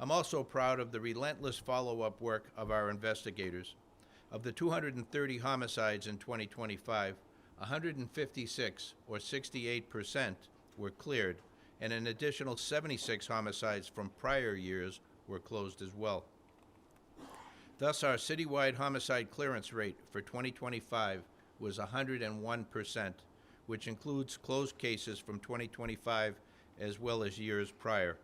I'm also proud of the relentless follow-up work of our investigators. Of the 230 homicides in 2025, 156, or 68%, were cleared, and an additional 76 homicides from prior years were closed as well. Thus, our citywide homicide clearance rate for 2025 was 101%, which includes closed cases from 2025 as well as years prior.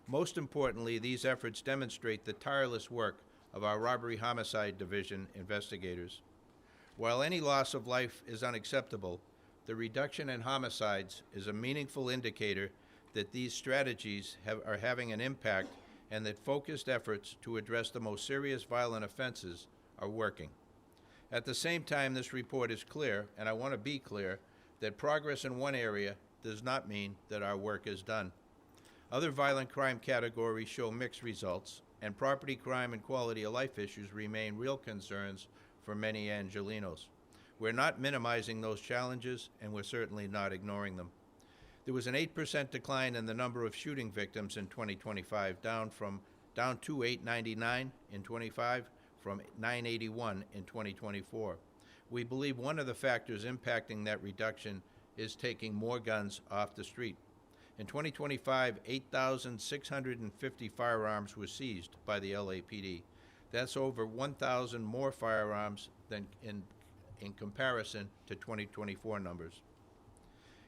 Most importantly, these efforts demonstrate the tireless work of our Robbery Homicide Division investigators. While any loss of life is unacceptable, the reduction in homicides is a meaningful indicator that these strategies are having an impact and that focused efforts to address the most serious violent offenses are working. At the same time, this report is clear, and I want to be clear, that progress in one area does not mean that our work is done. Other violent crime categories show mixed results, and property crime and quality of life issues remain real concerns for many Angelenos. We're not minimizing those challenges, and we're certainly not ignoring them. There was an 8% decline in the number of shooting victims in 2025, down to 899 in 25 from 981 in 2024. We believe one of the factors impacting that reduction is taking more guns off the street. In 2025, 8,650 firearms were seized by the LAPD. That's over 1,000 more firearms than in comparison to 2024 numbers.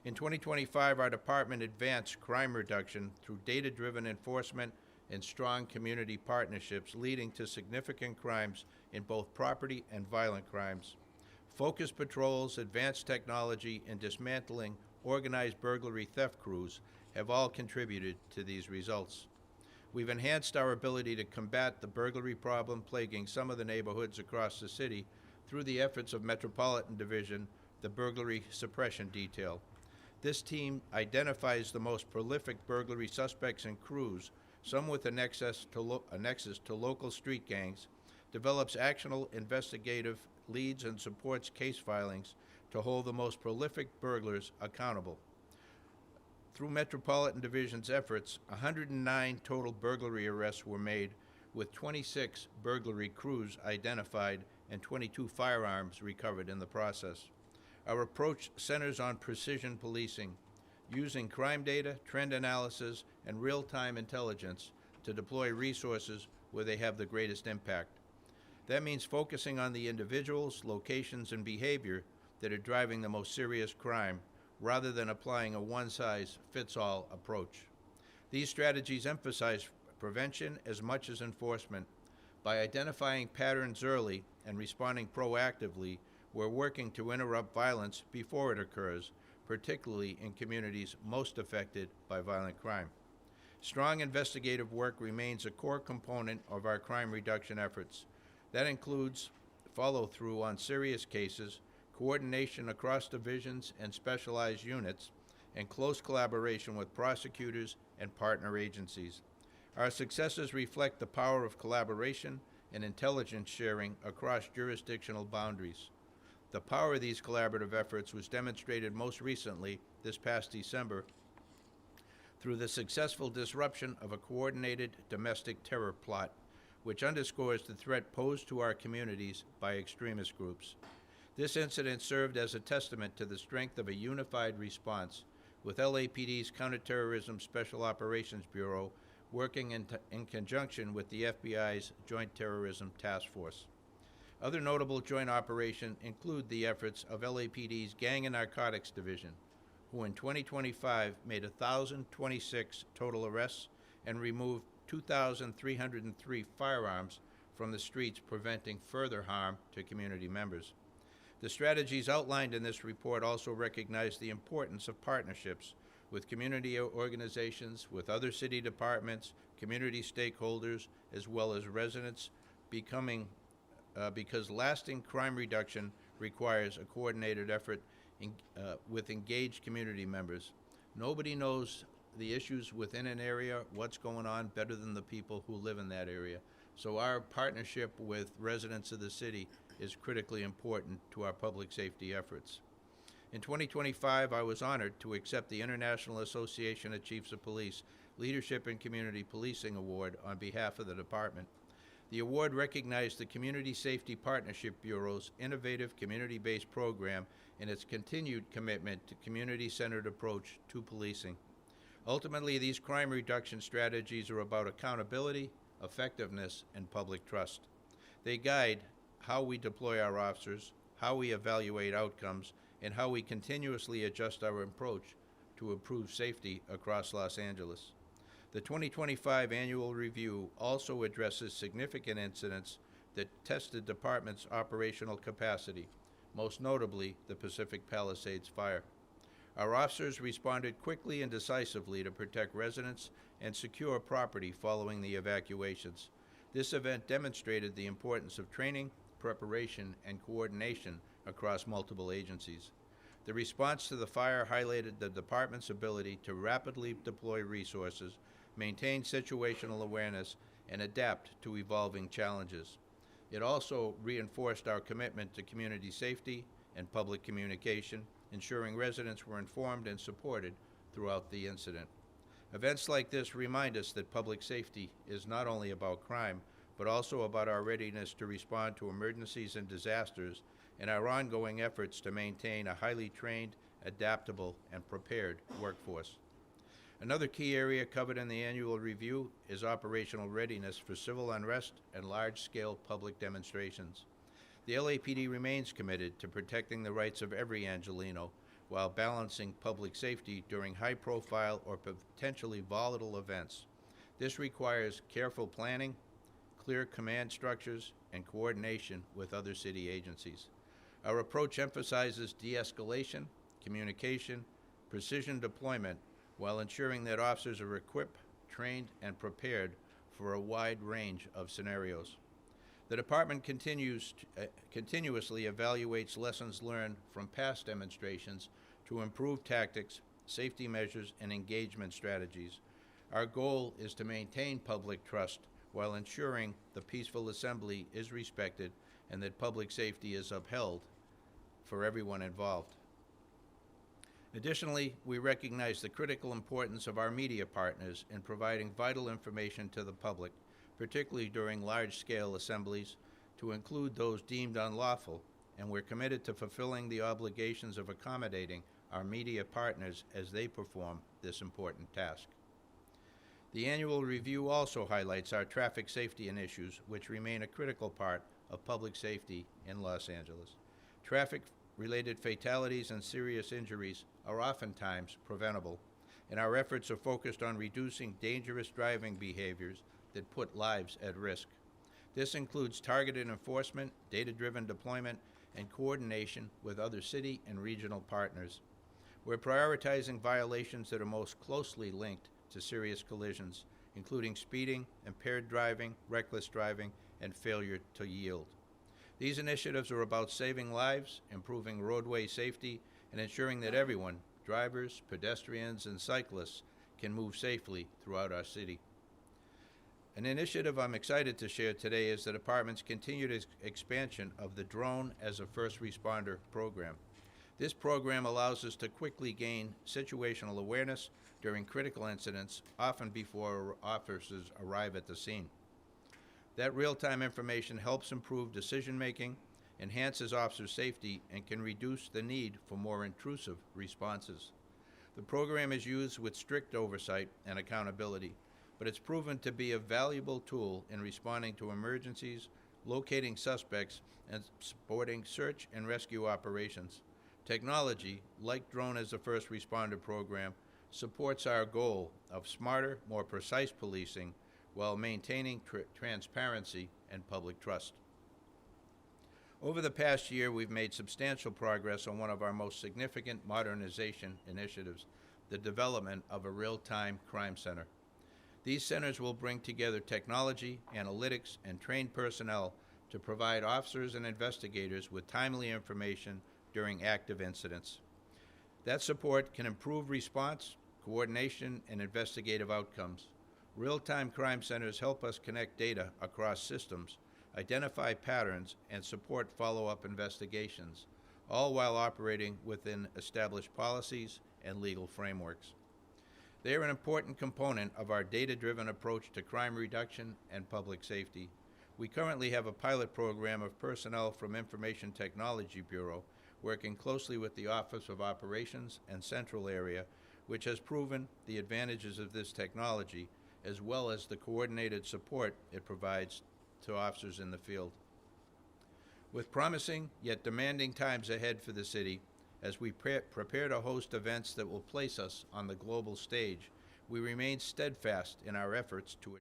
In 2025, our department advanced crime reduction through data-driven enforcement and strong community partnerships, leading to significant crimes in both property and violent crimes. Focused patrols, advanced technology, and dismantling organized burglary theft crews have all contributed to these results. We've enhanced our ability to combat the burglary problem plaguing some of the neighborhoods across the city through the efforts of Metropolitan Division, the Burglary Suppression Detail. This team identifies the most prolific burglary suspects and crews, some with a nexus to local street gangs, develops actionable investigative leads and supports case filings to hold the most prolific burglars accountable. Through Metropolitan Division's efforts, 109 total burglary arrests were made, with 26 burglary crews identified and 22 firearms recovered in the process. Our approach centers on precision policing, using crime data, trend analysis, and real-time intelligence to deploy resources where they have the greatest impact. That means focusing on the individuals, locations, and behavior that are driving the most serious crime, rather than applying a one-size-fits-all approach. These strategies emphasize prevention as much as enforcement. By identifying patterns early and responding proactively, we're working to interrupt violence before it occurs, particularly in communities most affected by violent crime. Strong investigative work remains a core component of our crime reduction efforts. That includes follow-through on serious cases, coordination across divisions and specialized units, and close collaboration with prosecutors and partner agencies. Our successes reflect the power of collaboration and intelligence sharing across jurisdictional boundaries. The power of these collaborative efforts was demonstrated most recently this past December through the successful disruption of a coordinated domestic terror plot, which underscores the threat posed to our communities by extremist groups. This incident served as a testament to the strength of a unified response, with LAPD's Counterterrorism Special Operations Bureau working in conjunction with the FBI's Joint Terrorism Task Force. Other notable joint operations include the efforts of LAPD's Gang and Narcotics Division, who in 2025 made 1,026 total arrests and removed 2,303 firearms from the streets, preventing further harm to community members. The strategies outlined in this report also recognize the importance of partnerships with community organizations, with other city departments, community stakeholders, as well as residents, because lasting crime reduction requires a coordinated effort with engaged community members. Nobody knows the issues within an area, what's going on, better than the people who live in that area. So our partnership with residents of the city is critically important to our public safety efforts. In 2025, I was honored to accept the International Association of Chiefs of Police Leadership in Community Policing Award on behalf of the department. The award recognized the Community Safety Partnership Bureau's innovative community-based program and its continued commitment to community-centered approach to policing. Ultimately, these crime reduction strategies are about accountability, effectiveness, and public trust. They guide how we deploy our officers, how we evaluate outcomes, and how we continuously adjust our approach to improve safety across Los Angeles. The 2025 annual review also addresses significant incidents that test the department's operational capacity, most notably the Pacific Palisades fire. Our officers responded quickly and decisively to protect residents and secure property following the evacuations. This event demonstrated the importance of training, preparation, and coordination across multiple agencies. The response to the fire highlighted the department's ability to rapidly deploy resources, maintain situational awareness, and adapt to evolving challenges. It also reinforced our commitment to community safety and public communication, ensuring residents were informed and supported throughout the incident. Events like this remind us that public safety is not only about crime, but also about our readiness to respond to emergencies and disasters, and our ongoing efforts to maintain a highly trained, adaptable, and prepared workforce. Another key area covered in the annual review is operational readiness for civil unrest and large-scale public demonstrations. The LAPD remains committed to protecting the rights of every Angelino while balancing public safety during high-profile or potentially volatile events. This requires careful planning, clear command structures, and coordination with other city agencies. Our approach emphasizes de-escalation, communication, precision deployment, while ensuring that officers are equipped, trained, and prepared for a wide range of scenarios. The department continuously evaluates lessons learned from past demonstrations to improve tactics, safety measures, and engagement strategies. Our goal is to maintain public trust while ensuring the peaceful assembly is respected and that public safety is upheld for everyone involved. Additionally, we recognize the critical importance of our media partners in providing vital information to the public, particularly during large-scale assemblies, to include those deemed unlawful, and we're committed to fulfilling the obligations of accommodating our media partners as they perform this important task. The annual review also highlights our traffic safety issues, which remain a critical part of public safety in Los Angeles. Traffic-related fatalities and serious injuries are oftentimes preventable, and our efforts are focused on reducing dangerous driving behaviors that put lives at risk. This includes targeted enforcement, data-driven deployment, and coordination with other city and regional partners. We're prioritizing violations that are most closely linked to serious collisions, including speeding, impaired driving, reckless driving, and failure to yield. These initiatives are about saving lives, improving roadway safety, and ensuring that everyone, drivers, pedestrians, and cyclists, can move safely throughout our city. An initiative I'm excited to share today is the department's continued expansion of the Drone as a First Responder program. This program allows us to quickly gain situational awareness during critical incidents, often before officers arrive at the scene. That real-time information helps improve decision-making, enhances officer safety, and can reduce the need for more intrusive responses. The program is used with strict oversight and accountability, but it's proven to be a valuable tool in responding to emergencies, locating suspects, and supporting search and rescue operations. Technology, like Drone as a First Responder program, supports our goal of smarter, more precise policing while maintaining transparency and public trust. Over the past year, we've made substantial progress on one of our most significant modernization initiatives, the development of a real-time crime center. These centers will bring together technology, analytics, and trained personnel to provide officers and investigators with timely information during active incidents. That support can improve response, coordination, and investigative outcomes. Real-time crime centers help us connect data across systems, identify patterns, and support follow-up investigations, all while operating within established policies and legal frameworks. They are an important component of our data-driven approach to crime reduction and public safety. We currently have a pilot program of personnel from Information Technology Bureau working closely with the Office of Operations and Central Area, which has proven the advantages of this technology, as well as the coordinated support it provides to officers in the field. With promising yet demanding times ahead for the city, as we prepare to host events that will place us on the global stage, we remain steadfast in our efforts to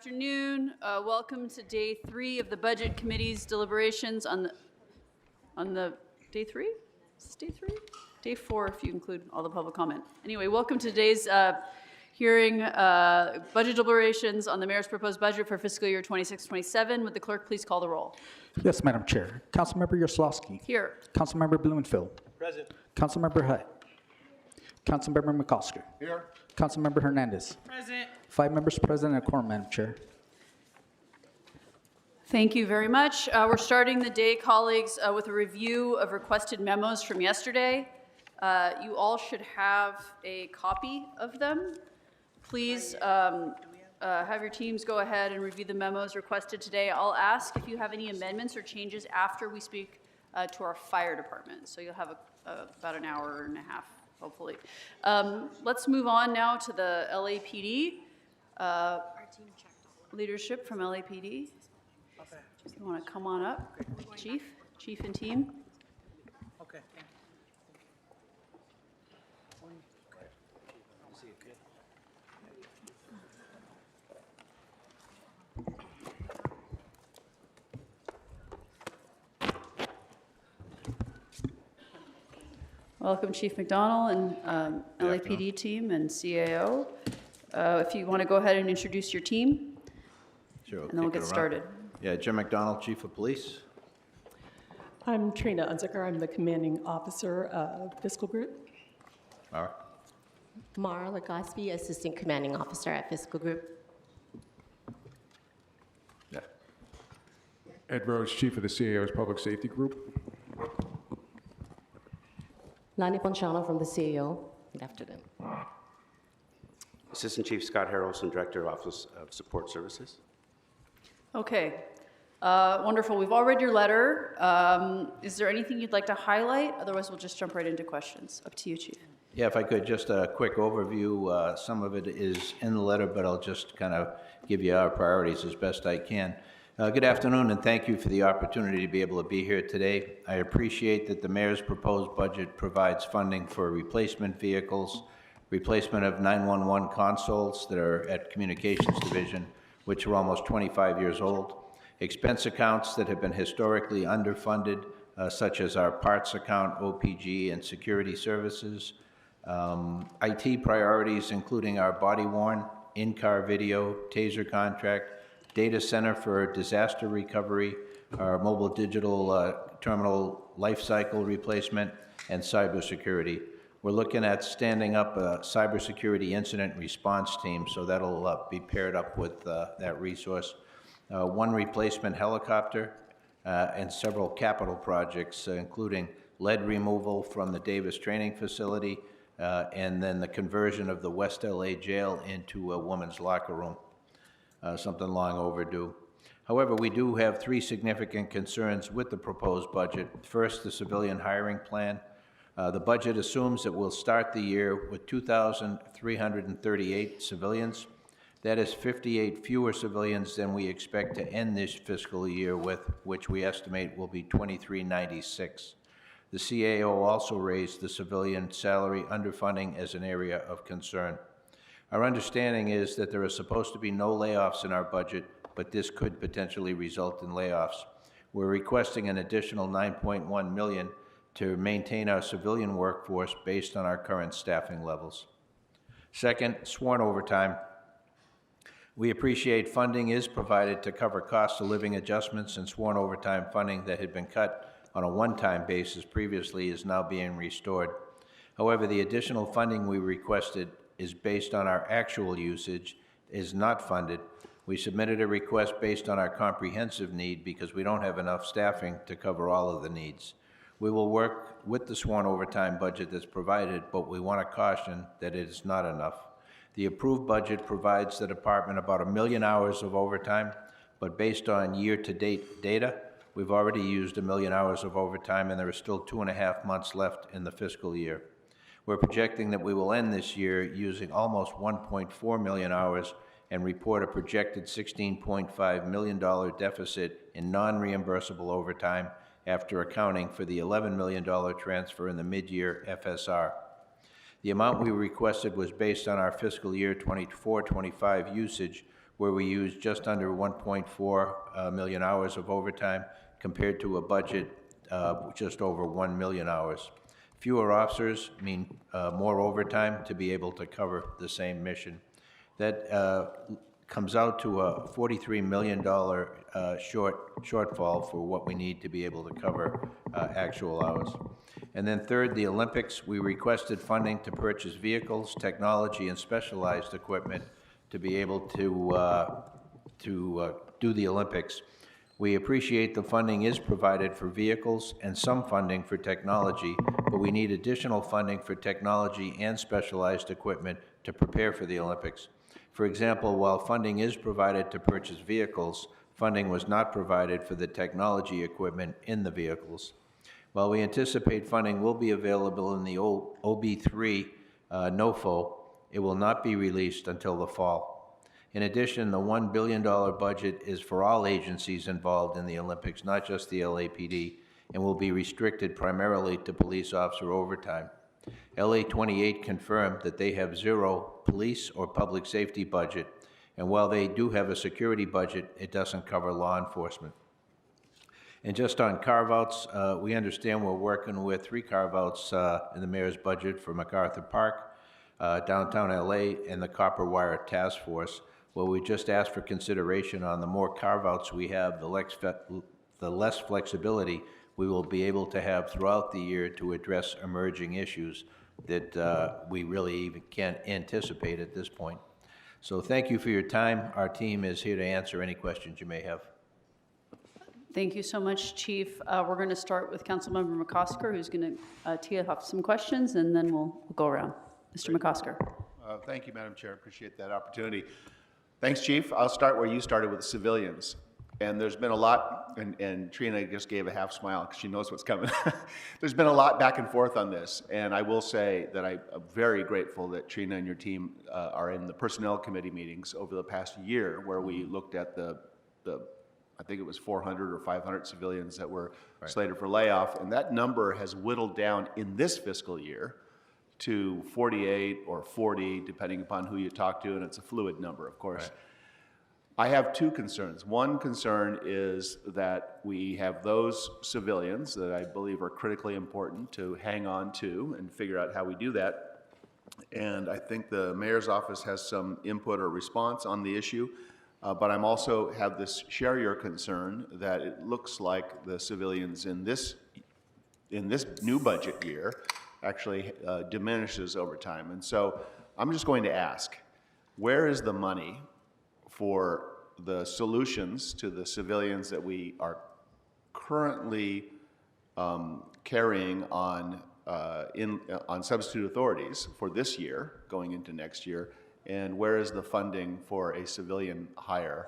Afternoon. Welcome to day 3 of the Budget Committee's deliberations on the day 3? Is this day 3? Day 4 if you include all the public comment. Anyway, welcome to today's hearing budget deliberations on the mayor's proposed budget for fiscal year 26-27. Would the clerk please call the roll? Yes, Madam Chair. Councilmember Yoslavsky. Here. Councilmember Blumenfield. Present. Councilmember Hutt. Councilmember McCosker. Here. Councilmember Hernandez. Present. 5 members present and a quorum, Madam Chair. Thank you very much. We're starting the day, colleagues, with a review of requested memos from yesterday. You all should have a copy of them. Please have your teams go ahead and review the memos requested today. I'll ask if you have any amendments or changes after we speak to our fire department. So you'll have about an hour and a half, hopefully. Let's move on now to the LAPD. Leadership from LAPD. If you want to come on up, Chief and team. Okay. Welcome, Chief McDonald and LAPD team and CAO. If you want to go ahead and introduce your team, Sure. and then we'll get started. Yeah, Jim McDonald, Chief of Police. I'm Trina Unzicker. I'm the commanding officer of Fiscal Group. All right. Mara Legospi, Assistant Commanding Officer at Fiscal Group. Yeah. Ed Rose, Chief of the CAO's Public Safety Group. Lani Ponciano from the CAO. Good afternoon. Assistant Chief Scott Harrelson, Director of Office of Support Services. Okay, wonderful. We've all read your letter. Is there anything you'd like to highlight? Otherwise, we'll just jump right into questions. Up to you, Chief. Yeah, if I could, just a quick overview. Some of it is in the letter, but I'll just kind of give you our priorities as best I can. Good afternoon, and thank you for the opportunity to be able to be here today. I appreciate that the mayor's proposed budget provides funding for replacement vehicles, replacement of 911 consoles that are at Communications Division, which are almost 25 years old, expense accounts that have been historically underfunded, such as our parts account, OPG, and security services, IT priorities, including our body-worn, in-car video, taser contract, data center for disaster recovery, our mobile digital terminal life cycle replacement, and cybersecurity. We're looking at standing up a cybersecurity incident response team, so that'll be paired up with that resource. One replacement helicopter and several capital projects, including lead removal from the Davis Training Facility, and then the conversion of the West LA jail into a woman's locker room. Something long overdue. However, we do have 3 significant concerns with the proposed budget. First, the civilian hiring plan. The budget assumes that we'll start the year with 2,338 civilians. That is 58 fewer civilians than we expect to end this fiscal year with, which we estimate will be 2,396. The CAO also raised the civilian salary underfunding as an area of concern. Our understanding is that there are supposed to be no layoffs in our budget, but this could potentially result in layoffs. We're requesting an additional $9.1 million to maintain our civilian workforce based on our current staffing levels. Second, sworn overtime. We appreciate funding is provided to cover cost of living adjustments, and sworn overtime funding that had been cut on a one-time basis previously is now being restored. However, the additional funding we requested is based on our actual usage, is not funded. We submitted a request based on our comprehensive need because we don't have enough staffing to cover all of the needs. We will work with the sworn overtime budget that's provided, but we want to caution that it is not enough. The approved budget provides the department about 1 million hours of overtime, but based on year-to-date data, we've already used 1 million hours of overtime, and there are still 2.5 months left in the fiscal year. We're projecting that we will end this year using almost 1.4 million hours and report a projected $16.5 million deficit in non-reimbursable overtime after accounting for the $11 million transfer in the mid-year FSR. The amount we requested was based on our fiscal year 24-25 usage, where we used just under 1.4 million hours of overtime compared to a budget just over 1 million hours. Fewer officers mean more overtime to be able to cover the same mission. That comes out to a $43 million shortfall for what we need to be able to cover actual hours. And then third, the Olympics. We requested funding to purchase vehicles, technology, and specialized equipment to be able to do the Olympics. We appreciate the funding is provided for vehicles and some funding for technology, but we need additional funding for technology and specialized equipment to prepare for the Olympics. For example, while funding is provided to purchase vehicles, funding was not provided for the technology equipment in the vehicles. While we anticipate funding will be available in the OB3 NOFO, it will not be released until the fall. In addition, the $1 billion budget is for all agencies involved in the Olympics, not just the LAPD, and will be restricted primarily to police officer overtime. LA 28 confirmed that they have zero police or public safety budget, and while they do have a security budget, it doesn't cover law enforcement. And just on carve-outs, we understand we're working with 3 carve-outs in the mayor's budget for MacArthur Park, downtown LA, and the Copper Wire Task Force. Well, we just asked for consideration on the more carve-outs we have, the less flexibility we will be able to have throughout the year to address emerging issues that we really even can't anticipate at this point. So thank you for your time. Our team is here to answer any questions you may have. Thank you so much, Chief. We're going to start with Councilmember McCosker, who's going to tee off some questions, and then we'll go around. Mr. McCosker. Thank you, Madam Chair. Appreciate that opportunity. Thanks, Chief. I'll start where you started with the civilians. And there's been a lot, and Trina just gave a half smile because she knows what's coming. There's been a lot back and forth on this, and I will say that I'm very grateful that Trina and your team are in the Personnel Committee meetings over the past year, where we looked at the I think it was 400 or 500 civilians that were slated for layoff, and that number has whittled down in this fiscal year to 48 or 40, depending upon who you talk to, and it's a fluid number, of course. Right. I have 2 concerns. One concern is that we have those civilians that I believe are critically important to hang on to and figure out how we do that. And I think the mayor's office has some input or response on the issue. But I'm also have this share your concern that it looks like the civilians in this new budget year actually diminishes over time. And so I'm just going to ask, where is the money for the solutions to the civilians that we are currently carrying on substitute authorities for this year, going into next year, and where is the funding for a civilian hiring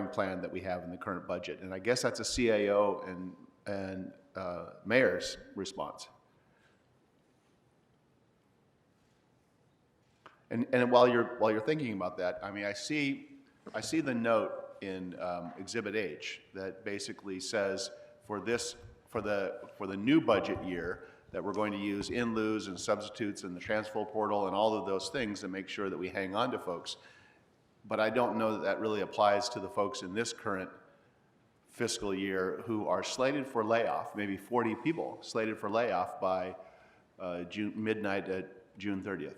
plan that we have in the current budget? And I guess that's a CAO and mayor's response. And while you're thinking about that, I mean, I see the note in Exhibit H that basically says for the new budget year that we're going to use in-lieux and substitutes and the transfer portal and all of those things to make sure that we hang on to folks. But I don't know that that really applies to the folks in this current fiscal year who are slated for layoff, maybe 40 people slated for layoff by midnight at June 30th.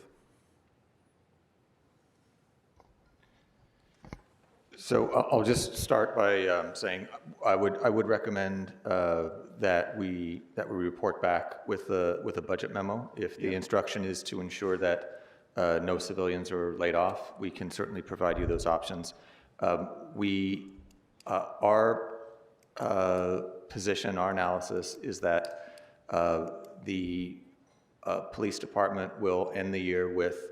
So I'll just start by saying I would recommend that we report back with a budget memo. If the instruction is to ensure that no civilians are laid off, we can certainly provide you those options. Our position, our analysis is that the police department will end the year with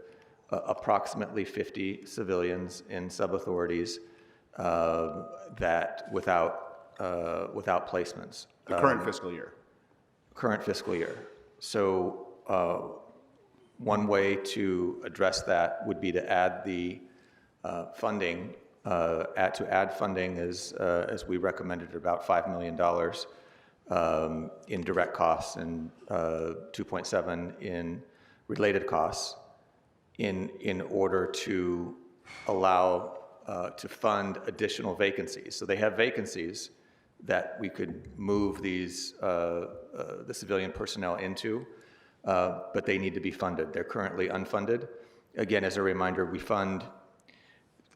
approximately 50 civilians in sub-authorities that without placements. The current fiscal year. Current fiscal year. So one way to address that would be to add the funding. To add funding as we recommended, about $5 million in direct costs and 2.7 in related costs in order to allow to fund additional vacancies. So they have vacancies that we could move these, the civilian personnel into, but they need to be funded. They're currently unfunded. Again, as a reminder,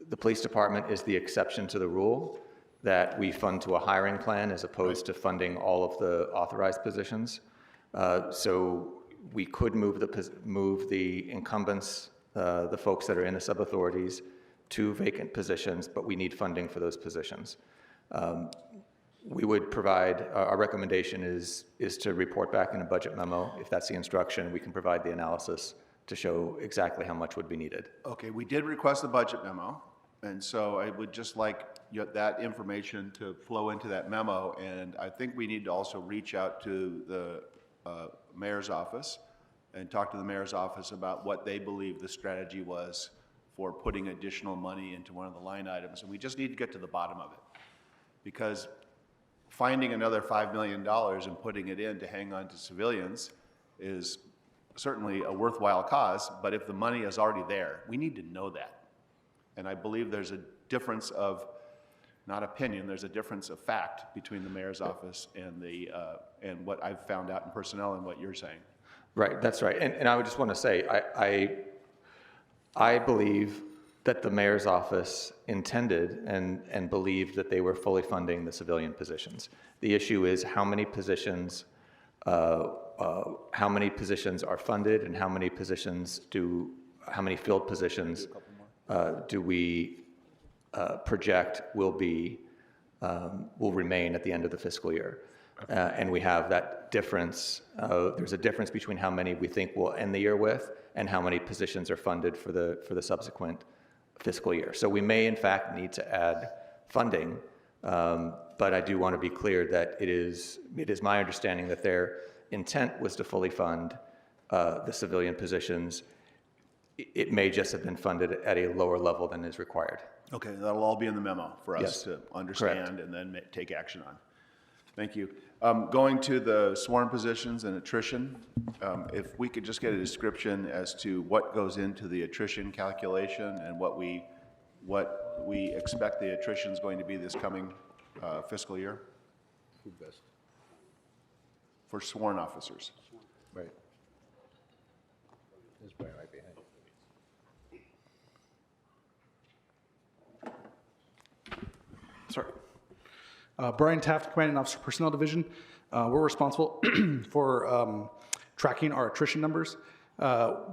the police department is the exception to the rule that we fund to a hiring plan as opposed to funding all of the authorized positions. So we could move the incumbents, the folks that are in the sub-authorities, to vacant positions, but we need funding for those positions. We would provide, our recommendation is to report back in a budget memo. If that's the instruction, we can provide the analysis to show exactly how much would be needed. Okay, we did request the budget memo, and so I would just like that information to flow into that memo, and I think we need to also reach out to the mayor's office and talk to the mayor's office about what they believe the strategy was for putting additional money into one of the line items, and we just need to get to the bottom of it. Because finding another $5 million and putting it in to hang on to civilians is certainly a worthwhile cause, but if the money is already there, we need to know that. And I believe there's a difference of, not opinion, there's a difference of fact between the mayor's office and and what I've found out in personnel and what you're saying. Right, that's right. And I would just want to say, I believe that the mayor's office intended and believed that they were fully funding the civilian positions. The issue is how many positions are funded and how many filled positions do we project will remain at the end of the fiscal year. And we have that difference. There's a difference between how many we think we'll end the year with and how many positions are funded for the subsequent fiscal year. So we may in fact need to add funding, but I do want to be clear that it is my understanding that their intent was to fully fund the civilian positions. It may just have been funded at a lower level than is required. Okay, that'll all be in the memo for us Yes, to understand correct. and then take action on. Thank you. Going to the sworn positions and attrition, if we could just get a description as to what goes into the attrition calculation and what we expect the attrition is going to be this coming fiscal year? Who best? For sworn officers. Right. This guy right behind. Sorry. Brian Taft, Commanding Officer, Personnel Division. We're responsible for tracking our attrition numbers.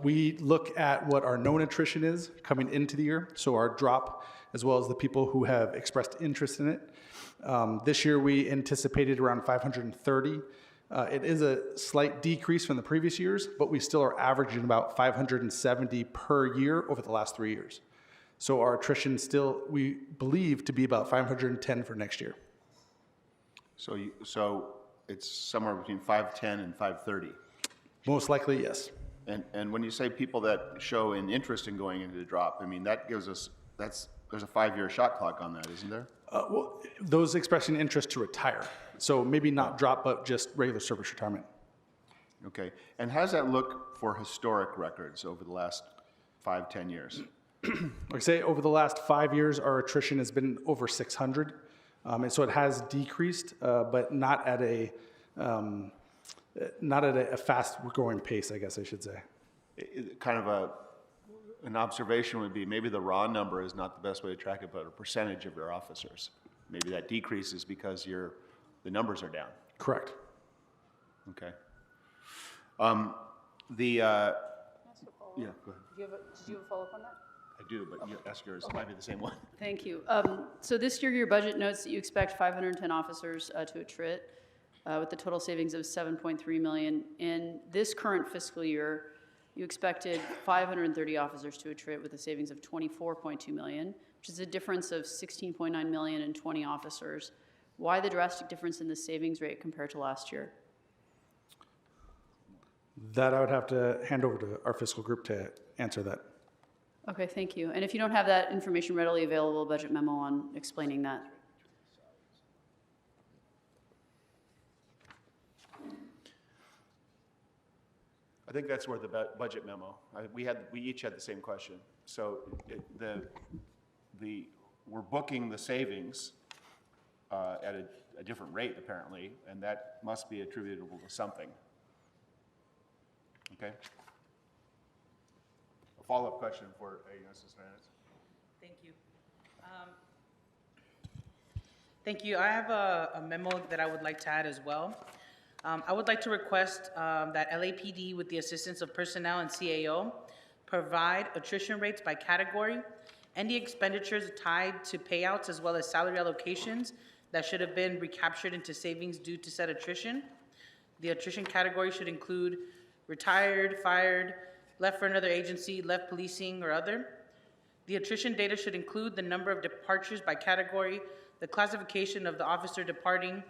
We look at what our known attrition is coming into the year, so our drop, as well as the people who have expressed interest in it. This year, we anticipated around 530. It is a slight decrease from the previous years, but we still are averaging about 570 per year over the last 3 years. So our attrition still, we believe, to be about 510 for next year. So it's somewhere between 510 and 530. Most likely, yes. And when you say people that show an interest in going into the drop, I mean, that gives us, there's a 5-year shot clock on that, isn't there? Well, those expressing interest to retire. So maybe not drop, but just regular service retirement. Okay. And how does that look for historic records over the last 5-10 years? Like I say, over the last 5 years, our attrition has been over 600. And so it has decreased, but not at a fast growing pace, I guess I should say. Kind of an observation would be maybe the raw number is not the best way to track it, but a percentage of your officers. Maybe that decreases because the numbers are down. Correct. Okay. Yeah, go ahead. Did you have a follow-up on that? I do, but you ask yours. It might be the same one. Thank you. So this year, your budget notes that you expect 510 officers to attrit, with the total savings of $7.3 million. In this current fiscal year, you expected 530 officers to attrit with a savings of $24.2 million, which is a difference of $16.9 million and 20 officers. Why the drastic difference in the savings rate compared to last year? That I would have to hand over to our fiscal group to answer that. Okay, thank you. And if you don't have that information readily available, a budget memo on explaining that. I think that's where the budget memo, we each had the same question. So we're booking the savings at a different rate apparently, and that must be attributable to something. Okay? A follow-up question for Assistant Hernandez. Thank you. Thank you. I have a memo that I would like to add as well. I would like to request that LAPD, with the assistance of personnel and CAO, provide attrition rates by category, any expenditures tied to payouts as well as salary allocations that should have been recaptured into savings due to said attrition. The attrition category should include retired, fired, left for another agency, left policing, or other. The attrition data should include the number of departures by category, the classification of the officer departing,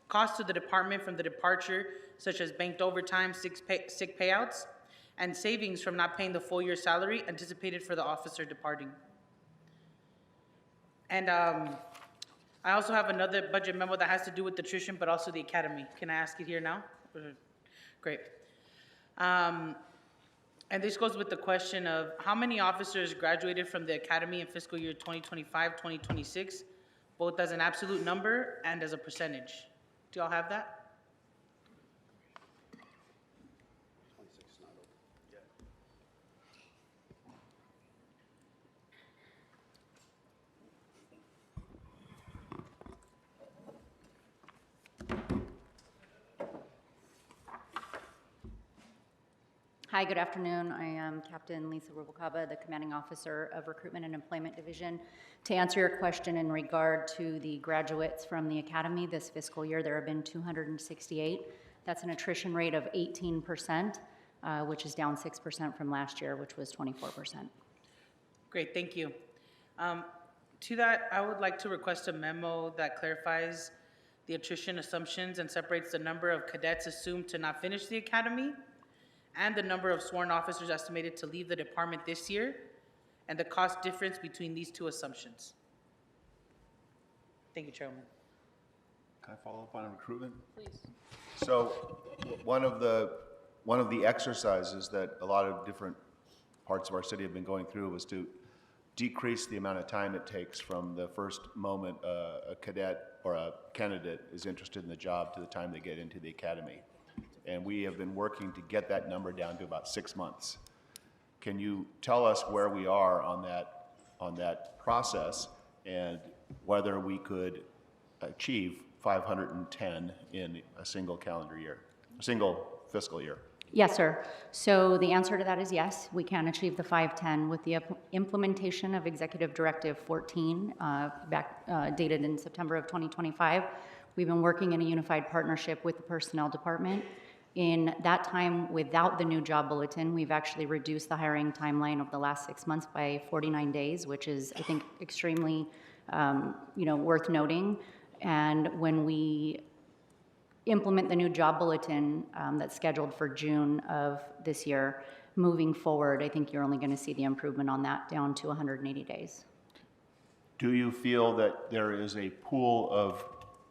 cost to the department from the departure, such as banked overtime, sick payouts, and savings from not paying the full year salary anticipated for the officer departing. And I also have another budget memo that has to do with attrition, but also the academy. Can I ask it here now? Great. And this goes with the question of how many officers graduated from the academy in fiscal year 2025-2026, both as an absolute number and as a percentage. Do y'all have that? Hi, good afternoon. I am Captain Lisa Rubalcaba, the Commanding Officer of Recruitment and Employment Division. To answer your question in regard to the graduates from the Academy this fiscal year, there have been 268. That's an attrition rate of 18%, which is down 6% from last year, which was 24%. Great, thank you. To that, I would like to request a memo that clarifies the attrition assumptions and separates the number of cadets assumed to not finish the academy and the number of sworn officers estimated to leave the department this year, and the cost difference between these two assumptions. Thank you, Chairman. Can I follow up on recruitment? Please. So one of the exercises that a lot of different parts of our city have been going through was to decrease the amount of time it takes from the first moment a cadet or a candidate is interested in the job to the time they get into the academy. And we have been working to get that number down to about 6 months. Can you tell us where we are on that process and whether we could achieve 510 in a single calendar year, a single fiscal year? Yes, sir. So the answer to that is yes, we can achieve the 510 with the implementation of Executive Directive 14, dated in September of 2025. We've been working in a unified partnership with the Personnel Department. In that time, without the new job bulletin, we've actually reduced the hiring timeline of the last 6 months by 49 days, which is, I think, extremely, worth noting. And when we implement the new job bulletin that's scheduled for June of this year, moving forward, I think you're only going to see the improvement on that down to 180 days. Do you feel that there is a pool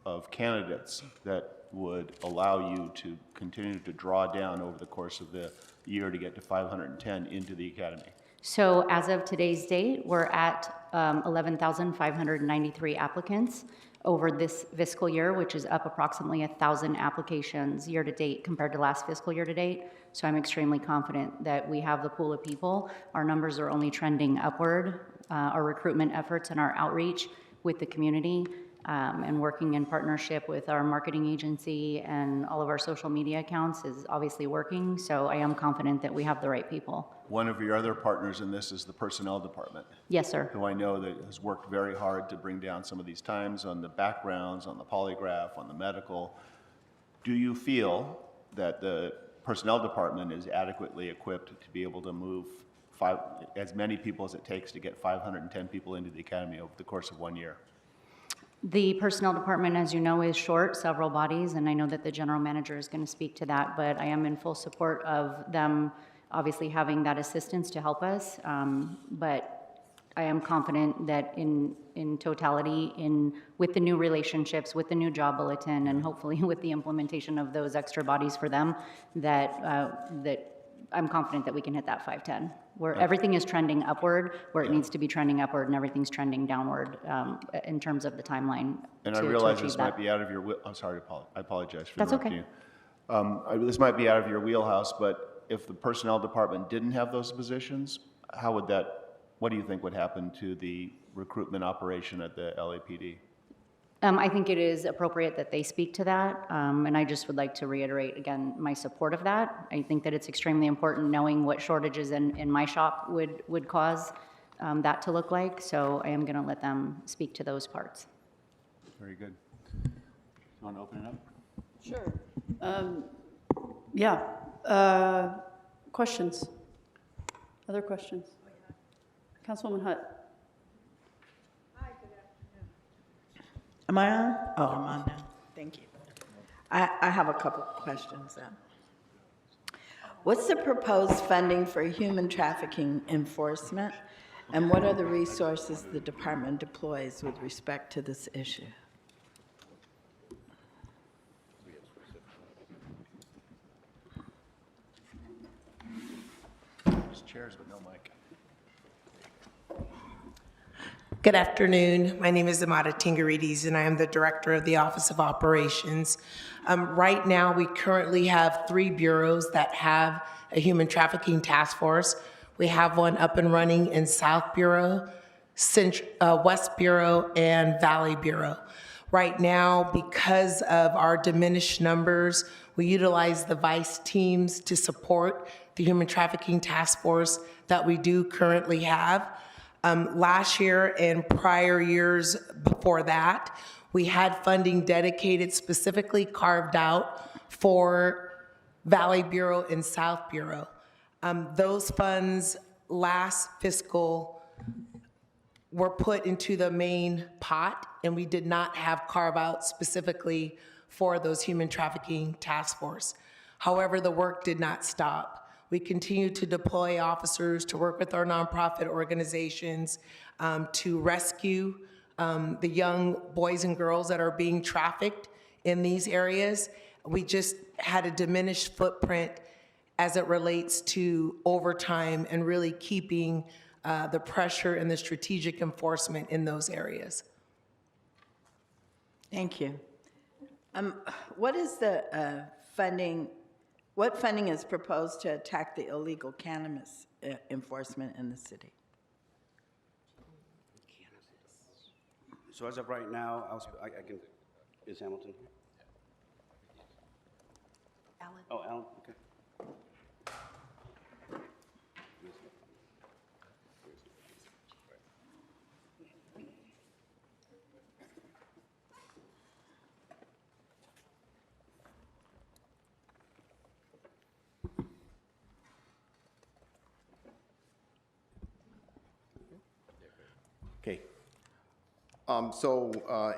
of candidates that would allow you to continue to draw down over the course of the year to get to 510 into the academy? So as of today's date, we're at 11,593 applicants over this fiscal year, which is up approximately 1,000 applications year to date compared to last fiscal year to date. So I'm extremely confident that we have the pool of people. Our numbers are only trending upward. Our recruitment efforts and our outreach with the community and working in partnership with our marketing agency and all of our social media accounts is obviously working. So I am confident that we have the right people. One of your other partners in this is the Personnel Department. Yes, sir. Who I know that has worked very hard to bring down some of these times on the backgrounds, on the polygraph, on the medical. Do you feel that the Personnel Department is adequately equipped to be able to move as many people as it takes to get 510 people into the academy over the course of 1 year? The Personnel Department, as you know, is short several bodies, and I know that the general manager is going to speak to that, but I am in full support of them obviously having that assistance to help us. But I am confident that in totality, with the new relationships, with the new job bulletin, and hopefully with the implementation of those extra bodies for them, that I'm confident that we can hit that 510, where everything is trending upward, where it needs to be trending upward, and everything's trending downward in terms of the timeline. And to I realize achieve this that. might be out of your, I'm sorry, I apologize for That's interrupting you. This might be out of your wheelhouse, but if the personnel department didn't have those positions, how would that, what do you think would happen to the recruitment operation at the LAPD? I think it is appropriate that they speak to that, and I just would like to reiterate again my support of that. I think that it's extremely important knowing what shortages in my shop would cause that to look like, so I am going to let them speak to those parts. Very good. You want to open it up? Sure. Yeah. Questions? Other questions? Councilwoman Hutt. Am I on? Oh, I'm on now. Thank you. I have a couple of questions then. What's the proposed funding for human trafficking enforcement, and what are the resources the department deploys with respect to this issue? Just chairs with no mic. Good afternoon. My name is Amada Tingarides, and I am the Director of the Office of Operations. Right now, we currently have 3 bureaus that have a human trafficking task force. We have one up and running in South Bureau, West Bureau, and Valley Bureau. Right now, because of our diminished numbers, we utilize the VICE teams to support the human trafficking task force that we do currently have. Last year and prior years before that, we had funding dedicated, specifically carved out for Valley Bureau and South Bureau. Those funds last fiscal were put into the main pot, and we did not have carve out specifically for those human trafficking task force. However, the work did not stop. We continue to deploy officers to work with our nonprofit organizations to rescue the young boys and girls that are being trafficked in these areas. We just had a diminished footprint as it relates to overtime and really keeping the pressure and the strategic enforcement in those areas. Thank you. What is the funding? What funding is proposed to attack the illegal cannabis enforcement in the city? So as of right now, I can, is Hamilton here? Alan. Oh, Alan, okay. Okay.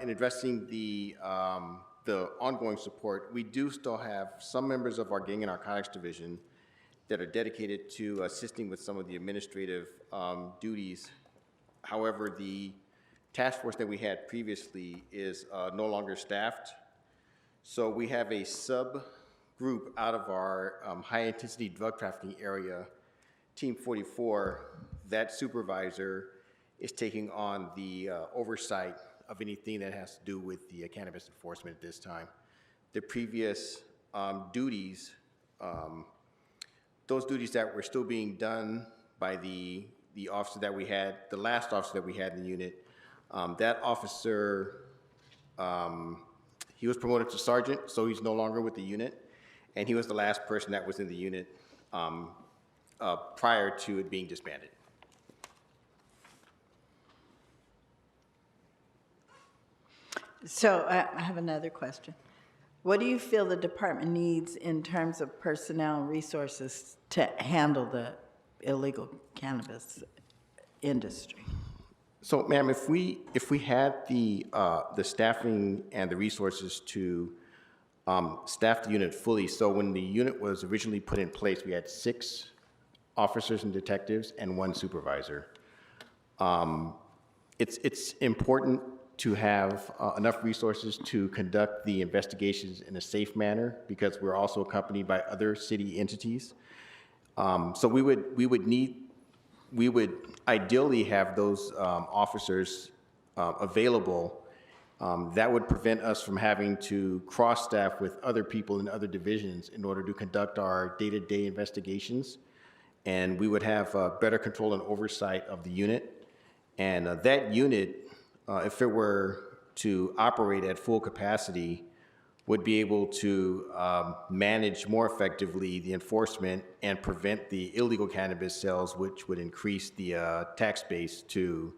In addressing the ongoing support, we do still have some members of our gang and narcotics division that are dedicated to assisting with some of the administrative duties. However, the task force that we had previously is no longer staffed. So we have a subgroup out of our high-intensity drug trafficking area, Team 44. That supervisor is taking on the oversight of anything that has to do with the cannabis enforcement at this time. The previous duties, those duties that were still being done by the officer that we had, the last officer that we had in the unit, that officer, he was promoted to sergeant, so he's no longer with the unit, and he was the last person that was in the unit prior to it being disbanded. So I have another question. What do you feel the department needs in terms of personnel and resources to handle the illegal cannabis industry? So, ma'am, if we had the staffing and the resources to staff the unit fully, so when the unit was originally put in place, we had 6 officers and detectives and 1 supervisor. It's important to have enough resources to conduct the investigations in a safe manner, because we're also accompanied by other city entities. So we would ideally have those officers available. That would prevent us from having to cross-staff with other people in other divisions in order to conduct our day-to-day investigations. And we would have better control and oversight of the unit. And that unit, if it were to operate at full capacity, would be able to manage more effectively the enforcement and prevent the illegal cannabis sales, which would increase the tax base to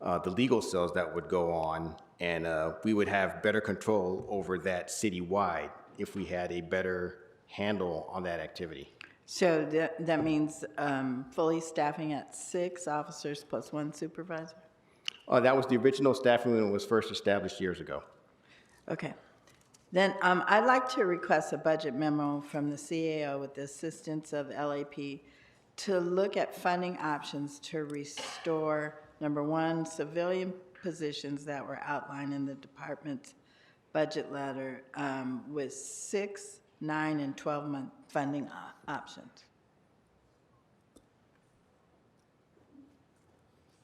the legal sales that would go on. And we would have better control over that citywide if we had a better handle on that activity. So that means fully staffing at 6 officers plus 1 supervisor? That was the original staffing when it was first established years ago. Okay. Then I'd like to request a budget memo from the CAO with the assistance of LAP to look at funding options to restore, number 1, civilian positions that were outlined in the department's budget letter with 6, 9, and 12-month funding options.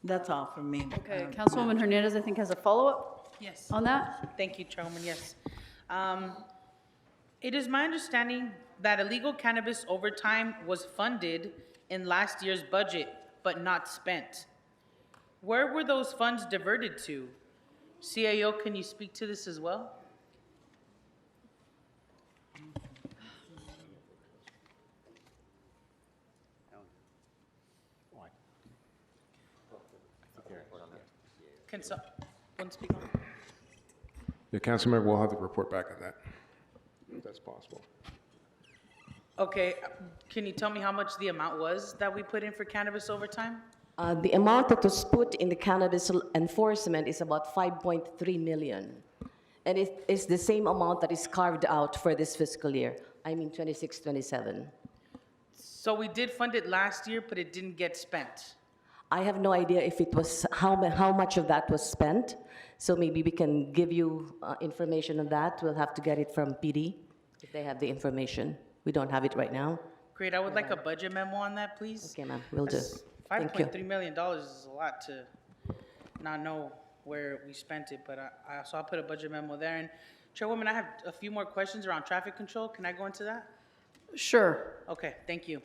That's all from me. Okay, Councilwoman Hernandez, I think, has a follow-up Yes. on that. Thank you, Chairwoman, yes. It is my understanding that illegal cannabis overtime was funded in last year's budget, but not spent. Where were those funds diverted to? CAO, can you speak to this as well? Can one speak on it? The council member will have to report back on that, if that's possible. Okay, can you tell me how much the amount was that we put in for cannabis overtime? The amount that was put in the cannabis enforcement is about 5.3 million. And it is the same amount that is carved out for this fiscal year. I mean 26-27. So we did fund it last year, but it didn't get spent. I have no idea if it was, how much of that was spent. So maybe we can give you information on that. We'll have to get it from PD if they have the information. We don't have it right now. Great, I would like a budget memo on that, please. Okay, ma'am, will do. Thank you. $5.3 million is a lot to not know where we spent it, but so I'll put a budget memo there. And Chairwoman, I have a few more questions around traffic control. Can I go into that? Sure. Okay, thank you.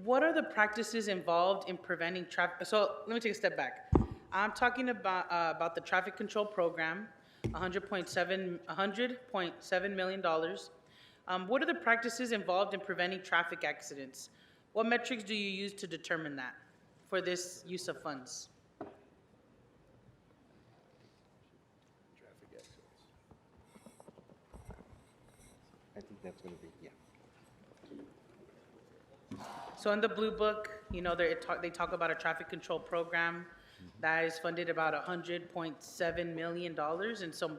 What are the practices involved in preventing traffic? So let me take a step back. I'm talking about the traffic control program, $100.7 million. What are the practices involved in preventing traffic accidents? What metrics do you use to determine that for this use of funds? I think that's going to be, yeah. So in the Blue Book, you know, they talk about a traffic control program that is funded about $100.7 million. And so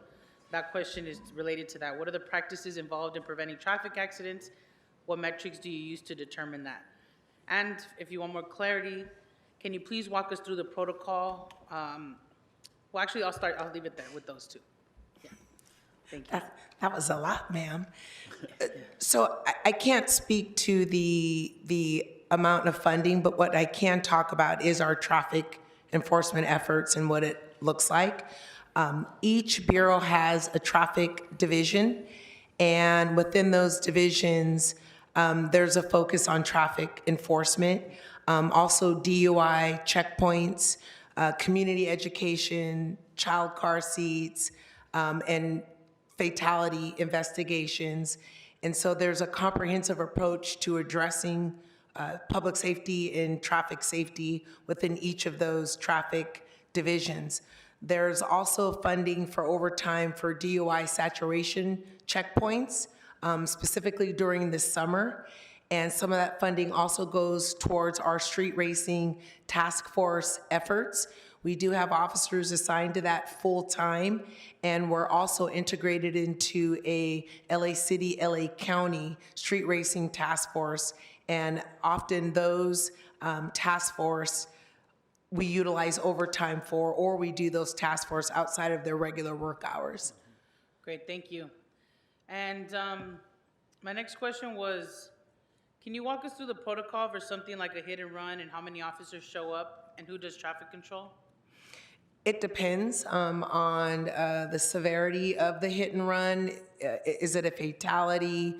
that question is related to that. What are the practices involved in preventing traffic accidents? What metrics do you use to determine that? And if you want more clarity, can you please walk us through the protocol? Well, actually, I'll leave it there with those two. Yeah, thank you. That was a lot, ma'am. So I can't speak to the amount of funding, but what I can talk about is our traffic enforcement efforts and what it looks like. Each bureau has a traffic division, and within those divisions, there's a focus on traffic enforcement, also DUI checkpoints, community education, child car seats, and fatality investigations. And so there's a comprehensive approach to addressing public safety and traffic safety within each of those traffic divisions. There's also funding for overtime for DUI saturation checkpoints, specifically during the summer. And some of that funding also goes towards our street racing task force efforts. We do have officers assigned to that full time, and we're also integrated into a LA City, LA County street racing task force. And often those task force we utilize overtime for, or we do those task force outside of their regular work hours. Great, thank you. And My next question was, can you walk us through the protocol for something like a hit and run and how many officers show up and who does traffic control? It depends on the severity of the hit and run. Is it a fatality?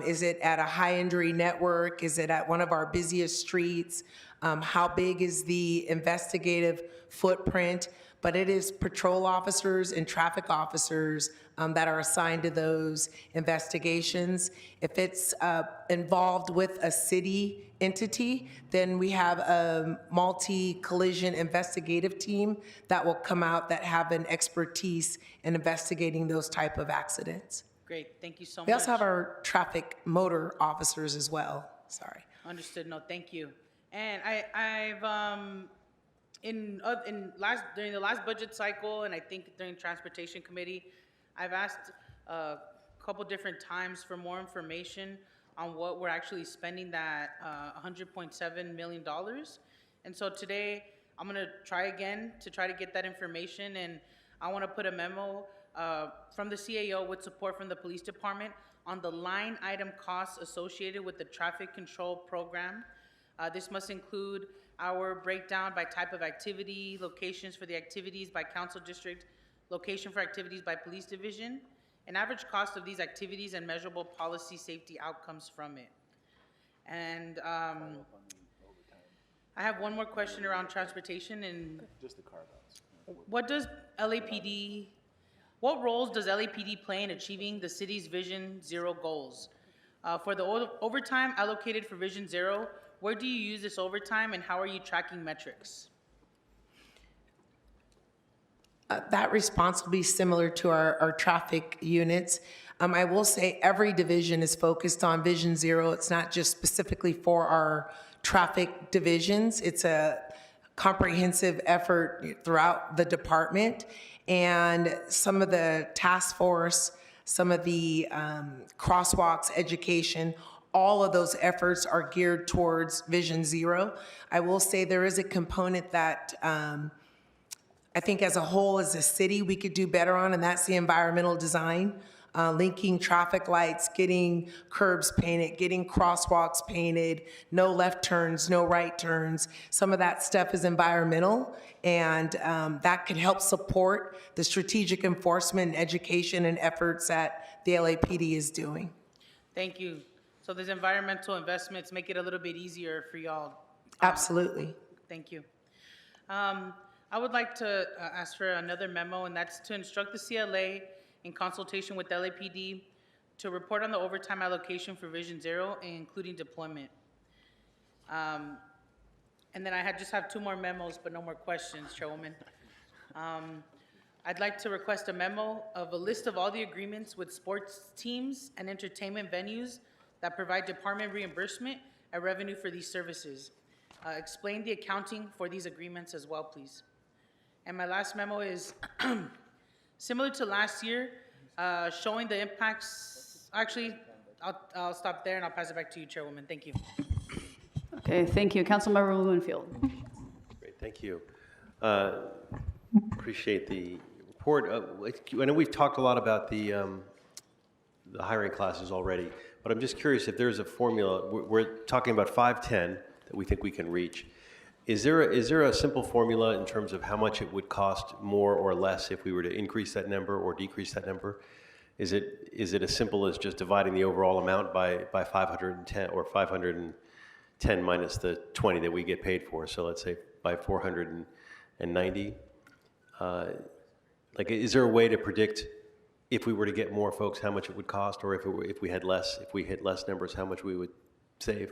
Is it at a high injury network? Is it at one of our busiest streets? How big is the investigative footprint? But it is patrol officers and traffic officers that are assigned to those investigations. If it's involved with a city entity, then we have a multi-collision investigative team that will come out that have an expertise in investigating those type of accidents. Great, thank you so much. We also have our traffic motor officers as well. Sorry. Understood, no, thank you. And I've during the last budget cycle, and I think during Transportation Committee, I've asked a couple different times for more information on what we're actually spending that $100.7 million. And so today, I'm gonna try again to try to get that information, and I wanna put a memo from the CAO with support from the police department on the line item costs associated with the traffic control program. This must include our breakdown by type of activity, locations for the activities by council district, location for activities by police division, an average cost of these activities and measurable policy safety outcomes from it. And I have one more question around transportation and just the carve-outs. What roles does LAPD play in achieving the city's Vision Zero goals? For the overtime allocated for Vision Zero, where do you use this overtime and how are you tracking metrics? That response will be similar to our traffic units. I will say every division is focused on Vision Zero. It's not just specifically for our traffic divisions. It's a comprehensive effort throughout the department. And some of the task force, some of the crosswalks, education, all of those efforts are geared towards Vision Zero. I will say there is a component that I think as a whole, as a city, we could do better on, and that's the environmental design. Linking traffic lights, getting curbs painted, getting crosswalks painted, no left turns, no right turns. Some of that stuff is environmental, and that can help support the strategic enforcement, education, and efforts that the LAPD is doing. Thank you. So these environmental investments make it a little bit easier for y'all. Absolutely. Thank you. I would like to ask for another memo, and that's to instruct the CLA in consultation with LAPD to report on the overtime allocation for Vision Zero, including deployment. And then I just have two more memos, but no more questions, Chairwoman. I'd like to request a memo of a list of all the agreements with sports teams and entertainment venues that provide department reimbursement and revenue for these services. Explain the accounting for these agreements as well, please. And my last memo is similar to last year, showing the impacts. Actually, I'll stop there and I'll pass it back to you, Chairwoman. Thank you. Okay, thank you. Councilmember Blumenfield. Great, thank you. Appreciate the report. I know we've talked a lot about the hiring classes already, but I'm just curious if there's a formula. We're talking about 510 that we think we can reach. Is there a simple formula in terms of how much it would cost more or less if we were to increase that number or decrease that number? Is it as simple as just dividing the overall amount by 510 or 510 minus the 20 that we get paid for? So let's say by 490. Like, is there a way to predict if we were to get more folks how much it would cost, or if we hit less numbers, how much we would save?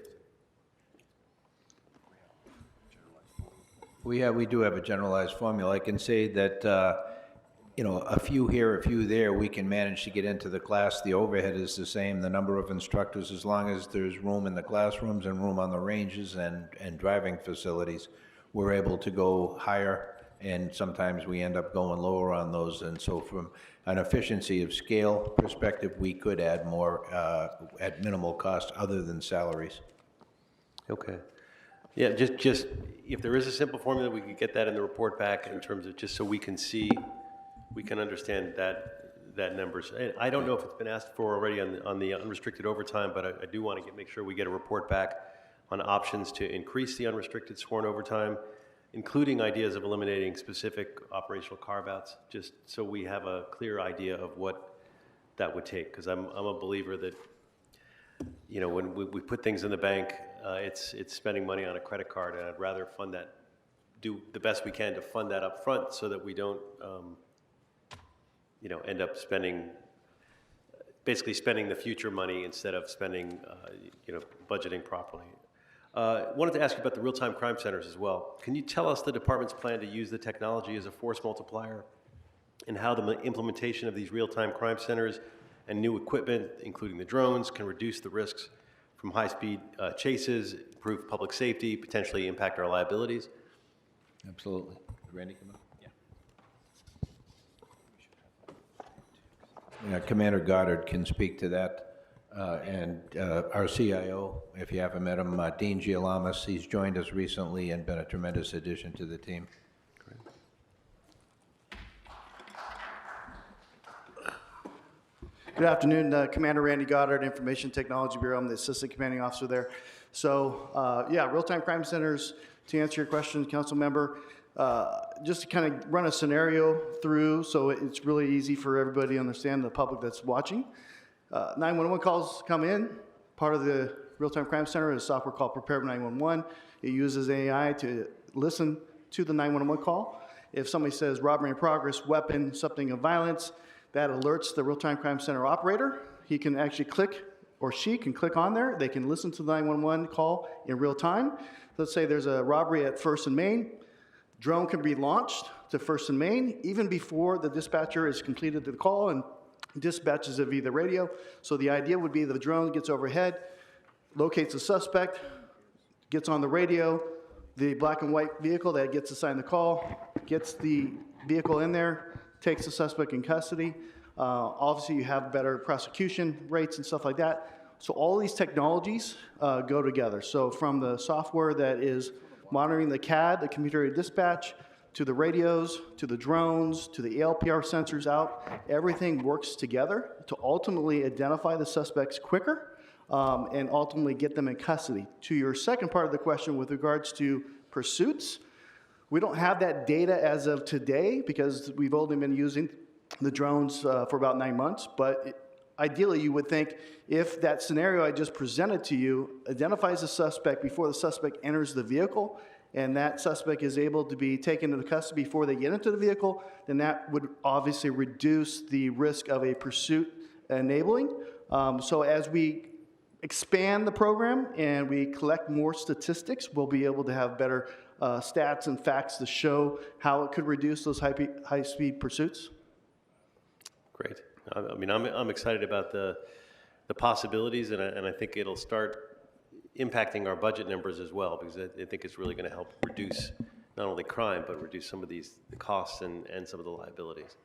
We do have a generalized formula. I can say that, a few here, a few there, we can manage to get into the class. The overhead is the same, the number of instructors, as long as there's room in the classrooms and room on the ranges and driving facilities, we're able to go higher, and sometimes we end up going lower on those. And so from an efficiency of scale perspective, we could add more at minimal cost other than salaries. Okay. Yeah, just if there is a simple formula, we could get that in the report back in terms of just so we can see, we can understand that numbers. I don't know if it's been asked for already on the unrestricted overtime, but I do want to make sure we get a report back on options to increase the unrestricted sworn overtime, including ideas of eliminating specific operational carve-outs, just so we have a clear idea of what that would take. Because I'm a believer that, you know, when we put things in the bank, it's spending money on a credit card, and I'd rather fund that, do the best we can to fund that up front so that we don't, you know, end up basically spending the future money instead of spending, you know, budgeting properly. Wanted to ask you about the real-time crime centers as well. Can you tell us the department's plan to use the technology as a force multiplier, and how the implementation of these real-time crime centers and new equipment, including the drones, can reduce the risks from high-speed chases, improve public safety, potentially impact our liabilities? Absolutely. Randy, come on. Yeah. Commander Goddard can speak to that. And our CIO, if you haven't met him, Dean Gialamas, he's joined us recently and been a tremendous addition to the team. Good afternoon, Commander Randy Goddard, Information Technology Bureau. I'm the Assistant Commanding Officer there. So, yeah, real-time crime centers, to answer your question, Council Member, just to kind of run a scenario through so it's really easy for everybody to understand, the public that's watching. 911 calls come in. Part of the real-time crime center is software called Prepare 911. It uses AI to listen to the 911 call. If somebody says robbery in progress, weapon, something of violence, that alerts the real-time crime center operator. He can actually click, or she can click on there. They can listen to the 911 call in real time. Let's say there's a robbery at 1st and Main. Drone can be launched to 1st and Main even before the dispatcher has completed the call and dispatches it via the radio. So the idea would be the drone gets overhead, locates the suspect, gets on the radio, the black and white vehicle that gets assigned the call, gets the vehicle in there, takes the suspect in custody. Obviously, you have better prosecution rates and stuff like that. So all these technologies go together. So from the software that is monitoring the CAD, the computer-aided dispatch, to the radios, to the drones, to the ALPR sensors out, everything works together to ultimately identify the suspects quicker and ultimately get them in custody. To your second part of the question with regards to pursuits, we don't have that data as of today because we've only been using the drones for about 9 months, but ideally you would think if that scenario I just presented to you identifies the suspect before the suspect enters the vehicle, and that suspect is able to be taken into custody before they get into the vehicle, then that would obviously reduce the risk of a pursuit enabling. So as we expand the program and we collect more statistics, we'll be able to have better stats and facts to show how it could reduce those high-speed pursuits. Great. I mean, I'm excited about the possibilities, and I think it'll start impacting our budget numbers as well, because I think it's really going to help reduce not only crime, but reduce some of the costs and some of the liabilities.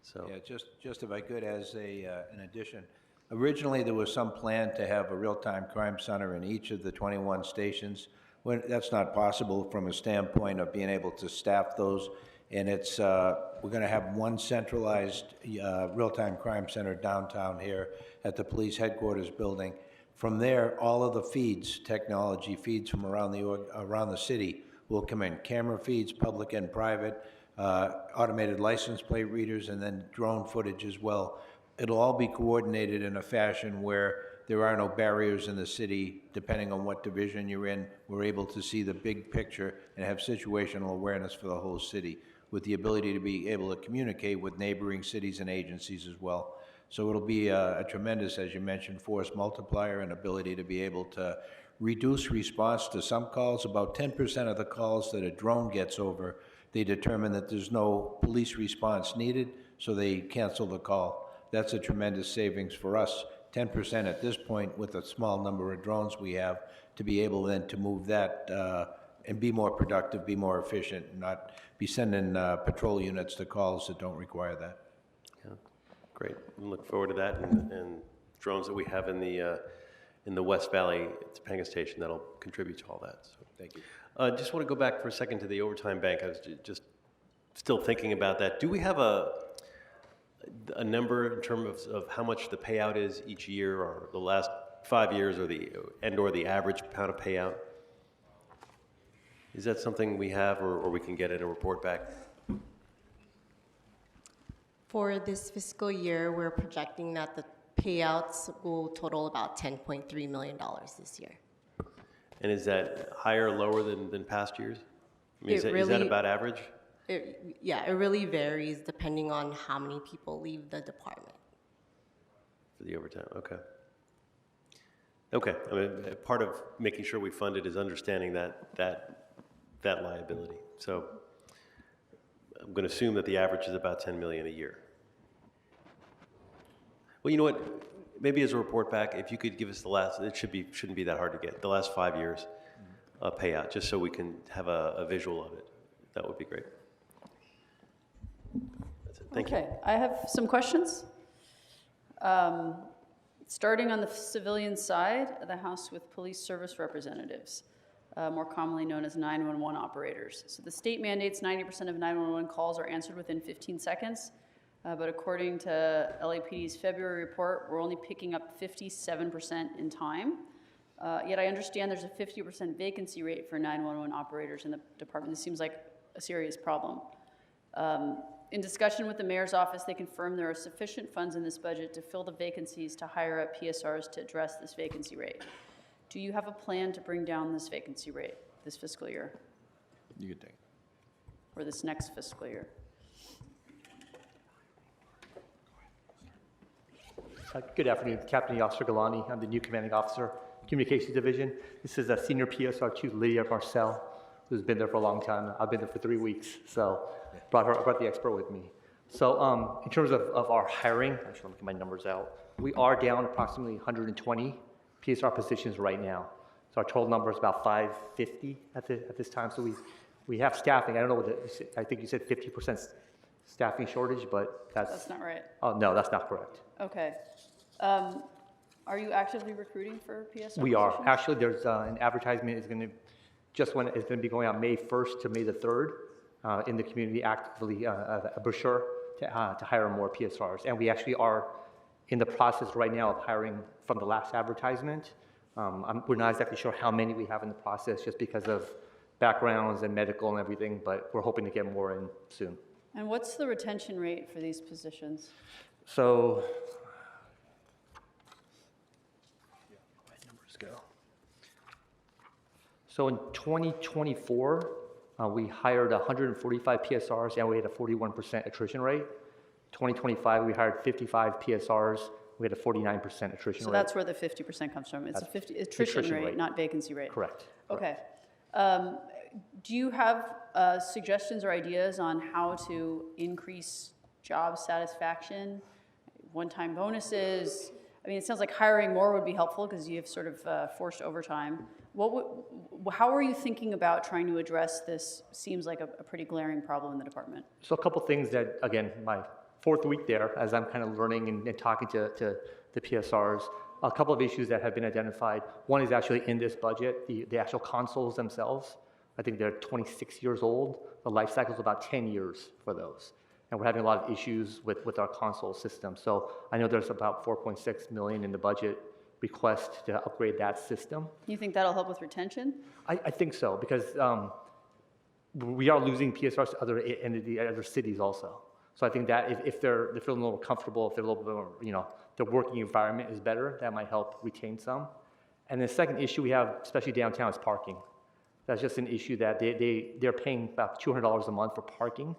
So yeah, just if I could, as an addition, originally there was some plan to have a real-time crime center in each of the 21 stations. When that's not possible from a standpoint of being able to staff those, and it's we're going to have one centralized real-time crime center downtown here at the police headquarters building. From there, all of the feeds, technology feeds from around the city will come in. Camera feeds, public and private, automated license plate readers, and then drone footage as well. It'll all be coordinated in a fashion where there are no barriers in the city. Depending on what division you're in, we're able to see the big picture and have situational awareness for the whole city, with the ability to be able to communicate with neighboring cities and agencies as well. So it'll be a tremendous, as you mentioned, force multiplier and ability to be able to reduce response to some calls. About 10% of the calls that a drone gets over, they determine that there's no police response needed, so they cancel the call. That's a tremendous savings for us. 10% at this point with a small number of drones we have, to be able then to move that and be more productive, be more efficient, and not be sending patrol units to calls that don't require that. yeah, great. We look forward to that, and drones that we have in the West Valley Topanga station that'll contribute to all that. So thank you. Just want to go back for a second to the overtime bank. I was just still thinking about that. Do we have a number in terms of how much the payout is each year, or the last 5 years, or the average amount of payout? Is that something we have, or we can get in a report back? For this fiscal year, we're projecting that the payouts will total about $10.3 million this year. And is that higher or lower than past years? I mean, is that really- about average? It really varies depending on how many people leave the department. For the overtime, okay. Okay, I mean, part of making sure we fund it is understanding that liability. So I'm going to assume that the average is about 10 million a year. Well, you know what? Maybe as a report back, if you could give us the last, it shouldn't be that hard to get, the last 5 years payout, just so we can have a visual of it. That would be great. That's it. Thank you. Okay, I have some questions. Starting on the civilian side of the House with police service representatives, more commonly known as 911 operators. So the state mandates 90% of 911 calls are answered within 15 seconds, but according to LAPD's February report, we're only picking up 57% in time. Yet I understand there's a 50% vacancy rate for 911 operators in the department. This seems like a serious problem. In discussion with the mayor's office, they confirmed there are sufficient funds in this budget to fill the vacancies to hire up PSRs to address this vacancy rate. Do you have a plan to bring down this vacancy rate this fiscal year? You could take it. Or this next fiscal year? Good afternoon, Captain Officer Galani. I'm the new commanding officer, Communications Division. This is a senior PSR Chief Lydia Marcel, who's been there for a long time. I've been there for 3 weeks, so brought the expert with me. So in terms of our hiring, actually let me get my numbers out. We are down approximately 120 PSR positions right now. So our total number is about 550 at this time. So we have staffing. I don't know what I think you said 50% staffing shortage, but That's not right. Oh, no, that's not correct. Okay. Are you actively recruiting for PSR We are. positions? Actually, there's an advertisement is going to, just when it's going to be going out May 1st to May the 3rd in the community, actively a brochure to hire more PSRs. And we actually are in the process right now of hiring from the last advertisement. We're not exactly sure how many we have in the process just because of backgrounds and medical and everything, but we're hoping to get more in soon. And what's the retention rate for these positions? So, So in 2024, we hired 145 PSRs and we had a 41% attrition rate. 2025, we hired 55 PSRs. We had a 49% attrition rate. So that's where the 50% comes from. It's a 50 attrition rate, not vacancy rate. Correct. Okay. Do you have suggestions or ideas on how to increase job satisfaction, one-time bonuses? I mean, it sounds like hiring more would be helpful because you have sort of forced overtime. How are you thinking about trying to address this? Seems like a pretty glaring problem in the department. So a couple things that, again, my 4th week there, as I'm kind of learning and talking to the PSRs, a couple of issues that have been identified. One is actually in this budget, the actual consoles themselves. I think they're 26 years old. The life cycle is about 10 years for those. And we're having a lot of issues with our console system. So I know there's about $4.6 million in the budget request to upgrade that system. You think that'll help with retention? I think so, because we are losing PSRs to other cities also. So I think that if they're feeling a little comfortable, if they're a little bit more, their working environment is better, that might help retain some. And the second issue we have, especially downtown, is parking. That's just an issue that they're paying about $200 a month for parking.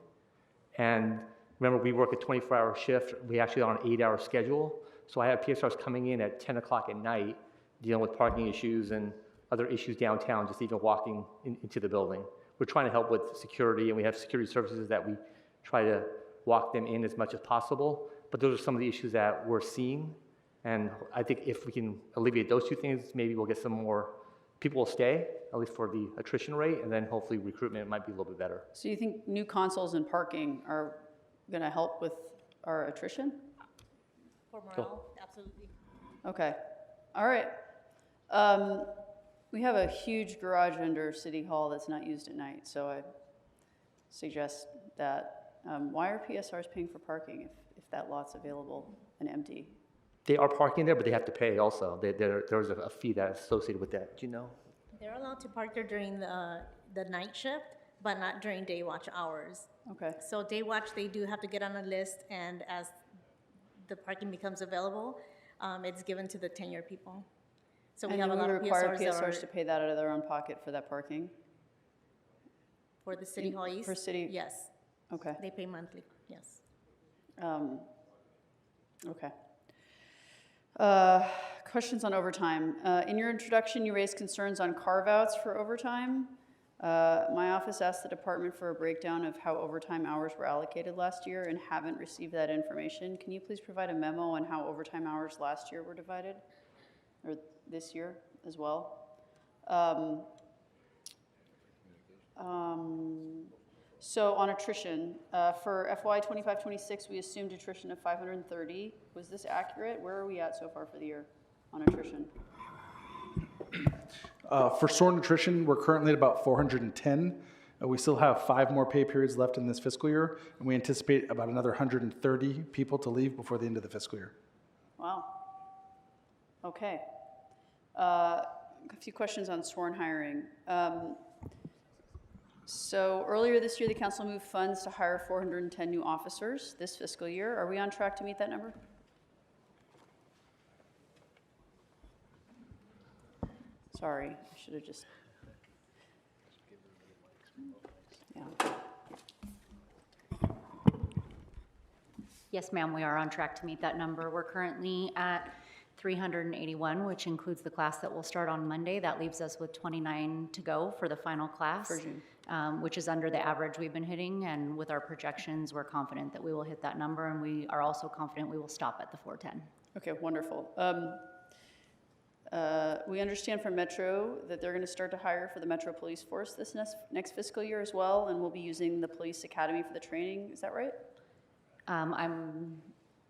And remember, we work a 24-hour shift. We actually are on an 8-hour schedule. So I have PSRs coming in at 10 o'clock at night, dealing with parking issues and other issues downtown, just even walking into the building. We're trying to help with security, and we have security services that we try to walk them in as much as possible. But those are some of the issues that we're seeing. And I think if we can alleviate those two things, maybe we'll get some more people will stay, at least for the attrition rate, and then hopefully recruitment might be a little bit better. So you think new consoles and parking are going to help with our attrition? For morale, absolutely. Okay. All right. We have a huge garage under City Hall that's not used at night, so I suggest that Why are PSRs paying for parking if that lot's available and empty? They are parking there, but they have to pay also. There's a fee that's associated with that. Do you know? They're allowed to park there during the night shift, but not during day watch hours. Okay. So day watch, they do have to get on a list, and as the parking becomes available, it's given to the tenured people. So we And have a do lot of require PSRs that are PSRs to pay that out of their own pocket for that parking? for the City Hall East. For city? Yes. Okay. They pay monthly, yes. Okay. Questions on overtime. In your introduction, you raised concerns on carve-outs for overtime. My office asked the department for a breakdown of how overtime hours were allocated last year and haven't received that information. Can you please provide a memo on how overtime hours last year were divided? Or this year as well? So on attrition, for FY 25-26, we assumed attrition of 530. Was this accurate? Where are we at so far for the year on attrition? For SOAR attrition, we're currently at about 410. We still have 5 more pay periods left in this fiscal year, and we anticipate about another 130 people to leave before the end of the fiscal year. Wow. Okay. A few questions on sworn hiring. So earlier this year, the council moved funds to hire 410 new officers this fiscal year. Are we on track to meet that number? Sorry, I should have just. Yeah. Yes, ma'am, we are on track to meet that number. We're currently at 381, which includes the class that will start on Monday. That leaves us with 29 to go for the final class, For June. which is under the average we've been hitting. And with our projections, we're confident that we will hit that number, and we are also confident we will stop at the 410. Okay, wonderful. We understand from Metro that they're going to start to hire for the Metro Police Force this next fiscal year as well, and we'll be using the Police Academy for the training. Is that right? I'm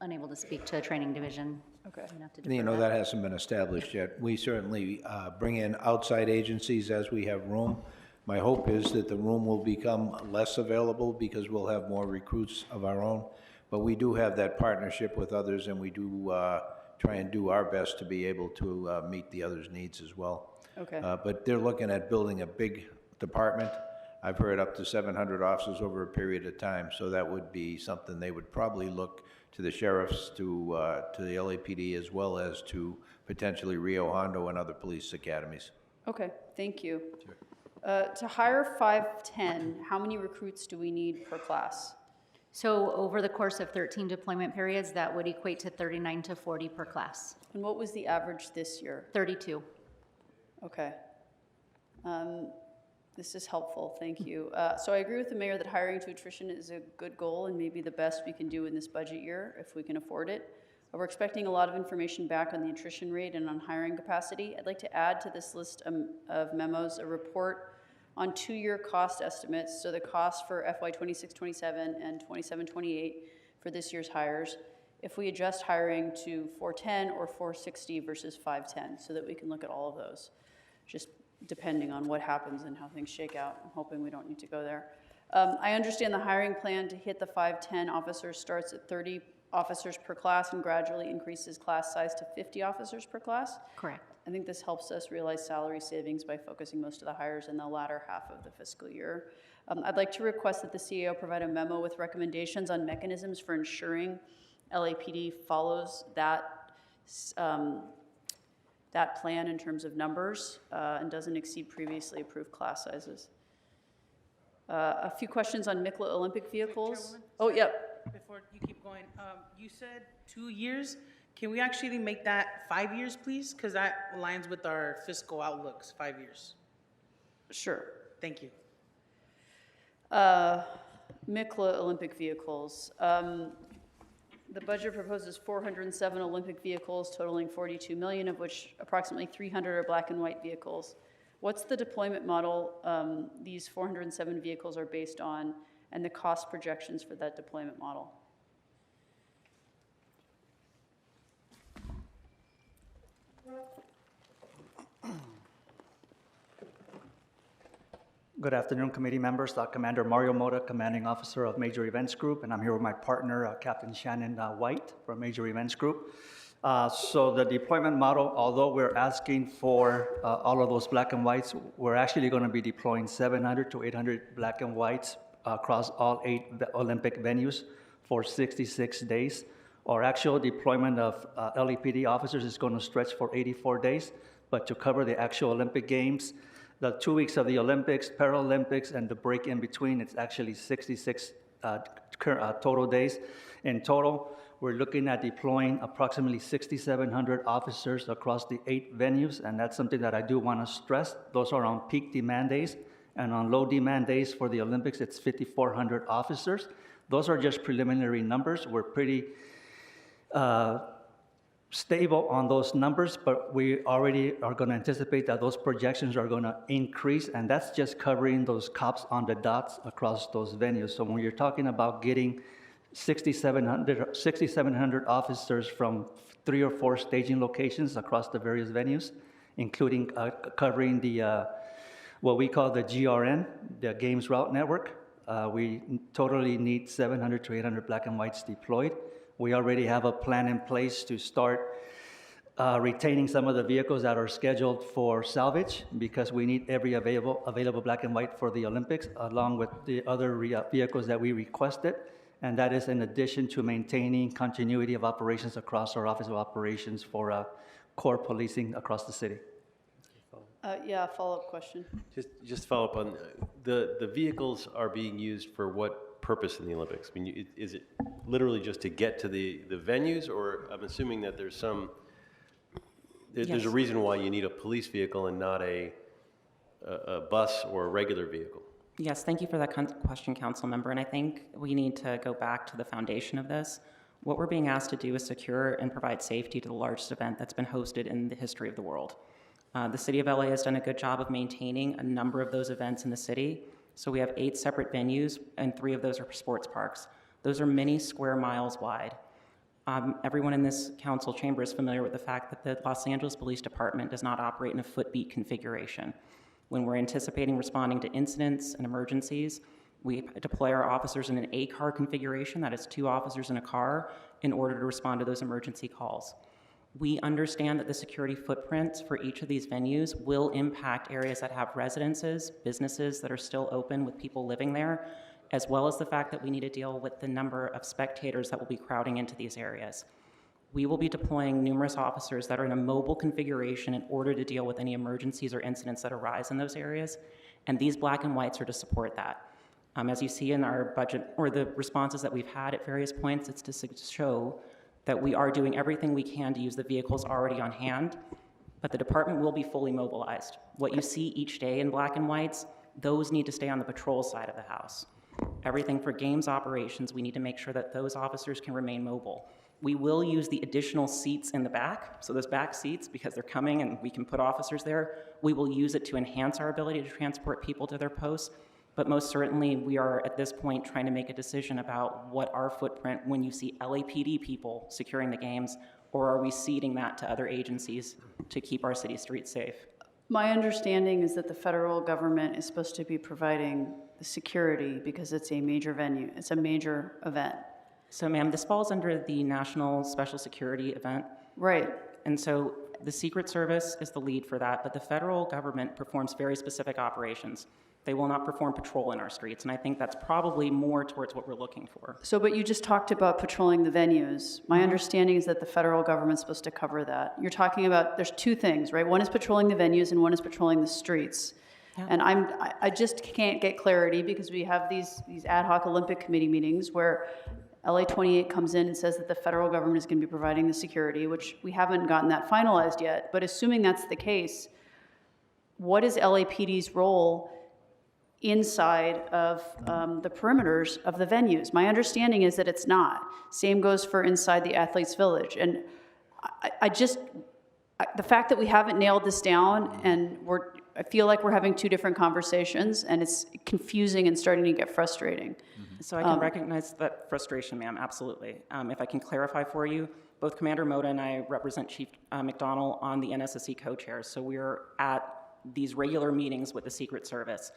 unable to speak to a training division. Okay. You know, that hasn't been established yet. We certainly bring in outside agencies as we have room. My hope is that the room will become less available because we'll have more recruits of our own. But we do have that partnership with others, and we do try and do our best to be able to meet the others' needs as well. Okay. But they're looking at building a big department. I've heard up to 700 officers over a period of time, so that would be something they would probably look to the sheriffs, to the LAPD, as well as to potentially Rio Hondo and other police academies. Okay, thank you. To hire 510, how many recruits do we need per class? So over the course of 13 deployment periods, that would equate to 39 to 40 per class. And what was the average this year? 32. Okay. This is helpful, thank you. So I agree with the mayor that hiring to attrition is a good goal and maybe the best we can do in this budget year if we can afford it. We're expecting a lot of information back on the attrition rate and on hiring capacity. I'd like to add to this list of memos a report on 2-year cost estimates, so the cost for FY 26-27 and 27-28 for this year's hires, if we adjust hiring to 410 or 460 versus 510, so that we can look at all of those, just depending on what happens and how things shake out. I'm hoping we don't need to go there. I understand the hiring plan to hit the 510 officers starts at 30 officers per class and gradually increases class size to 50 officers per class. Correct. I think this helps us realize salary savings by focusing most of the hires in the latter half of the fiscal year. I'd like to request that the CAO provide a memo with recommendations on mechanisms for ensuring LAPD follows that plan in terms of numbers and doesn't exceed previously approved class sizes. A few questions on MICLA Olympic vehicles. Oh, yep. Before you keep going, you said 2 years. Can we actually make that 5 years, please? Because that aligns with our fiscal outlooks, 5 years. Sure. Thank you. MICLA Olympic vehicles. The budget proposes 407 Olympic vehicles totaling 42 million, of which approximately 300 are black and white vehicles. What's the deployment model these 407 vehicles are based on, and the cost projections for that deployment model? Good afternoon, committee members. Commander Mario Mota, Commanding Officer of Major Events Group, and I'm here with my partner, Captain Shannon White from Major Events Group. So the deployment model, although we're asking for all of those black and whites, we're actually going to be deploying 700 to 800 black and whites across all 8 Olympic venues for 66 days. Our actual deployment of LAPD officers is going to stretch for 84 days, but to cover the actual Olympic Games, the 2 weeks of the Olympics, Paralympics, and the break in between, it's actually 66 total days. In total, we're looking at deploying approximately 6,700 officers across the 8 venues, and that's something that I do want to stress. Those are on peak demand days, and on low demand days for the Olympics, it's 5,400 officers. Those are just preliminary numbers. We're pretty stable on those numbers, but we already are going to anticipate that those projections are going to increase, and that's just covering those cops on the dots across those venues. So when you're talking about getting 6,700 officers from 3 or 4 staging locations across the various venues, including covering the what we call the GRN, the Games Route Network, we totally need 700 to 800 black and whites deployed. We already have a plan in place to start retaining some of the vehicles that are scheduled for salvage, because we need every available black and white for the Olympics, along with the other vehicles that we requested. And that is in addition to maintaining continuity of operations across our Office of Operations for core policing across the city. Yeah, follow-up question. Just follow up on the vehicles are being used for what purpose in the Olympics? I mean, is it literally just to get to the venues, or I'm assuming that there's there's a reason why you need a police vehicle and not a bus or a regular vehicle? Yes, thank you for that question, Council Member. And I think we need to go back to the foundation of this. What we're being asked to do is secure and provide safety to the largest event that's been hosted in the history of the world. The City of LA has done a good job of maintaining a number of those events in the city. So we have 8 separate venues, and 3 of those are sports parks. Those are many square miles wide. Everyone in this council chamber is familiar with the fact that the Los Angeles Police Department does not operate in a footbeat configuration. When we're anticipating responding to incidents and emergencies, we deploy our officers in an A-car configuration, that is 2 officers in a car, in order to respond to those emergency calls. We understand that the security footprints for each of these venues will impact areas that have residences, businesses that are still open with people living there, as well as the fact that we need to deal with the number of spectators that will be crowding into these areas. We will be deploying numerous officers that are in a mobile configuration in order to deal with any emergencies or incidents that arise in those areas, and these black and whites are to support that. As you see in our budget, or the responses that we've had at various points, it's to show that we are doing everything we can to use the vehicles already on hand, but the department will be fully mobilized. What you see each day in black and whites, those need to stay on the patrol side of the house. Everything for games operations, we need to make sure that those officers can remain mobile. We will use the additional seats in the back, so those back seats, because they're coming and we can put officers there, we will use it to enhance our ability to transport people to their posts. But most certainly, we are at this point trying to make a decision about what our footprint when you see LAPD people securing the games, or are we ceding that to other agencies to keep our city streets safe? My understanding is that the federal government is supposed to be providing the security because it's a major venue, it's a major event. So ma'am, this falls under the National Special Security event. Right. And so the Secret Service is the lead for that, but the federal government performs very specific operations. They will not perform patrol in our streets, and I think that's probably more towards what we're looking for. So, but you just talked about patrolling the venues. My understanding is that the federal government's supposed to cover that. You're talking about, there's 2 things, right? One is patrolling the venues and one is patrolling the streets. Yeah. And I just can't get clarity because we have these ad hoc Olympic committee meetings where LA 28 comes in and says that the federal government is going to be providing the security, which we haven't gotten that finalized yet. But assuming that's the case, what is LAPD's role inside of the perimeters of the venues? My understanding is that it's not. Same goes for inside the Athletes Village. And the fact that we haven't nailed this down, and I feel like we're having 2 different conversations, and it's confusing and starting to get frustrating. So I can recognize that frustration, ma'am, absolutely. If I can clarify for you, both Commander Mota and I represent Chief McDonnell on the NSSC co-chairs, so we're at these regular meetings with the Secret Service.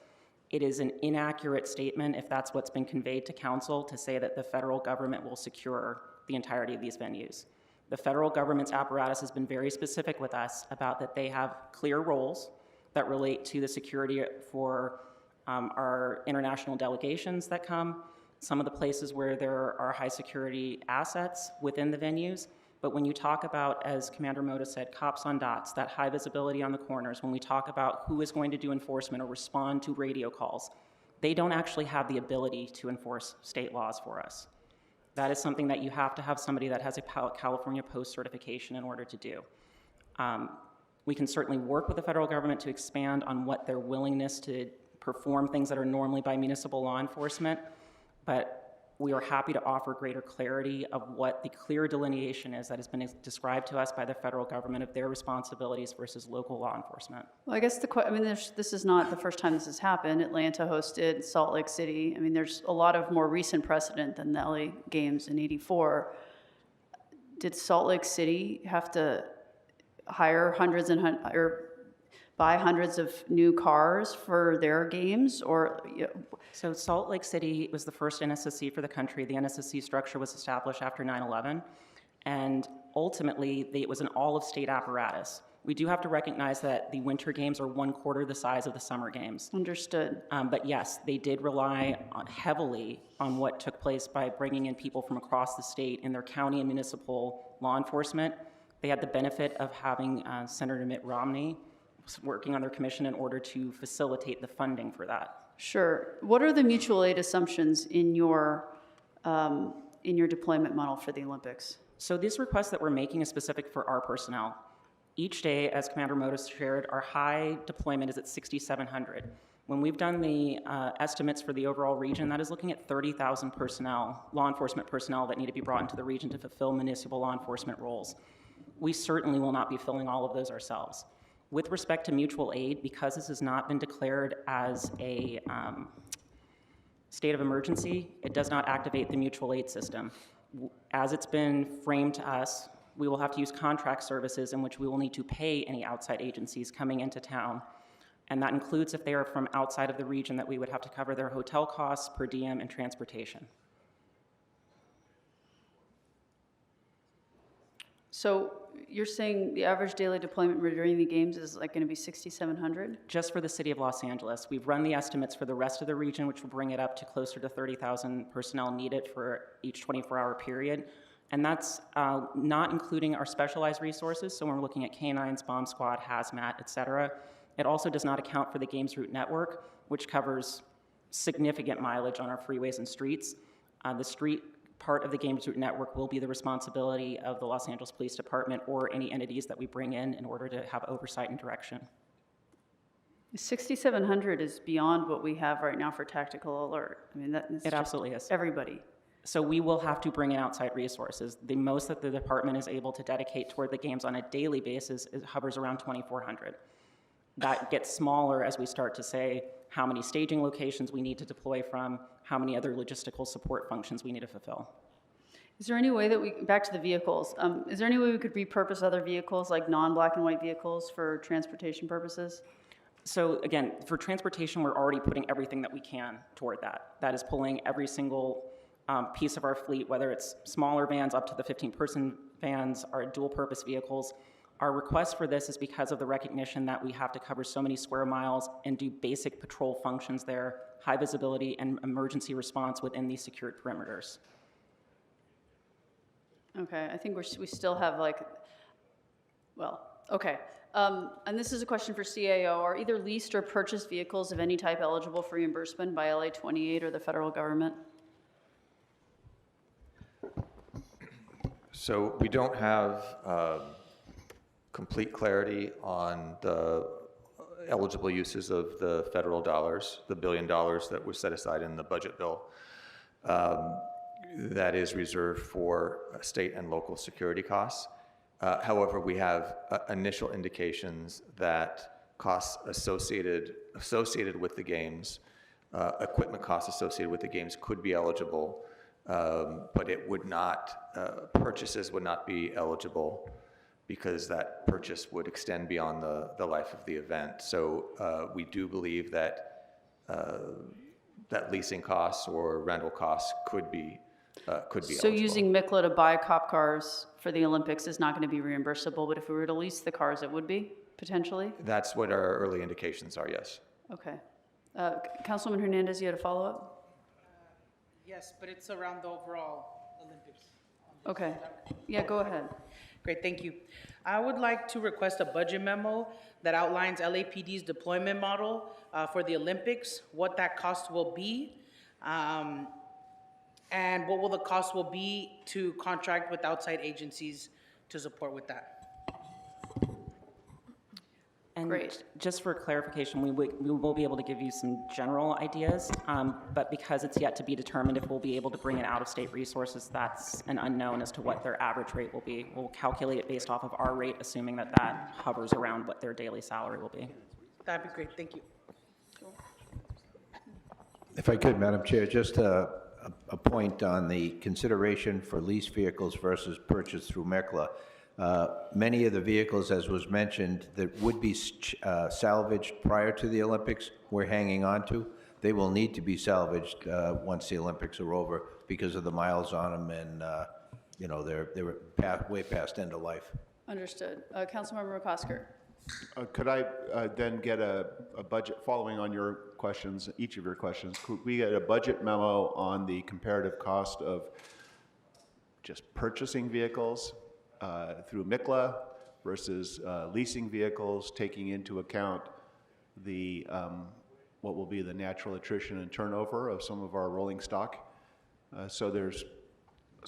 It is an inaccurate statement, if that's what's been conveyed to council, to say that the federal government will secure the entirety of these venues. The federal government's apparatus has been very specific with us about that they have clear roles that relate to the security for our international delegations that come, some of the places where there are high security assets within the venues. But when you talk about, as Commander Mota said, cops on dots, that high visibility on the corners, when we talk about who is going to do enforcement or respond to radio calls, they don't actually have the ability to enforce state laws for us. That is something that you have to have somebody that has a California Post certification in order to do. We can certainly work with the federal government to expand on what their willingness to perform things that are normally by municipal law enforcement, but we are happy to offer greater clarity of what the clear delineation is that has been described to us by the federal government of their responsibilities versus local law enforcement. Well, I guess this is not the first time this has happened. Atlanta hosted, Salt Lake City. I mean, there's a lot of more recent precedent than the LA Games in '84. Did Salt Lake City have to hire or buy hundreds of new cars for their games, or? So Salt Lake City was the first NSSC for the country. The NSSC structure was established after 9/11, and ultimately it was an all-of-state apparatus. We do have to recognize that the winter games are 1/4 the size of the summer games. Understood. But yes, they did rely heavily on what took place by bringing in people from across the state in their county and municipal law enforcement. They had the benefit of having Senator Mitt Romney working on their commission in order to facilitate the funding for that. Sure. What are the mutual aid assumptions in your deployment model for the Olympics? So this request that we're making is specific for our personnel. Each day, as Commander Mota shared, our high deployment is at 6,700. When we've done the estimates for the overall region, that is looking at 30,000 personnel, law enforcement personnel that need to be brought into the region to fulfill municipal law enforcement roles. We certainly will not be filling all of those ourselves. With respect to mutual aid, because this has not been declared as a state of emergency, it does not activate the mutual aid system. As it's been framed to us, we will have to use contract services in which we will need to pay any outside agencies coming into town. And that includes if they are from outside of the region, that we would have to cover their hotel costs, per diem, and transportation. So you're saying the average daily deployment during the games is like going to be 6,700? Just for the city of Los Angeles. We've run the estimates for the rest of the region, which will bring it up to closer to 30,000 personnel needed for each 24-hour period. And that's not including our specialized resources. So when we're looking at canines, bomb squad, hazmat, et cetera. It also does not account for the games route network, which covers significant mileage on our freeways and streets. The street part of the games route network will be the responsibility of the Los Angeles Police Department or any entities that we bring in order to have oversight and direction. 6,700 is beyond what we have right now for tactical alert. I mean, it absolutely is. Everybody. So we will have to bring in outside resources. The most that the department is able to dedicate toward the games on a daily basis hovers around 2,400. That gets smaller as we start to say how many staging locations we need to deploy from, how many other logistical support functions we need to fulfill. Is there any way that back to the vehicles, is there any way we could repurpose other vehicles, like non-black and white vehicles, for transportation purposes? So again, for transportation, we're already putting everything that we can toward that. That is pulling every single piece of our fleet, whether it's smaller vans up to the 15-person vans, our dual-purpose vehicles. Our request for this is because of the recognition that we have to cover so many square miles and do basic patrol functions there, high visibility and emergency response within these secured perimeters. Okay, I think we still have okay. And this is a question for CAO. Are either leased or purchased vehicles of any type eligible for reimbursement by LA 28 or the federal government? So we don't have complete clarity on the eligible uses of the federal dollars, the $1 billion that was set aside in the budget bill. That is reserved for state and local security costs. However, we have initial indications that costs associated with the games, equipment costs associated with the games could be eligible, but it would not, purchases would not be eligible because that purchase would extend beyond the life of the event. So we do believe that that leasing costs or rental costs could be So eligible. using MICLA to buy cop cars for the Olympics is not going to be reimbursable, but if we were to lease the cars, it would be, potentially? That's what our early indications are, yes. Okay. Councilwoman Hernandez, you had a follow-up? Yes, but it's around the overall Olympics. Okay. Yeah, go ahead. Great, thank you. I would like to request a budget memo that outlines LAPD's deployment model for the Olympics, what that cost will be, and what will the cost will be to contract with outside agencies to support with that. And Great. just for clarification, we will be able to give you some general ideas, but because it's yet to be determined if we'll be able to bring in out-of-state resources, that's an unknown as to what their average rate will be. We'll calculate it based off of our rate, assuming that that hovers around what their daily salary will be. That'd be great, thank you. If I could, Madam Chair, just a point on the consideration for lease vehicles versus purchase through MECLA. Many of the vehicles, as was mentioned, that would be salvaged prior to the Olympics, we're hanging on to. They will need to be salvaged once the Olympics are over because of the miles on them, and you know, they're way past end of life. Understood. Councilmember McCosker. Could I then get a budget, following on your questions, each of your questions, could we get a budget memo on the comparative cost of just purchasing vehicles through MICLA versus leasing vehicles, taking into account the what will be the natural attrition and turnover of some of our rolling stock? So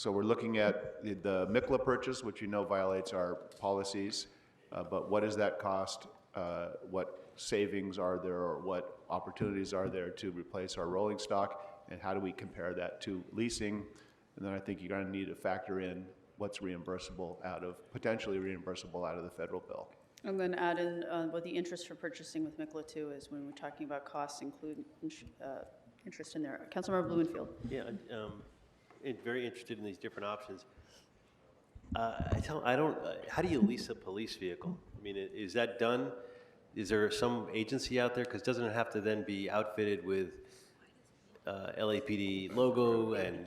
we're looking at the MICLA purchase, which you know violates our policies. But what does that cost? What savings are there, or what opportunities are there to replace our rolling stock? And how do we compare that to leasing? And then I think you're going to need to factor in what's reimbursable potentially reimbursable out of the federal bill. I'm going to add in what the interest for purchasing with MICLA too is when we're talking about costs, include interest in there. Councilmember Blumenfield. Yeah, very interested in these different options. How do you lease a police vehicle? I mean, is that done? Is there some agency out there? Because doesn't it have to then be outfitted with LAPD logo and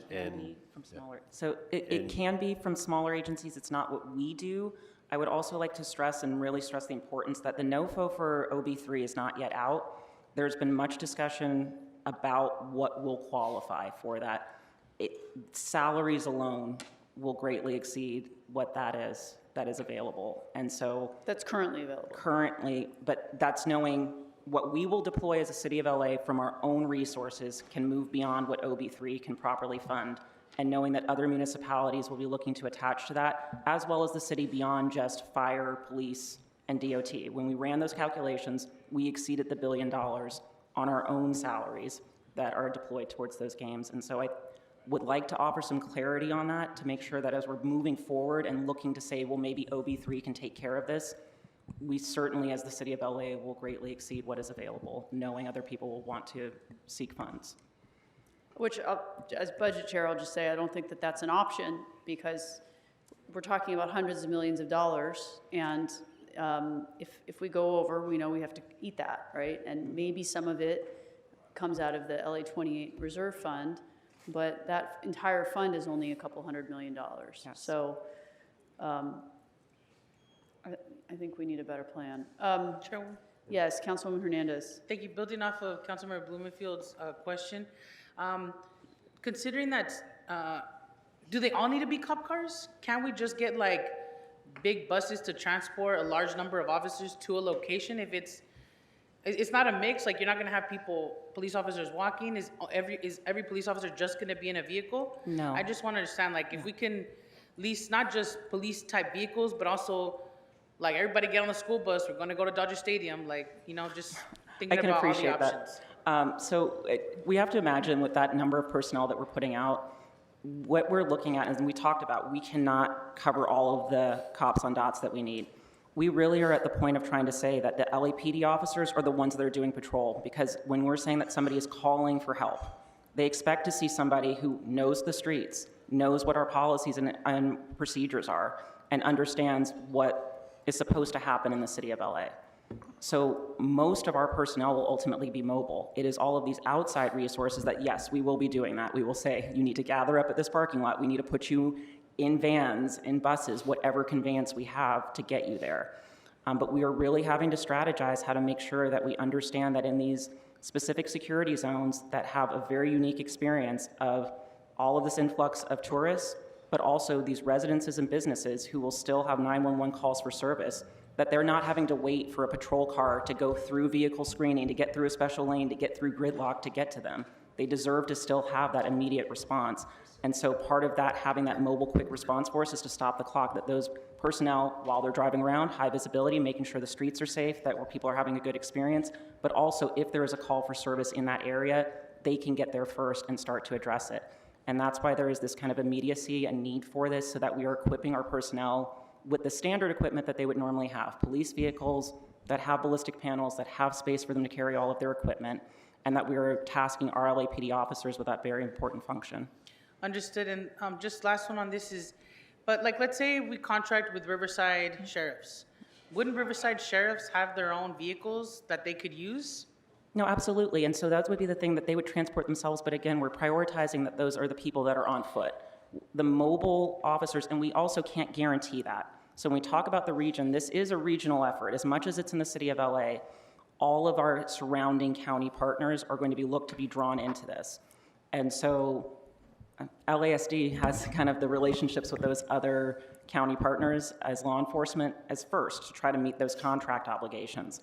from smaller. So it can be from smaller agencies. It's not what we do. I would also like to stress and really stress the importance that the NOFO for OB3 is not yet out. There's been much discussion about what will qualify for that. Salaries alone will greatly exceed what that is available. And so that's currently available. Currently, but that's knowing what we will deploy as a city of LA from our own resources can move beyond what OB3 can properly fund, and knowing that other municipalities will be looking to attach to that, as well as the city beyond just fire, police, and DOT. When we ran those calculations, we exceeded the $1 billion on our own salaries that are deployed towards those games. And so I would like to offer some clarity on that to make sure that as we're moving forward and looking to say, well, maybe OB3 can take care of this, we certainly, as the city of LA, will greatly exceed what is available, knowing other people will want to seek funds. Which, as budget chair, I'll just say I don't think that that's an option, because we're talking about hundreds of millions of dollars, and if we go over, we know we have to eat that, right? And maybe some of it comes out of the LA 28 reserve fund, but that entire fund is only a couple $100 million. Yes. So I think we need a better plan. Chairwoman? Yes, Councilwoman Hernandez. Thank you. Building off of Councilmember Blumenfield's question, considering that, do they all need to be cop cars? Can't we just get like big buses to transport a large number of officers to a location? If it's not a mix, like you're not gonna have police officers walking. Is every police officer just gonna be in a vehicle? No. I just want to understand, like, if we can lease not just police type vehicles, but also like everybody get on the school bus, we're gonna go to Dodger Stadium, like, you know, just thinking about all the options. We have to imagine with that number of personnel that we're putting out, what we're looking at, and we talked about, we cannot cover all of the cops on dots that we need. We really are at the point of trying to say that the LAPD officers are the ones that are doing patrol, because when we're saying that somebody is calling for help, they expect to see somebody who knows the streets, knows what our policies and procedures are, and understands what is supposed to happen in the city of LA. So most of our personnel will ultimately be mobile. It is all of these outside resources that, yes, we will be doing that. We will say, you need to gather up at this parking lot. We need to put you in vans, in buses, whatever conveyance we have to get you there. But we are really having to strategize how to make sure that we understand that in these specific security zones that have a very unique experience of all of this influx of tourists, but also these residences and businesses who will still have 911 calls for service, that they're not having to wait for a patrol car to go through vehicle screening, to get through a special lane, to get through gridlock, to get to them. They deserve to still have that immediate response. And so part of that, having that mobile quick response force, is to stop the clock, that those personnel, while they're driving around, high visibility, making sure the streets are safe, that where people are having a good experience, but also if there is a call for service in that area, they can get there first and start to address it. And that's why there is this kind of immediacy and need for this, so that we are equipping our personnel with the standard equipment that they would normally have, police vehicles that have ballistic panels, that have space for them to carry all of their equipment, and that we are tasking our LAPD officers with that very important function. Understood. And just last one on this is, but like, let's say we contract with Riverside sheriffs. Wouldn't Riverside sheriffs have their own vehicles that they could use? No, absolutely. And so that would be the thing, that they would transport themselves. But again, we're prioritizing that those are the people that are on foot. The mobile officers, and we also can't guarantee that. So when we talk about the region, this is a regional effort. As much as it's in the city of LA, all of our surrounding county partners are going to be looked to be drawn into this. And so LASD has kind of the relationships with those other county partners as law enforcement as first to try to meet those contract obligations.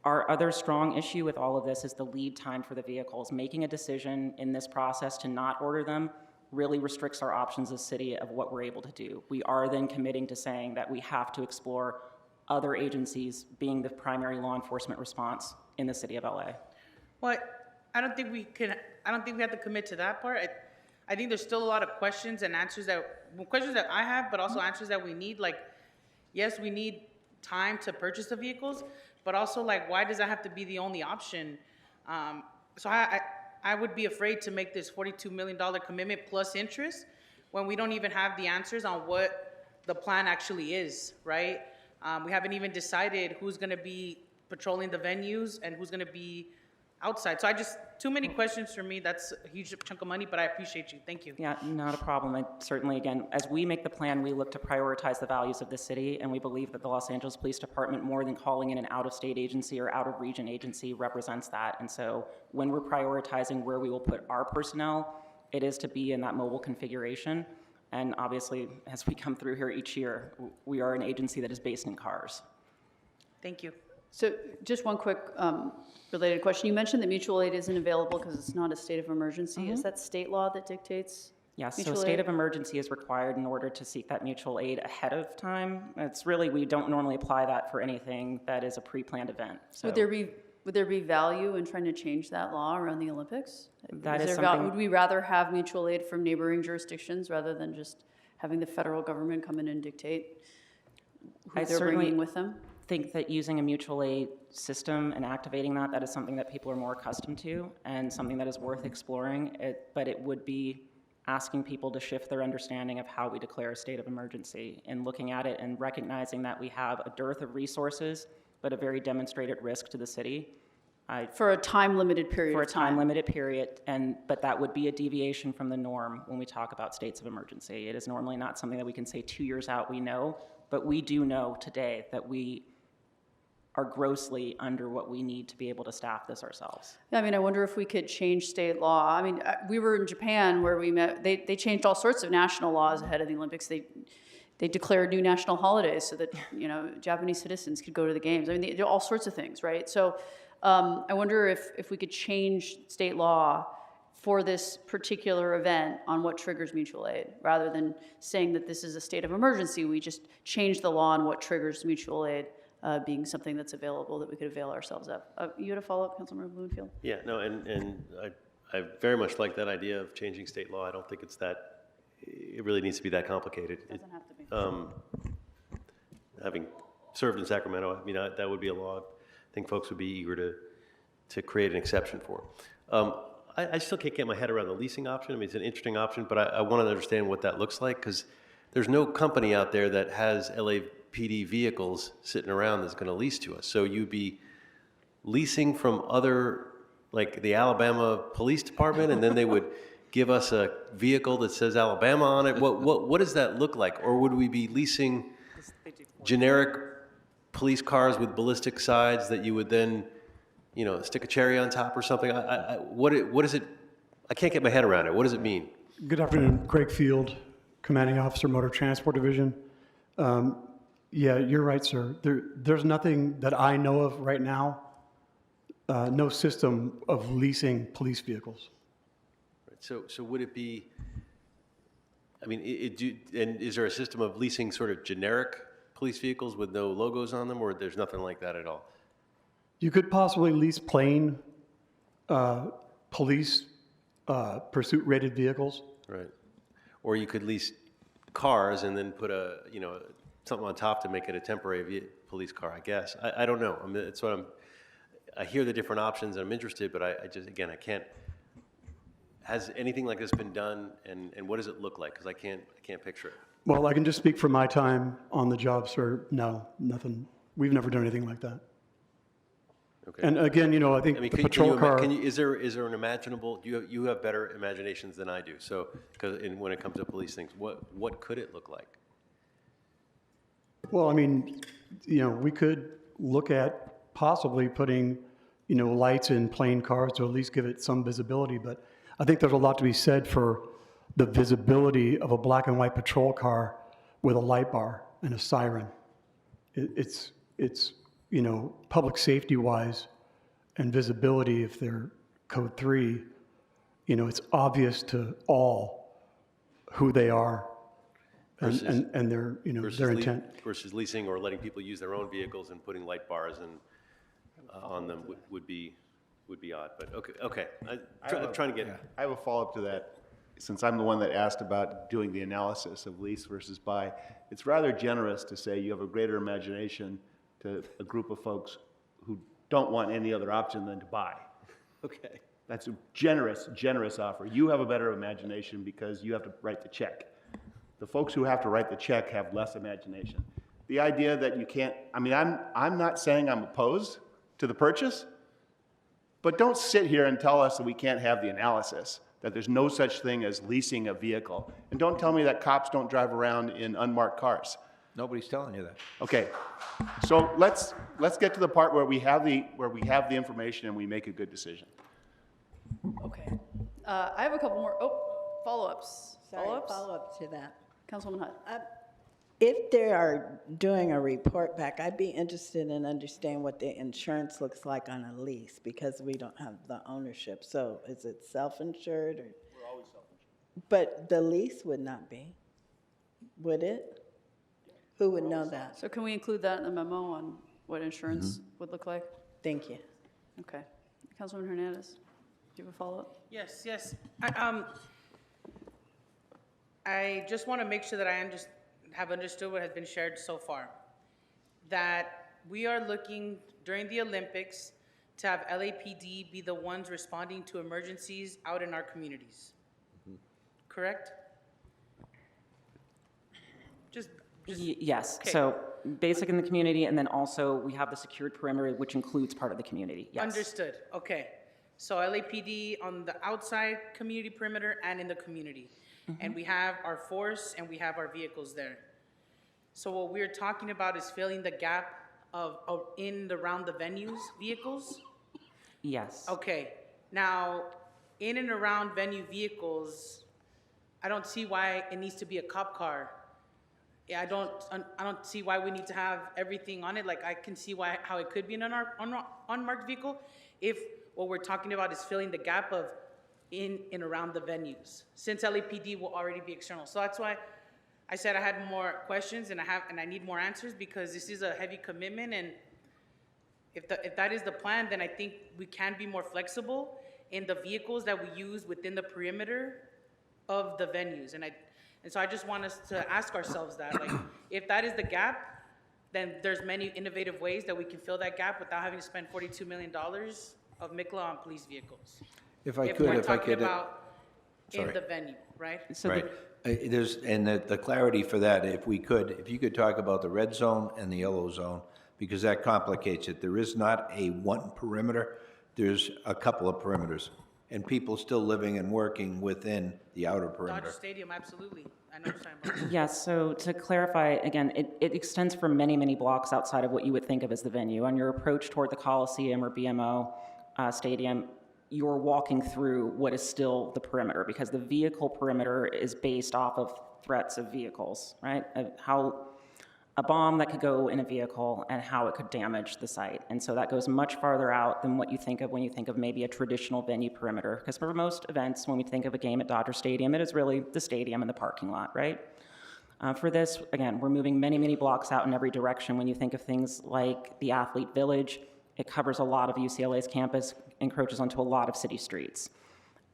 Our other strong issue with all of this is the lead time for the vehicles. Making a decision in this process to not order them really restricts our options as a city of what we're able to do. We are then committing to saying that we have to explore other agencies being the primary law enforcement response in the city of LA. Well, I don't think we have to commit to that part. I think there's still a lot of questions and answers that I have, but also answers that we need. Like, yes, we need time to purchase the vehicles, but also, like, why does that have to be the only option? So I would be afraid to make this $42 million commitment plus interest when we don't even have the answers on what the plan actually is, right? We haven't even decided who's going to be patrolling the venues and who's going to be outside. So too many questions for me. That's a huge chunk of money, but I appreciate you. Thank you. Yeah, not a problem. And certainly, again, as we make the plan, we look to prioritize the values of the city, and we believe that the Los Angeles Police Department, more than calling in an out-of-state agency or out-of-region agency, represents that. And so when we're prioritizing where we will put our personnel, it is to be in that mobile configuration. And obviously, as we come through here each year, we are an agency that is based in cars. Thank you. So just one quick related question. You mentioned that mutual aid isn't available because it's not a state of emergency. Is that state law that dictates Yes, so mutual state aid? of emergency is required in order to seek that mutual aid ahead of time. It's really, we don't normally apply that for anything that is a pre-planned event. So Would there be value in trying to change that law around the Olympics? That is there something- would we rather have mutual aid from neighboring jurisdictions rather than just having the federal government come in and dictate who I they're certainly bringing with them? think that using a mutual aid system and activating that is something that people are more accustomed to and something that is worth exploring. But it would be asking people to shift their understanding of how we declare a state of emergency and looking at it and recognizing that we have a dearth of resources, but a very demonstrated risk to the city. For a time-limited period For a of time. time-limited period, but that would be a deviation from the norm when we talk about states of emergency. It is normally not something that we can say 2 years out we know, but we do know today that we are grossly under what we need to be able to staff this ourselves. Yeah, I mean, I wonder if we could change state law. I mean, we were in Japan where we met, they changed all sorts of national laws ahead of the Olympics. They declared new national holidays so that, Japanese citizens could go to the games. I mean, they did all sorts of things, right? So I wonder if we could change state law for this particular event on what triggers mutual aid, rather than saying that this is a state of emergency. We just change the law on what triggers mutual aid being something that's available that we could avail ourselves of. You had a follow-up, Councilmember Bloomfield? Yeah, no, and I very much like that idea of changing state law. I don't think it really needs to be that complicated. It doesn't have to be. Having served in Sacramento, I mean, that would be a law I think folks would be eager to create an exception for. I still can't get my head around the leasing option. I mean, it's an interesting option, but I want to understand what that looks like, because there's no company out there that has LAPD vehicles sitting around that's going to lease to us. So you'd be leasing from other, like the Alabama Police Department, and then they would give us a vehicle that says Alabama on it. What does that look like? Or would we be leasing generic police cars with ballistic sides that you would then, stick a cherry on top or something? What is it? I can't get my head around it. What does it mean? Good afternoon, Craig Field, Commanding Officer, Motor Transport Division. Yeah, you're right, sir. There's nothing that I know of right now, no system of leasing police vehicles. So would it be, and is there a system of leasing sort of generic police vehicles with no logos on them, or there's nothing like that at all? You could possibly lease plain police pursuit-rated vehicles. Right. Or you could lease cars and then put something on top to make it a temporary police car, I guess. I don't know. I hear the different options and I'm interested, but I can't. Has anything like this been done, and what does it look like? Because I can't picture it. Well, I can just speak from my time on the job, sir. No, nothing. We've never done anything like that. Okay. And again, I think the patrol car. Is there an imaginable? You have better imaginations than I do. So, when it comes to police things, what could it look like? Well, we could look at possibly putting, lights in plain cars to at least give it some visibility. But I think there's a lot to be said for the visibility of a black and white patrol car with a light bar and a siren. It's public safety wise and visibility, if they're code 3, it's obvious to all who they are and their, their intent. Versus leasing or letting people use their own vehicles and putting light bars on them would be odd, but okay. I'm trying to get. I have a follow-up to that. Since I'm the one that asked about doing the analysis of lease versus buy, it's rather generous to say you have a greater imagination to a group of folks who don't want any other option than to buy. Okay. That's a generous offer. You have a better imagination because you have to write the check. The folks who have to write the check have less imagination. The idea that you can't, I'm not saying I'm opposed to the purchase, but don't sit here and tell us that we can't have the analysis, that there's no such thing as leasing a vehicle. And don't tell me that cops don't drive around in unmarked cars. Nobody's telling you that. Okay, so let's get to the part where we have the information and we make a good decision. Okay. I have a couple more, follow-ups. Follow-up to that. Councilwoman Hutt. If they are doing a report back, I'd be interested in understanding what the insurance looks like on a lease, because we don't have the ownership. So is it self-insured? We're always self-insured. But the lease would not be, would it? Who would know that? So can we include that in the memo on what insurance would look like? Thank you. Okay. Councilwoman Hernandez, do you have a follow-up? Yes. I just want to make sure that I have understood what has been shared so far. That we are looking during the Olympics to have LAPD be the ones responding to emergencies out in our communities. Correct? Yes. Okay. So basic in the community, and then also we have the secured perimeter, which includes part of the community. Yes. Understood. Okay. So LAPD on the outside community perimeter and in the community. And we have our force and we have our vehicles there. So what we're talking about is filling the gap of around the venues vehicles? Yes. Okay. Now, in and around venue vehicles, I don't see why it needs to be a cop car. Yeah, I don't see why we need to have everything on it. Like, I can see how it could be an unmarked vehicle if what we're talking about is filling the gap of in and around the venues, since LAPD will already be external. So that's why I said I had more questions and I need more answers, because this is a heavy commitment, and if that is the plan, then I think we can be more flexible in the vehicles that we use within the perimeter of the venues. And so I just want us to ask ourselves that, like, if that is the gap, then there's many innovative ways that we can fill that gap without having to spend $42 million of MICLA on police vehicles. If I If could, we're talking about in Sorry. the venue, right? So Right. And the clarity for that, if you could talk about the red zone and the yellow zone, because that complicates it. There is not a one perimeter, there's a couple of perimeters, and people still living and working within the outer perimeter. Dodger Stadium, absolutely. I know what you're talking about. Yes, so to clarify, again, it extends for many, many blocks outside of what you would think of as the venue. On your approach toward the Coliseum or BMO Stadium, you're walking through what is still the perimeter, because the vehicle perimeter is based off of threats of vehicles, right? Of how a bomb that could go in a vehicle and how it could damage the site. And so that goes much farther out than what you think of when you think of maybe a traditional venue perimeter. Because for most events, when we think of a game at Dodger Stadium, it is really the stadium and the parking lot, right? For this, again, we're moving many, many blocks out in every direction. When you think of things like the Athlete Village, it covers a lot of UCLA's campus, encroaches onto a lot of city streets.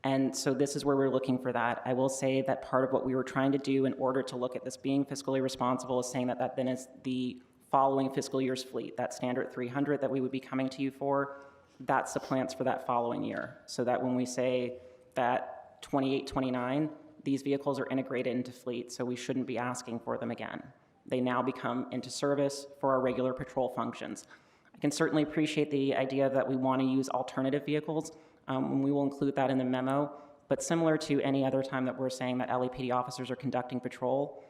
And so this is where we're looking for that. I will say that part of what we were trying to do in order to look at this being fiscally responsible is saying that that then is the following fiscal year's fleet, that standard 300 that we would be coming to you for, that supplants for that following year. So that when we say that 28, 29, these vehicles are integrated into fleet, so we shouldn't be asking for them again. They now become into service for our regular patrol functions. I can certainly appreciate the idea that we want to use alternative vehicles, and we will include that in the memo, but similar to any other time that we're saying that LAPD officers are conducting patrol,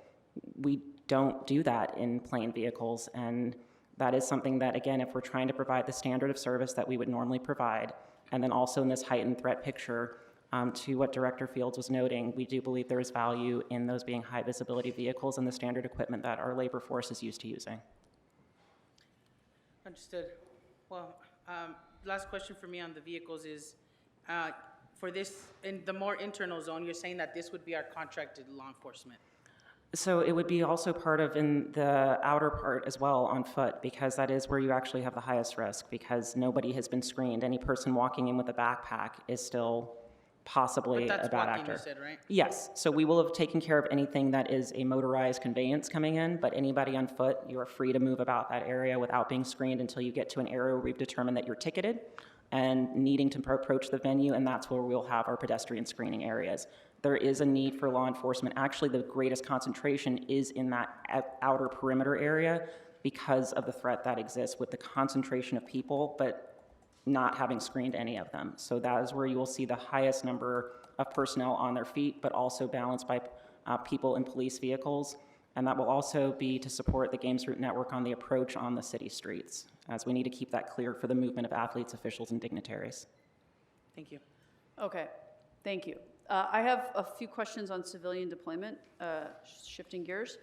we don't do that in plain vehicles, and that is something that, again, if we're trying to provide the standard of service that we would normally provide, and then also in this heightened threat picture, to what Director Fields was noting, we do believe there is value in those being high visibility vehicles and the standard equipment that our labor force is used to using. Understood. Well, last question for me on the vehicles is, for this, in the more internal zone, you're saying that this would be our contracted law enforcement? So it would be also part of in the outer part as well on foot, because that is where you actually have the highest risk, because nobody has been screened. Any person walking in with a backpack is still possibly But that's a bad walking, actor. you said, right? Yes, so we will have taken care of anything that is a motorized conveyance coming in, but anybody on foot, you are free to move about that area without being screened until you get to an area where we've determined that you're ticketed and needing to approach the venue, and that's where we'll have our pedestrian screening areas. There is a need for law enforcement. Actually, the greatest concentration is in that outer perimeter area because of the threat that exists with the concentration of people, but not having screened any of them. So that is where you will see the highest number of personnel on their feet, but also balanced by people in police vehicles. And that will also be to support the Games Route Network on the approach on the city streets, as we need to keep that clear for the movement of athletes, officials, and dignitaries. Thank you. Okay, thank you. I have a few questions on civilian deployment, shifting gears.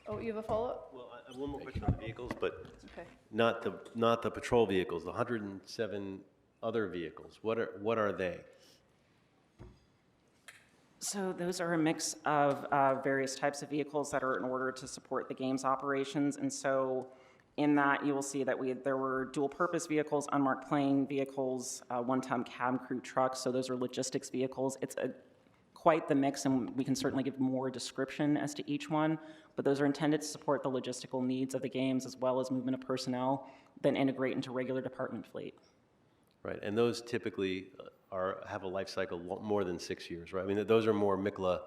Oh, you have a follow-up? Well, I have one more question on the vehicles, but Okay. not the patrol vehicles, the 107 other vehicles. What are they? So those are a mix of various types of vehicles that are in order to support the games operations. And so in that, you will see that there were dual-purpose vehicles, unmarked plane vehicles, one-ton cab crew trucks. So those are logistics vehicles. It's quite the mix, and we can certainly give more description as to each one. But those are intended to support the logistical needs of the games as well as movement of personnel, then integrate into regular department fleet. Right, and those typically have a life cycle more than 6 years, right? I mean, those are more MICLA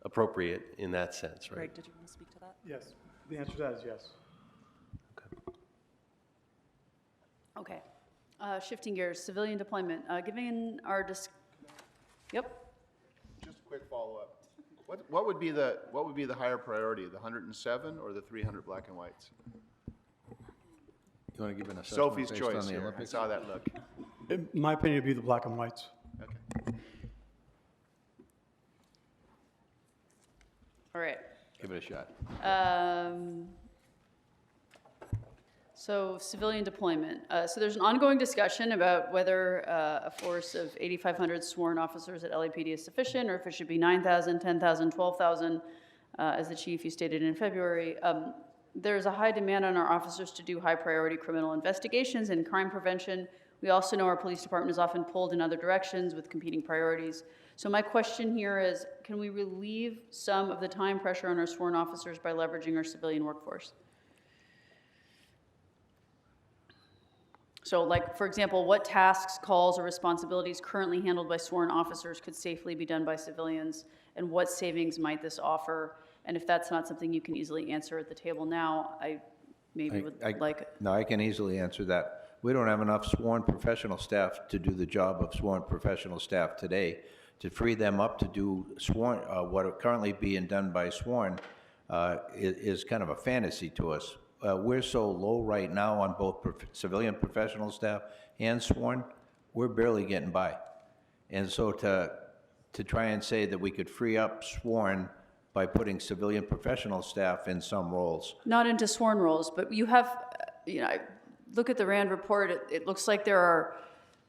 appropriate in that sense, right? Greg, did you want to speak to that? Yes, the answer to that is yes. Okay. Shifting gears, civilian deployment. Given our Yep. Just a quick follow-up. What would be the higher priority, the 107 or the 300 black and whites? You want to give an assessment Sophie's based choice on the here. I Olympics? saw that look. In my opinion, it'd be the black and whites. Okay. All right. Give it a shot. So civilian deployment. So there's an ongoing discussion about whether a force of 8,500 sworn officers at LAPD is sufficient, or if it should be 9,000, 10,000, 12,000, as the chief you stated in February. There's a high demand on our officers to do high priority criminal investigations and crime prevention. We also know our police department is often pulled in other directions with competing priorities. So my question here is, can we relieve some of the time pressure on our sworn officers by leveraging our civilian workforce? So like, for example, what tasks, calls, or responsibilities currently handled by sworn officers could safely be done by civilians? And what savings might this offer? And if that's not something you can easily answer at the table now, I maybe would like. No, I can easily answer that. We don't have enough sworn professional staff to do the job of sworn professional staff today. To free them up to do sworn, what are currently being done by sworn is kind of a fantasy to us. We're so low right now on both civilian professional staff and sworn, we're barely getting by. And so to try and say that we could free up sworn by putting civilian professional staff in some roles. Not into sworn roles, but you have, look at the RAND report, it looks like there are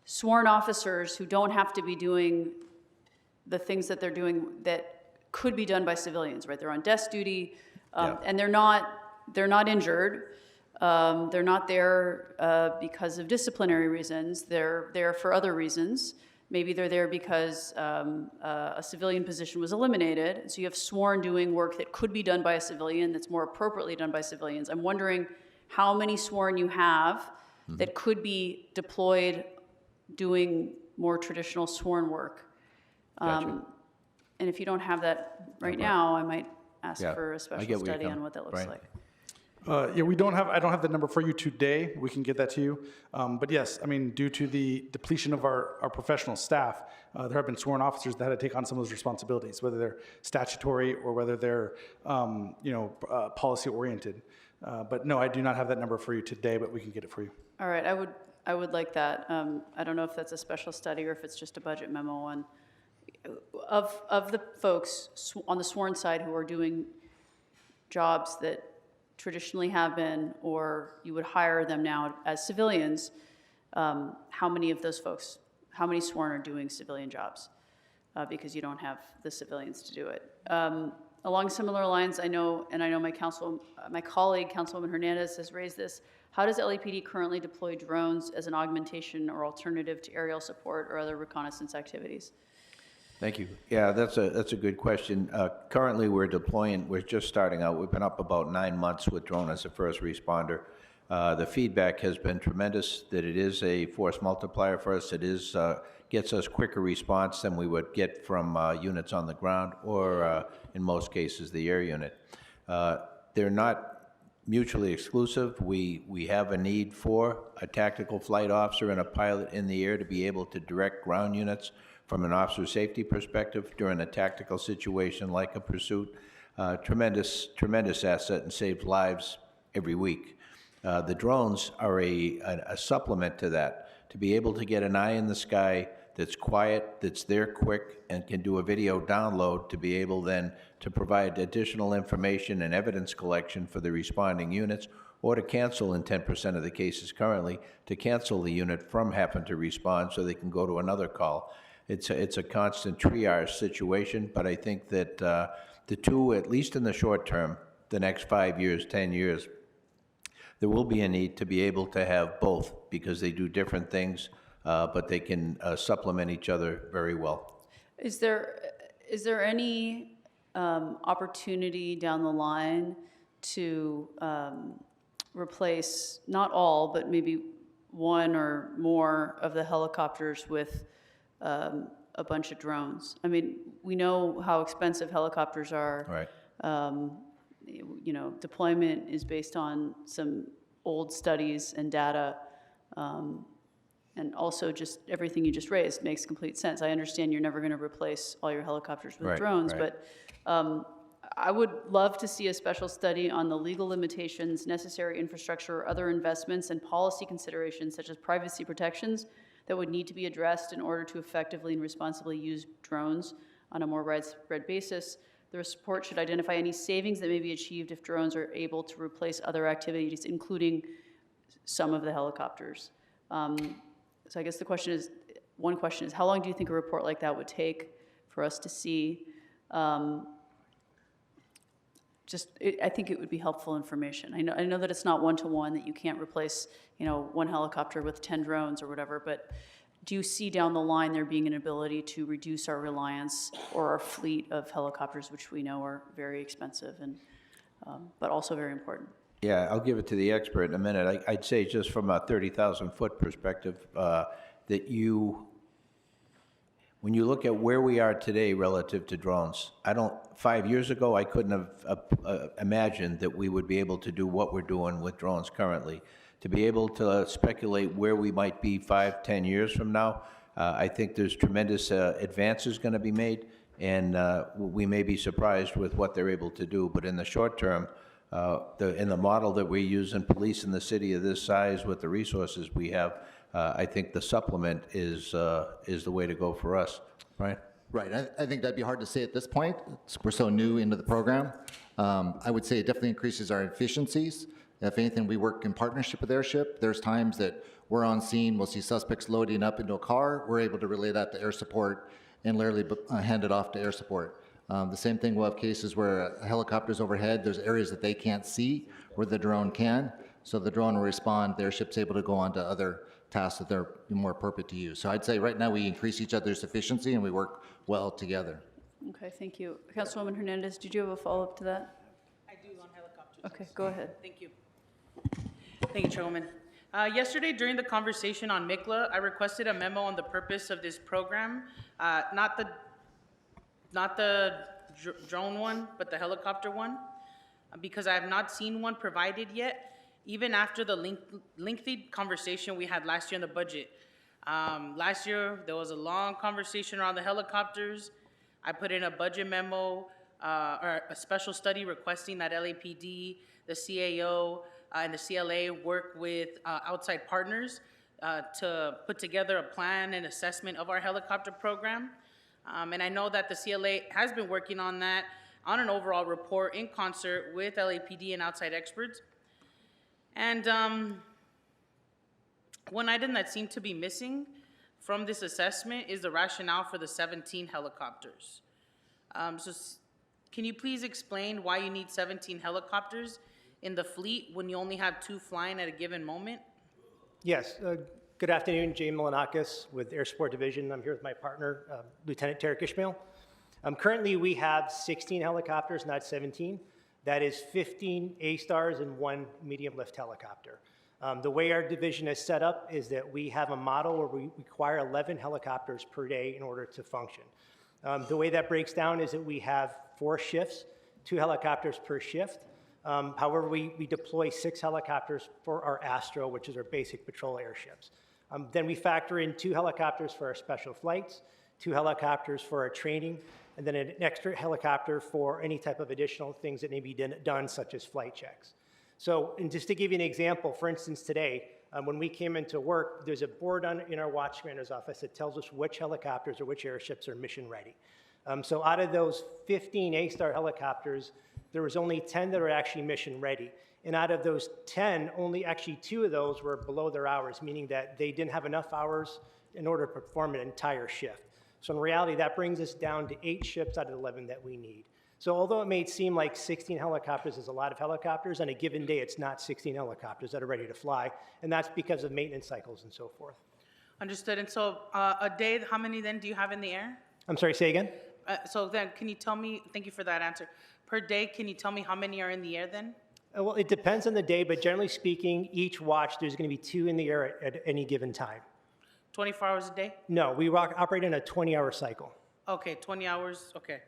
sworn officers who don't have to be doing the things that they're doing that could be done by civilians, right? They're on desk duty, and they're not injured. They're not there because of disciplinary reasons. They're there for other reasons. Maybe they're there because a civilian position was eliminated. So you have sworn doing work that could be done by a civilian that's more appropriately done by civilians. I'm wondering how many sworn you have that could be deployed doing more traditional sworn work. Gotcha. And if you don't have that right now, I might ask for a I special get where you're study on coming- what that looks right. like. Yeah, I don't have the number for you today. We can get that to you. But yes, I mean, due to the depletion of our professional staff, there have been sworn officers that had to take on some of those responsibilities, whether they're statutory or whether they're, policy oriented. But no, I do not have that number for you today, but we can get it for you. All right, I would like that. I don't know if that's a special study or if it's just a budget memo on, of the folks on the sworn side who are doing jobs that traditionally have been, or you would hire them now as civilians, how many of those folks, how many sworn are doing civilian jobs? Because you don't have the civilians to do it. Along similar lines, I know my colleague, Councilwoman Hernandez, has raised this. How does LAPD currently deploy drones as an augmentation or alternative to aerial support or other reconnaissance activities? Thank you. Yeah, that's a good question. Currently, we're just starting out. We've been up about 9 months with drone as a first responder. The feedback has been tremendous that it is a force multiplier for us. It is gets us quicker response than we would get from units on the ground or, in most cases, the air unit. They're not mutually exclusive. We have a need for a tactical flight officer and a pilot in the air to be able to direct ground units from an officer safety perspective during a tactical situation like a pursuit. Tremendous asset and saves lives every week. The drones are a supplement to that, to be able to get an eye in the sky that's quiet, that's there quick, and can do a video download to be able then to provide additional information and evidence collection for the responding units, or to cancel in 10% of the cases currently, to cancel the unit from having to respond so they can go to another call. It's a constant triage situation, but I think that the two, at least in the short term, the next 5 years, 10 years, there will be a need to be able to have both because they do different things, but they can supplement each other very well. Is there any opportunity down the line to replace, not all, but maybe one or more of the helicopters with a bunch of drones? I mean, we know how expensive helicopters are. Right. Deployment is based on some old studies and data, and also just everything you just raised makes complete sense. I understand you're never going to replace all your helicopters with drones, but I would love to see a special study on the legal limitations, necessary infrastructure, or other investments and policy considerations such as privacy protections that would need to be addressed in order to effectively and responsibly use drones on a more widespread basis. The report should identify any savings that may be achieved if drones are able to replace other activities, including some of the helicopters. So I guess one question is, how long do you think a report like that would take for us to see? I think it would be helpful information. I know that it's not one-to-one, that you can't replace, one helicopter with 10 drones or whatever, but do you see down the line there being an ability to reduce our reliance or our fleet of helicopters, which we know are very expensive and but also very important? Yeah, I'll give it to the expert in a minute. I'd say just from a 30,000-foot perspective, that when you look at where we are today relative to drones, 5 years ago, I couldn't have imagined that we would be able to do what we're doing with drones currently. To be able to speculate where we might be 5, 10 years from now, I think there's tremendous advances going to be made, and we may be surprised with what they're able to do. But in the short term, in the model that we use in police in the city of this size with the resources we have, I think the supplement is the way to go for us. Right? Right. I think that'd be hard to say at this point. We're so new into the program. I would say it definitely increases our efficiencies. If anything, we work in partnership with Airship. There's times that we're on scene, we'll see suspects loading up into a car. We're able to relay that to air support and literally hand it off to air support. The same thing, we'll have cases where a helicopter's overhead. There's areas that they can't see where the drone can. So the drone will respond. The airship's able to go on to other tasks that they're more appropriate to use. So I'd say right now we increase each other's efficiency and we work well together. Okay, thank you. Councilwoman Hernandez, did you have a follow-up to that? I do on helicopters. Okay, go ahead. Thank you. Thank you, Chairwoman. Yesterday, during the conversation on MICLA, I requested a memo on the purpose of this program, not the drone one, but the helicopter one, because I have not seen one provided yet, even after the lengthy conversation we had last year in the budget. Last year, there was a long conversation around the helicopters. I put in a budget memo, or a special study requesting that LAPD, the CAO, and the CLA work with outside partners to put together a plan and assessment of our helicopter program. And I know that the CLA has been working on that, on an overall report in concert with LAPD and outside experts. And one item that seemed to be missing from this assessment is the rationale for the 17 helicopters. So can you please explain why you need 17 helicopters in the fleet when you only have 2 flying at a given moment? Yes. Good afternoon, Jay Milanakis with Air Support Division. I'm here with my partner, Lieutenant Tarek Ishmael. Currently, we have 16 helicopters, not 17. That is 15 A-stars and 1 medium lift helicopter. The way our division is set up is that we have a model where we require 11 helicopters per day in order to function. The way that breaks down is that we have 4 shifts, 2 helicopters per shift. However, we deploy 6 helicopters for our Astro, which is our basic patrol airships. Then we factor in 2 helicopters for our special flights, 2 helicopters for our training, and then an extra helicopter for any type of additional things that may be done, such as flight checks. So, and just to give you an example, for instance, today, when we came into work, there's a board in our watch commander's office that tells us which helicopters or which airships are mission ready. So out of those 15 A-star helicopters, there was only 10 that are actually mission ready. And out of those 10, only actually 2 of those were below their hours, meaning that they didn't have enough hours in order to perform an entire shift. So in reality, that brings us down to 8 ships out of 11 that we need. So although it may seem like 16 helicopters is a lot of helicopters, on a given day, it's not 16 helicopters that are ready to fly, and that's because of maintenance cycles and so forth. Understood. And so a day, how many then do you have in the air? I'm sorry, say again? So then, can you tell me, thank you for that answer. Per day, can you tell me how many are in the air then? Well, it depends on the day, but generally speaking, each watch, there's going to be 2 in the air at any given time. 24 hours a day? No, we operate in a 20-hour cycle. Okay, 20 hours, okay.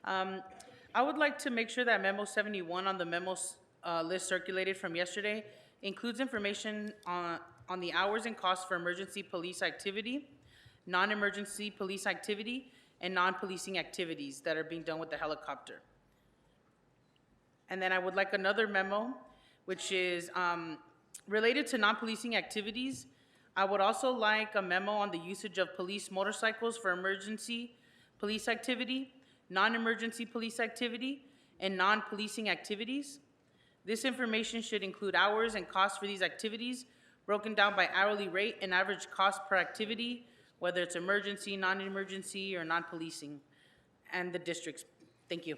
I would like to make sure that Memo 71 on the memos list circulated from yesterday includes information on the hours and costs for emergency police activity, non-emergency police activity, and non-policing activities that are being done with the helicopter. And then I would like another memo, which is related to non-policing activities. I would also like a memo on the usage of police motorcycles for emergency police activity, non-emergency police activity, and non-policing activities. This information should include hours and costs for these activities, broken down by hourly rate and average cost per activity, whether it's emergency, non-emergency, or non-policing, and the districts. Thank you.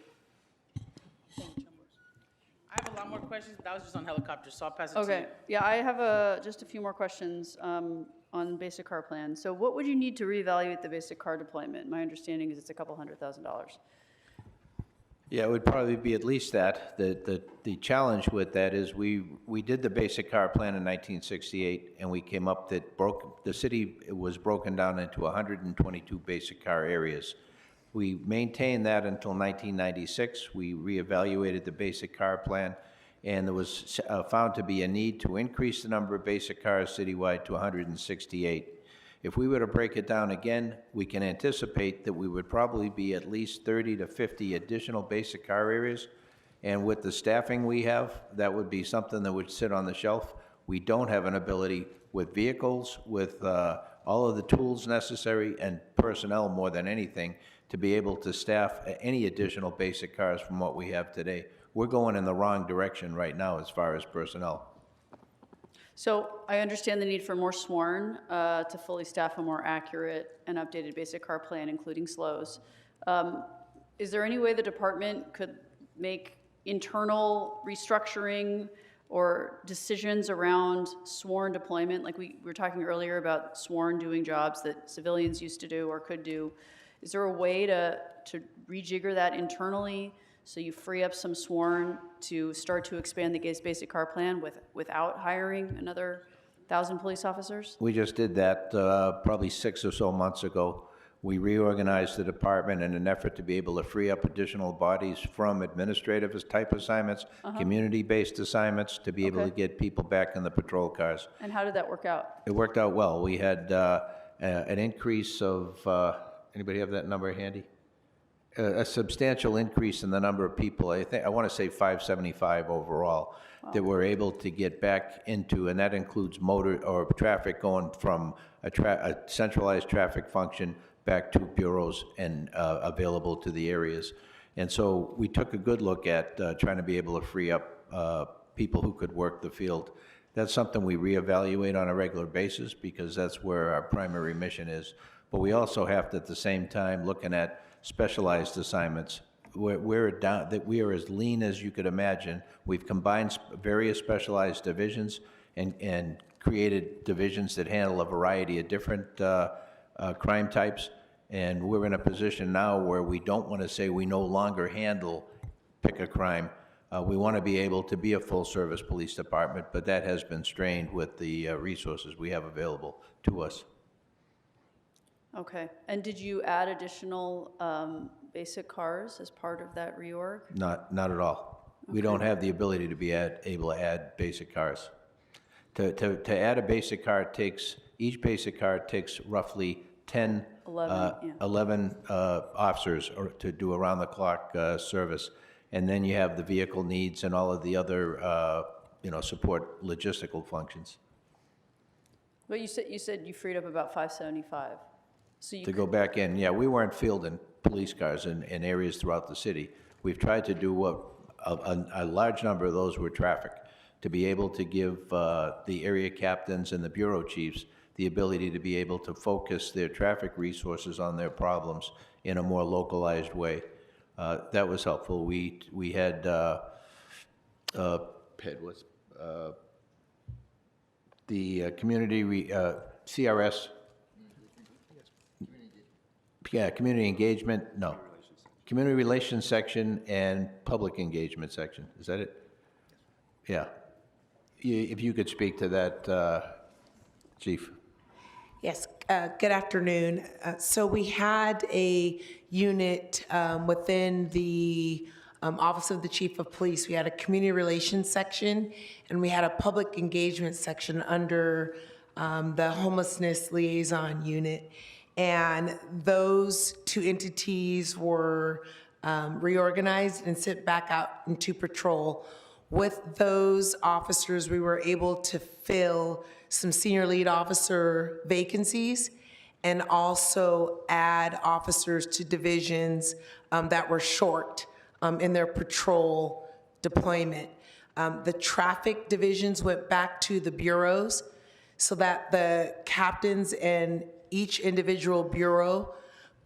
I have a lot more questions, but that was just on helicopters, so I'll pass it to you. Okay, yeah, I have just a few more questions on basic car plan. So what would you need to reevaluate the basic car deployment? My understanding is it's a couple $100,000. Yeah, it would probably be at least that. The challenge with that is we did the basic car plan in 1968, and we came up that the city was broken down into 122 basic car areas. We maintained that until 1996. We reevaluated the basic car plan, and there was found to be a need to increase the number of basic cars citywide to 168. If we were to break it down again, we can anticipate that we would probably be at least 30 to 50 additional basic car areas. And with the staffing we have, that would be something that would sit on the shelf. We don't have an ability with vehicles, with all of the tools necessary and personnel more than anything to be able to staff any additional basic cars from what we have today. We're going in the wrong direction right now as far as personnel. So I understand the need for more sworn to fully staff a more accurate and updated basic car plan, including SLOs. Is there any way the department could make internal restructuring or decisions around sworn deployment? Like we were talking earlier about sworn doing jobs that civilians used to do or could do. Is there a way to rejigger that internally so you free up some sworn to start to expand the basic car plan without hiring another 1,000 police officers? We just did that probably 6 or so months ago. We reorganized the department in an effort to be able to free up additional bodies from administrative type assignments, community-based assignments, to be able to get people back in the patrol cars. And how did that work out? It worked out well. We had an increase of, anybody have that number handy? A substantial increase in the number of people. I want to say 575 overall that we're able to get back into, and that includes motor or traffic going from a centralized traffic function back to bureaus and available to the areas. And so we took a good look at trying to be able to free up people who could work the field. That's something we reevaluate on a regular basis because that's where our primary mission is. But we also have to, at the same time, looking at specialized assignments. We're down, that we are as lean as you could imagine. We've combined various specialized divisions and created divisions that handle a variety of different crime types. And we're in a position now where we don't want to say we no longer handle pick a crime. We want to be able to be a full-service police department, but that has been strained with the resources we have available to us. Okay. And did you add additional basic cars as part of that reorg? Not at all. Okay. We don't have the ability to be able to add basic cars. To add a basic car each basic car takes roughly 11 officers to do around-the-clock service. And then you have the vehicle needs and all of the other support logistical functions. But you said you freed up about 575. So you to go back in, yeah, we weren't fielding police cars in areas throughout the city. We've tried to do a large number of those were traffic, to be able to give the area captains and the bureau chiefs the ability to be able to focus their traffic resources on their problems in a more localized way. That was helpful. We had the community CRS. Yeah, community engagement, no. Community relations section and public engagement section, is that it? Yeah. If you could speak to that, Chief. Yes, good afternoon. So we had a unit within the Office of the Chief of Police. We had a community relations section, and we had a public engagement section under the homelessness liaison unit. And those two entities were reorganized and sent back out into patrol. With those officers, we were able to fill some senior lead officer vacancies and also add officers to divisions that were short in their patrol deployment. The traffic divisions went back to the bureaus so that the captains and each individual bureau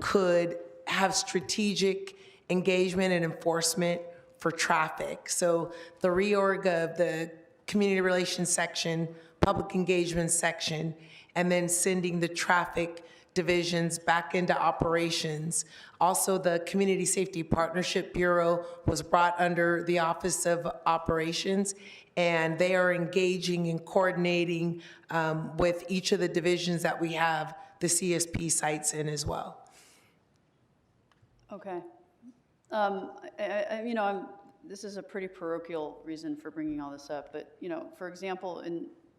could have strategic engagement and enforcement for traffic. So the reorg of the community relations section, public engagement section, and then sending the traffic divisions back into operations. Also, the Community Safety Partnership Bureau was brought under the Office of Operations, and they are engaging and coordinating with each of the divisions that we have the CSP sites in as well. Okay. This is a pretty parochial reason for bringing all this up, but, for example,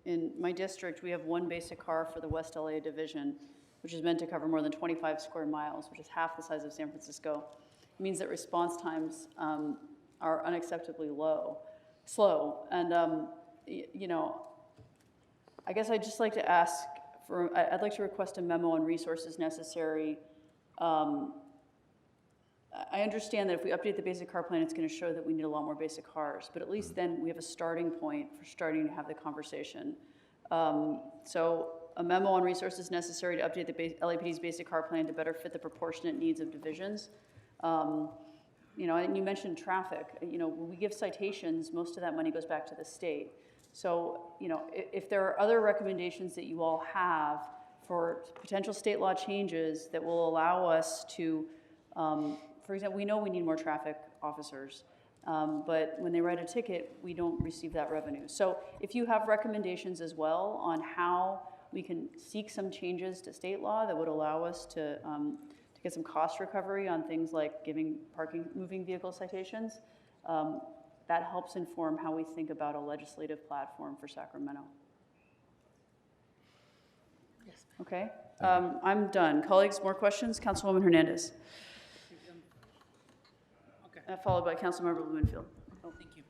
in my district, we have one basic car for the West LA division, which is meant to cover more than 25 square miles, which is half the size of San Francisco. It means that response times are unacceptably slow. And, I guess I'd just like to ask I'd like to request a memo on resources necessary. I understand that if we update the basic car plan, it's going to show that we need a lot more basic cars, but at least then we have a starting point for starting to have the conversation. So a memo on resources necessary to update the LAPD's basic car plan to better fit the proportionate needs of divisions. And you mentioned traffic. When we give citations, most of that money goes back to the state. So, if there are other recommendations that you all have for potential state law changes that will allow us to, for example, we know we need more traffic officers, but when they write a ticket, we don't receive that revenue. So if you have recommendations as well on how we can seek some changes to state law that would allow us to get some cost recovery on things like giving moving vehicle citations, that helps inform how we think about a legislative platform for Sacramento. Yes. Okay, I'm done. Colleagues, more questions? Councilwoman Hernandez. Okay. Followed by Councilmember Blumenfield. Oh, thank you.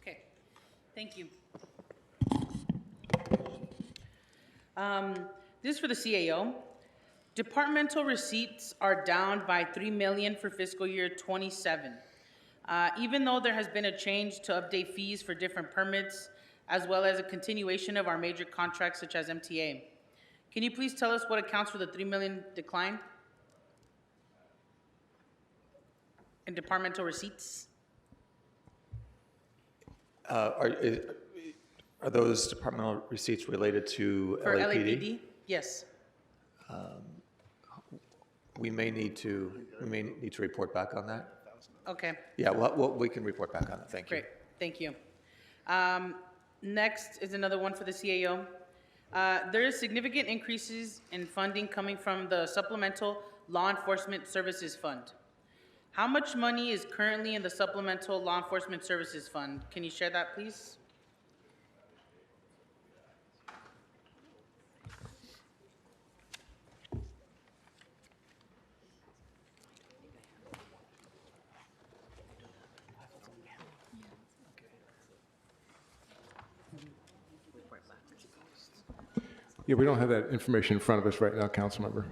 Okay, thank you. This is for the CAO. Departmental receipts are down by $3 million for fiscal year 27. Even though there has been a change to update fees for different permits, as well as a continuation of our major contracts such as MTA. Can you please tell us what accounts for the $3 million decline in departmental receipts? Are those departmental receipts related to For LAPD? LAPD? Yes. We may need to report back on that. Okay. Yeah, we can report back on it. Thank you. Great, thank you. Next is another one for the CAO. There is significant increases in funding coming from the Supplemental Law Enforcement Services Fund. How much money is currently in the Supplemental Law Enforcement Services Fund? Can you share that, please? Yeah, we don't have that information in front of us right now, Councilmember.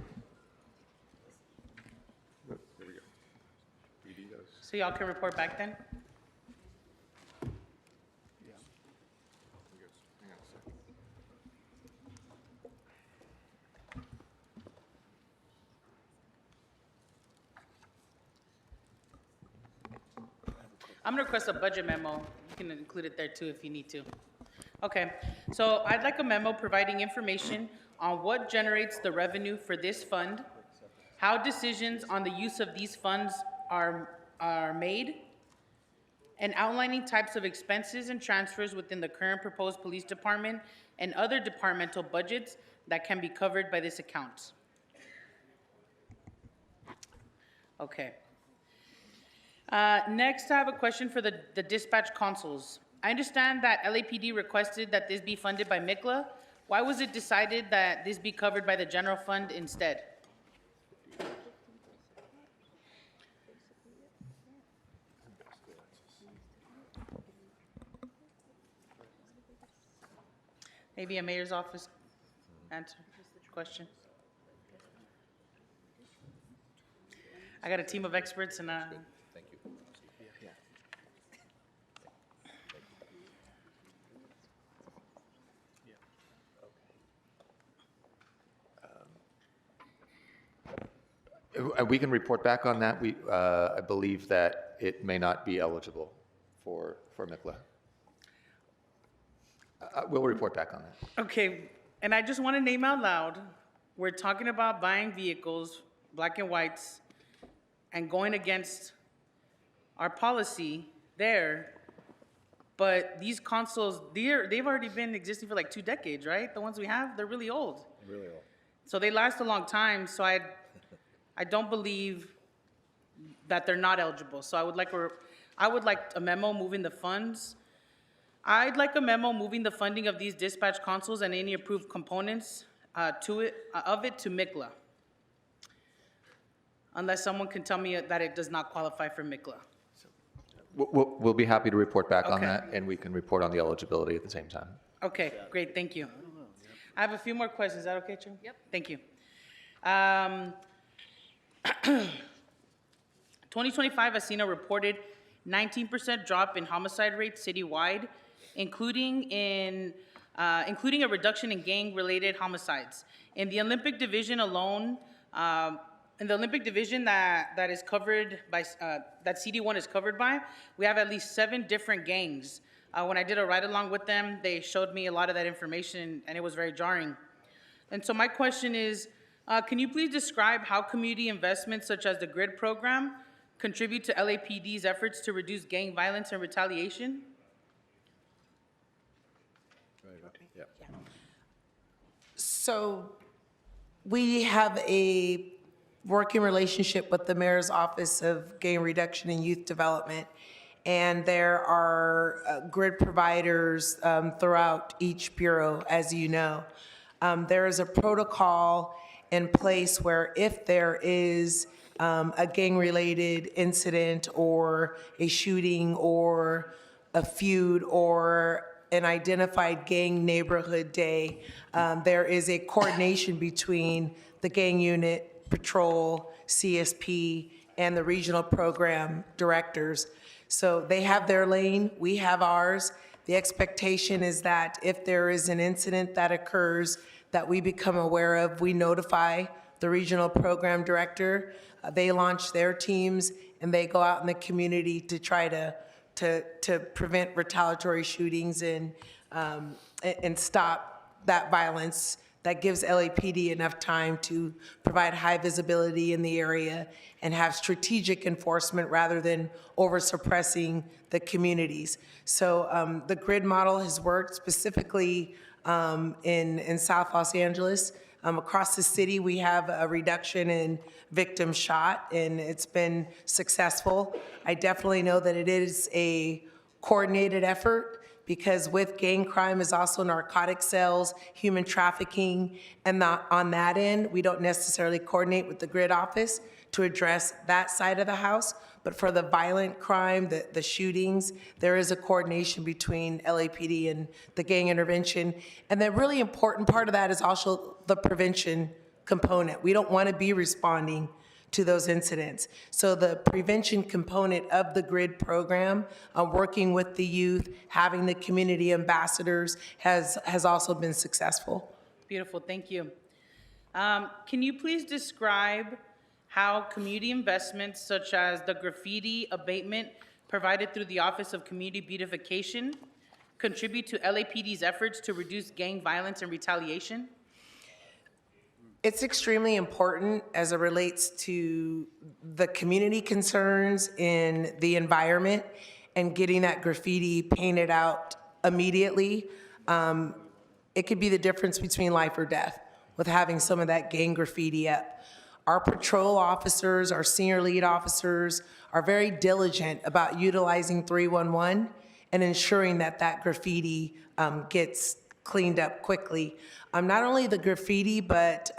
So y'all can report back then? I'm gonna request a budget memo. You can include it there too if you need to. Okay, so I'd like a memo providing information on what generates the revenue for this fund, how decisions on the use of these funds are made, and outlining types of expenses and transfers within the current proposed police department and other departmental budgets that can be covered by this account. Okay. Next, I have a question for the dispatch consoles. I understand that LAPD requested that this be funded by MICLA. Why was it decided that this be covered by the general fund instead? Maybe a mayor's office answer the question. I got a team of experts and Thank you. We can report back on that. I believe that it may not be eligible for MICLA. We'll report back on that. Okay, and I just want to name out loud we're talking about buying vehicles, black and whites, and going against our policy there. But these consoles, they've already been existing for like 2 decades, right? The ones we have, they're really old. Really old. So they last a long time, so I don't believe that they're not eligible. So I would like a memo moving the funds. I'd like a memo moving the funding of these dispatch consoles and any approved components of it to MICLA. Unless someone can tell me that it does not qualify for MICLA. We'll be happy to report back on Okay. that, and we can report on the eligibility at the same time. Okay, great, thank you. I have a few more questions. Is that okay, Chair? Yep. Thank you. 2025 has seen a reported 19% drop in homicide rates citywide, including a reduction in gang-related homicides. In the Olympic division alone, in the Olympic division that is covered by, that CD1 is covered by, we have at least 7 different gangs. When I did a ride-along with them, they showed me a lot of that information, and it was very jarring. And so my question is, can you please describe how community investments such as the GRID program contribute to LAPD's efforts to reduce gang violence and retaliation? So we have a working relationship with the Mayor's Office of Gang Reduction and Youth Development, and there are grid providers throughout each bureau, as you know. There is a protocol in place where if there is a gang-related incident or a shooting or a feud or an identified gang neighborhood day, there is a coordination between the gang unit, patrol, CSP, and the regional program directors. So they have their lane, we have ours. The expectation is that if there is an incident that occurs that we become aware of, we notify the regional program director. They launch their teams and they go out in the community to try to prevent retaliatory shootings and stop that violence. That gives LAPD enough time to provide high visibility in the area and have strategic enforcement rather than over suppressing the communities. So the GRID model has worked specifically in South Los Angeles. Across the city, we have a reduction in victims shot, and it's been successful. I definitely know that it is a coordinated effort, because with gang crime is also narcotic sales, human trafficking, and on that end, we don't necessarily coordinate with the GRID office to address that side of the house. But for the violent crime, the shootings, there is a coordination between LAPD and the gang intervention. And the really important part of that is also the prevention component. We don't want to be responding to those incidents. So the prevention component of the GRID program, working with the youth, having the community ambassadors has also been successful. Beautiful, thank you. Can you please describe how community investments such as the graffiti abatement provided through the Office of Community Beautification contribute to LAPD's efforts to reduce gang violence and retaliation? It's extremely important as it relates to the community concerns in the environment and getting that graffiti painted out immediately. It could be the difference between life or death with having some of that gang graffiti up. Our patrol officers, our senior lead officers are very diligent about utilizing 311 and ensuring that that graffiti gets cleaned up quickly. Not only the graffiti, but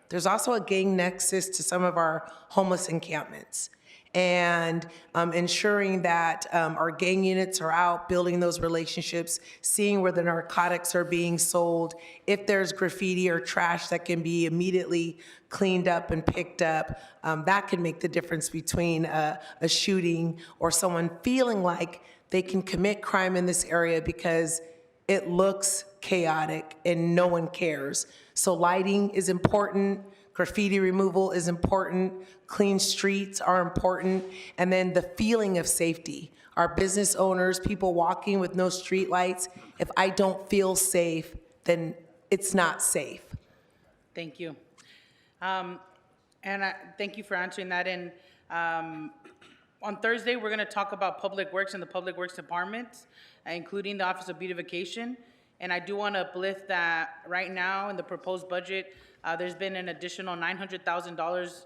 there's also a gang nexus to some of our homeless encampments. And ensuring that our gang units are out building those relationships, seeing where the narcotics are being sold, if there's graffiti or trash that can be immediately cleaned up and picked up, that can make the difference between a shooting or someone feeling like they can commit crime in this area because it looks chaotic and no one cares. So lighting is important. Graffiti removal is important, clean streets are important, and then the feeling of safety. Our business owners, people walking with no street lights, if I don't feel safe, then it's not safe. Thank you. Thank you for answering that. And on Thursday, we're going to talk about Public Works and the Public Works Department, including the Office of Beautification. And I do want to uplift that right now in the proposed budget, there's been an additional $900,000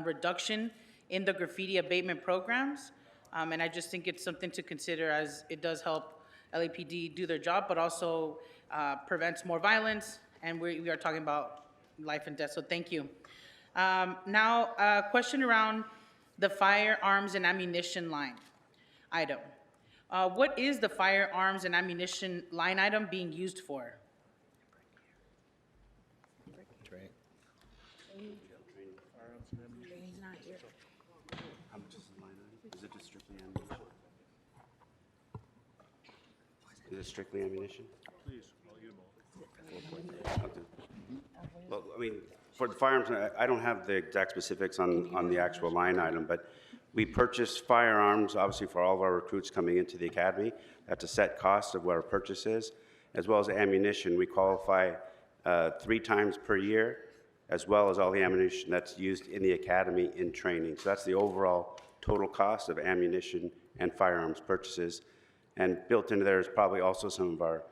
reduction in the graffiti abatement programs. And I just think it's something to consider, as it does help LAPD do their job, but also prevents more violence. And we are talking about life and death, so thank you. Now, a question around the firearms and ammunition line item. What is the firearms and ammunition line item being used for? Is it strictly ammunition? Please, well, I mean, for the firearms, I don't have the exact specifics on the actual line item, but we purchase firearms, obviously, for all of our recruits coming into the academy. That's a set cost of what our purchase is, as well as ammunition. We qualify 3 times per year, as well as all the ammunition that's used in the academy in training. So that's the overall total cost of ammunition and firearms purchases. And built into there is probably also some of our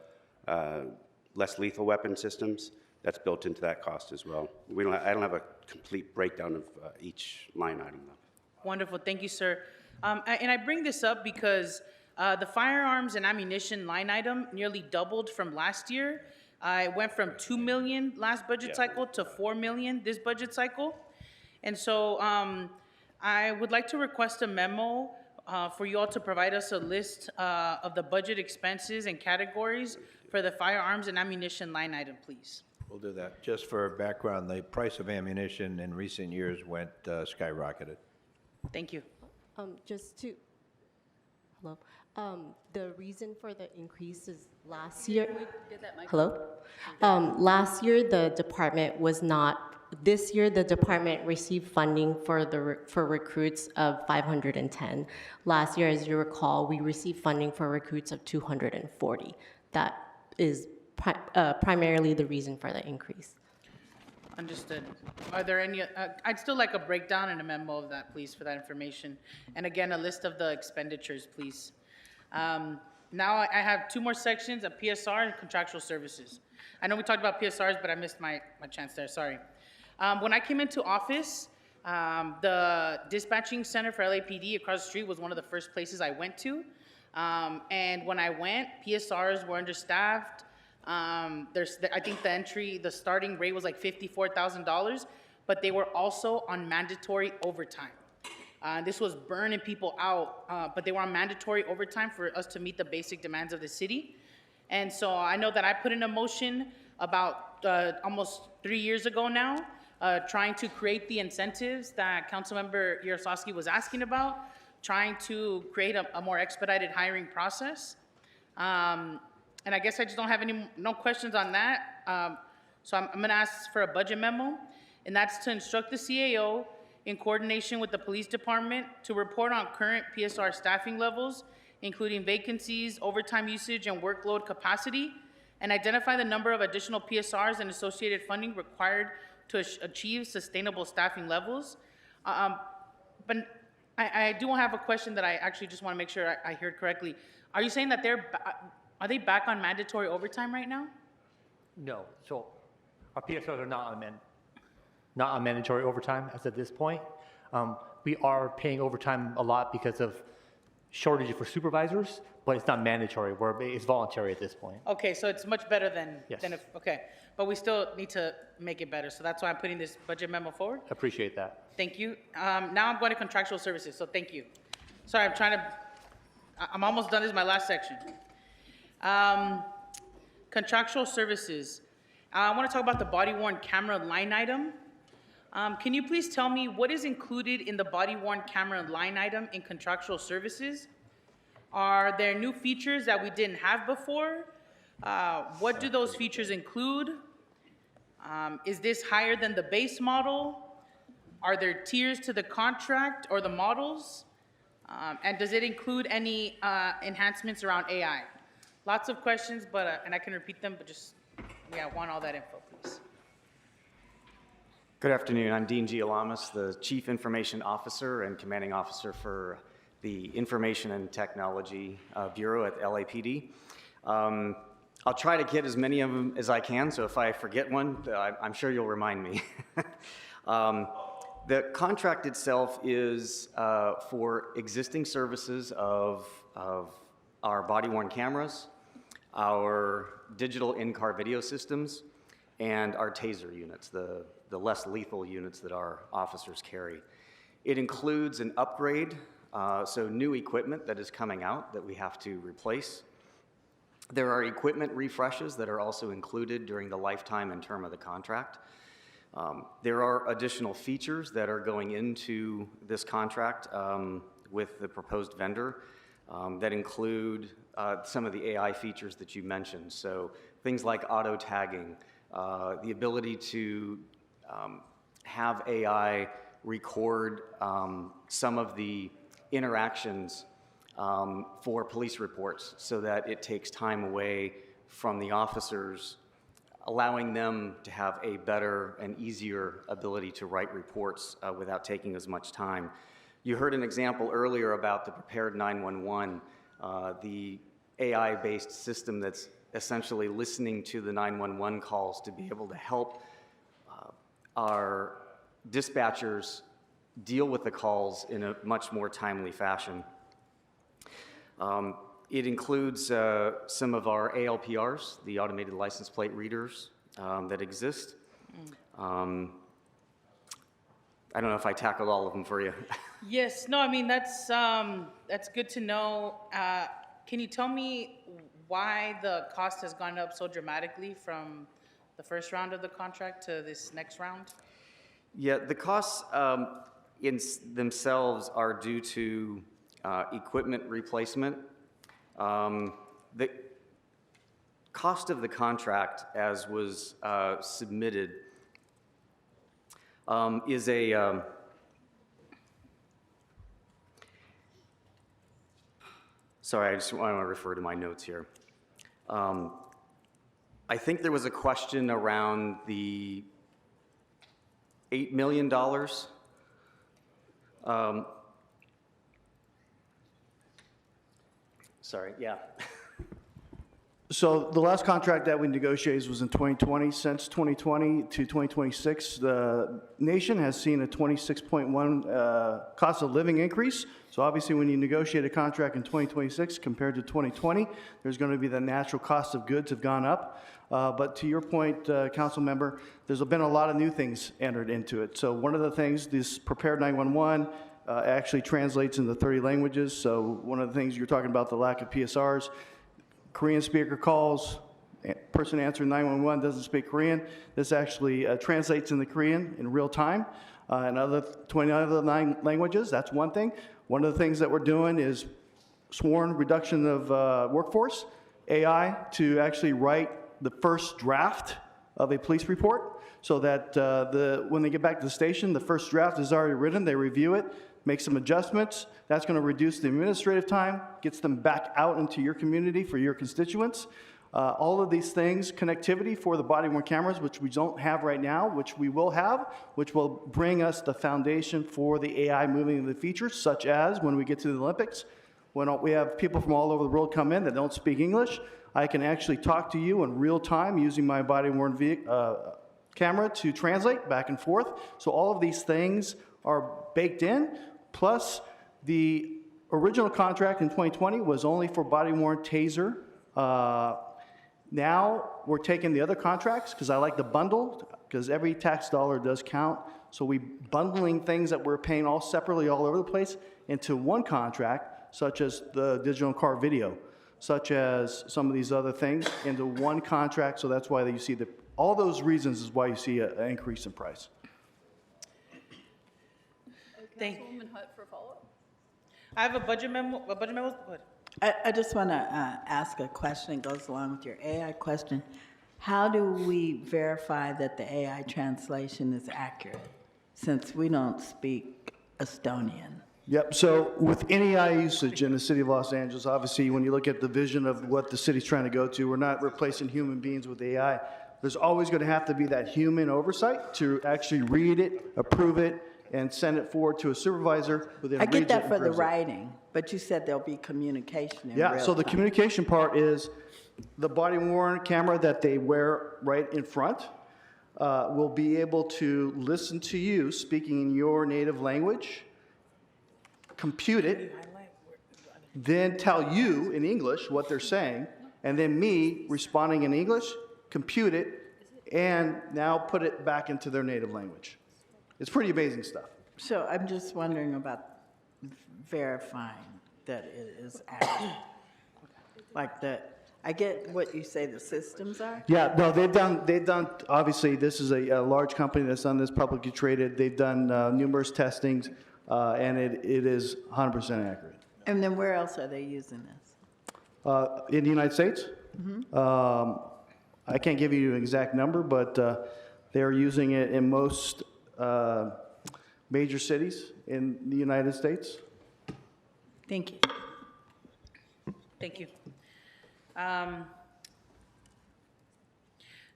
less lethal weapon systems. That's built into that cost as well. I don't have a complete breakdown of each line item, though. Wonderful, thank you, sir. And I bring this up because the firearms and ammunition line item nearly doubled from last year. It went from $2 million last budget cycle to $4 million this budget cycle. And so I would like to request a memo for you all to provide us a list of the budget expenses and categories for the firearms and ammunition line item, please. We'll do that. Just for background, the price of ammunition in recent years went skyrocketed. Thank you. Just to, hello, the reason for the increase is last year. Hello? Last year, the department was not, this year, the department received funding for recruits of 510. Last year, as you recall, we received funding for recruits of 240. That is primarily the reason for the increase. Understood. Are there any, I'd still like a breakdown and a memo of that, please, for that information. And again, a list of the expenditures, please. Now I have 2 more sections, a PSR and contractual services. I know we talked about PSRs, but I missed my chance there, sorry. When I came into office, the dispatching center for LAPD across the street was one of the first places I went to. And when I went, PSRs were understaffed. I think the starting rate was like $54,000, but they were also on mandatory overtime. This was burning people out, but they were on mandatory overtime for us to meet the basic demands of the city. And so I know that I put in a motion about almost 3 years ago now, trying to create the incentives that Councilmember Yaroslavsky was asking about, trying to create a more expedited hiring process. And I guess I just don't have no questions on that. So I'm gonna ask for a budget memo, and that's to instruct the CAO in coordination with the police department to report on current PSR staffing levels, including vacancies, overtime usage, and workload capacity, and identify the number of additional PSRs and associated funding required to achieve sustainable staffing levels. But I do have a question that I actually just wanna make sure I heard correctly. Are you saying that are they back on mandatory overtime right now? No. So our PSRs are not on mandatory overtime as of this point. We are paying overtime a lot because of shortage for supervisors, but it's not mandatory. It's voluntary at this point. Okay, so it's much better than Yes. okay. But we still need to make it better. So that's why I'm putting this budget memo forward. Appreciate that. Thank you. Now I'm going to contractual services, so thank you. Sorry, I'm almost done. This is my last section. Contractual services. I want to talk about the body-worn camera line item. Can you please tell me what is included in the body-worn camera line item in contractual services? Are there new features that we didn't have before? What do those features include? Is this higher than the base model? Are there tiers to the contract or the models? And does it include any enhancements around AI? Lots of questions, but and I can repeat them, but just, I want all that info, please. Good afternoon. I'm Dean Gialamas, the Chief Information Officer and Commanding Officer for the Information and Technology Bureau at LAPD. I'll try to get as many of them as I can, so if I forget one, I'm sure you'll remind me. The contract itself is for existing services of our body-worn cameras, our digital in-car video systems, and our taser units, the less lethal units that our officers carry. It includes an upgrade, so new equipment that is coming out that we have to replace. There are equipment refreshes that are also included during the lifetime and term of the contract. There are additional features that are going into this contract with the proposed vendor that include some of the AI features that you mentioned. So things like auto tagging, the ability to have AI record some of the interactions for police reports so that it takes time away from the officers, allowing them to have a better and easier ability to write reports without taking as much time. You heard an example earlier about the Prepared 911, the AI-based system that's essentially listening to the 911 calls to be able to help our dispatchers deal with the calls in a much more timely fashion. It includes some of our ALPRs, the automated license plate readers that exist. I don't know if I tackled all of them for you. Yes, no, I mean, that's good to know. Can you tell me why the cost has gone up so dramatically from the first round of the contract to this next round? Yeah, the costs in themselves are due to equipment replacement. The cost of the contract, as was submitted, is a sorry, I want to refer to my notes here. I think there was a question around the $8 million. Sorry, yeah. So the last contract that we negotiated was in 2020. Since 2020 to 2026, the nation has seen a 26.1 cost of living increase. So obviously when you negotiate a contract in 2026 compared to 2020, there's going to be the natural cost of goods have gone up. But to your point, council member, there's been a lot of new things entered into it. So one of the things, this Prepared 911 actually translates into 30 languages. So one of the things you're talking about, the lack of PSRs, Korean speaker calls, person answering 911 doesn't speak Korean. This actually translates into Korean in real time. And 20 other languages, that's one thing. One of the things that we're doing is sworn reduction of workforce, AI, to actually write the first draft of a police report so that when they get back to the station, the first draft is already written, they review it, make some adjustments. That's going to reduce the administrative time, gets them back out into your community for your constituents. All of these things, connectivity for the body-worn cameras, which we don't have right now, which we will have, which will bring us the foundation for the AI moving into the features, such as when we get to the Olympics, when we have people from all over the world come in that don't speak English, I can actually talk to you in real time using my body-worn camera to translate back and forth. So all of these things are baked in, plus the original contract in 2020 was only for body-worn taser. Now we're taking the other contracts, because I like the bundle, because every tax dollar does count. So we bundling things that we're paying all separately all over the place into one contract, such as the digital car video, such as some of these other things into one contract. So that's why you see all those reasons is why you see an increase in price. Councilwoman Hutt for follow-up. I have a budget memo. Go ahead. I just want to ask a question that goes along with your AI question. How do we verify that the AI translation is accurate, since we don't speak Estonian? Yep, so with any AI usage in the city of Los Angeles, obviously when you look at the vision of what the city's trying to go to, we're not replacing human beings with AI. there's always going to have to be that human oversight to actually read it, approve it, and send it forward to a supervisor who then I reads it get that and for the approves it. writing, but you said there'll be communication in Yeah, real so the time. communication part is the body-worn camera that they wear right in front will be able to listen to you speaking in your native language, compute it, then tell you in English what they're saying, and then me responding in English, compute it, and now put it back into their native language. It's pretty amazing stuff. So I'm just wondering about verifying that it is accurate. Like that, I get what you say the systems are. Yeah, no, they've done, obviously, this is a large company that's done this, publicly traded. They've done numerous testings, and it is 100% accurate. And then where else are they using this? In the United States? I can't give you an exact number, but they're using it in most major cities in the United States. Thank you. Thank you.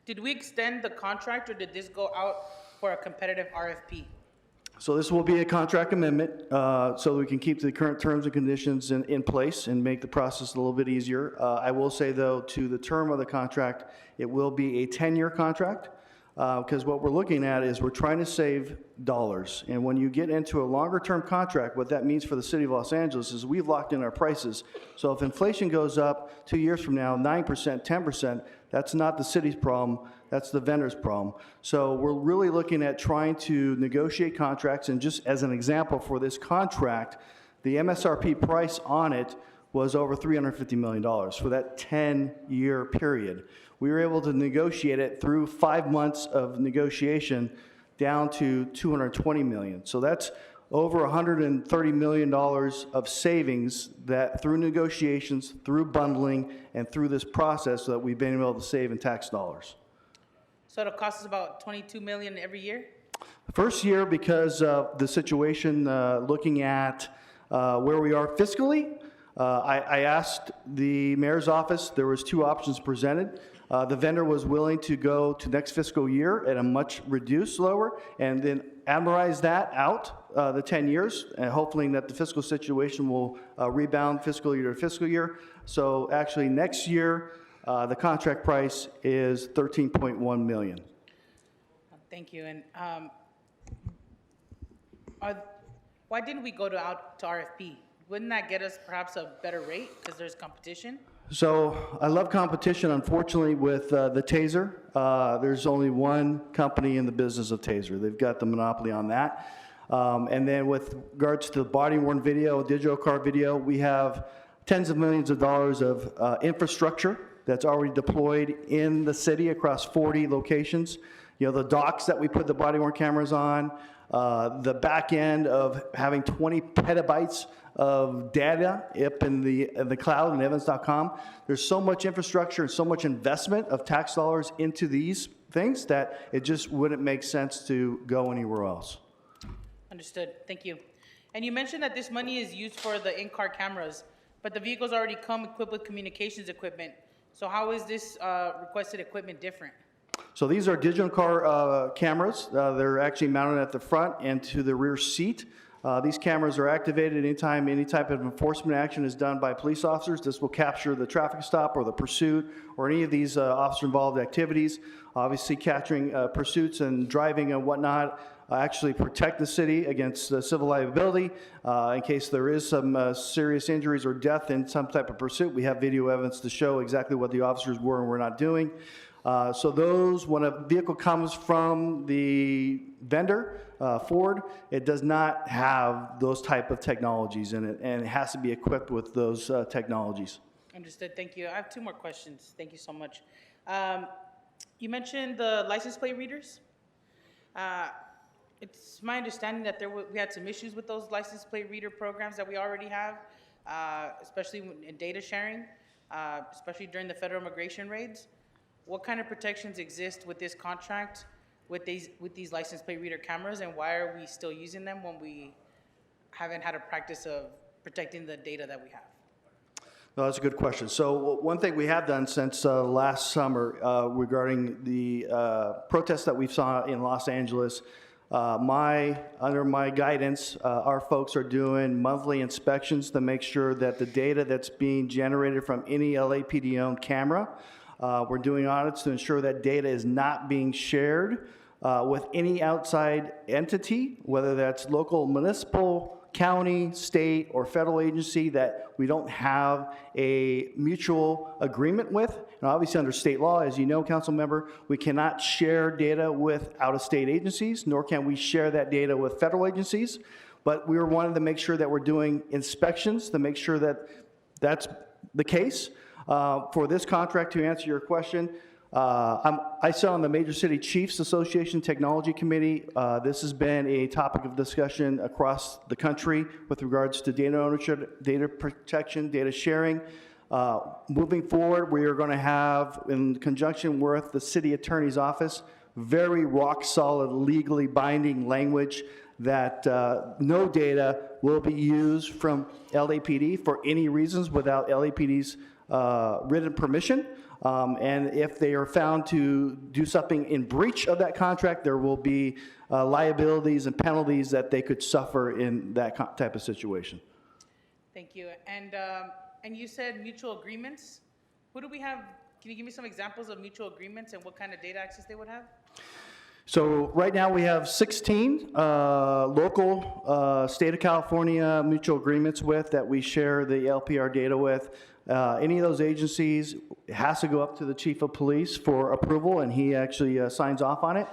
Did we extend the contract, or did this go out for a competitive RFP? So this will be a contract amendment, so we can keep the current terms and conditions in place and make the process a little bit easier. I will say, though, to the term of the contract, it will be a 10-year contract, because what we're looking at is we're trying to save dollars. And when you get into a longer-term contract, what that means for the city of Los Angeles is we've locked in our prices. So if inflation goes up 2 years from now, 9%, 10%, that's not the city's problem, that's the vendor's problem. So we're really looking at trying to negotiate contracts, and just as an example for this contract, the MSRP price on it was over $350 million for that 10-year period. We were able to negotiate it through 5 months of negotiation down to $220 million. So that's over $130 million of savings that through negotiations, through bundling, and through this process that we've been able to save in tax dollars. So it'll cost us about $22 million every year? The first year, because of the situation, looking at where we are fiscally, I asked the mayor's office, there was 2 options presented. The vendor was willing to go to next fiscal year at a much reduced lower, and then amortize that out the 10 years, and hopefully that the fiscal situation will rebound fiscal year to fiscal year. So actually next year, the contract price is $13.1 million. Thank you. And why didn't we go out to RFP? Wouldn't that get us perhaps a better rate because there's competition? So I love competition. Unfortunately, with the taser, there's only one company in the business of taser. They've got the monopoly on that. And then with regards to the body-worn video, digital car video, we have tens of millions of dollars of infrastructure that's already deployed in the city across 40 locations. You know, the docks that we put the body-worn cameras on, the back end of having 20 petabytes of data up in the cloud in Evans.com. There's so much infrastructure and so much investment of tax dollars into these things that it just wouldn't make sense to go anywhere else. Understood. Thank you. And you mentioned that this money is used for the in-car cameras, but the vehicles already come equipped with communications equipment. So how is this requested equipment different? So these are digital car cameras. They're actually mounted at the front and to the rear seat. These cameras are activated anytime any type of enforcement action is done by police officers. This will capture the traffic stop or the pursuit or any of these officer-involved activities. Obviously, capturing pursuits and driving and whatnot actually protect the city against civil liability. In case there is some serious injuries or death in some type of pursuit, we have video evidence to show exactly what the officers were and were not doing. So those, when a vehicle comes from the vendor, Ford, it does not have those type of technologies in it, and it has to be equipped with those technologies. Understood. Thank you. I have 2 more questions. Thank you so much. You mentioned the license plate readers. It's my understanding that we had some issues with those license plate reader programs that we already have, especially in data sharing, especially during the federal immigration raids. What kind of protections exist with this contract with these license plate reader cameras, and why are we still using them when we haven't had a practice of protecting the data that we have? No, that's a good question. So one thing we have done since last summer regarding the protests that we saw in Los Angeles, under my guidance, our folks are doing monthly inspections to make sure that the data that's being generated from any LAPD-owned camera, we're doing audits to ensure that data is not being shared with any outside entity, whether that's local, municipal, county, state, or federal agency that we don't have a mutual agreement with. And obviously under state law, as you know, council member, we cannot share data with out-of-state agencies, nor can we share that data with federal agencies. But we were wanting to make sure that we're doing inspections to make sure that that's the case. For this contract, to answer your question, I sit on the Major City Chiefs Association Technology Committee. This has been a topic of discussion across the country with regards to data ownership, data protection, data sharing. Moving forward, we are going to have, in conjunction with the City Attorney's Office, very rock-solid, legally binding language that no data will be used from LAPD for any reasons without LAPD's written permission. And if they are found to do something in breach of that contract, there will be liabilities and penalties that they could suffer in that type of situation. Thank you. And you said mutual agreements. Who do we have? Can you give me some examples of mutual agreements and what kind of data access they would have? So right now we have 16 local state of California mutual agreements with that we share the LPR data with. Any of those agencies has to go up to the chief of police for approval, and he actually signs off on it.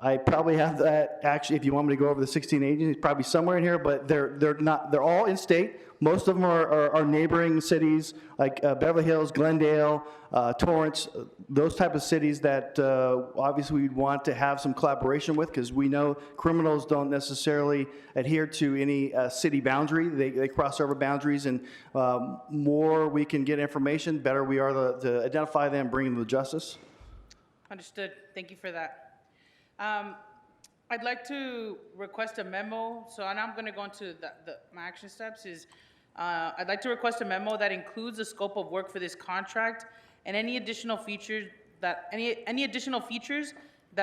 I probably have that, actually, if you want me to go over the 16 agencies, probably somewhere in here, but they're all in state. Most of them are neighboring cities like Beverly Hills, Glendale, Torrance, those type of cities that obviously we'd want to have some collaboration with, because we know criminals don't necessarily adhere to any city boundary. They cross over boundaries, and more we can get information, better we are to identify them, bring them to justice. Understood. Thank you for that. I'd like to request a memo. So now I'm going to go into my action steps. I'd like to request a memo that includes the scope of work for this contract and any additional features that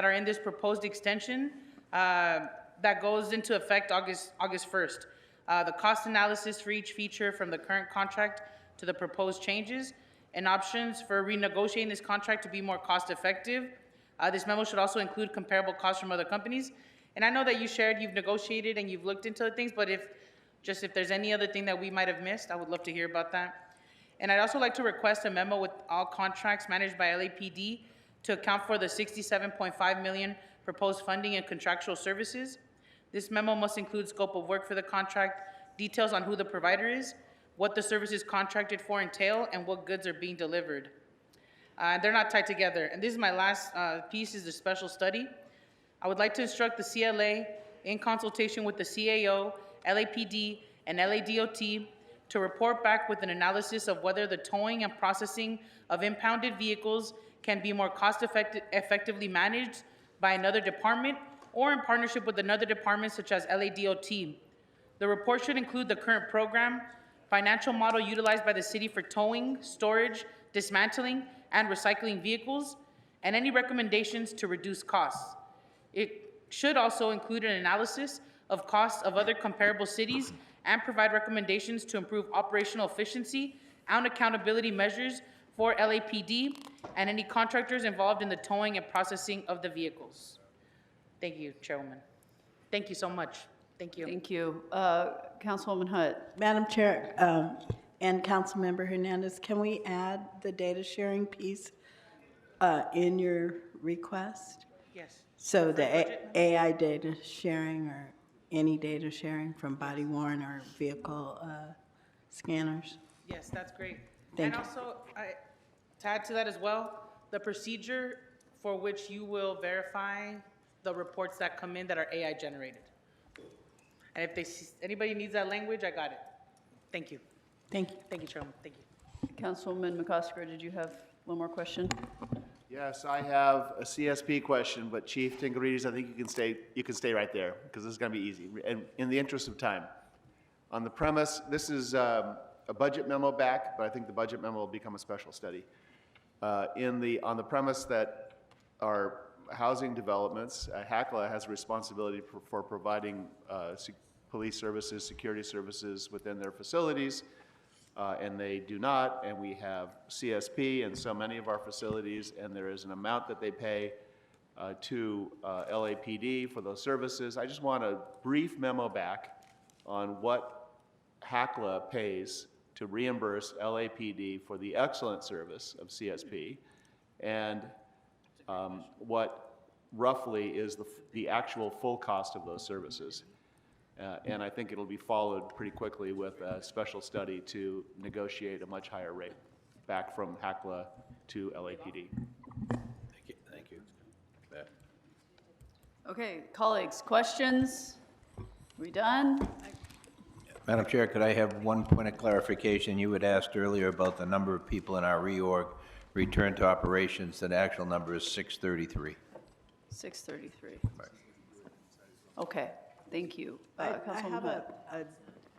are in this proposed extension that goes into effect August 1st. The cost analysis for each feature from the current contract to the proposed changes, and options for renegotiating this contract to be more cost effective. This memo should also include comparable costs from other companies. And I know that you've negotiated and you've looked into things, but if there's any other thing that we might have missed, I would love to hear about that. And I'd also like to request a memo with all contracts managed by LAPD to account for the $67.5 million proposed funding and contractual services. This memo must include scope of work for the contract, details on who the provider is, what the services contracted for entail, and what goods are being delivered. They're not tied together. And this is my last piece, is the special study. I would like to instruct the CLA, in consultation with the CAO, LAPD, and LADOT, to report back with an analysis of whether the towing and processing of impounded vehicles can be more effectively managed by another department or in partnership with another department such as LADOT. The report should include the current program, financial model utilized by the city for towing, storage, dismantling, and recycling vehicles, and any recommendations to reduce costs. It should also include an analysis of costs of other comparable cities and provide recommendations to improve operational efficiency and accountability measures for LAPD and any contractors involved in the towing and processing of the vehicles. Thank you, Chairwoman. Thank you so much. Thank you. Thank you. Councilwoman Hutt. Madam Chair and Councilmember Hernandez, can we add the data sharing piece in your request? Yes. So the AI data sharing or any data sharing from body worn or vehicle scanners? Yes, that's great. Thank you. And also, to add to that as well, the procedure for which you will verify the reports that come in that are AI generated. And if anybody needs that language, I got it. Thank you. Thank you. Thank you, Chairman. Thank you. Councilwoman McCosker, did you have one more question? Yes, I have a CSP question, but Chief Tingarides, I think you can stay right there, because this is going to be easy, and in the interest of time. On the premise, this is a a budget memo back, but I think the budget memo will become a special study. On the premise that our housing developments, HACLA has a responsibility for providing police services, security services within their facilities, and they do not, and we have CSP in so many of our facilities, and there is an amount that they pay to LAPD for those services. I just want a brief memo back on what HACLA pays to reimburse LAPD for the excellent service of CSP, and what roughly is the actual full cost of those services. And I think it'll be followed pretty quickly with a special study to negotiate a much higher rate back from HACLA to LAPD. Thank you. Okay, colleagues, questions? We done? Madam Chair, could I have one point of clarification? You had asked earlier about the number of people in our reorg return to operations. The actual number is 633. 633. Okay, thank you. I Councilwoman have Hood.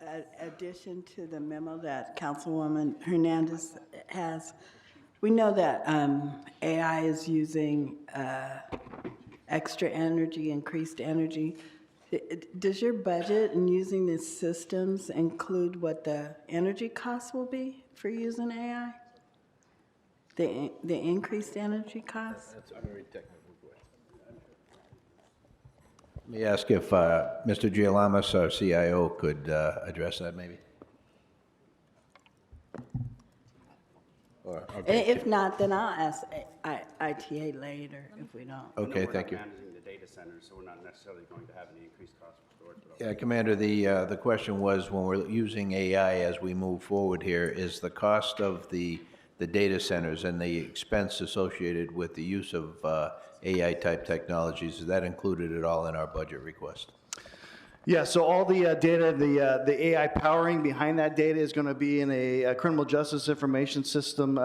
a addition to the memo that Councilwoman Hernandez has. We know that AI is using extra energy, increased energy. Does your budget in using these systems include what the energy costs will be for using AI? The increased energy costs? That's a very technical question. Let me ask if Mr. Gialamas, our CIO, could address that maybe. Or, okay. If not, then I'll ask ITA later if we don't. Okay, thank you. We're not managing the data centers, so we're not necessarily going to have any increased costs for storage. Yeah, Commander, the question was, when we're using AI as we move forward here, is the cost of the data centers and the expense associated with the use of AI-type technologies, is that included at all in our budget request? Yeah, so all the data, the AI powering behind that data is going to be in a criminal justice information system,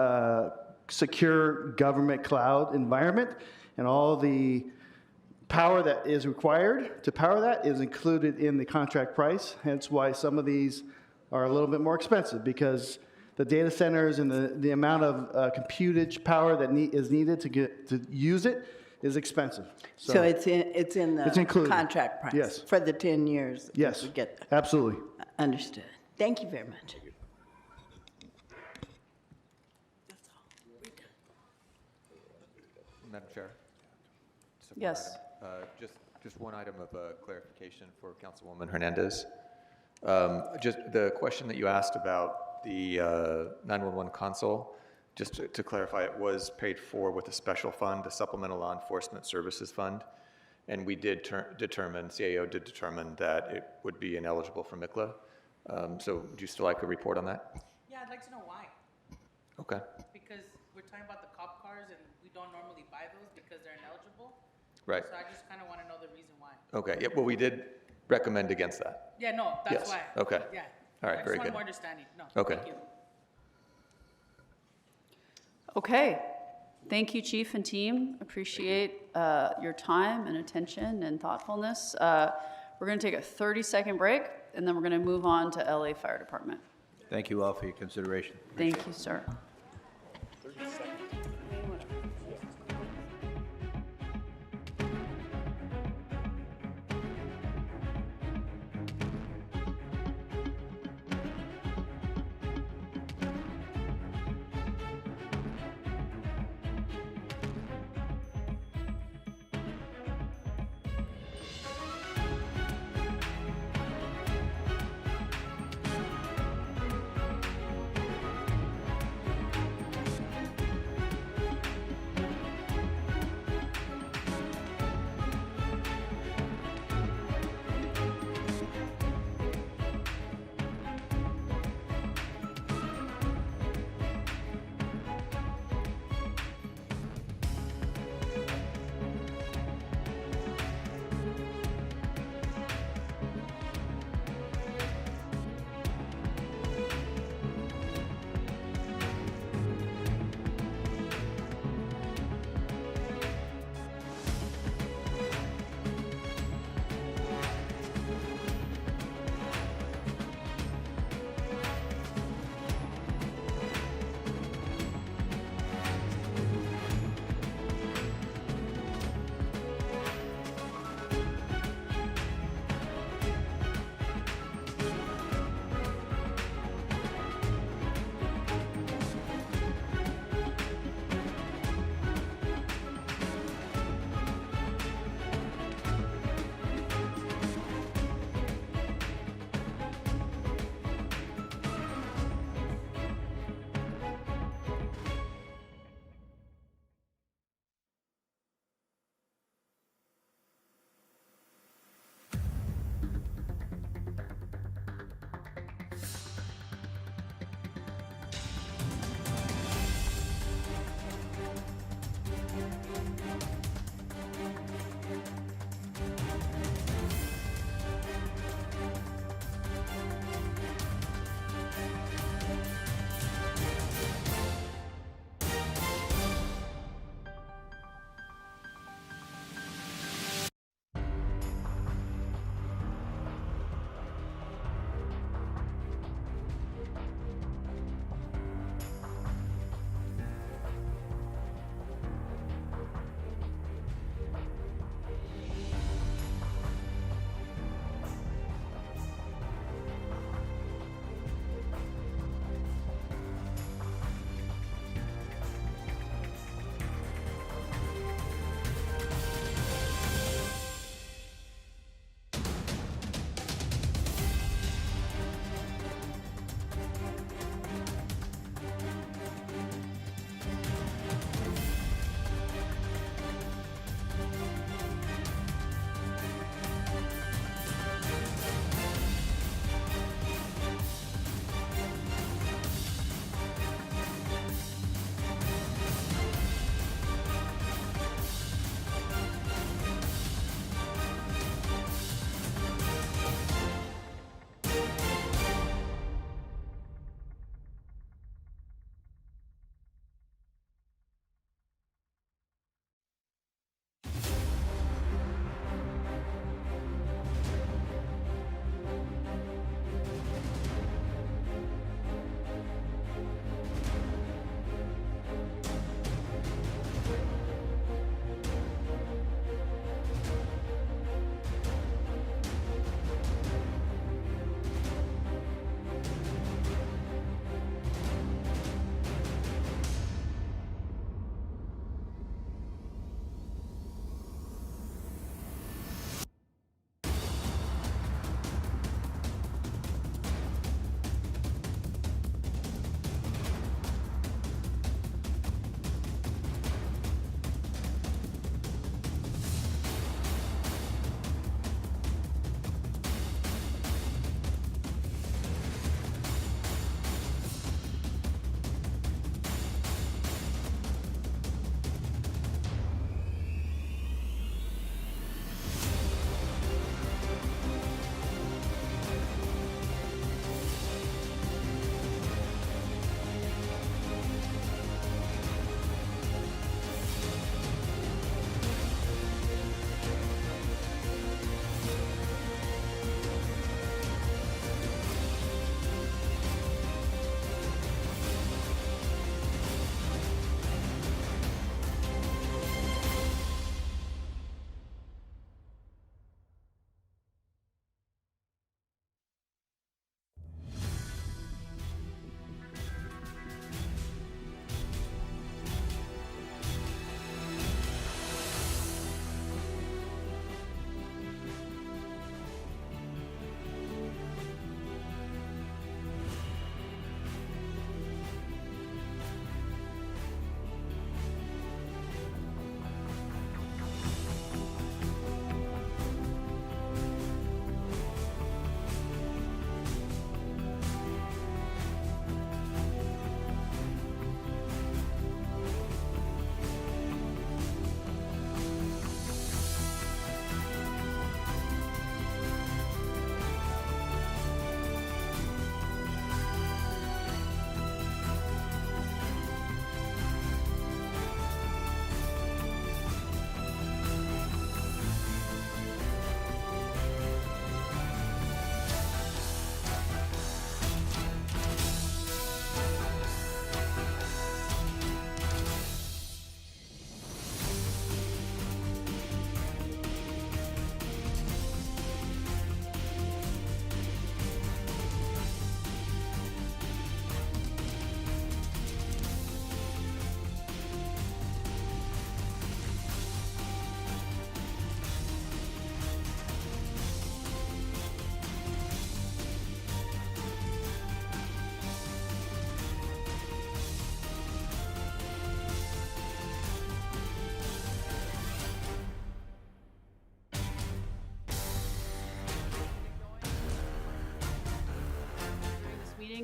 secure government cloud environment, and all the power that is required to power that is included in the contract price. Hence why some of these are a little bit more expensive, because the data centers and the amount of computage power that is needed to use it is expensive. So it's in the it's included. contract price? Yes. For the 10 years? Yes, We get that. absolutely. Understood. Thank you very much. Madam Chair? Just one Yes. item. Just one item of clarification for Councilwoman Hernandez. Just the question that you asked about the 911 console, just to clarify, it was paid for with a special fund, a supplemental law enforcement services fund, and we did determine, CAO did determine that it would be ineligible for MICLA. So would you still like a report on that? Yeah, I'd like to know why. Okay. Because we're talking about the cop cars and we don't normally buy those because they're ineligible. Right. So I just kind of want to know the reason why. Okay, yeah, well, we did recommend against that. Yeah, no, that's Yes. why. Okay. Yeah. All right, I very just want good. more understanding. No, Okay. thank you. Okay, thank you, Chief and team. Appreciate your time and attention and thoughtfulness. We're going to take a 30-second break, and then we're going to move on to LA Fire Department. Thank you all for your consideration. Thank you, sir.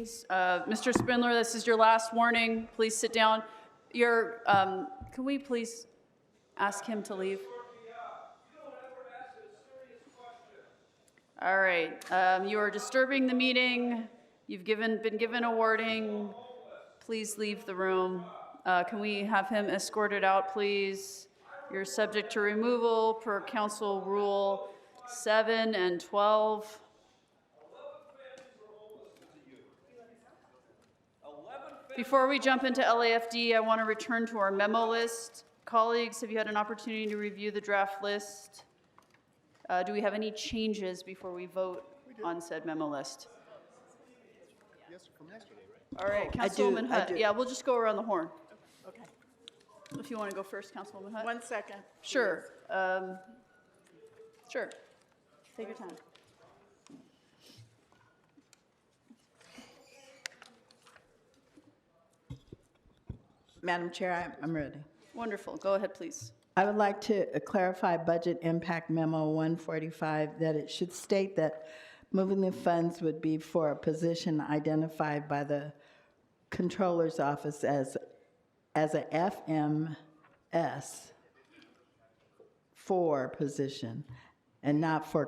please. Mr. Spindler, this is your last warning. Please sit down. Can we please ask him to leave? All right, you are disturbing the meeting. You've been given a warning. Please leave the room. Can we have him escorted out, please? You're subject to removal per Council Rule 7 and 12. Before we jump into LAFD, I want to return to our memo list. Colleagues, have you had an opportunity to review the draft list? Do we have any changes before we vote on said memo list? Yes, from yesterday, right? All right, I do, Councilwoman I Hutt. do. Yeah, we'll just go around the horn. Okay. If you want to go first, Councilwoman Hutt. 1 second. Sure. Sure. Take your time. Madam Chair, I'm ready. Wonderful. Go ahead, please. I would like to clarify Budget Impact Memo 145, that it should state that moving the funds would be for a position identified by the Controller's Office as a FMS 4 position and not for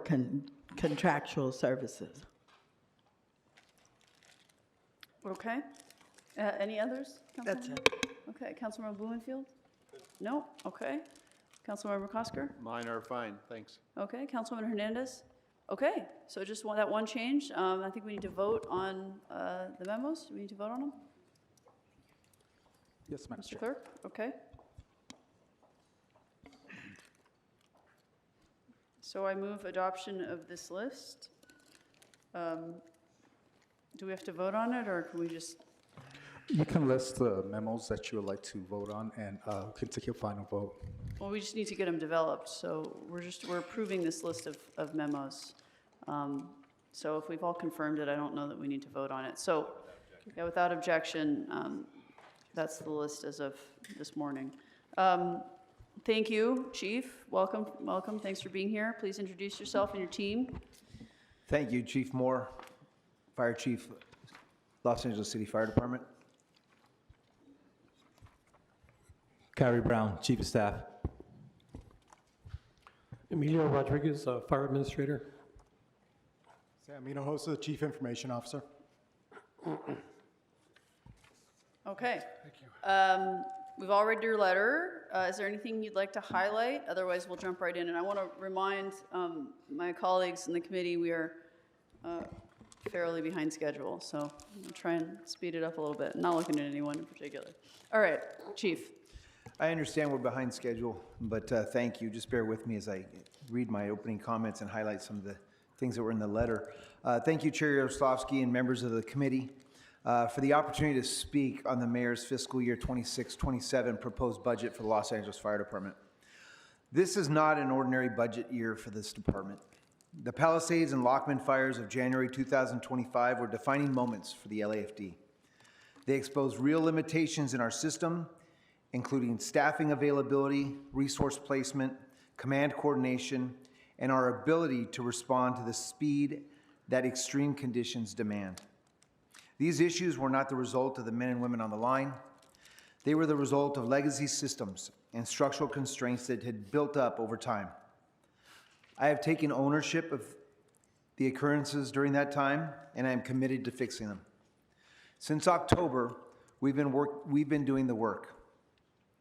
contractual services. Okay. Any others? That's Councilwoman? Okay. Councilmember Blumenfield? No? Okay. Councilmember Kosker? Mine are fine, thanks. Okay. Councilwoman Hernandez? Okay. So just that one change. I think we need to vote on the memos. Do we need to vote on them? Yes, Madam Mr. Chair. Clerk? Okay. So I move adoption of this list. Do we have to vote on it, or can we just? You can list the memos that you would like to vote on, and can take your final vote. Well, we just need to get them developed, so we're approving this list of memos. So if we've all confirmed it, I don't know that we need to vote on it. So, yeah, without objection, that's the list as of this morning. Thank you, Chief. Welcome, welcome. Thanks for being here. Please introduce yourself and your team. Thank you, Chief Moore, Fire Chief, Los Angeles City Fire Department. Kyrie Brown, Chief of Staff. Emilio Rodriguez, Fire Administrator. Sam Hinojosa, Chief Information Officer. Okay. Thank you. We've all read your letter. Is there anything you'd like to highlight? Otherwise, we'll jump right in. And I want to remind my colleagues in the committee we are fairly behind schedule, so I'll try and speed it up a little bit. Not looking at anyone in particular. All right, Chief. I understand we're behind schedule, but thank you. Just bear with me as I read my opening comments and highlight some of the things that were in the letter. Thank you, Chair Yaroslavsky and members of the committee for the opportunity to speak on the Mayor's fiscal year 26-27 proposed budget for the Los Angeles Fire Department. This is not an ordinary budget year for this department. The Palisades and Lockman fires of January 2025 were defining moments for the LAFD. They exposed real limitations in our system, including staffing availability, resource placement, command coordination, and our ability to respond to the speed that extreme conditions demand. These issues were not the result of the men and women on the line. They were the result of legacy systems and structural constraints that had built up over time. I have taken ownership of the occurrences during that time, and I am committed to fixing them. Since October, we've been doing the work.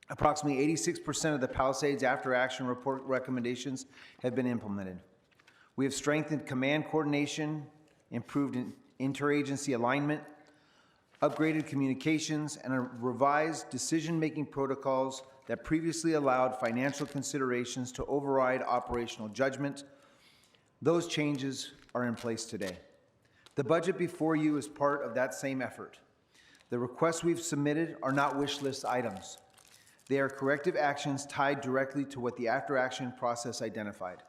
Approximately 86% of the Palisades After Action Report recommendations have been implemented. We have strengthened command coordination, improved interagency alignment, upgraded communications, and revised decision-making protocols that previously allowed financial considerations to override operational judgment. Those changes are in place today. The budget before you is part of that same effort. The requests we've submitted are not wish list items. They are corrective actions tied directly to what the after-action process identified.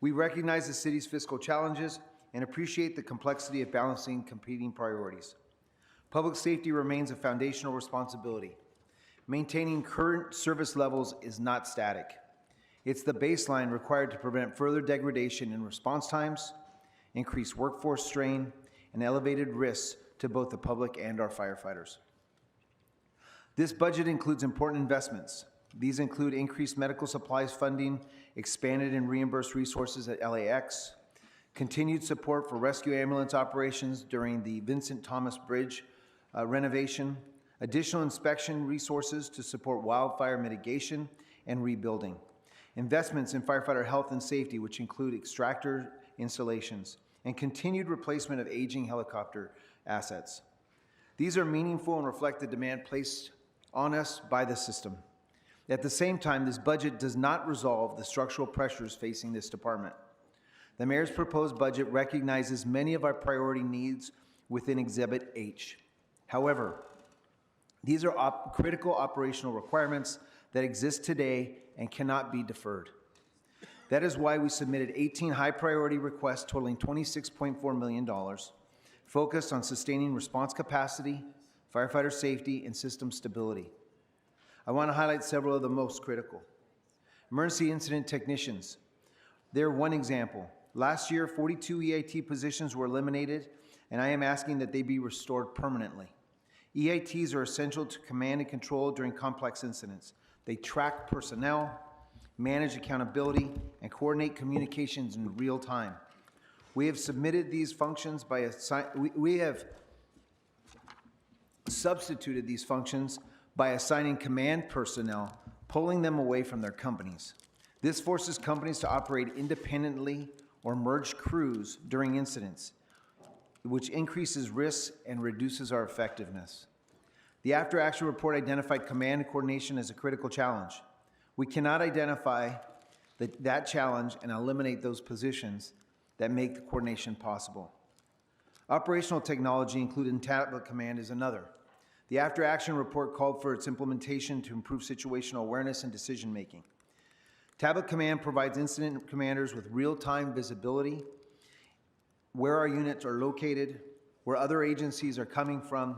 We recognize the city's fiscal challenges and appreciate the complexity of balancing competing priorities. Public safety remains a foundational responsibility. Maintaining current service levels is not static. It's the baseline required to prevent further degradation in response times, increased workforce strain, and elevated risks to both the public and our firefighters. This budget includes important investments. These include increased medical supplies funding, expanded and reimbursed resources at LAX, continued support for rescue ambulance operations during the Vincent Thomas Bridge renovation, additional inspection resources to support wildfire mitigation and rebuilding, investments in firefighter health and safety, which include extractor installations, and continued replacement of aging helicopter assets. These are meaningful and reflect the demand placed on us by the system. At the same time, this budget does not resolve the structural pressures facing this department. The mayor's proposed budget recognizes many of our priority needs within Exhibit H. However, these are critical operational requirements that exist today and cannot be deferred. That is why we submitted 18 high-priority requests totaling $26.4 million, focused on sustaining response capacity, firefighter safety, and system stability. I want to highlight several of the most critical. Emergency incident technicians. They're one example. Last year, 42 EIT positions were eliminated, and I am asking that they be restored permanently. EITs are essential to command and control during complex incidents. They track personnel, manage accountability, and coordinate communications in real time. We have submitted these functions by we have substituted these functions by assigning command personnel, pulling them away from their companies. This forces companies to operate independently or merge crews during incidents, which increases risks and reduces our effectiveness. The after-action report identified command and coordination as a critical challenge. We cannot identify that challenge and eliminate those positions that make the coordination possible. Operational technology, including tablet command, is another. The after-action report called for its implementation to improve situational awareness and decision-making. Tablet command provides incident commanders with real-time visibility, where our units are located, where other agencies are coming from,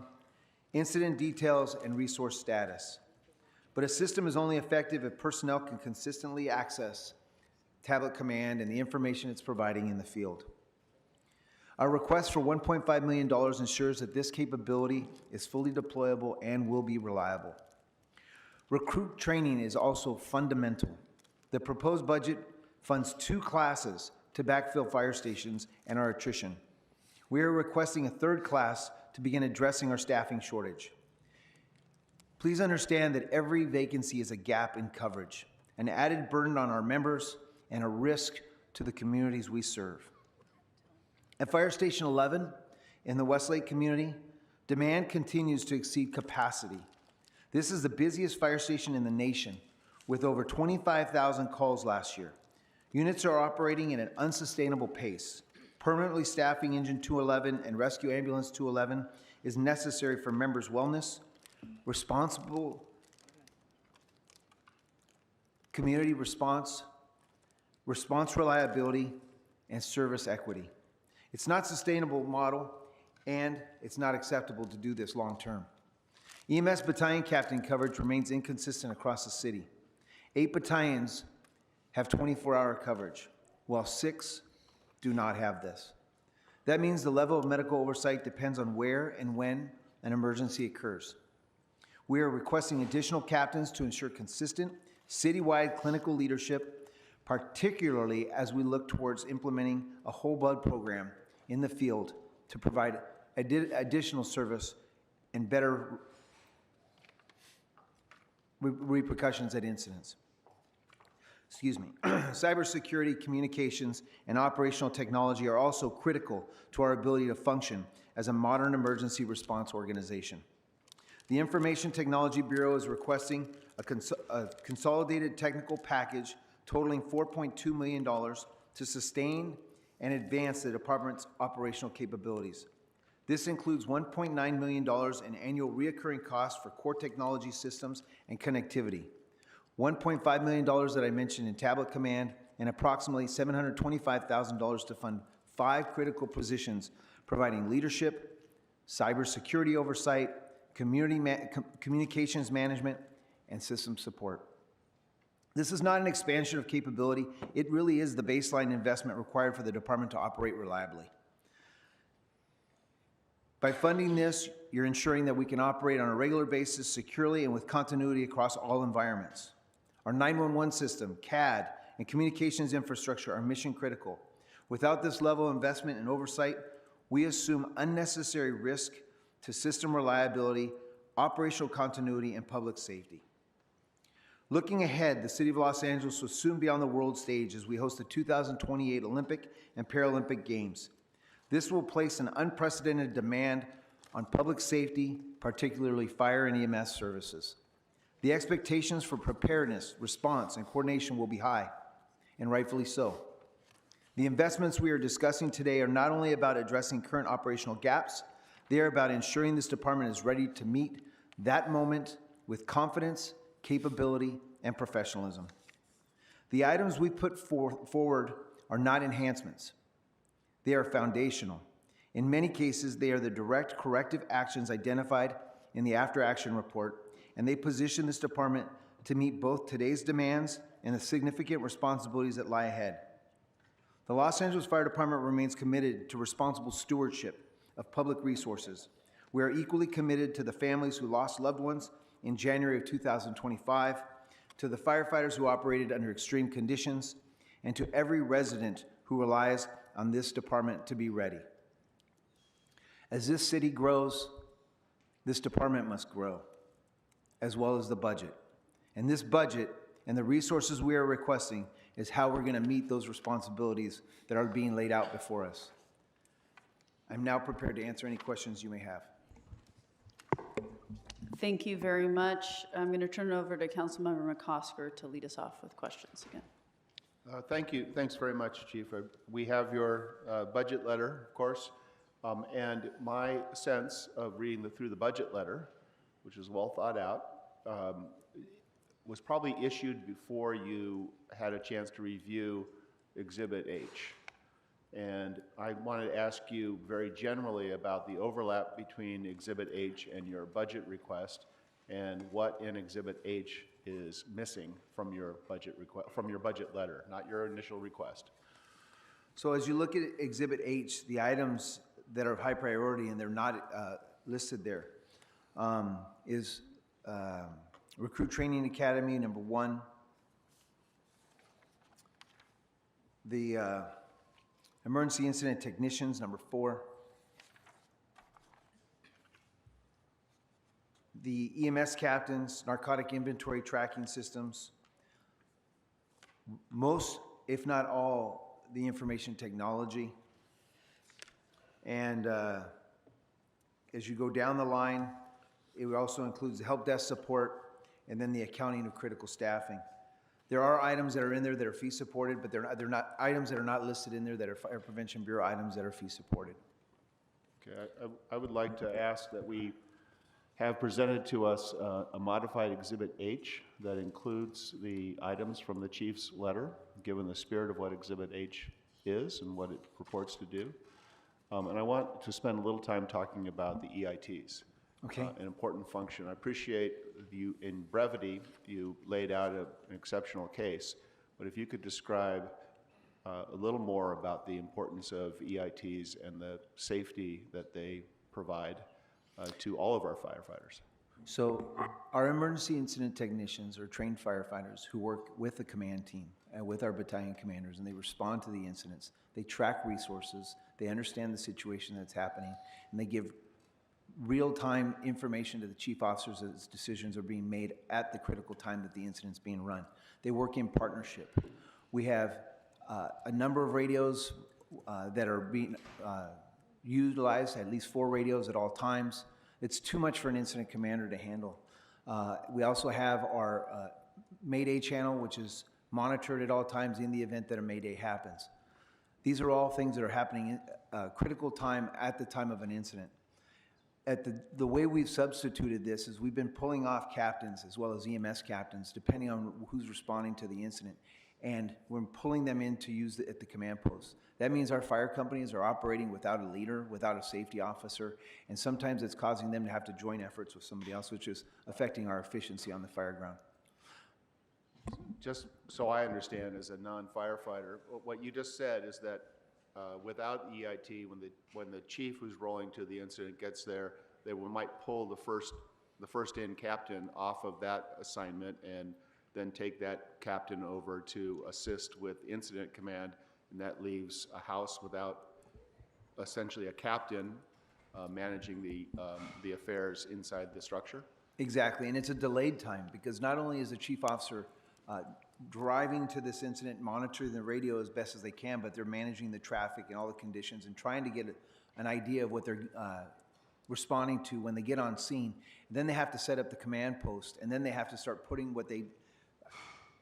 incident details, and resource status. But a system is only effective if personnel can consistently access tablet command and the information it's providing in the field. Our request for $1.5 million ensures that this capability is fully deployable and will be reliable. Recruit training is also fundamental. The proposed budget funds 2 classes to backfill fire stations and our attrition. We are requesting a 3rd class to begin addressing our staffing shortage. Please understand that every vacancy is a gap in coverage, an added burden on our members, and a risk to the communities we serve. At Fire Station 11 in the Westlake community, demand continues to exceed capacity. This is the busiest fire station in the nation, with over 25,000 calls last year. Units are operating at an unsustainable pace. Permanently staffing Engine 211 and Rescue Ambulance 211 is necessary for members' wellness, responsible community response reliability, and service equity. It's not a sustainable model, and it's not acceptable to do this long term. EMS battalion captain coverage remains inconsistent across the city. 8 battalions have 24-hour coverage, while 6 do not have this. That means the level of medical oversight depends on where and when an emergency occurs. We are requesting additional captains to ensure consistent, citywide clinical leadership, particularly as we look towards implementing a whole blood program in the field to provide additional service and better repercussions at incidents. Excuse me. Cybersecurity, communications, and operational technology are also critical to our ability to function as a modern emergency response organization. The Information Technology Bureau is requesting a consolidated technical package totaling $4.2 million to sustain and advance the department's operational capabilities. This includes $1.9 million in annual reoccurring costs for core technology systems and connectivity, $1.5 million that I mentioned in tablet command, and approximately $725,000 to fund 5 critical positions providing leadership, cybersecurity oversight, communications management, and system support. This is not an expansion of capability. It really is the baseline investment required for the department to operate reliably. By funding this, you're ensuring that we can operate on a regular basis securely and with continuity across all environments. Our 911 system, CAD, and communications infrastructure are mission critical. Without this level of investment and oversight, we assume unnecessary risk to system reliability, operational continuity, and public safety. Looking ahead, the City of Los Angeles will soon be on the world stage as we host the 2028 Olympic and Paralympic Games. This will place an unprecedented demand on public safety, particularly fire and EMS services. The expectations for preparedness, response, and coordination will be high, and rightfully so. The investments we are discussing today are not only about addressing current operational gaps, they are about ensuring this department is ready to meet that moment with confidence, capability, and professionalism. The items we put forward are not enhancements. They are foundational. In many cases, they are the direct corrective actions identified in the after-action report, and they position this department to meet both today's demands and the significant responsibilities that lie ahead. The Los Angeles Fire Department remains committed to responsible stewardship of public resources. We are equally committed to the families who lost loved ones in January of 2025, to the firefighters who operated under extreme conditions, and to every resident who relies on this department to be ready. As this city grows, this department must grow, as well as the budget. And this budget and the resources we are requesting is how we're going to meet those responsibilities that are being laid out before us. I'm now prepared to answer any questions you may have. Thank you very much. I'm going to turn it over to Councilmember McCosker to lead us off with questions again. Thank you. Thanks very much, Chief. We have your budget letter, of course, and my sense of reading through the budget letter, which is well thought out, was probably issued before you had a chance to review Exhibit H. And I wanted to ask you very generally about the overlap between Exhibit H and your budget request, and what in Exhibit H is missing from your budget request, from your budget letter, not your initial request. So as you look at Exhibit H, the items that are of high priority and they're not listed there is Recruit Training Academy, number 1. The Emergency Incident Technicians, number 4. The EMS Captains, Narcotic Inventory Tracking Systems. Most, if not all, the Information Technology. And as you go down the line, it also includes the help desk support and then the accounting of critical staffing. There are items that are in there that are fee supported, but they're not items that are not listed in there that are Fire Prevention Bureau items that are fee supported. Okay, I would like to ask that we have presented to us a modified Exhibit H that includes the items from the Chief's letter, given the spirit of what Exhibit H is and what it purports to do. And I want to spend a little time talking about the EITs. Okay. An important function. I appreciate you, in brevity, you laid out an exceptional case, but if you could describe a little more about the importance of EITs and the safety that they provide to all of our firefighters. So our emergency incident technicians are trained firefighters who work with the command team and with our battalion commanders, and they respond to the incidents. They track resources, they understand the situation that's happening, and they give real-time information to the chief officers as decisions are being made at the critical time that the incident's being run. They work in partnership. We have a number of radios that are being utilized, at least 4 radios at all times. It's too much for an incident commander to handle. We also have our Mayday channel, which is monitored at all times in the event that a Mayday happens. These are all things that are happening in critical time at the time of an incident. The way we've substituted this is we've been pulling off captains as well as EMS captains, depending on who's responding to the incident, and we're pulling them in to use at the command post. That means our fire companies are operating without a leader, without a safety officer, and sometimes it's causing them to have to join efforts with somebody else, which is affecting our efficiency on the fire ground. Just so I understand as a non-firefighter, what you just said is that without EIT, when the chief who's rolling to the incident gets there, they might pull the first in captain off of that assignment and then take that captain over to assist with incident command, and that leaves a house without essentially a captain managing the affairs inside the structure? Exactly, and it's a delayed time because not only is the chief officer driving to this incident, monitoring the radio as best as they can, but they're managing the traffic and all the conditions and trying to get an idea of what they're responding to when they get on scene. Then they have to set up the command post, and then they have to start putting what they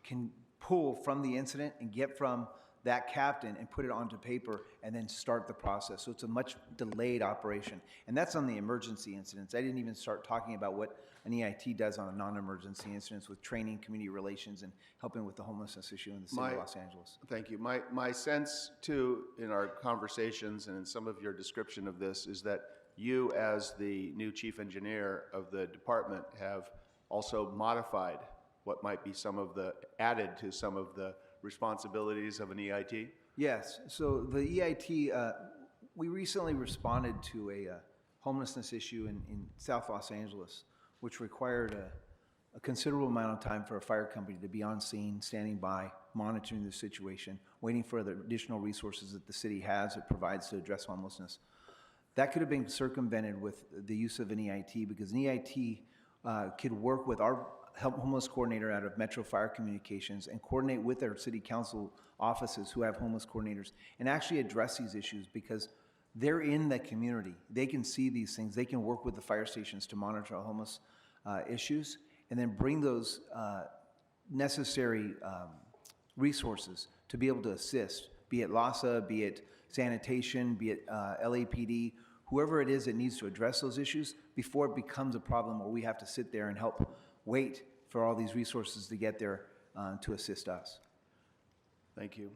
can pull from the incident and get from that captain and put it onto paper and then start the process. So it's a much delayed operation. And that's on the emergency incidents. I didn't even start talking about what an EIT does on a non-emergency incidents with training, community relations, and helping with the homelessness issue in the city of Los Angeles. Thank you. My sense too, in our conversations and in some of your description of this, is that you as the new chief engineer of the department have also modified what might be added to some of the responsibilities of an EIT? Yes. So the EIT, we recently responded to a homelessness issue in South Los Angeles, which required a considerable amount of time for a fire company to be on scene, standing by, monitoring the situation, waiting for the additional resources that the city has, it provides to address homelessness. That could have been circumvented with the use of an EIT, because an EIT could work with our homeless coordinator out of Metro Fire Communications and coordinate with our city council offices who have homeless coordinators and actually address these issues, because they're in the community. They can see these things. They can work with the fire stations to monitor homeless issues and then bring those necessary resources to be able to assist, be it LASA, be it sanitation, be it LAPD, whoever it is that needs to address those issues before it becomes a problem where we have to sit there and help wait for all these resources to get there to assist us. Thank you.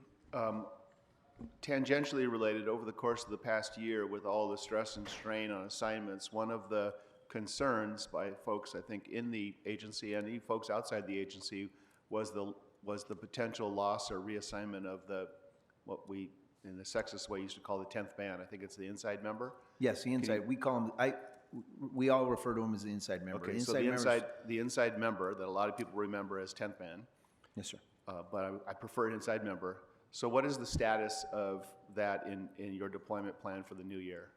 Tangentially related, over the course of the past year, with all the stress and strain on assignments, one of the concerns by folks, I think, in the agency and even folks outside the agency was the potential loss or reassignment of what we, in the sexist way, used to call the 10th man. I think it's the inside member? Yes, the inside. We call them, we all refer to him as the inside member. Okay, so the inside member that a lot of people remember as 10th man. Yes, sir. But I prefer an inside member. So what is the status of that in your deployment plan for the new year?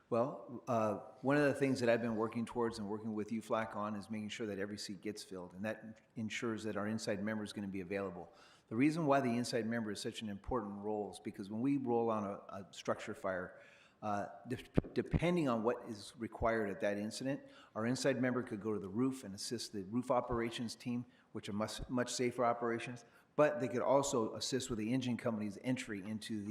Well, one of the things that I've been working towards and working with you, Flack, on is making sure that every seat gets filled, and that ensures that our inside member is going to be available. The reason why the inside member is such an important role is because when we roll on a structure fire, depending on what is required at that incident, our inside member could go to the roof and assist the roof operations team, which are much safer operations, but they could also assist with the engine company's entry into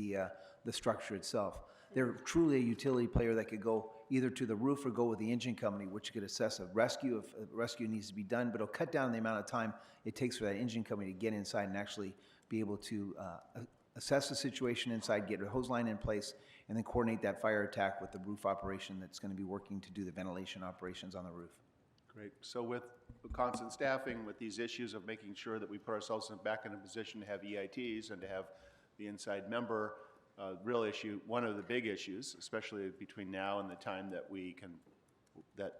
the structure itself. They're truly a utility player that could go either to the roof or go with the engine company, which could assess a rescue if a rescue needs to be done, but it'll cut down the amount of time it takes for that engine company to get inside and actually be able to assess the situation inside, get a hose line in place, and then coordinate that fire attack with the roof operation that's going to be working to do the ventilation operations on the roof. Great. So with constant staffing, with these issues of making sure that we put ourselves back in a position to have EITs and to have the inside member, real issue, one of the big issues, especially between now and the time that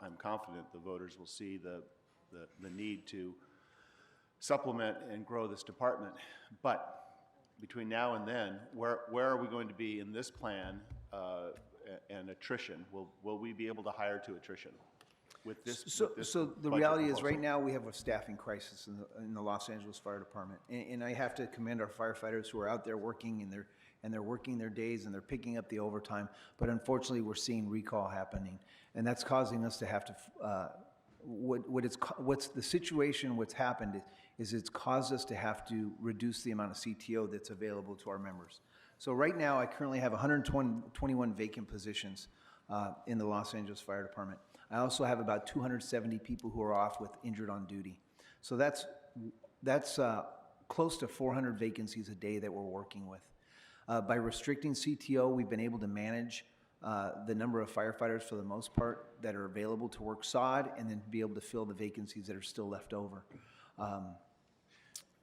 I'm confident the voters will see the need to supplement and grow this department. But between now and then, where are we going to be in this plan and attrition? Will we be able to hire to attrition with this? So the reality is right now we have a staffing crisis in the Los Angeles Fire Department. And I have to commend our firefighters who are out there working, and they're working their days and they're picking up the overtime. But unfortunately, we're seeing recall happening. And that's causing us to have to, what's the situation, what's happened is it's caused us to have to reduce the amount of CTO that's available to our members. So right now, I currently have 121 vacant positions in the Los Angeles Fire Department. I also have about 270 people who are off with injured on duty. So that's close to 400 vacancies a day that we're working with. By restricting CTO, we've been able to manage the number of firefighters for the most part that are available to work SOD and then be able to fill the vacancies that are still left over.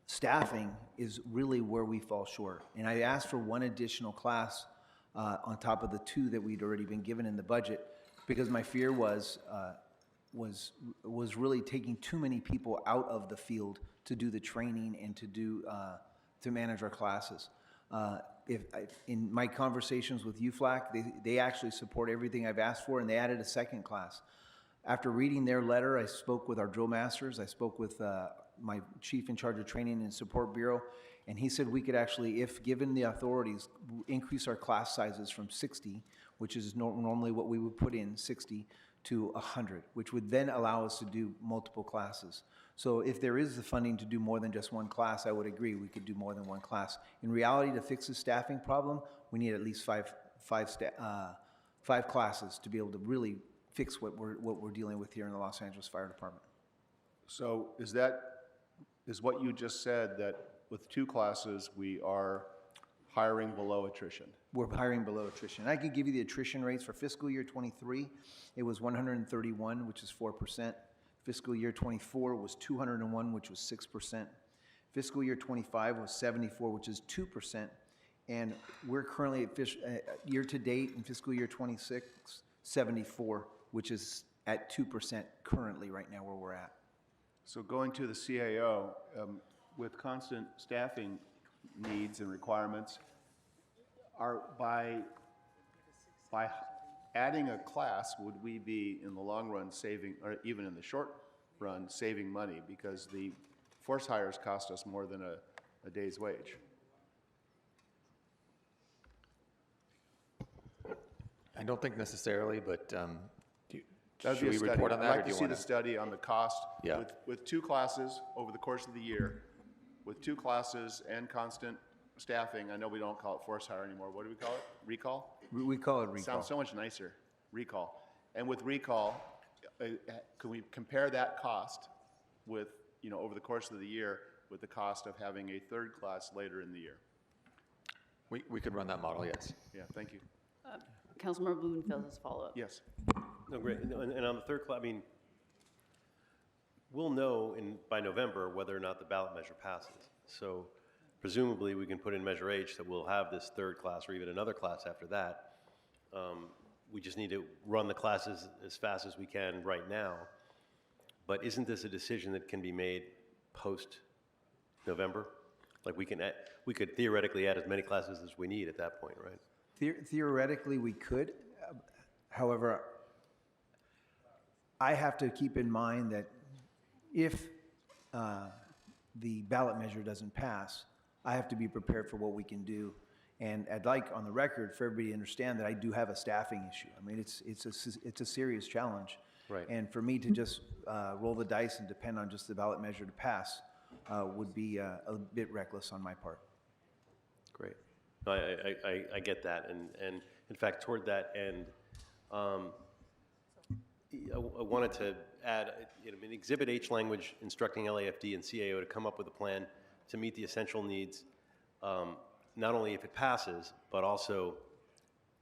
staffing is really where we fall short. And I asked for one additional class on top of the 2 that we'd already been given in the budget, because my fear was really taking too many people out of the field to do the training and to manage our classes. In my conversations with UFLAC, they actually support everything I've asked for, and they added a 2nd class. After reading their letter, I spoke with our drill masters. I spoke with my chief in charge of training and support bureau, and he said we could actually, if given the authorities, increase our class sizes from 60, which is normally what we would put in, 60, to 100, which would then allow us to do multiple classes. So if there is the funding to do more than just one class, I would agree we could do more than one class. In reality, to fix the staffing problem, we need at least five classes to be able to really fix what we're dealing with here in the Los Angeles Fire Department. So is what you just said, that with 2 classes, we are hiring below attrition? We're hiring below attrition. I could give you the attrition rates for fiscal year 23. It was 131, which is 4%. Fiscal year 24 was 201, which was 6%. Fiscal year 25 was 74, which is 2%. And we're currently at year to date in fiscal year 26, 74, which is at 2% currently right now where we're at. So going to the CAO, with constant staffing needs and requirements, by adding a class, would we be in the long run saving, or even in the short run saving money, because the force hires cost us more than a day's wage? I don't think necessarily, but That'd should be a we study. report on I'd that, like or do to you see want the study on the cost. Yeah. With 2 classes over the course of the year, with 2 classes and constant staffing, I know we don't call it force hire anymore. What do we call it? Recall? We call it recall. Sounds so much nicer, recall. And with recall, can we compare that cost with, over the course of the year with the cost of having a 3rd class later in the year? We could run that model, yes. Yeah, thank you. Councilmember Blumenfeld has follow-up. Yes. No, great. And on the 3rd class, we'll know by November whether or not the ballot measure passes. So presumably we can put in Measure H that we'll have this 3rd class or even another class after that. We just need to run the classes as fast as we can right now. But isn't this a decision that can be made post-November? Like we could theoretically add as many classes as we need at that point, right? Theoretically, we could. However, I have to keep in mind that if the ballot measure doesn't pass, I have to be prepared for what we can do. And I'd like, on the record, for everybody to understand that I do have a staffing issue. I mean, it's a serious challenge. Right. And for me to just roll the dice and depend on just the ballot measure to pass would be a bit reckless on my part. Great. No, I get that. And in fact, toward that end, I wanted to add, in Exhibit H language instructing LAFD and CAO to come up with a plan to meet the essential needs, not only if it passes, but also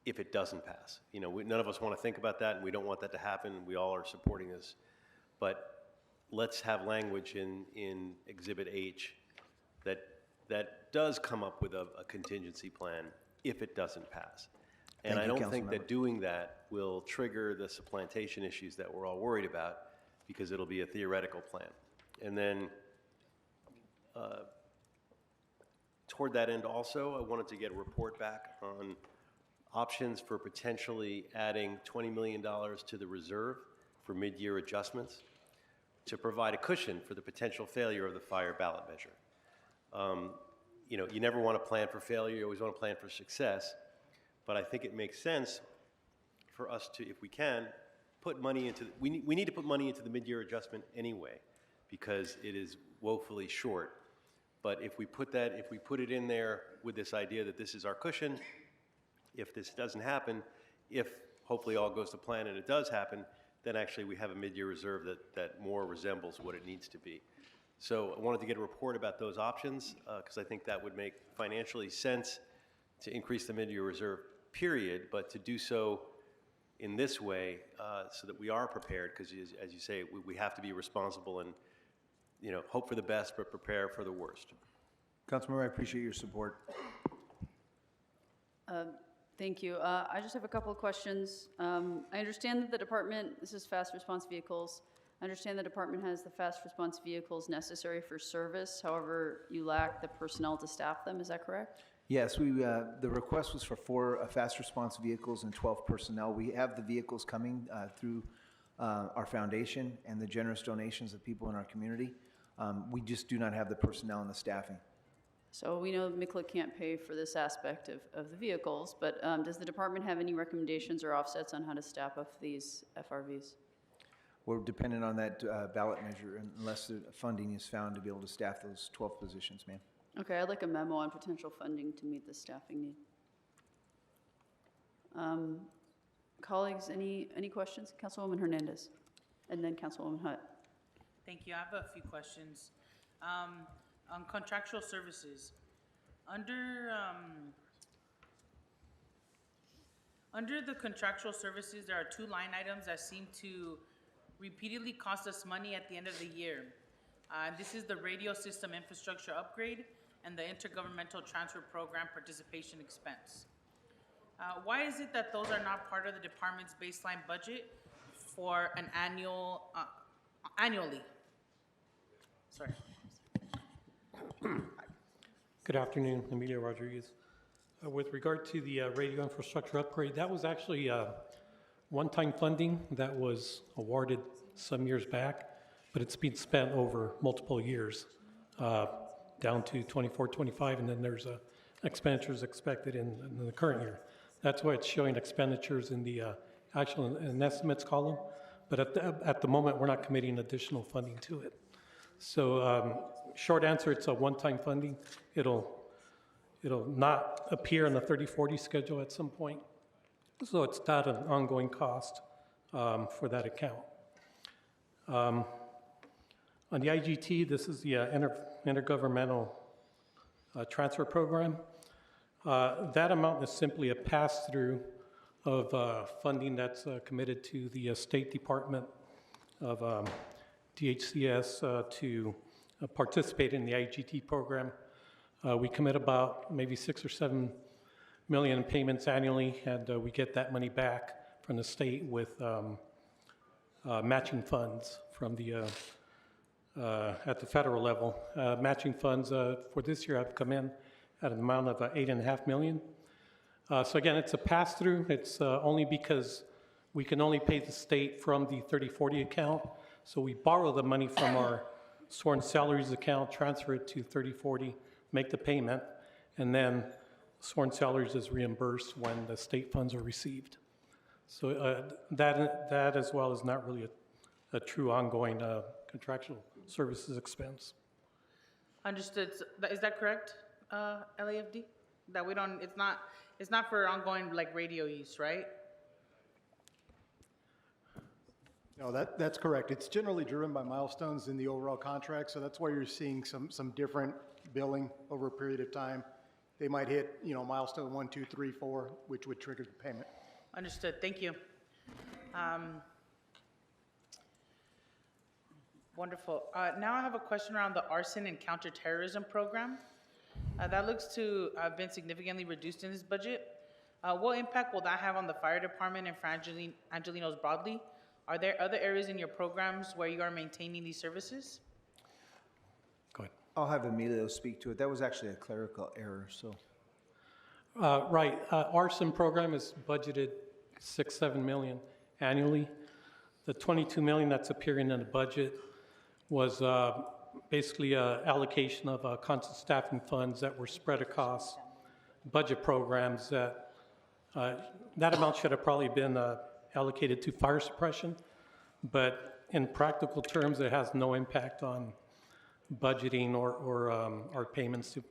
if it doesn't pass. None of us want to think about that, and we don't want that to happen. We all are supporting this. But let's have language in Exhibit H that does come up with a contingency plan if it doesn't pass. And I don't think that doing that will trigger the supplantation issues that we're all worried about, because it'll be a theoretical plan. And then toward that end also, I wanted to get a report back on options for potentially adding $20 million to the reserve for mid-year adjustments to provide a cushion for the potential failure of the fire ballot measure. You never want to plan for failure, you always want to plan for success, but I think it makes sense for us to, if we can, put money into, we need to put money into the mid-year adjustment anyway, because it is woefully short. But if we put it in there with this idea that this is our cushion, if this doesn't happen, if hopefully all goes to plan and it does happen, then actually we have a mid-year reserve that more resembles what it needs to be. So I wanted to get a report about those options, because I think that would make financially sense to increase the mid-year reserve, period, but to do so in this way so that we are prepared, because as you say, we have to be responsible and hope for the best, but prepare for the worst. Councilmember, I appreciate your support. Thank you. I just have a couple of questions. I understand that the department, this is fast response vehicles. I understand the department has the fast response vehicles necessary for service. However, you lack the personnel to staff them. Is that correct? Yes, the request was for 4 fast response vehicles and 12 personnel. We have the vehicles coming through our foundation and the generous donations of people in our community. We just do not have the personnel and the staffing. So we know MICLA can't pay for this aspect of the vehicles, but does the department have any recommendations or offsets on how to staff up these FRVs? We're dependent on that ballot measure unless the funding is found to be able to staff those 12 positions, ma'am. Okay, I'd like a memo on potential funding to meet the staffing need. Colleagues, any questions? Councilwoman Hernandez, and then Councilwoman Hutt. Thank you. I have a few questions. On contractual services, under the contractual services, there are 2 line items that seem to repeatedly cost us money at the end of the year. This is the radio system infrastructure upgrade and the intergovernmental transfer program participation expense. Why is it that those are not part of the department's baseline budget for an annually? Sorry. Good afternoon, Emilio Rodriguez. With regard to the radio infrastructure upgrade, that was actually one-time funding that was awarded some years back, but it's been spent over multiple years, down to 24, 25, and then there's expenditures expected in the current year. That's why it's showing expenditures in the actual and estimates column, but at the moment, we're not committing additional funding to it. So short answer, it's a one-time funding. It'll not appear in the 30/40 schedule at some point. So it's not an ongoing cost for that account. On the IGT, this is the intergovernmental transfer program. That amount is simply a pass-through of funding that's committed to the State Department of DHCS to participate in the IGT program. We commit about maybe 6 or 7 million in payments annually, and we get that money back from the state with matching funds from the at the federal level. Matching funds for this year have come in at an amount of 8.5 million. So again, it's a pass-through. It's only because we can only pay the state from the 30/40 account. So we borrow the money from our sworn salaries account, transfer it to 30/40, make the payment, and then sworn salaries is reimbursed when the state funds are received. So that as well is not really a true ongoing contractual services expense. Understood. Is that correct, LAFD? That we don't, it's not for ongoing like radio use, right? No, that's correct. It's generally driven by milestones in the overall contract, so that's why you're seeing some different billing over a period of time. They might hit, milestone 1, 2, 3, 4, which would trigger the payment. Understood. Thank you. Wonderful. Now I have a question around the arson and counterterrorism program. That looks to have been significantly reduced in this budget. What impact will that have on the fire department and for Angelinos broadly? Are there other areas in your programs where you are maintaining these services? Go ahead. I'll have Emilio speak to it. That was actually a clerical error, so. Right. Arson program is budgeted 6-7 million annually. The 22 million that's appearing in the budget was basically an allocation of constant staffing funds that were spread across budget programs that amount should have probably been allocated to fire suppression, but in practical terms, it has no impact on budgeting or our payments to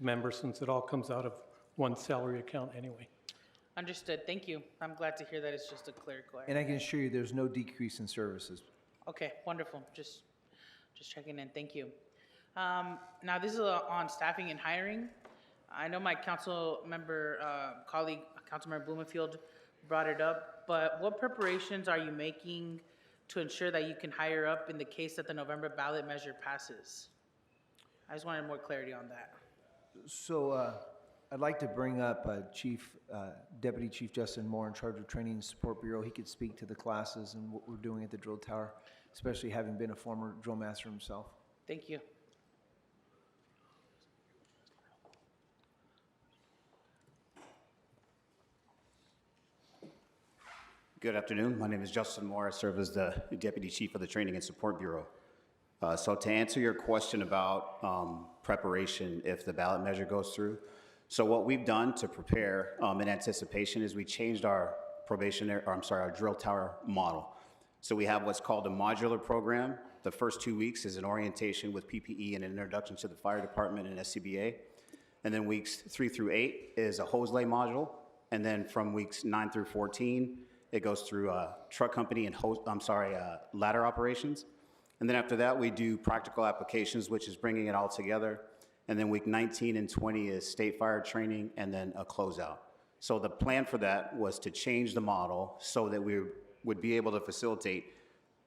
members, since it all comes out of one salary account anyway. Understood. Thank you. I'm glad to hear that it's just a clerical error. And I can assure you there's no decrease in services. Okay, wonderful. Just checking in. Thank you. Now this is on staffing and hiring. I know my council member colleague, Councilmember Blumenfield, brought it up, but what preparations are you making to ensure that you can hire up in the case that the November ballot measure passes? I just wanted more clarity on that. So I'd like to bring up Deputy Chief Justin Moore in charge of Training and Support Bureau. He could speak to the classes and what we're doing at the drill tower, especially having been a former drill master himself. Thank you. Good afternoon. My name is Justin Moore. I serve as the Deputy Chief of the Training and Support Bureau. So to answer your question about preparation if the ballot measure goes through, so what we've done to prepare in anticipation is we changed our our drill tower model. So we have what's called a modular program. The first 2 weeks is an orientation with PPE and an introduction to the fire department and SCBA. And then weeks 3 through 8 is a hose lay module. And then from weeks 9 through 14, it goes through truck company and ladder operations. And then after that, we do practical applications, which is bringing it all together. And then week 19 and 20 is state fire training and then a closeout. So the plan for that was to change the model so that we would be able to facilitate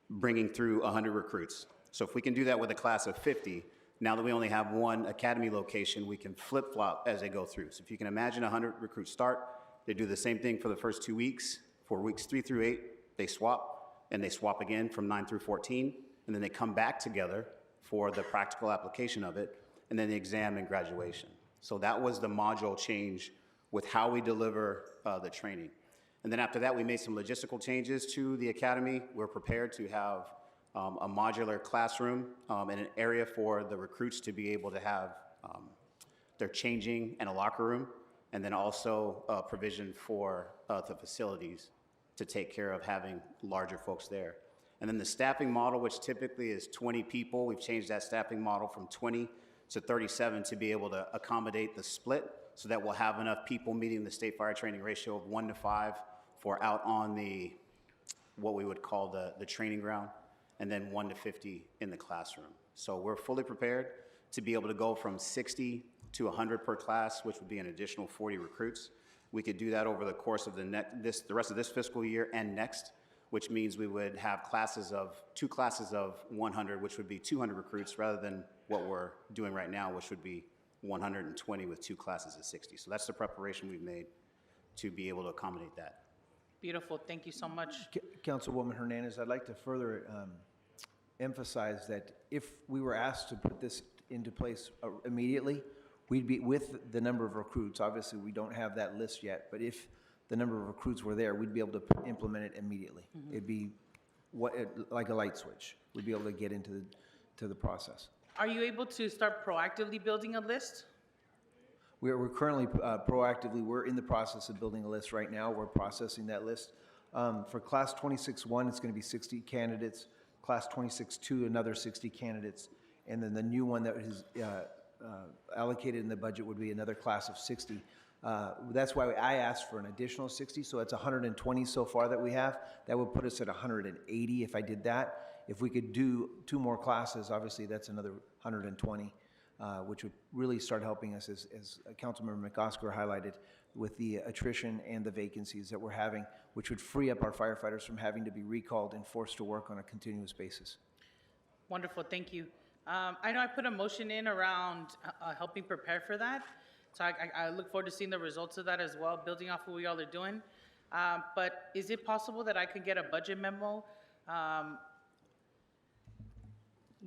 bringing through 100 recruits. So if we can do that with a class of 50, now that we only have one academy location, we can flip-flop as they go through. So if you can imagine 100 recruits start, they do the same thing for the first 2 weeks. For weeks 3 through 8, they swap, and they swap again from 9 through 14, and then they come back together for the practical application of it, and then the exam and graduation. So that was the module change with how we deliver the training. And then after that, we made some logistical changes to the academy. We're prepared to have a modular classroom and an area for the recruits to be able to have their changing and a locker room, and then also provision for the facilities to take care of having larger folks there. And then the staffing model, which typically is 20 people, we've changed that staffing model from 20 to 37 to be able to accommodate the split so that we'll have enough people meeting the state fire training ratio of 1 to 5 for out on the, what we would call the training ground, and then 1 to 50 in the classroom. So we're fully prepared to be able to go from 60 to 100 per class, which would be an additional 40 recruits. We could do that over the course of the rest of this fiscal year and next, which means we would have two classes of 100, which would be 200 recruits, rather than what we're doing right now, which would be 120 with 2 classes of 60. So that's the preparation we've made to be able to accommodate that. Beautiful. Thank you so much. Councilwoman Hernandez, I'd like to further emphasize that if we were asked to put this into place immediately, we'd be with the number of recruits. Obviously, we don't have that list yet, but if the number of recruits were there, we'd be able to implement it immediately. Mhm. It'd be like a light switch. We'd be able to get into the process. Are you able to start proactively building a list? We're currently proactively, we're in the process of building a list right now. We're processing that list. For class 26-1, it's going to be 60 candidates. Class 26-2, another 60 candidates. And then the new one that is allocated in the budget would be another class of 60. That's why I asked for an additional 60, so it's 120 so far that we have. That would put us at 180 if I did that. If we could do 2 more classes, obviously that's another 120, which would really start helping us, as Councilmember McOsker highlighted, with the attrition and the vacancies that we're having, which would free up our firefighters from having to be recalled and forced to work on a continuous basis. Wonderful. Thank you. I know I put a motion in around helping prepare for that. So I look forward to seeing the results of that as well, building off what we all are doing. But is it possible that I could get a budget memo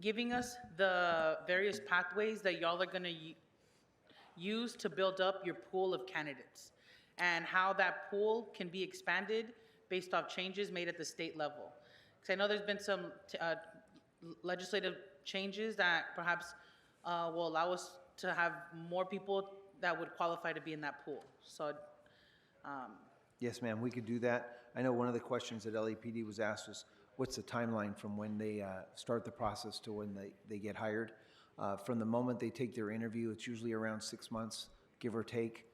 giving us the various pathways that y'all are going to use to build up your pool of candidates, and how that pool can be expanded based off changes made at the state level? Because I know there's been some legislative changes that perhaps will allow us to have more people that would qualify to be in that pool. So, Yes, ma'am, we could do that. I know one of the questions that LAPD was asked was, what's the timeline from when they start the process to when they get hired? From the moment they take their interview, it's usually around 6 months, give or take,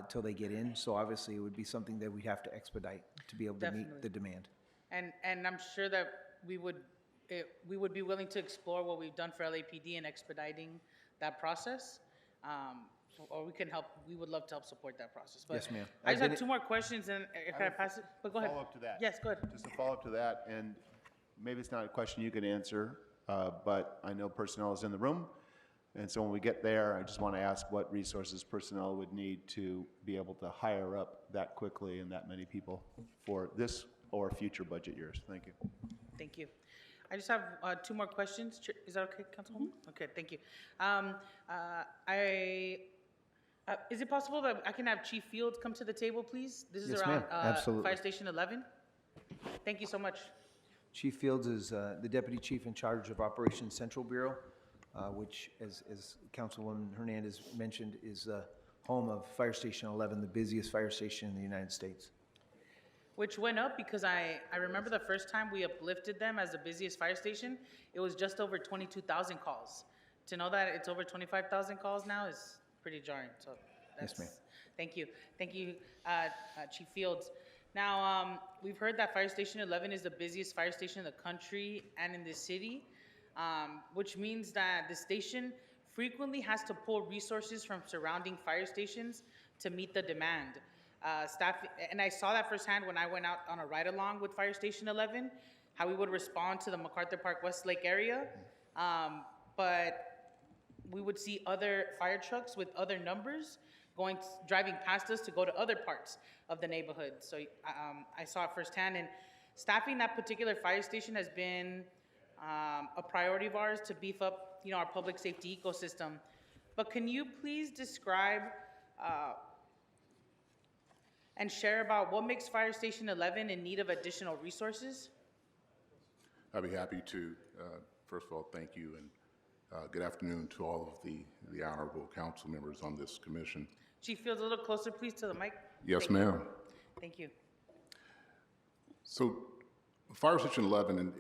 till they get in. So obviously, it would be something that we'd have to expedite to be able to meet the demand. and I'm sure that we would be willing to explore what we've done for LAPD in expediting that process. Or we can help, we would love to help support that process. But Yes, ma'am. I just have 2 more questions, and can I pass it? But go ahead. Follow up to that. Yes, go ahead. Just a follow-up to that, and maybe it's not a question you can answer, but I know personnel is in the room. And so when we get there, I just want to ask what resources personnel would need to be able to hire up that quickly and that many people for this or future budget years. Thank you. Thank you. I just have 2 more questions. Is that okay, Councilwoman? Okay, thank you. Is it possible that I can have Chief Fields come to the table, please? This is Yes, around ma'am. Absolutely. Fire Station 11. Thank you so much. Chief Fields is the Deputy Chief in charge of Operations Central Bureau, which, as Councilwoman Hernandez mentioned, is the home of Fire Station 11, the busiest fire station in the United States. Which went up because I remember the first time we uplifted them as the busiest fire station, it was just over 22,000 calls. To know that it's over 25,000 calls now is pretty jarring. So that's, Yes, ma'am. Thank you. Thank you, Chief Fields. Now, we've heard that Fire Station 11 is the busiest fire station in the country and in the city, which means that the station frequently has to pull resources from surrounding fire stations to meet the demand. Staff, and I saw that firsthand when I went out on a ride-along with Fire Station 11, how we would respond to the MacArthur Park Westlake area, but we would see other fire trucks with other numbers driving past us to go to other parts of the neighborhood. So I saw it firsthand, and staffing that particular fire station has been a priority of ours to beef up, our public safety ecosystem. But can you please describe and share about what makes Fire Station 11 in need of additional resources? I'd be happy to. First of all, thank you, and good afternoon to all of the honorable council members on this commission. Chief Fields, a little closer, please, to the mic. Yes, ma'am. Thank you. So, Fire Station 11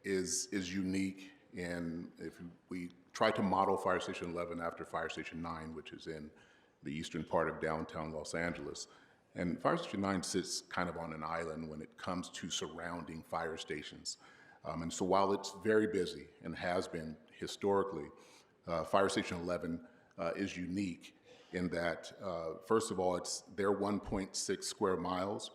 is unique, and if we try to model Fire Station 11 after Fire Station 9, which is in the eastern part of downtown Los Angeles. And Fire Station 9 sits kind of on an island when it comes to surrounding fire stations. And so while it's very busy and has been historically, Fire Station 11 is unique in that, first of all, they're 1.6 square miles.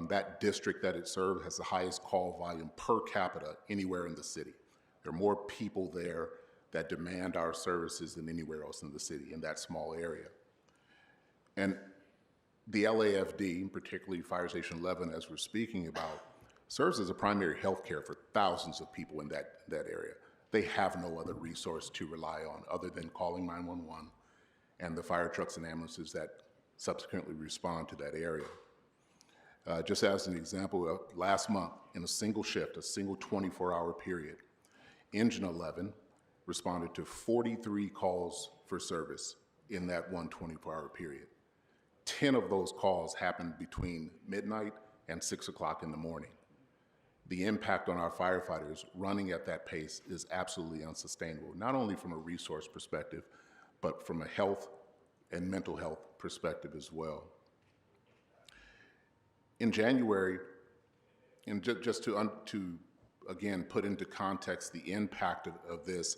That district that it serves has the highest call volume per capita anywhere in the city. There are more people there that demand our services than anywhere else in the city in that small area. And the LAFD, particularly Fire Station 11, as we're speaking about, serves as a primary health care for thousands of people in that area. They have no other resource to rely on other than calling 911 and the fire trucks and ambulances that subsequently respond to that area. Just as an example, last month, in a single shift, a single 24-hour period, Engine 11 responded to 43 calls for service in that one 24-hour period. 10 of those calls happened between midnight and 6 o'clock in the morning. The impact on our firefighters running at that pace is absolutely unsustainable, not only from a resource perspective, but from a health and mental health perspective as well. In January, and just to again put into context the impact of this,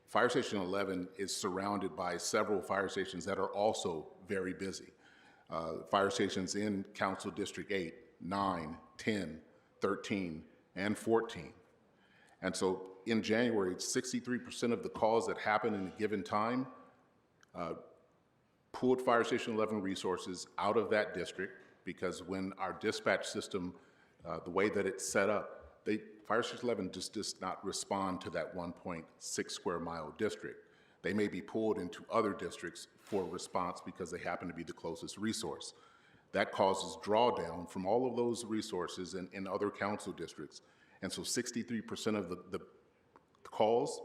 Fire Station 11 is surrounded by several fire stations that are also very busy. Fire stations in Council District 8, 9, 10, 13, and 14. And so in January, 63% of the calls that happen in a given time pulled Fire Station 11 resources out of that district, because when our dispatch system, the way that it's set up, Fire Station 11 just does not respond to that 1.6 square mile district. They may be pulled into other districts for response because they happen to be the closest resource. That causes drawdown from all of those resources in other council districts. And so 63% of the calls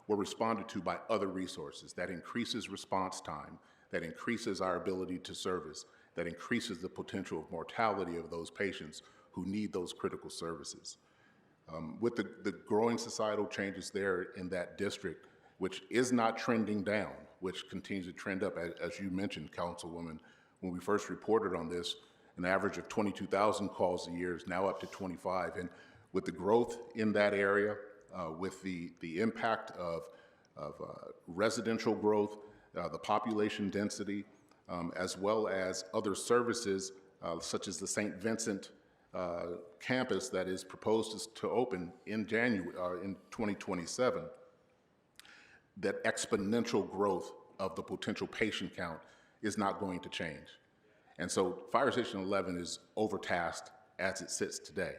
were responded to by other resources. That increases response time, that increases our ability to service, that increases the potential of mortality of those patients who need those critical services. With the growing societal changes there in that district, which is not trending down, which continues to trend up, as you mentioned, Councilwoman, when we first reported on this, an average of 22,000 calls a year is now up to 25. And with the growth in that area, with the impact of residential growth, the population density, as well as other services, such as the St. Vincent campus that is proposed to open in in 2027, that exponential growth of the potential patient count is not going to change. And so Fire Station 11 is overtasked as it sits today,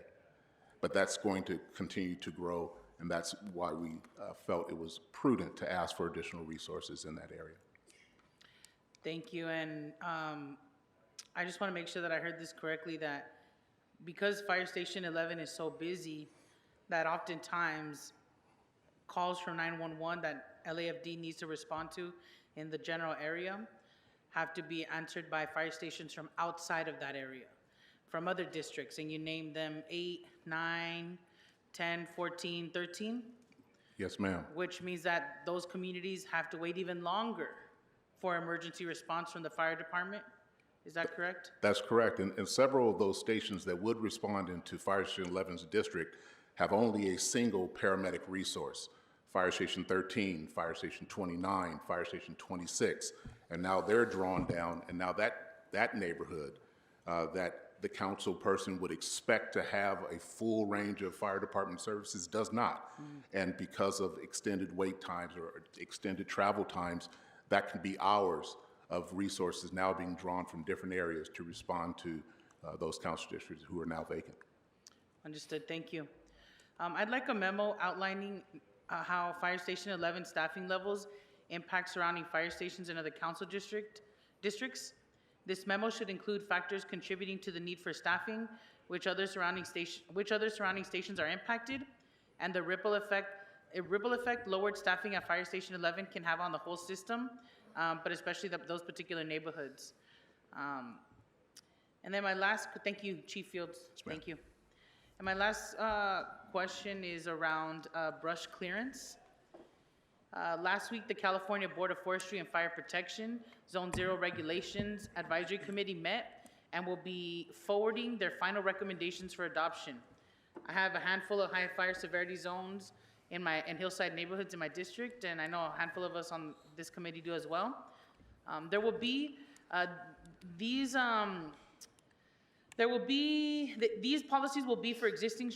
but that's going to continue to grow, and that's why we felt it was prudent to ask for additional resources in that area. Thank you, and I just want to make sure that I heard this correctly, that because Fire Station 11 is so busy, that oftentimes calls from 911 that LAFD needs to respond to in the general area have to be answered by fire stations from outside of that area, from other districts, and you name them 8, 9, 10, 14, 13? Yes, ma'am. Which means that those communities have to wait even longer for emergency response from the fire department? Is that correct? That's correct, and several of those stations that would respond into Fire Station 11's district have only a single paramedic resource. Fire Station 13, Fire Station 29, Fire Station 26, and now they're drawn down, and now that neighborhood that the council person would expect to have a full range of fire department services does not. And because of extended wait times or extended travel times, that can be hours of resources now being drawn from different areas to respond to those council districts who are now vacant. Understood, thank you. I'd like a memo outlining how Fire Station 11 staffing levels impact surrounding fire stations and other council districts. This memo should include factors contributing to the need for staffing, which other surrounding stations are impacted, and the ripple effect lowered staffing at Fire Station 11 can have on the whole system, but especially those particular neighborhoods. And then my last, thank you, Chief Fields, thank you. And my last question is around brush clearance. Last week, the California Board of Forestry and Fire Protection Zone 0 Regulations Advisory Committee met and will be forwarding their final recommendations for adoption. I have a handful of high fire severity zones in hillside neighborhoods in my district, and I know a handful of us on this committee do as well. There will be these policies will be for existing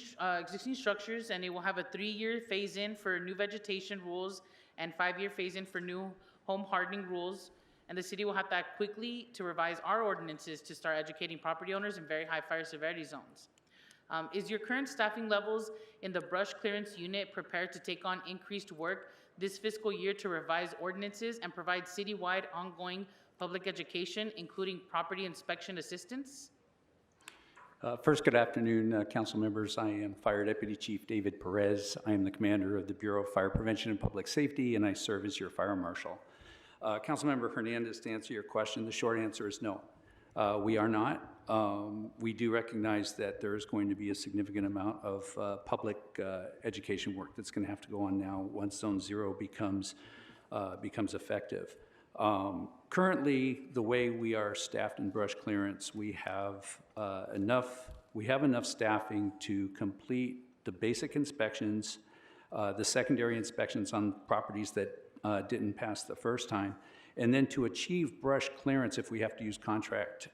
structures, and it will have a 3-year phase-in for new vegetation rules and 5-year phase-in for new home hardening rules. And the city will have to act quickly to revise our ordinances to start educating property owners in very high fire severity zones. Is your current staffing levels in the brush clearance unit prepared to take on increased work this fiscal year to revise ordinances and provide citywide ongoing public education, including property inspection assistance? First, good afternoon, council members. I am Fire Deputy Chief David Perez. I am the commander of the Bureau of Fire Prevention and Public Safety, and I serve as your fire marshal. Councilmember Hernandez, to answer your question, the short answer is no. We are not. We do recognize that there is going to be a significant amount of public education work that's going to have to go on now once Zone 0 becomes effective. Currently, the way we are staffed in brush clearance, we have enough staffing to complete the basic inspections, the secondary inspections on properties that didn't pass the first time, and then to achieve brush clearance, if we have to use contract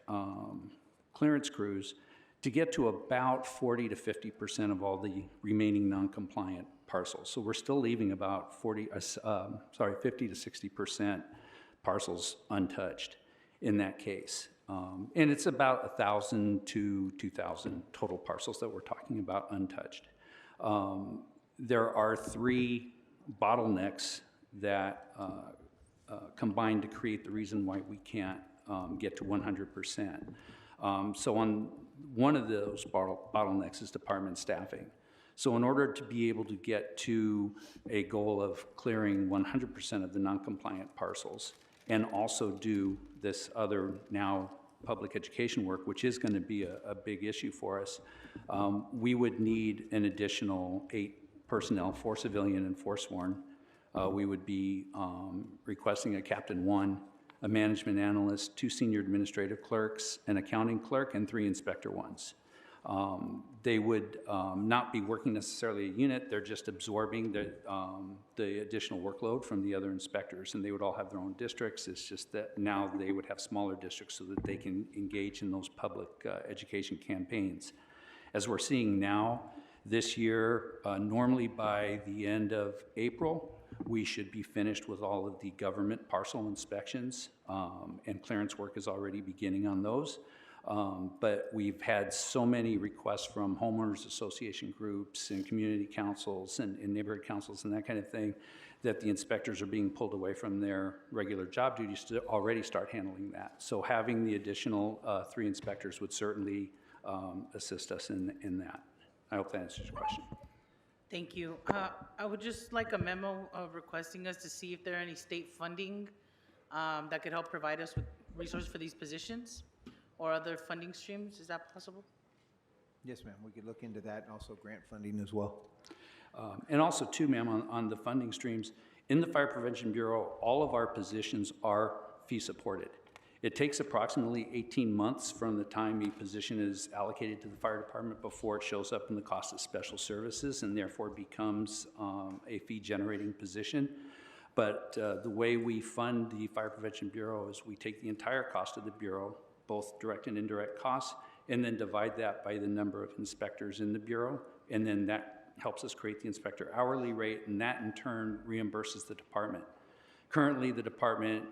clearance crews, to get to about 40 to 50% of all the remaining non-compliant parcels. So we're still leaving about 50 to 60% parcels untouched in that case. And it's about 1,000 to 2,000 total parcels that we're talking about untouched. There are 3 bottlenecks that combine to create the reason why we can't get to 100%. So on one of those bottlenecks is department staffing. So in order to be able to get to a goal of clearing 100% of the non-compliant parcels and also do this other now public education work, which is going to be a big issue for us, we would need an additional 8 personnel, 4 civilian and 4 sworn. We would be requesting a Captain 1, a management analyst, 2 senior administrative clerks, an accounting clerk, and 3 inspector 1s. They would not be working necessarily a unit, they're just absorbing the additional workload from the other inspectors, and they would all have their own districts. It's just that now they would have smaller districts so that they can engage in those public education campaigns. As we're seeing now, this year, normally by the end of April, we should be finished with all of the government parcel inspections, and clearance work is already beginning on those. But we've had so many requests from homeowners association groups and community councils and neighborhood councils and that kind of thing, that the inspectors are being pulled away from their regular job duties to already start handling that. So having the additional 3 inspectors would certainly assist us in that. I hope that answers your question. Thank you. I would just like a memo requesting us to see if there are any state funding that could help provide us with resources for these positions or other funding streams. Is that possible? Yes, ma'am. We could look into that and also grant funding as well. And also too, ma'am, on the funding streams, in the Fire Prevention Bureau, all of our positions are fee supported. It takes approximately 18 months from the time a position is allocated to the fire department before it shows up in the cost of special services and therefore becomes a fee generating position. But the way we fund the Fire Prevention Bureau is we take the entire cost of the Bureau, both direct and indirect costs, and then divide that by the number of inspectors in the Bureau, and then that helps us create the inspector hourly rate, and that in turn reimburses the department. Currently, the department,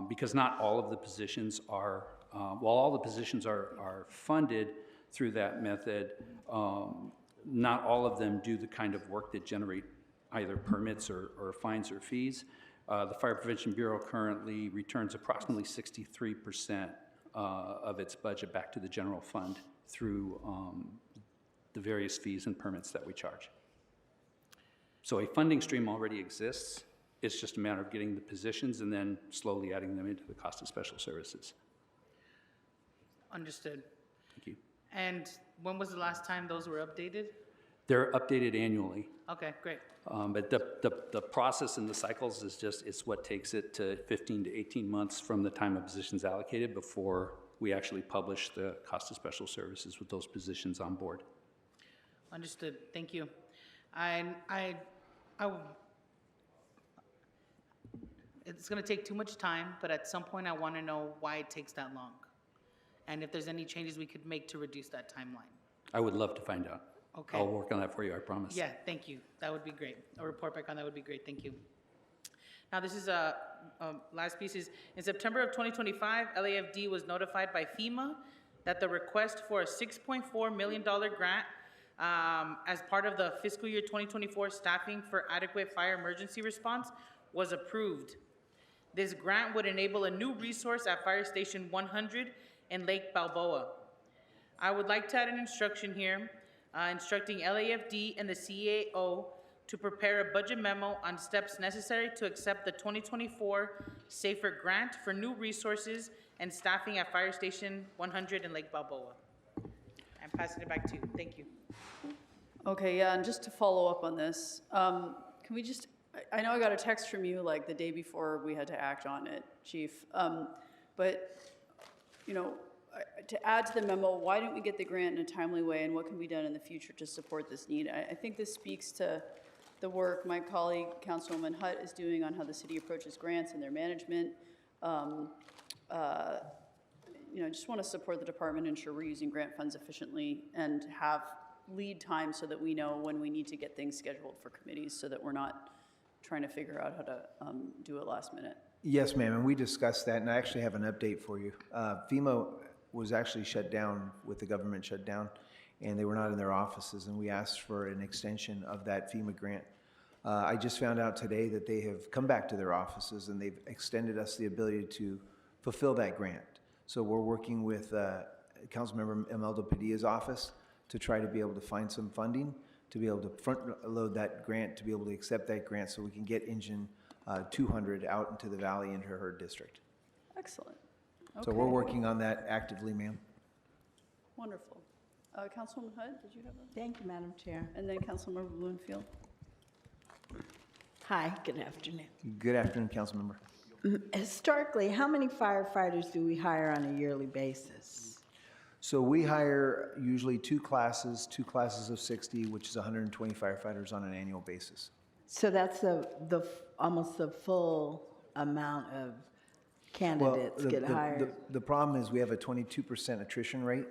because not all of the positions are, while all the positions are funded through that method, not all of them do the kind of work that generate either permits or fines or fees. The Fire Prevention Bureau currently returns approximately 63% of its budget back to the general fund through the various fees and permits that we charge. So a funding stream already exists. It's just a matter of getting the positions and then slowly adding them into the cost of special services. Understood. Thank you. And when was the last time those were updated? They're updated annually. Okay, great. But the process and the cycles is just, it's what takes it to 15 to 18 months from the time a position's allocated before we actually publish the cost of special services with those positions on board. Understood. Thank you. It's going to take too much time, but at some point I want to know why it takes that long, and if there's any changes we could make to reduce that timeline. I would love to find out. Okay. I'll work on that for you, I promise. Yeah, thank you. That would be great. A report back on that would be great. Thank you. Now, this is a last piece is, in September of 2025, LAFD was notified by FEMA that the request for a $6.4 million grant as part of the fiscal year 2024 staffing for adequate fire emergency response was approved. This grant would enable a new resource at Fire Station 100 in Lake Balboa. I would like to add an instruction here, instructing LAFD and the CAO to prepare a budget memo on steps necessary to accept the 2024 SAFER grant for new resources and staffing at Fire Station 100 in Lake Balboa. I'm passing it back to you. Thank you. Okay, yeah, and just to follow up on this, can we just, I know I got a text from you like the day before we had to act on it, Chief, but, you know, to add to the memo, why didn't we get the grant in a timely way, and what can be done in the future to support this need? I think this speaks to the work my colleague, Councilwoman Hutt, is doing on how the city approaches grants and their management. You know, I just want to support the department, ensure we're using grant funds efficiently, and have lead time so that we know when we need to get things scheduled for committees, so that we're not trying to figure out how to do it last minute. Yes, ma'am, and we discussed that, and I actually have an update for you. FEMA was actually shut down with the government shutdown, and they were not in their offices, and we asked for an extension of that FEMA grant. I just found out today that they have come back to their offices, and they've extended us the ability to fulfill that grant. So we're working with Councilmember Imelda Padilla's office to try to be able to find some funding, to be able to front load that grant, to be able to accept that grant so we can get Engine 200 out into the valley into her district. Excellent. So we're working on that actively, ma'am. Wonderful. Councilwoman Hutt, did you have a? Thank you, Madam Chair. And then Councilmember Bloomfield. Hi, good afternoon. Good afternoon, Councilmember. Historically, how many firefighters do we hire on a yearly basis? So we hire usually two classes of 60, which is 120 firefighters on an annual basis. So that's almost the full amount of candidates get hired. The problem is we have a 22% attrition rate,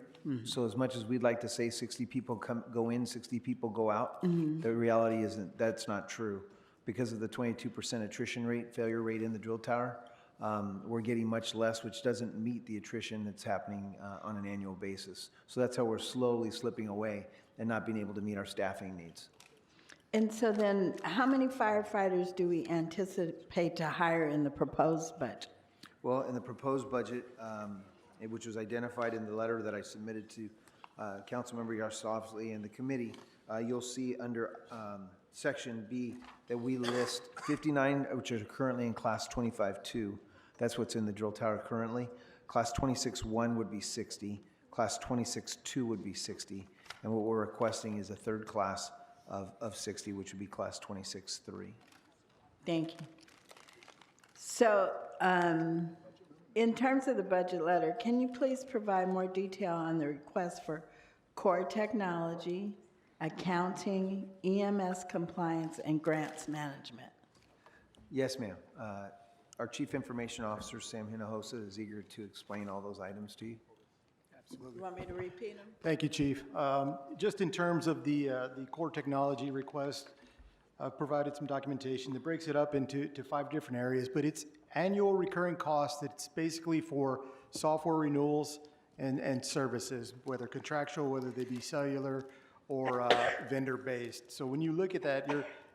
So as much as we'd like to say 60 people go in, 60 people go out, the reality isn't, that's not true. Because of the 22% attrition rate, failure rate in the drill tower, we're getting much less, which doesn't meet the attrition that's happening on an annual basis. So that's how we're slowly slipping away and not being able to meet our staffing needs. And so then, how many firefighters do we anticipate to hire in the proposed budget? Well, in the proposed budget, which was identified in the letter that I submitted to Councilmember Yarsofsky and the committee, you'll see under Section B that we list 59, which are currently in Class 25-2. That's what's in the drill tower currently. Class 26-1 would be 60. Class 26-2 would be 60. And what we're requesting is a third class of 60, which would be Class 26-3. Thank you. So, in terms of the budget letter, can you please provide more detail on the request for core technology, accounting, EMS compliance, and grants management? Yes, ma'am. Our Chief Information Officer, Sam Hinojosa, is eager to explain all those items to you. You want me to repeat them? Thank you, Chief. Just in terms of the core technology request, I've provided some documentation that breaks it up into 5 different areas, but it's annual recurring costs. It's basically for software renewals and services, whether contractual, whether they be cellular or vendor-based. So when you look at that,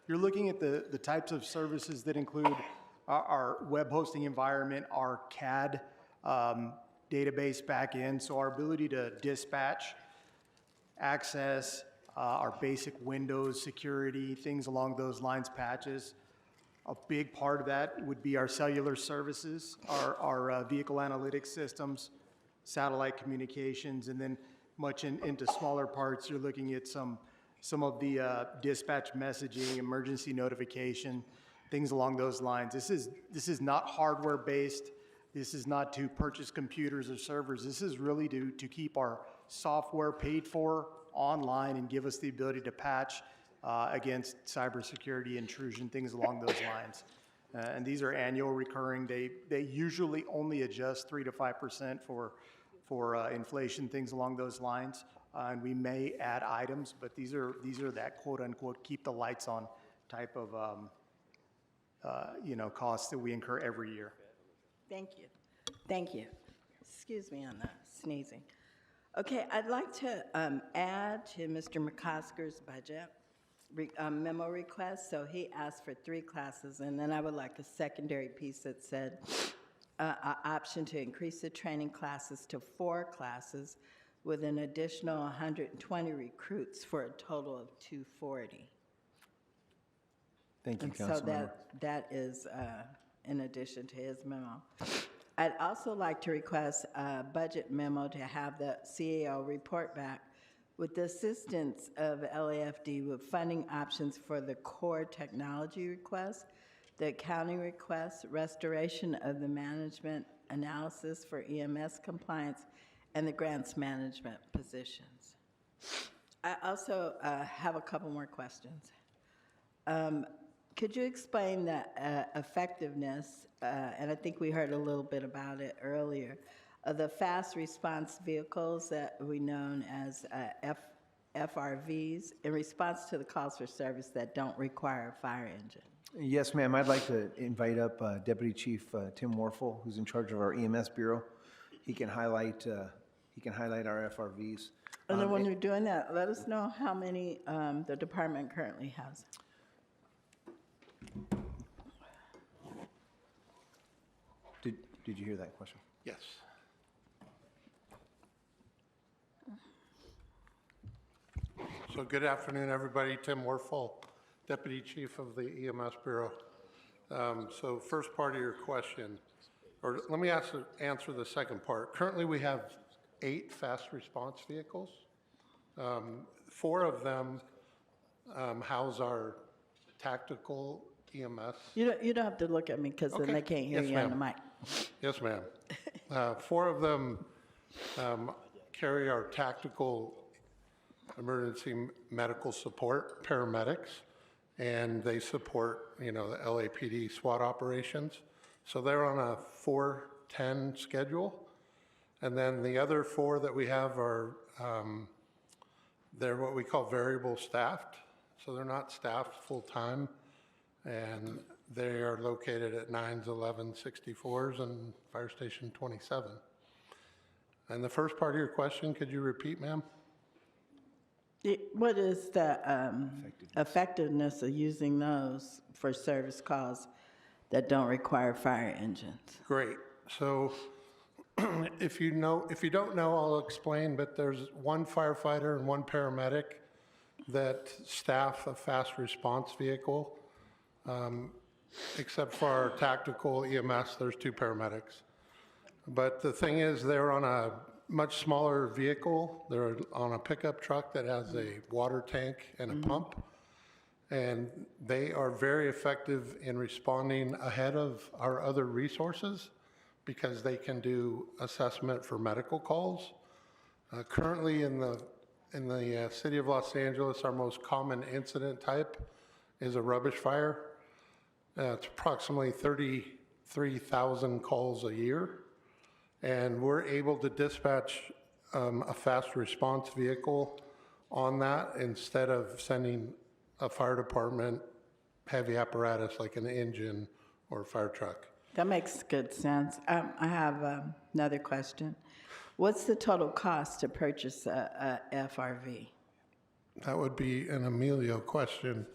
you're looking at the types of services that include our web hosting environment, our CAD database backend, so our ability to dispatch, access, our basic Windows security, things along those lines, patches. A big part of that would be our cellular services, our vehicle analytics systems, satellite communications, and then much into smaller parts, you're looking at some of the dispatch messaging, emergency notification, things along those lines. This is not hardware based. This is not to purchase computers or servers. This is really to keep our software paid for online and give us the ability to patch against cybersecurity intrusion, things along those lines. And these are annual recurring. They usually only adjust 3 to 5% for inflation, things along those lines. And we may add items, but these are that quote unquote keep the lights on type of costs that we incur every year. Thank you. Thank you. Excuse me on the sneezing. Okay, I'd like to add to Mr. McCosker's budget memo request. So he asked for 3 classes, and then I would like a secondary piece that said an option to increase the training classes to 4 classes with an additional 120 recruits for a total of 240. Thank you, And so Councilmember. that is in addition to his memo. I'd also like to request a budget memo to have the CAO report back with the assistance of LAFD with funding options for the core technology request, the accounting request, restoration of the management analysis for EMS compliance, and the grants management positions. I also have a couple more questions. Could you explain the effectiveness, and I think we heard a little bit about it earlier, of the fast response vehicles that we known as FRVs in response to the calls for service that don't require a fire engine? Yes, ma'am. I'd like to invite up Deputy Chief Tim Warfel, who's in charge of our EMS Bureau. He can highlight our FRVs. And then when you're doing that, let us know how many the department currently has. Did you hear that question? Yes. So good afternoon, everybody. Tim Warfel, Deputy Chief of the EMS Bureau. So first part of your question, or let me answer the second part. Currently, we have 8 fast response vehicles. 4 of them house our tactical EMS. You don't have to look at me because then they can't hear you on the mic. Yes, ma'am. 4 of them carry our tactical emergency medical support, paramedics, and they support, the LAPD SWAT operations. So they're on a 4-10 schedule. And then the other 4 that we have are, they're what we call variable staffed. So they're not staffed full-time. And they are located at 9s, 11s, 64s, and Fire Station 27. And the first part of your question, could you repeat, ma'am? What is the effectiveness of using those for service calls that don't require fire engines? Great. So if you don't know, I'll explain, but there's 1 firefighter and 1 paramedic that staff a fast response vehicle. Except for our tactical EMS, there's 2 paramedics. But the thing is, they're on a much smaller vehicle. They're on a pickup truck that has a water tank and a pump. And they are very effective in responding ahead of our other resources because they can do assessment for medical calls. Currently in the city of Los Angeles, our most common incident type is a rubbish fire. It's approximately 33,000 calls a year. And we're able to dispatch a fast response vehicle on that instead of sending a fire department heavy apparatus like an engine or a fire truck. That makes good sense. I have another question. What's the total cost to purchase a FRV? That would be an Emilio question.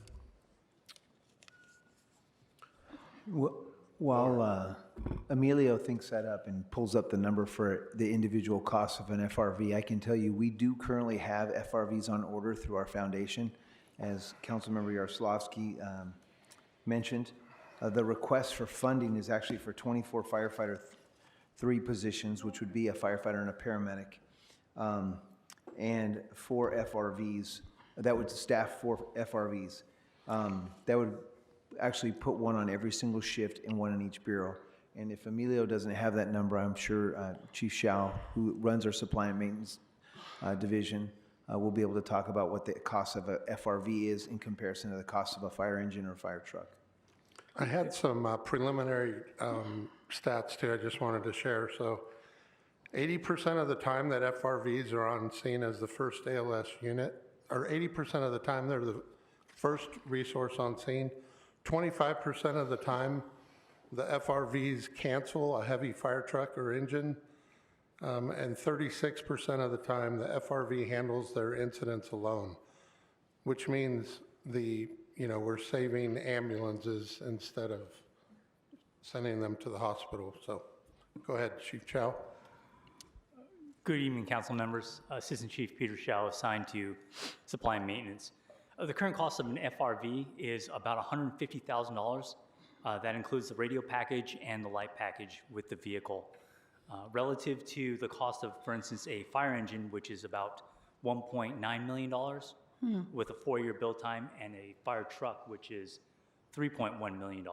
While Emilio thinks that up and pulls up the number for the individual cost of an FRV, I can tell you we do currently have FRVs on order through our foundation. As Councilmember Yaroslavsky mentioned, the request for funding is actually for 24 firefighter 3 positions, which would be a firefighter and a paramedic, and 4 FRVs. That would staff 4 FRVs. That would actually put 1 on every single shift and 1 in each bureau. And if Emilio doesn't have that number, I'm sure Chief Shao, who runs our supply and maintenance division, will be able to talk about what the cost of a FRV is in comparison to the cost of a fire engine or fire truck. I had some preliminary stats too I just wanted to share. So 80% of the time that FRVs are on scene as the first ALS unit, or 80% of the time they're the first resource on scene. 25% of the time the FRVs cancel a heavy fire truck or engine, and 36% of the time the FRV handles their incidents alone, which means we're saving ambulances instead of sending them to the hospital. So go ahead, Chief Chow. Good evening, council members. Assistant Chief Peter Shao, assigned to supply and maintenance. The current cost of an FRV is about $150,000. That includes the radio package and the light package with the vehicle. Relative to the cost of, for instance, a fire engine, which is about $1.9 million with a 4-year build time, and a fire truck, which is $3.1 million.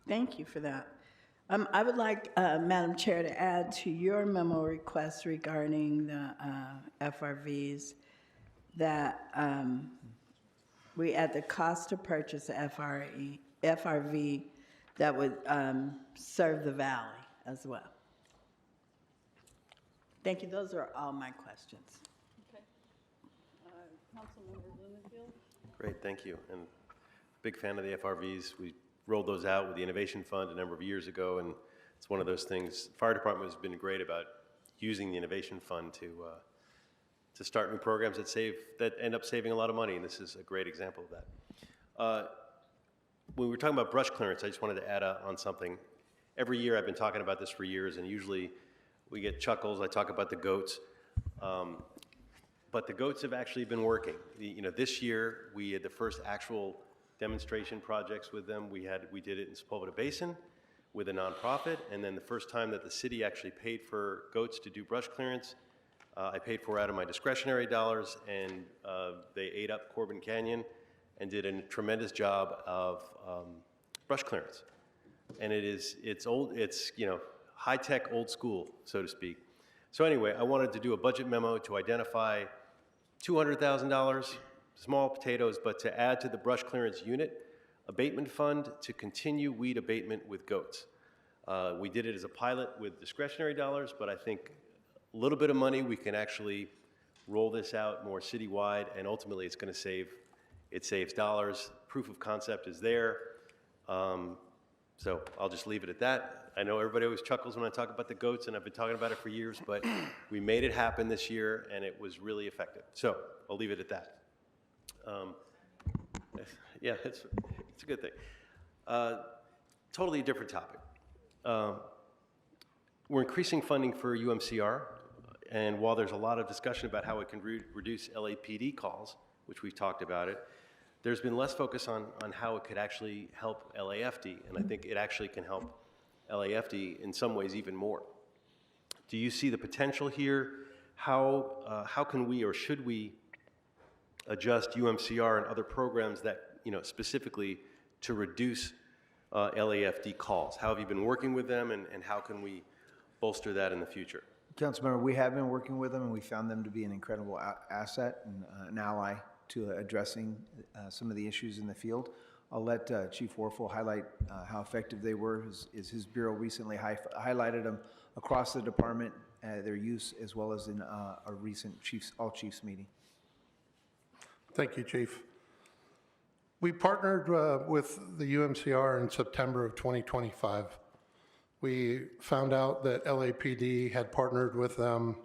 Thank you for that. I would like, Madam Chair, to add to your memo request regarding the FRVs that we add the cost to purchase a FRV that would serve the valley as well. Thank you. Those are all my questions. Okay. Councilmember Blumenfield? Great, thank you. And big fan of the FRVs. We rolled those out with the Innovation Fund a number of years ago, and it's one of those things. Fire department has been great about using the Innovation Fund to start new programs that end up saving a lot of money, and this is a great example of that. When we were talking about brush clearance, I just wanted to add on something. Every year, I've been talking about this for years, and usually we get chuckles. I talk about the goats, but the goats have actually been working. This year we had the first actual demonstration projects with them. We did it in Sepulveda Basin with a nonprofit, and then the first time that the city actually paid for goats to do brush clearance, I paid for out of my discretionary dollars, and they ate up Corbin Canyon and did a tremendous job of brush clearance. And it's old, it's high-tech, old school, so to speak. So anyway, I wanted to do a budget memo to identify $200,000, small potatoes, but to add to the brush clearance unit abatement fund to continue weed abatement with goats. We did it as a pilot with discretionary dollars, but I think a little bit of money, we can actually roll this out more citywide, and ultimately it's going to saves dollars. Proof of concept is there. So I'll just leave it at that. I know everybody always chuckles when I talk about the goats, and I've been talking about it for years, but we made it happen this year, and it was really effective. So I'll leave it at that. Yeah, it's a good thing. Totally different topic. We're increasing funding for UMCR, and while there's a lot of discussion about how it can reduce LAPD calls, which we've talked about it, there's been less focus on how it could actually help LAFD, and I think it actually can help LAFD in some ways even more. Do you see the potential here? How can we or should we adjust UMCR and other programs that, specifically to reduce LAFD calls? How have you been working with them, and how can we bolster that in the future? Councilmember, we have been working with them, and we found them to be an incredible asset and an ally to addressing some of the issues in the field. I'll let Chief Warfel highlight how effective they were. His bureau recently highlighted them across the department, their use, as well as in a recent all chiefs meeting. Thank you, Chief. We partnered with the UMCR in September of 2025. We found out that LAPD had partnered with them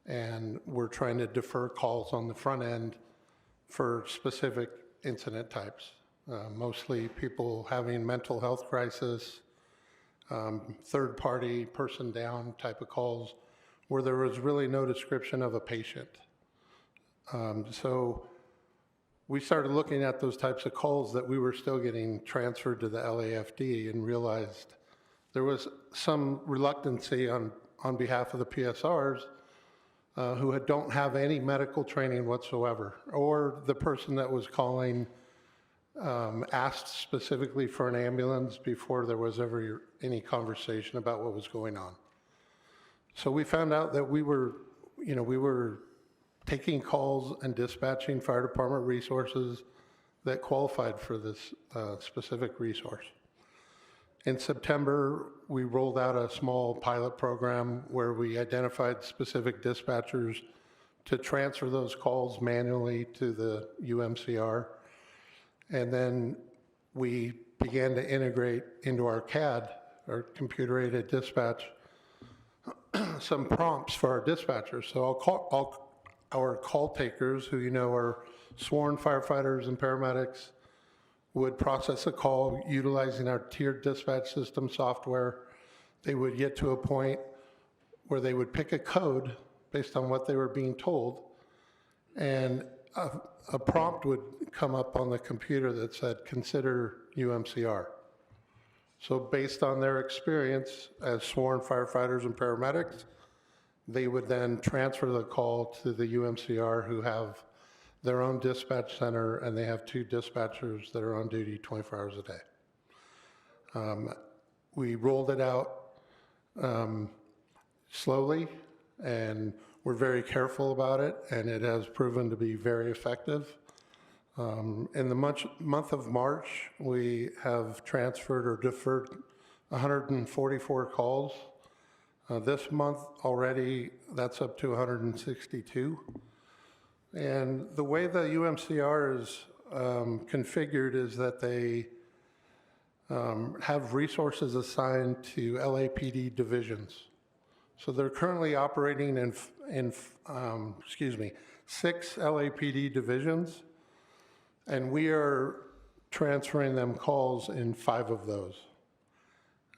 and were trying to defer calls on the front end for specific incident types, mostly people having mental health crisis, third-party person down type of calls, where there was really no description of a patient. So we started looking at those types of calls that we were still getting transferred to the LAFD and realized there was some reluctancy on behalf of the PSRs who don't have any medical training whatsoever, or the person that was calling asked specifically for an ambulance before there was ever any conversation about what was going on. So we found out that we were taking calls and dispatching fire department resources that qualified for this specific resource. In September, we rolled out a small pilot program where we identified specific dispatchers to transfer those calls manually to the UMCR. And then we began to integrate into our CAD, our computer-aided dispatch, some prompts for our dispatchers. So our call takers, who are sworn firefighters and paramedics, would process a call utilizing our tiered dispatch system software. They would get to a point where they would pick a code based on what they were being told, and a prompt would come up on the computer that said, "Consider UMCR." So based on their experience as sworn firefighters and paramedics, they would then transfer the call to the UMCR, who have their own dispatch center, and they have 2 dispatchers that are on duty 24 hours a day. We rolled it out slowly, and we're very careful about it, and it has proven to be very effective. In the month of March, we have transferred or deferred 144 calls. This month already, that's up to 162. And the way the UMCR is configured is that they have resources assigned to LAPD divisions. So they're currently operating in 6 LAPD divisions, and we are transferring them calls in 5 of those.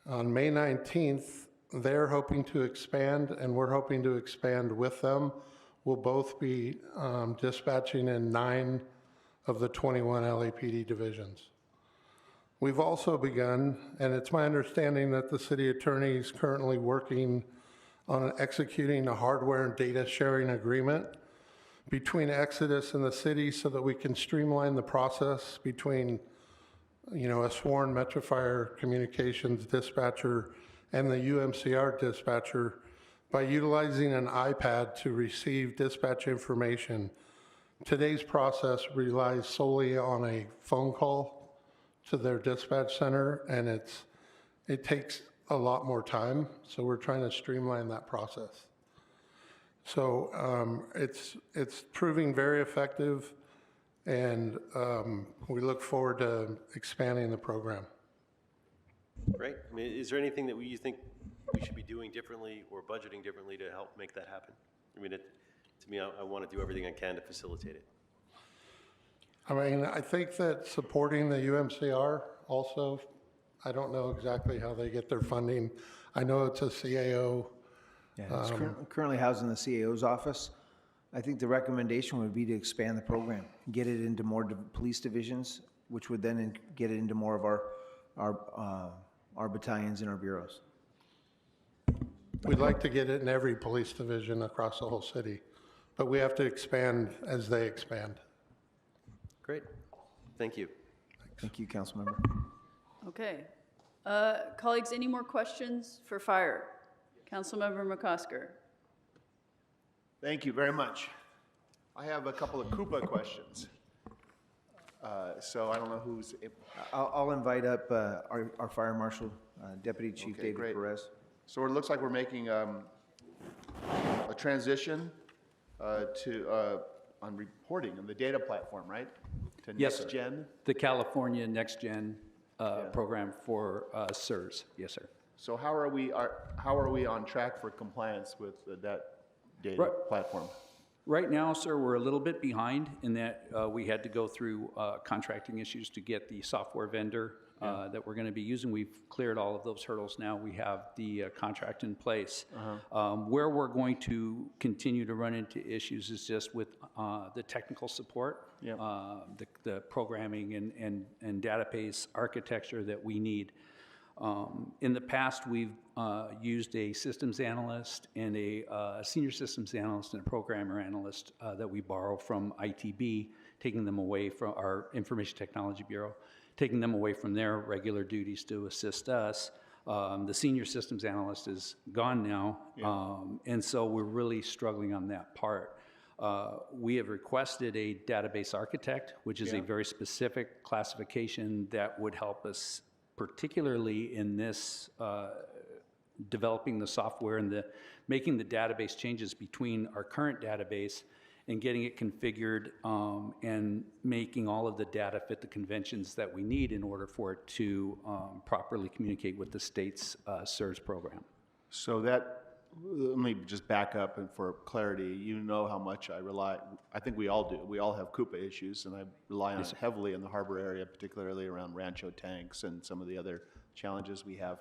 On May 19th, they're hoping to expand, and we're hoping to expand with them. We'll both be dispatching in 9 of the 21 LAPD divisions. We've also begun, and it's my understanding that the city attorney is currently working on executing a hardware and data sharing agreement between Exodus and the city so that we can streamline the process between, a sworn Metro Fire Communications dispatcher and the UMCR dispatcher by utilizing an iPad to receive dispatch information. Today's process relies solely on a phone call to their dispatch center, and it takes a lot more time, so we're trying to streamline that process. So it's proving very effective, and we look forward to expanding the program. Great. I mean, is there anything that you think we should be doing differently or budgeting differently to help make that happen? I mean, to me, I want to do everything I can to facilitate it. I mean, I think that supporting the UMCR also, I don't know exactly how they get their funding. I know it's a CAO. Yeah, it's currently housed in the CAO's office. I think the recommendation would be to expand the program, get it into more police divisions, which would then get it into more of our battalions and our bureaus. We'd like to get it in every police division across the whole city, but we have to expand as they expand. Great. Thank you. Thank you, Councilmember. Okay. Colleagues, any more questions for fire? Councilmember McCosker. Thank you very much. I have a couple of Koopa questions. So I don't know who's... I'll invite up our Fire Marshal, Deputy Chief David great. Perez. So it looks like we're making a transition on reporting on the data platform, right? To Yes, next sir. gen? The California Next Gen program for SIRS. Yes, sir. So how are we on track for compliance with that data platform? Right now, sir, we're a little bit behind in that we had to go through contracting issues to get the software vendor that we're going to be using. We've cleared all of those hurdles now. We have the contract in place. Where we're going to continue to run into issues is just with the technical support, the programming and database architecture that we need. In the past, we've used a systems analyst and a senior systems analyst and a programmer analyst that we borrow from ITB, taking them away from our Information Technology Bureau, taking them away from their regular duties to assist us. The senior systems analyst is gone now, and so we're really struggling on that part. We have requested a database architect, which is a very specific classification that would help us particularly in this developing the software and making the database changes between our current database and getting it configured and making all of the data fit the conventions that we need in order for it to properly communicate with the state's SIRS program. So let me just back up and for clarity, you know how much I rely, I think we all do, we all have Koopa issues, and I rely on it heavily in the harbor area, particularly around Rancho tanks and some of the other challenges we have.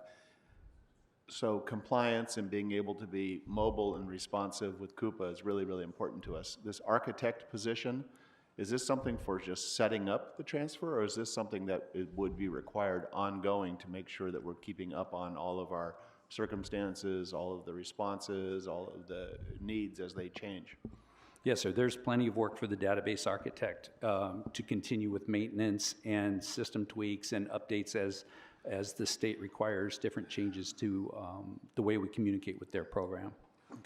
So compliance and being able to be mobile and responsive with Koopa is really, really important to us. This architect position, is this something for just setting up the transfer, or is this something that it would be required ongoing to make sure that we're keeping up on all of our circumstances, all of the responses, all of the needs as they change? Yes, sir. There's plenty of work for the database architect to continue with maintenance and system tweaks and updates as the state requires different changes to the way we communicate with their program.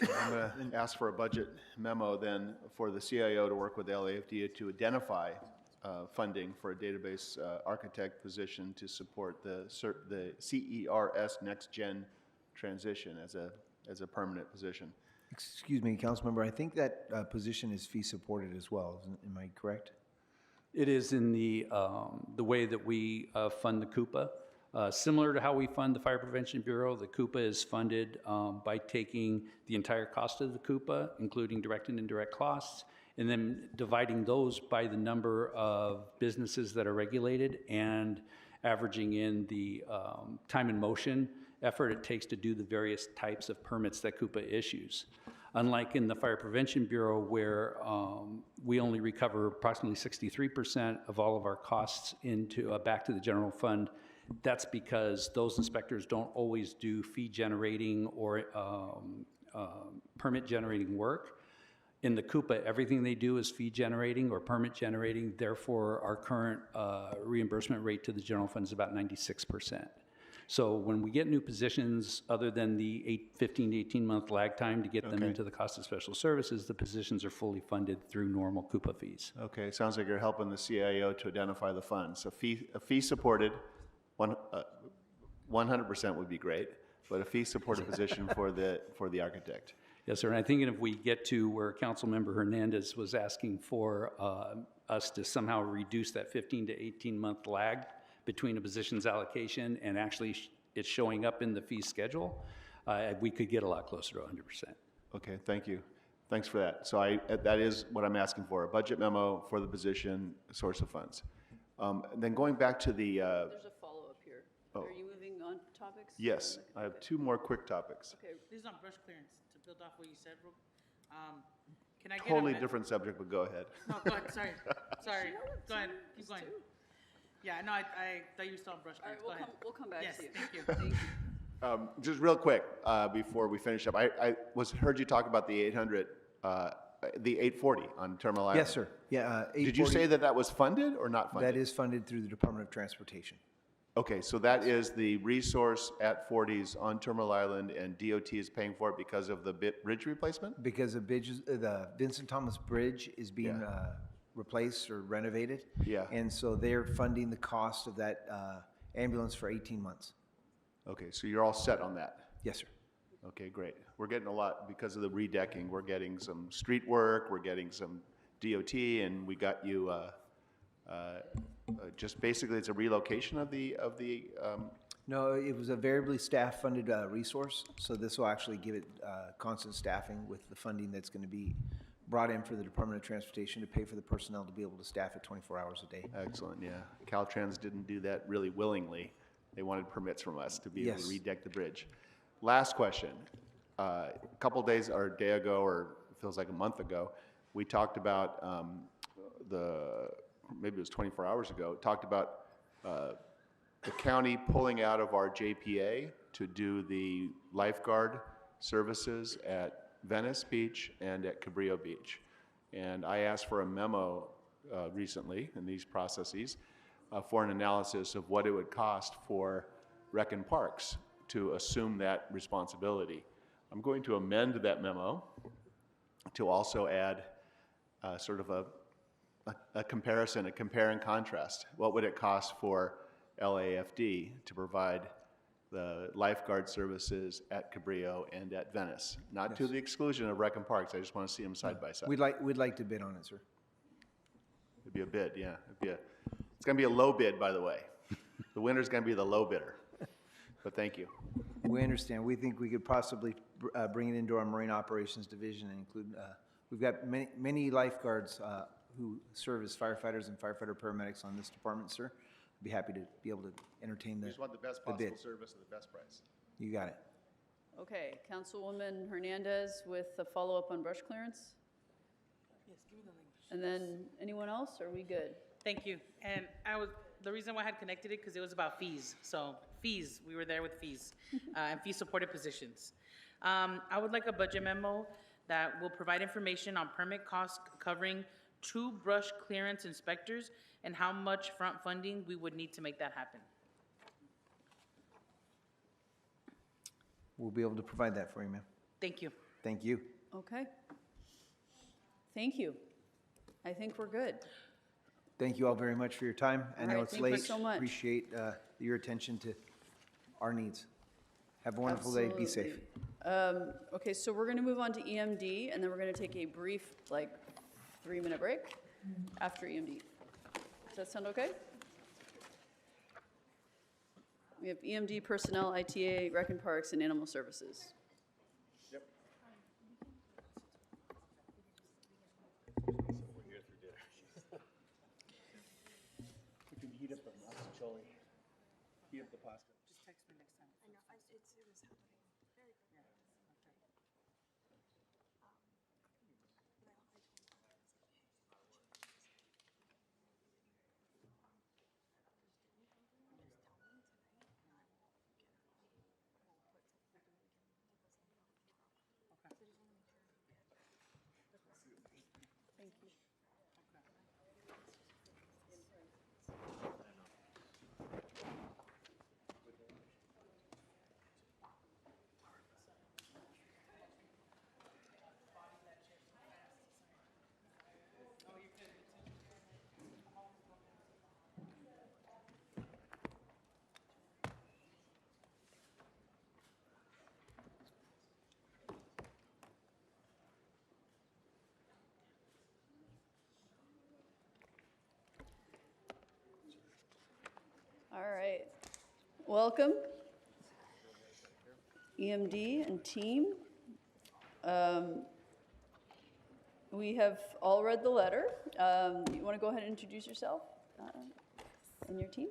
Okay, I'm going to ask for a budget memo then for the CIO to work with the LAFD to identify funding for a database architect position to support the CERS Next Gen transition as a permanent position. Excuse me, Councilmember, I think that position is fee supported as well. Am I correct? It is in the way that we fund the Koopa. Similar to how we fund the Fire Prevention Bureau, the Koopa is funded by taking the entire cost of the Koopa, including direct and indirect costs, and then dividing those by the number of businesses that are regulated and averaging in the time and motion effort it takes to do the various types of permits that Koopa issues. Unlike in the Fire Prevention Bureau, where we only recover approximately 63% of all of our costs into back to the general fund, that's because those inspectors don't always do fee generating or permit generating work. In the Koopa, everything they do is fee generating or permit generating. Therefore, our current reimbursement rate to the general fund is about 96%. So when we get new positions, other than the 15 to 18 month lag time to get them into the cost of special services, the positions are fully funded through normal Koopa fees. Okay, sounds like you're helping the CIO to identify the funds. So a fee supported, 100% would be great. but a fee-supported position for the architect. Yes, sir, and I think if we get to where Councilmember Hernandez was asking for us to somehow reduce that 15 to 18-month lag between a position's allocation and actually it showing up in the fee schedule, we could get a lot closer to 100%. Okay, thank you. Thanks for that. So that is what I'm asking for, a budget memo for the position, source of funds. Then going back to the... There's a follow-up here. Oh. Are you moving on topics? Yes, I have two more quick topics. Okay. This is on brush clearance, to build off what you said, can I get Totally different subject, but go ahead. No, go ahead, sorry, go ahead, keep going. Yeah, no, I thought you were still on brush clearance, go ahead. We'll come back Yes, to you. thank you. Thank you. Just real quick, before we finish up, I heard you talk about the 800, the 840 on Terminal Island. Yes, sir. Yeah. Did you 840 say that was funded or not funded? That is funded through the Department of Transportation. Okay, so that is the resource at 40s on Terminal Island, and DOT is paying for it because of the bridge replacement? Because the Vincent Thomas Bridge is being replaced or renovated. Yeah. And so they're funding the cost of that ambulance for 18 months. Okay, so you're all set on that? Yes, sir. Okay, great. We're getting a lot, because of the redecking, we're getting some street work, we're getting some DOT, and we got you, just basically it's a relocation of the No, it was a variably staff-funded resource, so this will actually give it constant staffing with the funding that's going to be brought in for the Department of Transportation to pay for the personnel to be able to staff it 24 hours a day. Excellent, yeah. Caltrans didn't do that really willingly. They wanted permits from us to be able to redeck the bridge. Last question. A couple days or a day ago, or it feels like a month ago, we talked about maybe it was 24 hours ago, talked about the county pulling out of our JPA to do the lifeguard services at Venice Beach and at Cabrillo Beach. And I asked for a memo recently in these processes for an analysis of what it would cost for Rec and Parks to assume that responsibility. I'm going to amend that memo to also add sort of a comparison, a compare and contrast. What would it cost for LAFD to provide the lifeguard services at Cabrillo and at Venice? Not to the exclusion of Rec and Parks. I just want to see them side by side. We'd like to bid on it, sir. It'd be a bid, yeah. It's going to be a low bid, by the way. The winner's going to be the low bidder. But thank you. We understand. We think we could possibly bring it into our Marine Operations Division and include, we've got many lifeguards who serve as firefighters and firefighter paramedics on this department, sir. I'd be happy to be able to entertain the We just want the best the possible bid. service at the best price. You got it. Okay, Councilwoman Hernandez with the follow-up on brush clearance. Yes, give me the language. And then anyone else? Are we good? Thank you. And the reason why I had connected it, because it was about fees. So fees, we were there with fees and fee-supported positions. I would like a budget memo that will provide information on permit costs covering 2 brush clearance inspectors and how much front funding we would need to make that happen. We'll be able to provide that for you, ma'am. Thank you. Thank you. Okay. Thank you. I think we're good. Thank you all very much for your time. I All know right, it's thank you late. so much. Appreciate your attention to our needs. Have a wonderful day. Be safe. Absolutely. Okay, so we're going to move on to EMD, and then we're going to take a brief, 3-minute break after EMD. Does that sound okay? We have EMD personnel, ITA, Rec and Parks, and Animal Services. We can heat up the masticholi. Heat up the pasta. Just text me next time. I know, it was happening very quickly. Thank you. All right. Welcome, EMD and team. We have all read the letter. You want to go ahead and introduce yourself and your team?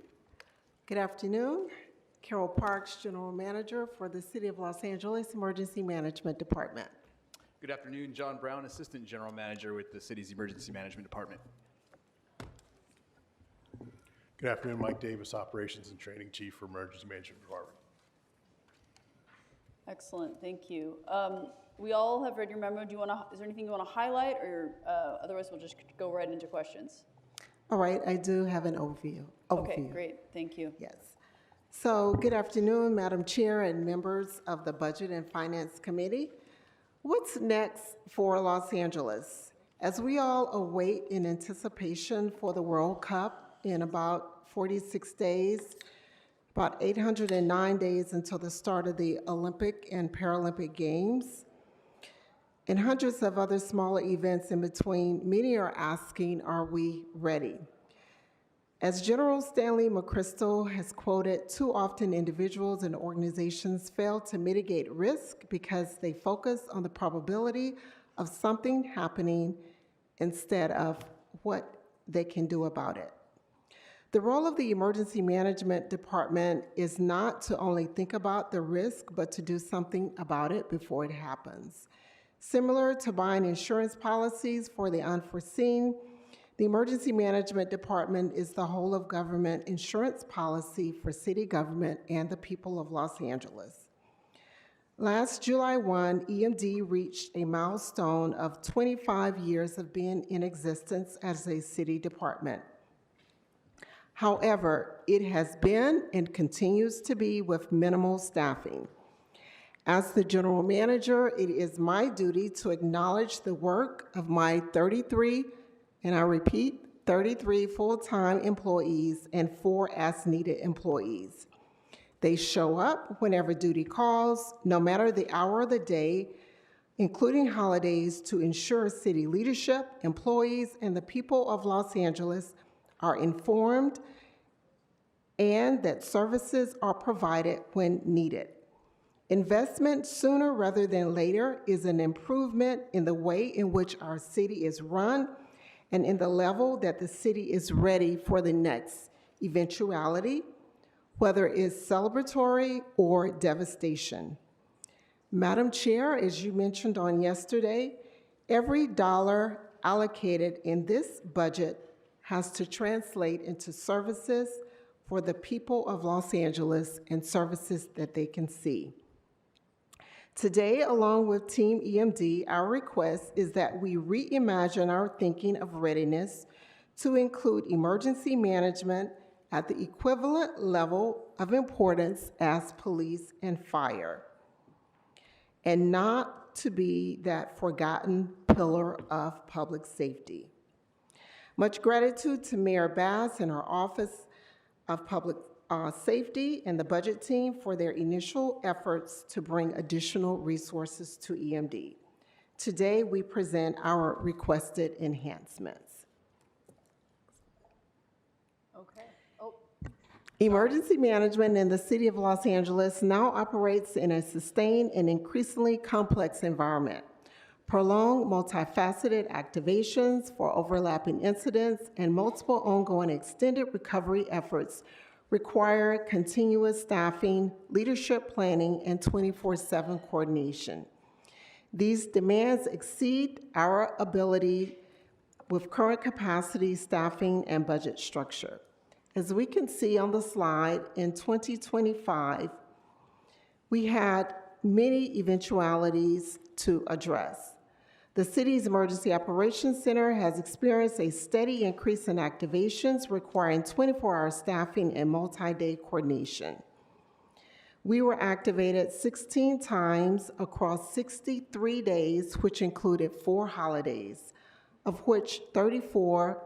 Good afternoon. Carol Parks, General Manager for the City of Los Angeles Emergency Management Department. Good afternoon. John Brown, Assistant General Manager with the city's Emergency Management Department. Good afternoon. Mike Davis, Operations and Training Chief for Emergency Management Department. Excellent. Thank you. We all have read your memo. Do you want to? Is there anything you want to highlight, or otherwise we'll just go right into questions? All right, I do have an overview. Okay, great. Thank you. Yes. So, good afternoon, Madam Chair and members of the Budget and Finance Committee. What's next for Los Angeles? As we all await in anticipation for the World Cup in about 46 days, about 809 days until the start of the Olympic and Paralympic Games, and hundreds of other smaller events in between, many are asking, are we ready? As General Stanley McChrystal has quoted, too often individuals and organizations fail to mitigate risk because they focus on the probability of something happening instead of what they can do about it. The role of the Emergency Management Department is not to only think about the risk, but to do something about it before it happens. Similar to buying insurance policies for the unforeseen, the Emergency Management Department is the whole of government insurance policy for city government and the people of Los Angeles. Last July 1, EMD reached a milestone of 25 years of being in existence as a city department. However, it has been and continues to be with minimal staffing. As the general manager, it is my duty to acknowledge the work of my 33, and I repeat, 33 full-time employees and 4 as-needed employees. They show up whenever duty calls, no matter the hour of the day, including holidays, to ensure city leadership, employees, and the people of Los Angeles are informed and that services are provided when needed. Investment sooner rather than later is an improvement in the way in which our city is run and in the level that the city is ready for the next eventuality, whether it's celebratory or devastation. Madam Chair, as you mentioned on yesterday, every dollar allocated in this budget has to translate into services for the people of Los Angeles and services that they can see. Today, along with Team EMD, our request is that we reimagine our thinking of readiness to include emergency management at the equivalent level of importance as police and fire, and not to be that forgotten pillar of public safety. Much gratitude to Mayor Bass and our Office of Public Safety and the budget team for their initial efforts to bring additional resources to EMD. Today, we present our requested enhancements. Okay. Emergency management in the City of Los Angeles now operates in a sustained and increasingly complex environment. Prolonged, multifaceted activations for overlapping incidents and multiple ongoing extended recovery efforts require continuous staffing, leadership planning, and 24/7 coordination. These demands exceed our ability with current capacity, staffing, and budget structure. As we can see on the slide, in 2025, we had many eventualities to address. The city's Emergency Operations Center has experienced a steady increase in activations requiring 24-hour staffing and multi-day coordination. We were activated 16 times across 63 days, which included 4 holidays, of which 34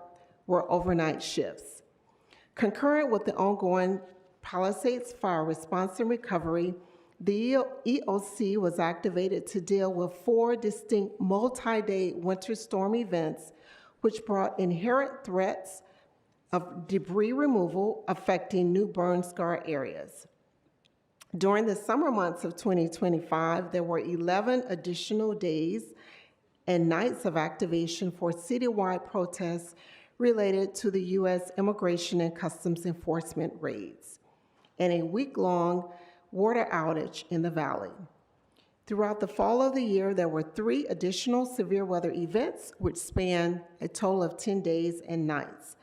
were overnight shifts. Concurrent with the ongoing Palisades fire response and recovery, the EOC was activated to deal with 4 distinct multi-day winter storm events, which brought inherent threats of debris removal affecting new burn scar areas. During the summer months of 2025, there were 11 additional days and nights of activation for citywide protests related to the U.S. Immigration and Customs Enforcement raids, and a week-long water outage in the valley. Throughout the fall of the year, there were 3 additional severe weather events, which spanned a total of 10 days and nights.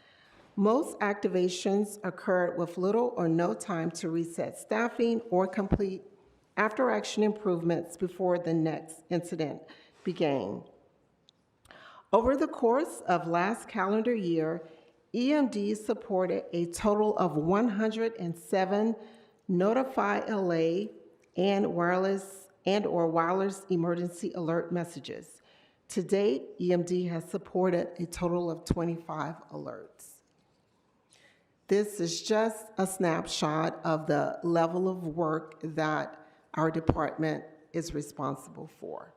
Most activations occurred with little or no time to reset staffing or complete after-action improvements before the next incident began. Over the course of last calendar year, EMD supported a total of 107 notify LA and or wireless emergency alert messages. To date, EMD has supported a total of 25 alerts. This is just a snapshot of the level of work that our department is responsible for.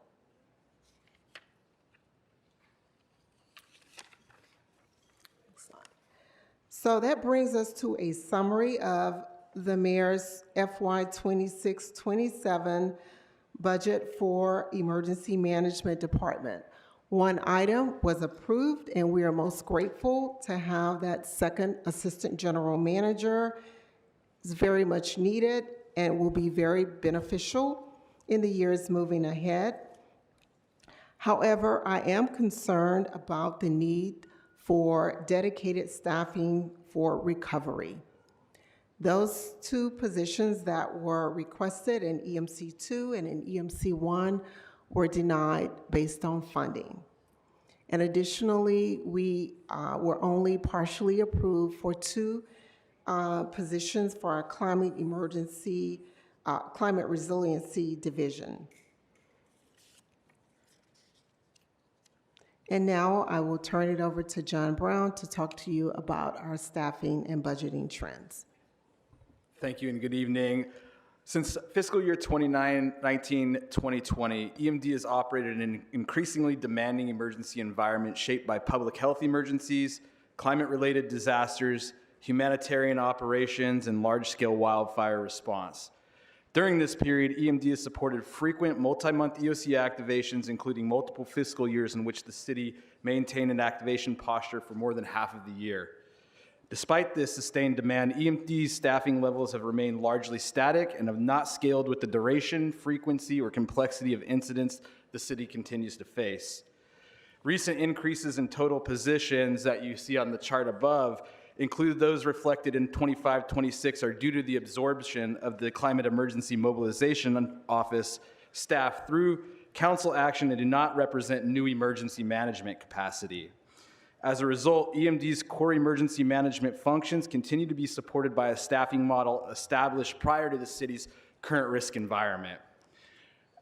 So that brings us to a summary of the mayor's FY 26-27 budget for Emergency Management Department. One item was approved, and we are most grateful to have that second assistant general manager. It's very much needed and will be very beneficial in the years moving ahead. However, I am concerned about the need for dedicated staffing for recovery. Those 2 positions that were requested in EMC2 and in EMC1 were denied based on funding. And additionally, we were only partially approved for 2 positions for our climate resiliency division. And now I will turn it over to John Brown to talk to you about our staffing and budgeting trends. Thank you and good evening. Since fiscal year 2019-2020, EMD has operated in an increasingly demanding emergency environment shaped by public health emergencies, climate-related disasters, humanitarian operations, and large-scale wildfire response. During this period, EMD has supported frequent multi-month EOC activations, including multiple fiscal years in which the city maintained an activation posture for more than half of the year. Despite this sustained demand, EMD's staffing levels have remained largely static and have not scaled with the duration, frequency, or complexity of incidents the city continues to face. Recent increases in total positions that you see on the chart above include those reflected in 25-26 are due to the absorption of the Climate Emergency Mobilization Office staff through council action and do not represent new emergency management capacity. As a result, EMD's core emergency management functions continue to be supported by a staffing model established prior to the city's current risk environment.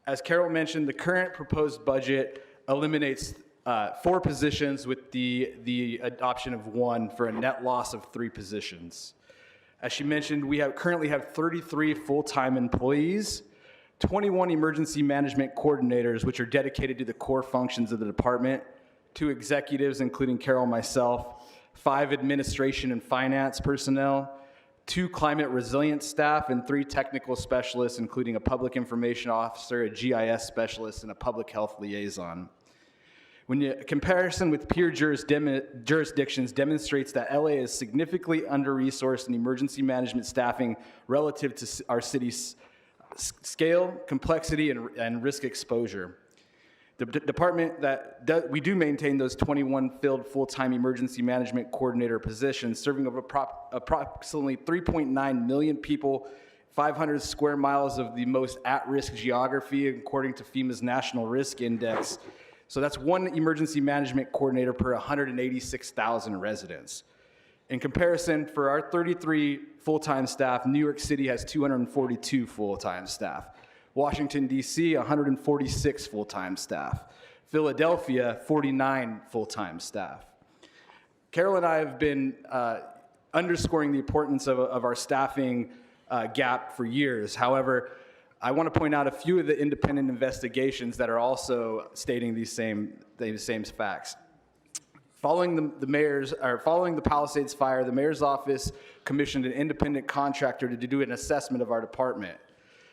As Carol mentioned, the current proposed budget eliminates 4 positions with the adoption of 1 for a net loss of 3 positions. As she mentioned, we currently have 33 full-time employees, 21 emergency management coordinators, which are dedicated to the core functions of the department, 2 executives, including Carol and myself, 5 administration and finance personnel, 2 climate resilience staff, and 3 technical specialists, including a public information officer, a GIS specialist, and a public health liaison. Comparison with peer jurisdictions demonstrates that LA is significantly under-resourced in emergency management staffing relative to our city's scale, complexity, and risk exposure. The department we do maintain those 21 filled full-time emergency management coordinator positions, serving over approximately 3.9 million people, 500 square miles of the most at-risk geography according to FEMA's National Risk Index. So that's 1 emergency management coordinator per 186,000 residents. In comparison, for our 33 full-time staff, New York City has 242 full-time staff. Washington, D.C., 146 full-time staff. Philadelphia, 49 full-time staff. Carol and I have been underscoring the importance of our staffing gap for years. However, I want to point out a few of the independent investigations that are also stating these same facts. Following the Palisades fire, the mayor's office commissioned an independent contractor to do an assessment of our department.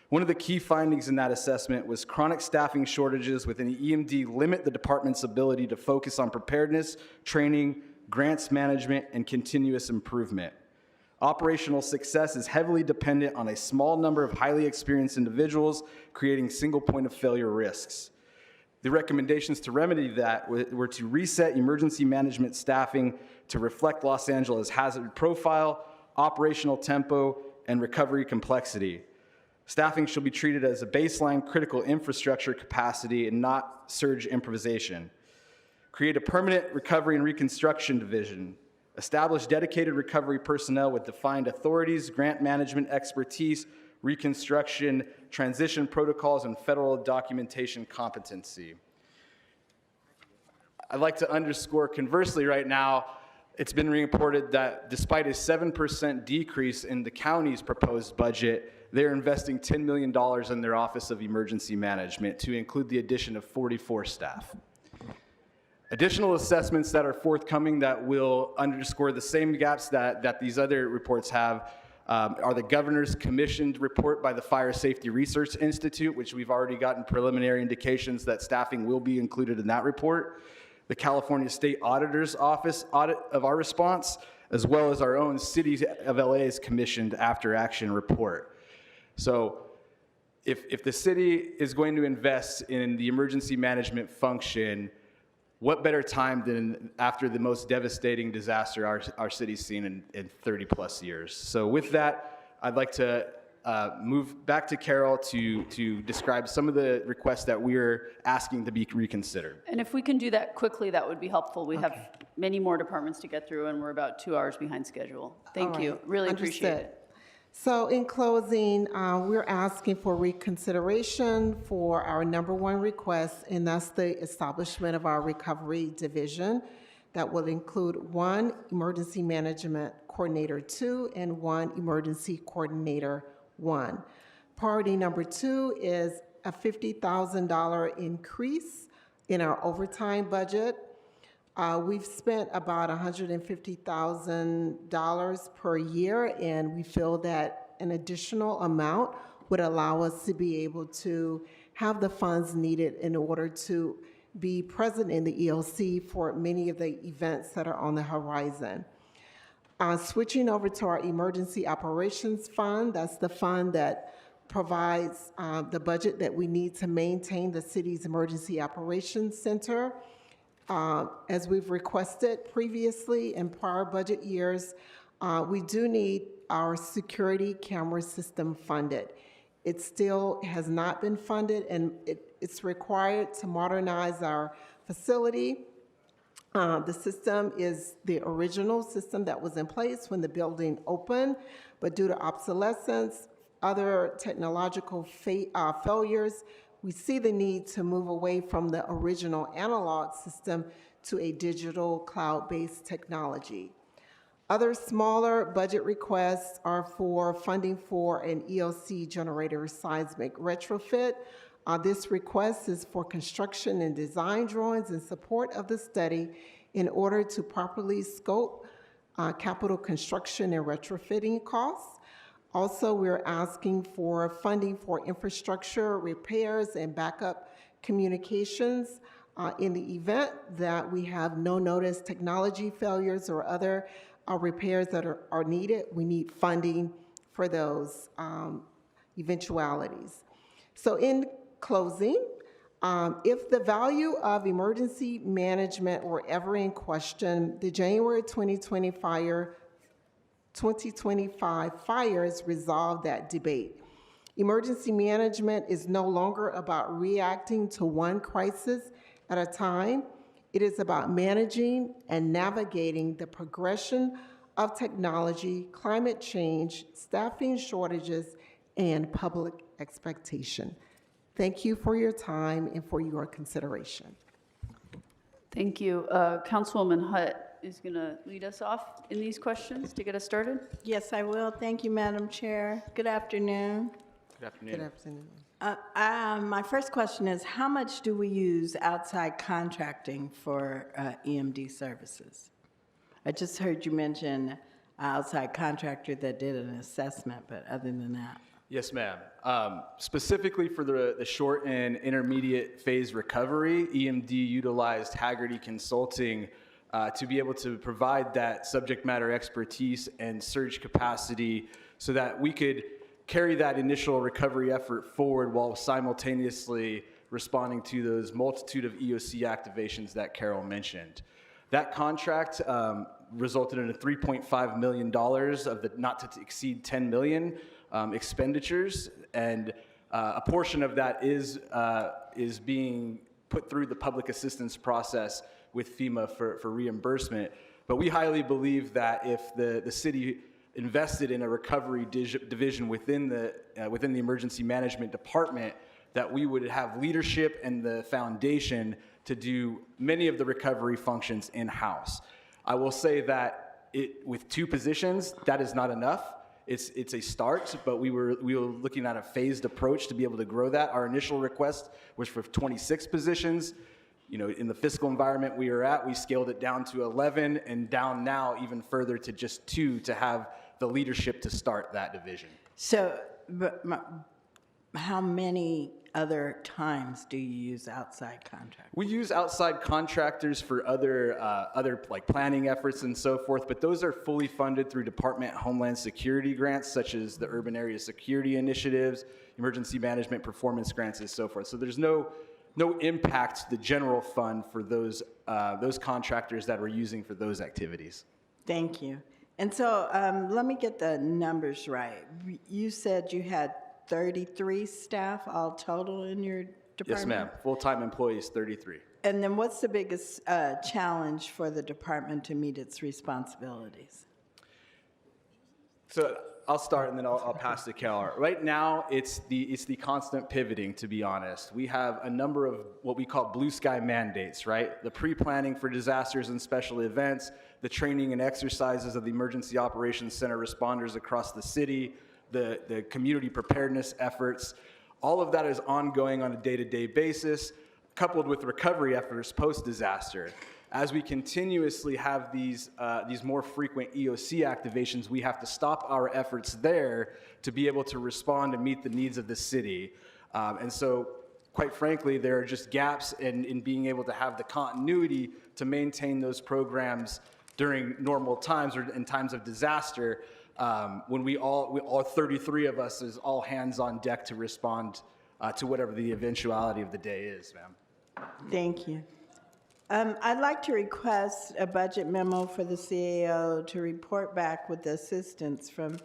One of the key findings in that assessment was chronic staffing shortages within the EMD limit the department's ability to focus on preparedness, training, grants management, and continuous improvement. Operational success is heavily dependent on a small number of highly experienced individuals, creating single point of failure risks. The recommendations to remedy that were to reset emergency management staffing to reflect Los Angeles' hazard profile, operational tempo, and recovery complexity. Staffing shall be treated as a baseline critical infrastructure capacity and not surge improvisation. Create a permanent recovery and reconstruction division. Establish dedicated recovery personnel with defined authorities, grant management expertise, reconstruction, transition protocols, and federal documentation competency. I'd like to underscore, conversely, right now, it's been reported that despite a 7% decrease in the county's proposed budget, they're investing $10 million in their Office of Emergency Management to include the addition of 44 staff. Additional assessments that are forthcoming that will underscore the same gaps that these other reports have are the governor's commissioned report by the Fire Safety Research Institute, which we've already gotten preliminary indications that staffing will be included in that report, the California State Auditor's Office audit of our response, as well as our own City of LA's commissioned after action report. So if the city is going to invest in the emergency management function, what better time than after the most devastating disaster our city's seen in 30 plus years. So with that, I'd like to move back to Carol to describe some of the requests that we're asking to be reconsidered. And if we can do that quickly, that would be helpful. We have many more departments to get through, and we're about 2 hours behind schedule. Thank you. Really appreciate it. So in closing, we're asking for reconsideration for our number one request, and that's the establishment of our recovery division that will include 1 emergency management coordinator 2 and 1 emergency coordinator 1. Priority number 2 is a $50,000 increase in our overtime budget. We've spent about $150,000 per year, and we feel that an additional amount would allow us to be able to have the funds needed in order to be present in the ELC for many of the events that are on the horizon. Switching over to our emergency operations fund, that's the fund that provides the budget that we need to maintain the city's emergency operations center. As we've requested previously in prior budget years, we do need our security camera system funded. It still has not been funded, and it's required to modernize our facility. The system is the original system that was in place when the building opened, but due to obsolescence, other technological failures, we see the need to move away from the original analog system to a digital cloud-based technology. Other smaller budget requests are for funding for an ELC generator seismic retrofit. This request is for construction and design drawings in support of the study in order to properly scope capital construction and retrofitting costs. Also, we're asking for funding for infrastructure repairs and backup communications in the event that we have no notice technology failures or other repairs that are needed. We need funding for those eventualities. So in closing, if the value of emergency management were ever in question, the January 2025 fires resolved that debate. Emergency management is no longer about reacting to one crisis at a time. It is about managing and navigating the progression of technology, climate change, staffing shortages, and public expectation. Thank you for your time and for your consideration. Thank you. Councilwoman Hutt is going to lead us off in these questions to get us started. Yes, I will. Thank you, Madam Chair. Good afternoon. Good afternoon. Good afternoon. My first question is, how much do we use outside contracting for EMD services? I just heard you mention an outside contractor that did an assessment, but other than that. Yes, ma'am. Specifically for the short and intermediate phase recovery, EMD utilized Haggerty Consulting to be able to provide that subject matter expertise and surge capacity so that we could carry that initial recovery effort forward while simultaneously responding to those multitude of EOC activations that Carol mentioned. That contract resulted in a $3.5 million of the not to exceed $10 million expenditures, and a portion of that is being put through the public assistance process with FEMA for reimbursement. But we highly believe that if the city invested in a recovery division within the emergency management department, that we would have leadership and the foundation to do many of the recovery functions in-house. I will say that with 2 positions, that is not enough. It's a start, but we were looking at a phased approach to be able to grow that. Our initial request was for 26 positions. You know, in the fiscal environment we are at, we scaled it down to 11 and down now even further to just 2 to have the leadership to start that division. So, how many other times do you use outside contractors? We use outside contractors for other like planning efforts and so forth, but those are fully funded through Department of Homeland Security grants, such as the Urban Area Security Initiatives, Emergency Management Performance Grants, and so forth. So there's no impact to the general fund for those contractors that we're using for those activities. Thank you. And so let me get the numbers right. You said you had 33 staff all total in your department? Yes, ma'am. Full-time employees, 33. And then what's the biggest challenge for the department to meet its responsibilities? So I'll start and then I'll pass to Carol. Right now, it's the constant pivoting, to be honest. We have a number of what we call blue sky mandates, right? The pre-planning for disasters and special events, the training and exercises of the Emergency Operations Center responders across the city, the community preparedness efforts. All of that is ongoing on a day-to-day basis, coupled with recovery efforts post-disaster. As we continuously have these more frequent EOC activations, we have to stop our efforts there to be able to respond and meet the needs of the city. And so, quite frankly, there are just gaps in being able to have the continuity to maintain those programs during normal times or in times of disaster, when we all 33 of us is all hands on deck to respond to whatever the eventuality of the day is, ma'am. Thank you. I'd like to request a budget memo for the CAO to report back with the assistance from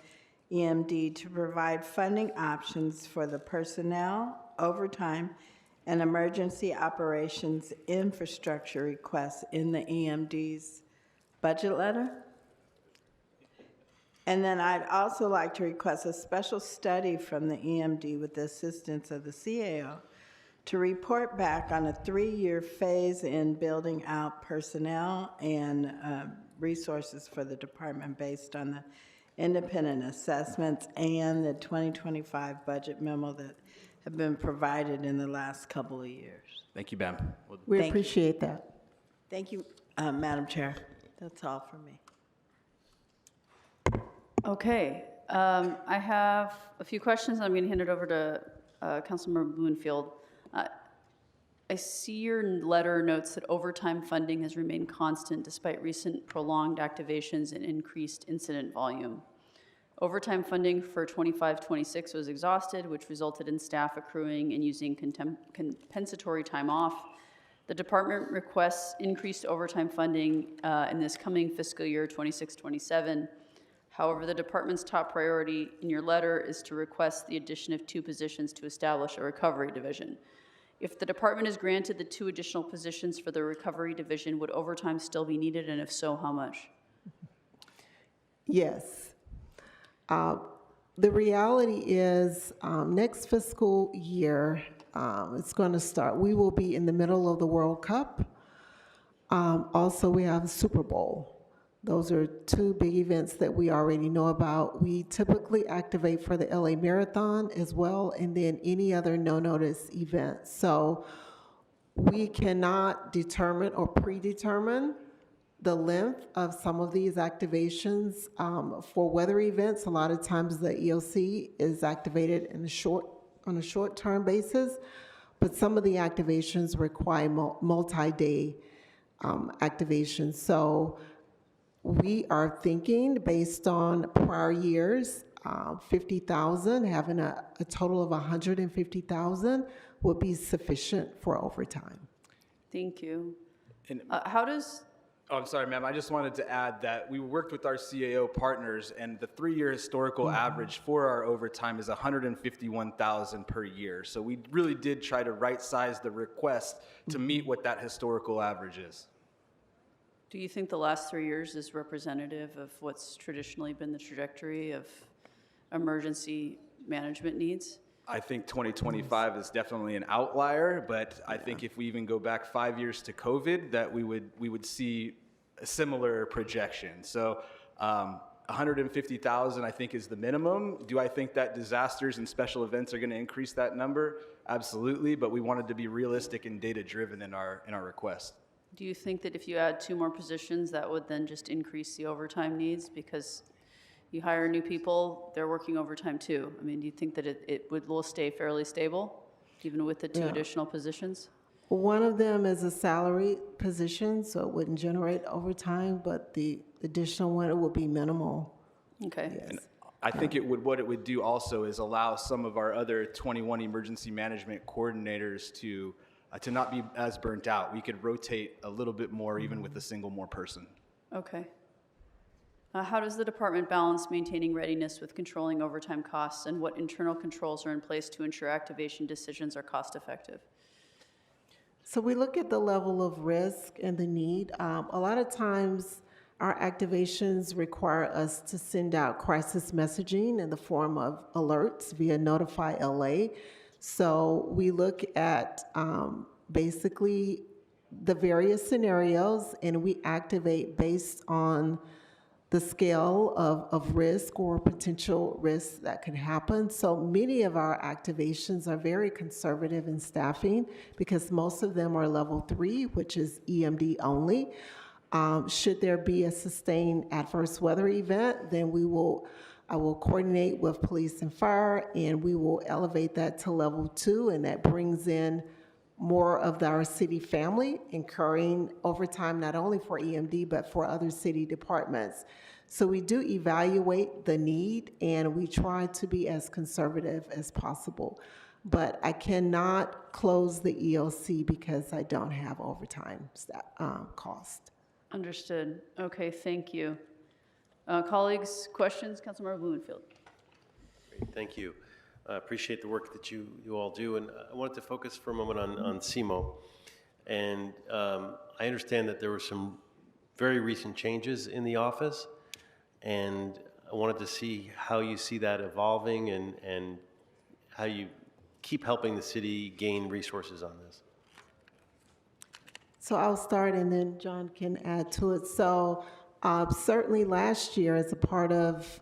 EMD to provide funding options for the personnel, overtime, and emergency operations infrastructure requests in the EMD's budget letter. And then I'd also like to request a special study from the EMD with the assistance of the CAO to report back on a 3-year phase in building out personnel and resources for the department based on the independent assessments and the 2025 budget memo that have been provided in the last couple of years. Thank you, ma'am. We appreciate that. Thank you, Madam Chair. That's all for me. Okay, I have a few questions. I'm going to hand it over to Councilmember Bloomfield. I see your letter notes that overtime funding has remained constant despite recent prolonged activations and increased incident volume. Overtime funding for 25-26 was exhausted, which resulted in staff accruing and using compensatory time off. The department requests increased overtime funding in this coming fiscal year 26-27. However, the department's top priority in your letter is to request the addition of 2 positions to establish a recovery division. If the department is granted the 2 additional positions for the recovery division, would overtime still be needed, and if so, how much? Yes. The reality is next fiscal year, it's going to start. We will be in the middle of the World Cup. Also, we have the Super Bowl. Those are two big events that we already know about. We typically activate for the LA Marathon as well, and then any other no-notice event. So we cannot determine or predetermine the length of some of these activations. For weather events, a lot of times the EOC is activated on a short-term basis, but some of the activations require multi-day activations. So we are thinking, based on prior years, 50,000, having a total of 150,000 would be sufficient for overtime. Thank you. And- How does, Oh, I'm sorry, ma'am. I just wanted to add that we worked with our CAO partners, and the 3-year historical average for our overtime is 151,000 per year. So we really did try to right-size the request to meet what that historical average is. do you think the last 3 years is representative of what's traditionally been the trajectory of emergency management needs? I think 2025 is definitely an outlier, but I think if we even go back 5 years to COVID, that we would see a similar projection. So 150,000, I think, is the minimum. Do I think that disasters and special events are going to increase that number? Absolutely, but we wanted to be realistic and data-driven in our request. Do you think that if you add 2 more positions, that would then just increase the overtime needs? Because you hire new people, they're working overtime too. I mean, do you think that will stay fairly stable, even with the 2 additional positions? One of them is a salary position, so it wouldn't generate overtime, but the additional one, it would be minimal. Okay. Yes. And I think what it would do also is allow some of our other 21 emergency management coordinators to not be as burnt out. We could rotate a little bit more even with a single more person. Okay. How does the department balance maintaining readiness with controlling overtime costs, and what internal controls are in place to ensure activation decisions are cost effective? So we look at the level of risk and the need. A lot of times our activations require us to send out crisis messaging in the form of alerts via Notify LA. So we look at basically the various scenarios, and we activate based on the scale of risk or potential risks that could happen. So many of our activations are very conservative in staffing because most of them are level 3, which is EMD only. Should there be a sustained adverse weather event, then I will coordinate with police and fire, and we will elevate that to level 2, and that brings in more of our city family, incurring overtime not only for EMD, but for other city departments. So we do evaluate the need, and we try to be as conservative as possible. But I cannot close the EOC because I don't have overtime cost. Understood. Okay, thank you. Colleagues, questions? Councilmember Blumenfield. Great, thank you. I appreciate the work that you all do, and I wanted to focus for a moment on CMO. And I understand that there were some very recent changes in the office, and I wanted to see how you see that evolving and how you keep helping the city gain resources on this. So I'll start, and then John can add to it. So certainly last year, as a part of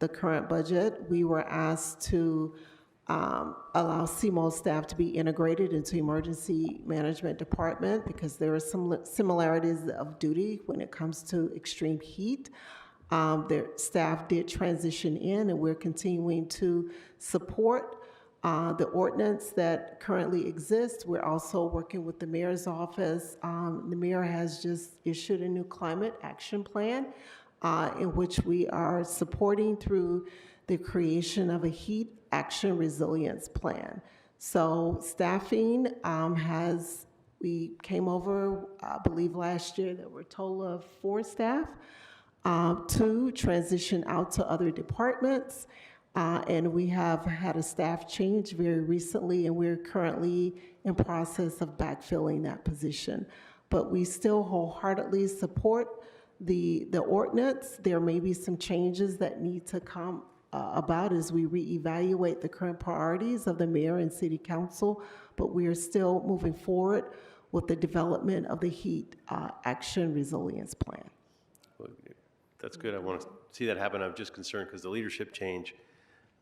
the current budget, we were asked to allow CMO staff to be integrated into emergency management department because there are some similarities of duty when it comes to extreme heat. Their staff did transition in, and we're continuing to support the ordinance that currently exists. We're also working with the mayor's office. The mayor has just issued a new climate action plan in which we are supporting through the creation of a heat action resilience plan. So staffing we came over, I believe last year, there were a total of 4 staff to transition out to other departments. And we have had a staff change very recently, and we're currently in process of backfilling that position. But we still wholeheartedly support the ordinance. There may be some changes that need to come about as we reevaluate the current priorities of the mayor and city council, but we are still moving forward with the development of the heat action resilience plan. That's good. I want to see that happen. I'm just concerned because the leadership change,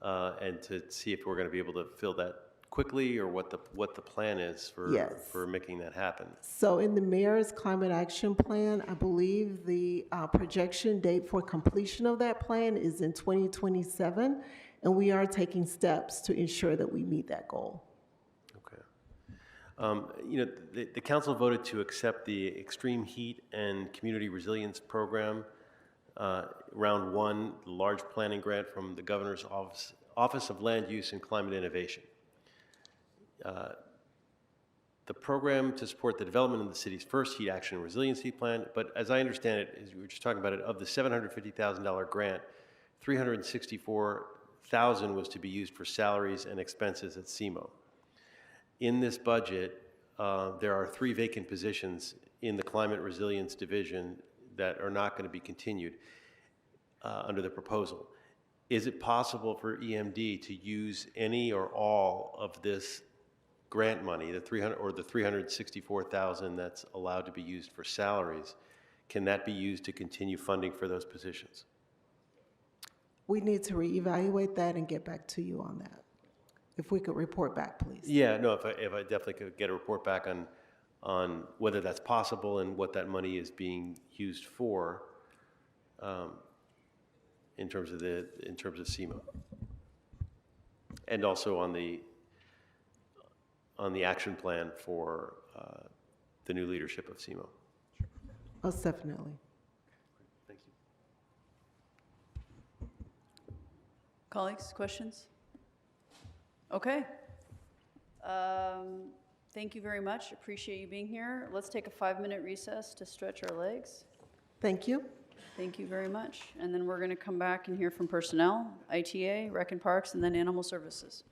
and to see if we're going to be able to fill that quickly, or what the plan is for Yes. for making that happen. So in the mayor's climate action plan, I believe the projection date for completion of that plan is in 2027, and we are taking steps to ensure that we meet that goal. You know, the council voted to accept the Extreme Heat and Community Resilience Program, Round 1, the large planning grant from the Governor's Office of Land Use and Climate Innovation. The program to support the development of the city's first heat action and resiliency plan, but as I understand it, as we were just talking about it, of the $750,000 grant, $364,000 was to be used for salaries and expenses at CMO. In this budget, there are 3 vacant positions in the Climate Resilience Division that are not going to be continued under the proposal. Is it possible for EMD to use any or all of this grant money, the $364,000 that's allowed to be used for salaries? Can that be used to continue funding for those positions? We need to reevaluate that and get back to you on that. If we could report back, please. Yeah, no, if I definitely could get a report back on whether that's possible and what that money is being used for, in terms of CMO, and also on the action plan for the new leadership of CMO. Most definitely. Thank you. Colleagues, questions? Okay. Thank you very much. Appreciate you being here. Let's take a 5-minute recess to stretch our legs. Thank you. Thank you very much. And then we're going to come back and hear from personnel, ITA, Rec and Parks, and then Animal Services.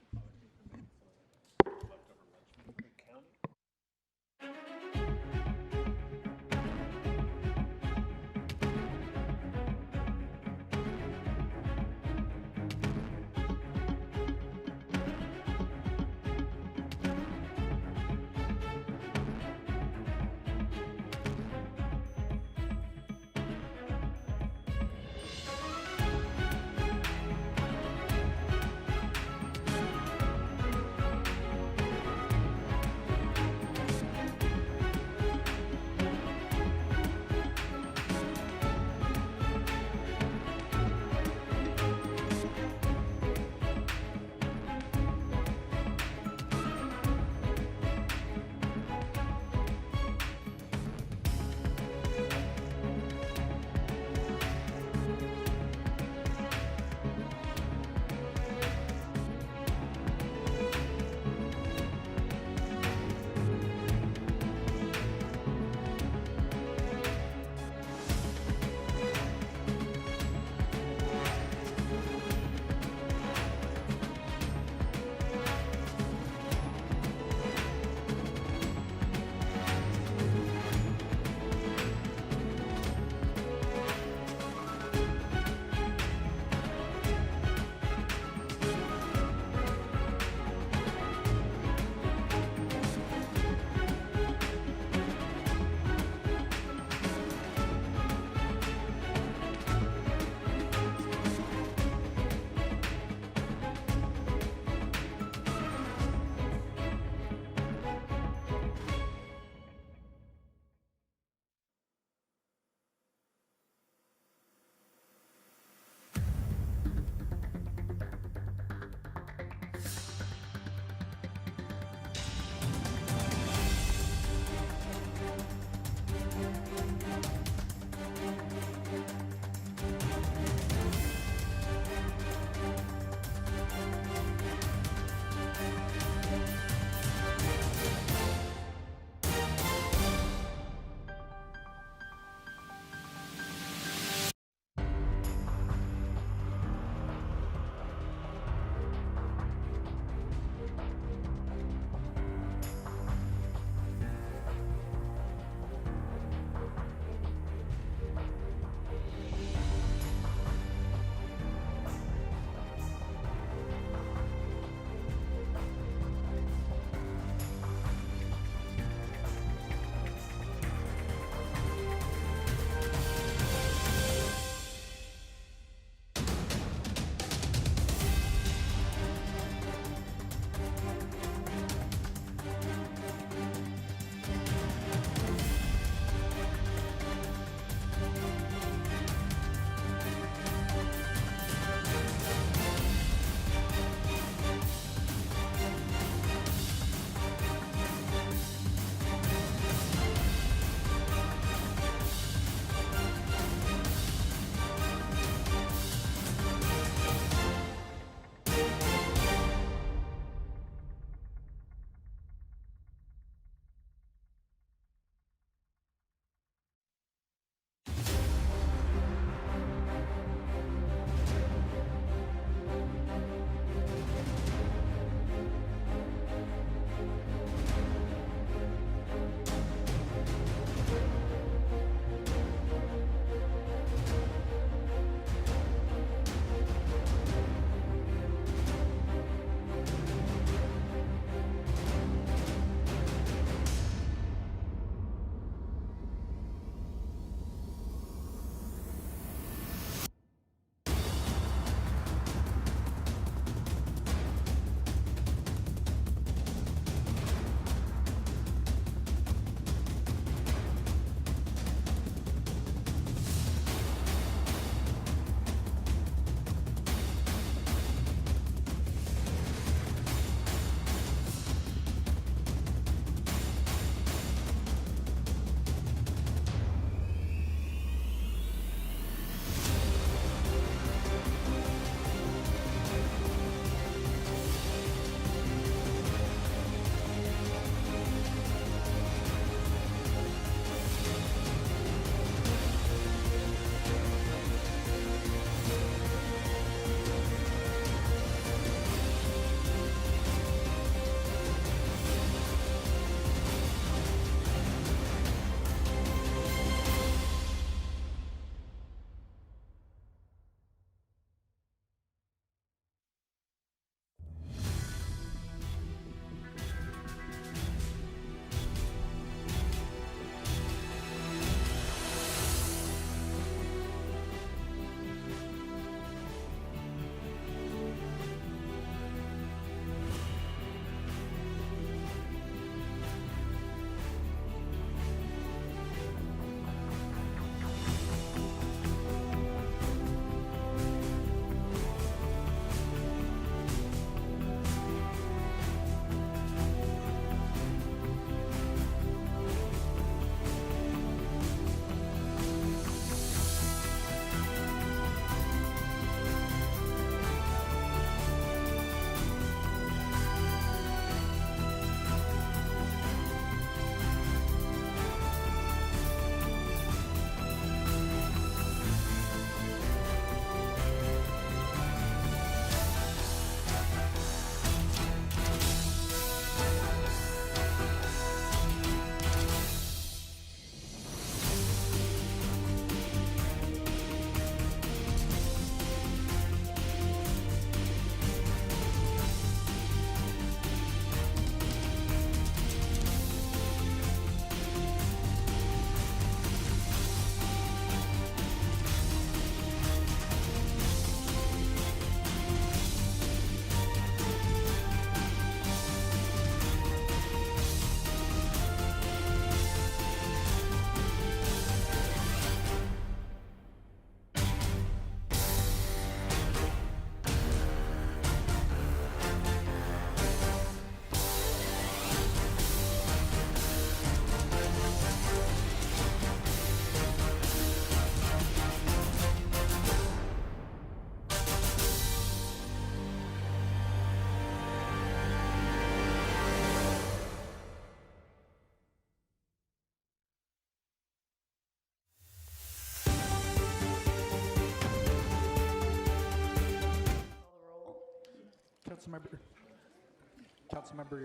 Councilmember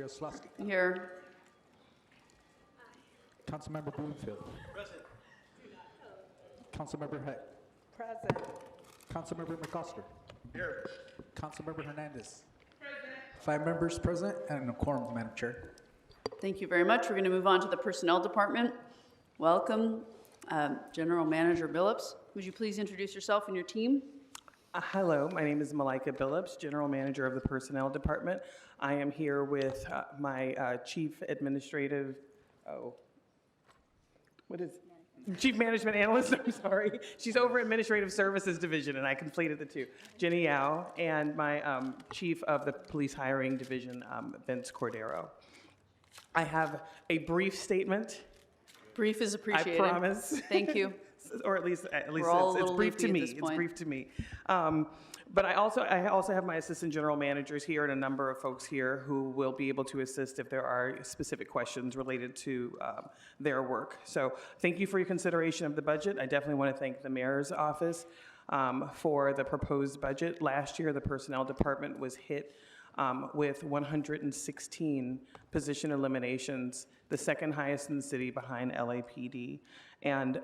Yaslovsky. Here. Councilmember Bloomfield. Present. Councilmember Heck. Present. Councilmember McCosker. Here. Councilmember Hernandez. Present. 5 members present and a quorum, Madam Chair. Thank you very much. We're going to move on to the Personnel Department. Welcome, General Manager Billups. Would you please introduce yourself and your team? Hello, my name is Malika Billups, General Manager of the Personnel Department. I am here with my Chief Administrative, Chief Management Analyst, I'm sorry. She's over Administrative Services Division, and I conflated the two. Jenny Yao, and my Chief of the Police Hiring Division, Vince Cordero. I have a brief statement. Brief is appreciated. I promise. Thank you. Or at least it's brief to me. It's brief to me. But I also have my assistant general managers here and a number of folks here who will be able to assist if there are specific questions related to their work. So thank you for your consideration of the budget. I definitely want to thank the mayor's office for the proposed budget. Last year, the personnel department was hit with 116 position eliminations, the second highest in the city behind LAPD. And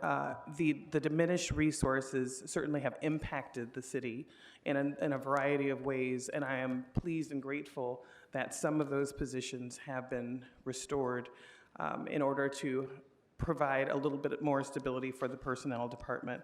the diminished resources certainly have impacted the city in a variety of ways, and I am pleased and grateful that some of those positions have been restored in order to provide a little bit more stability for the personnel department.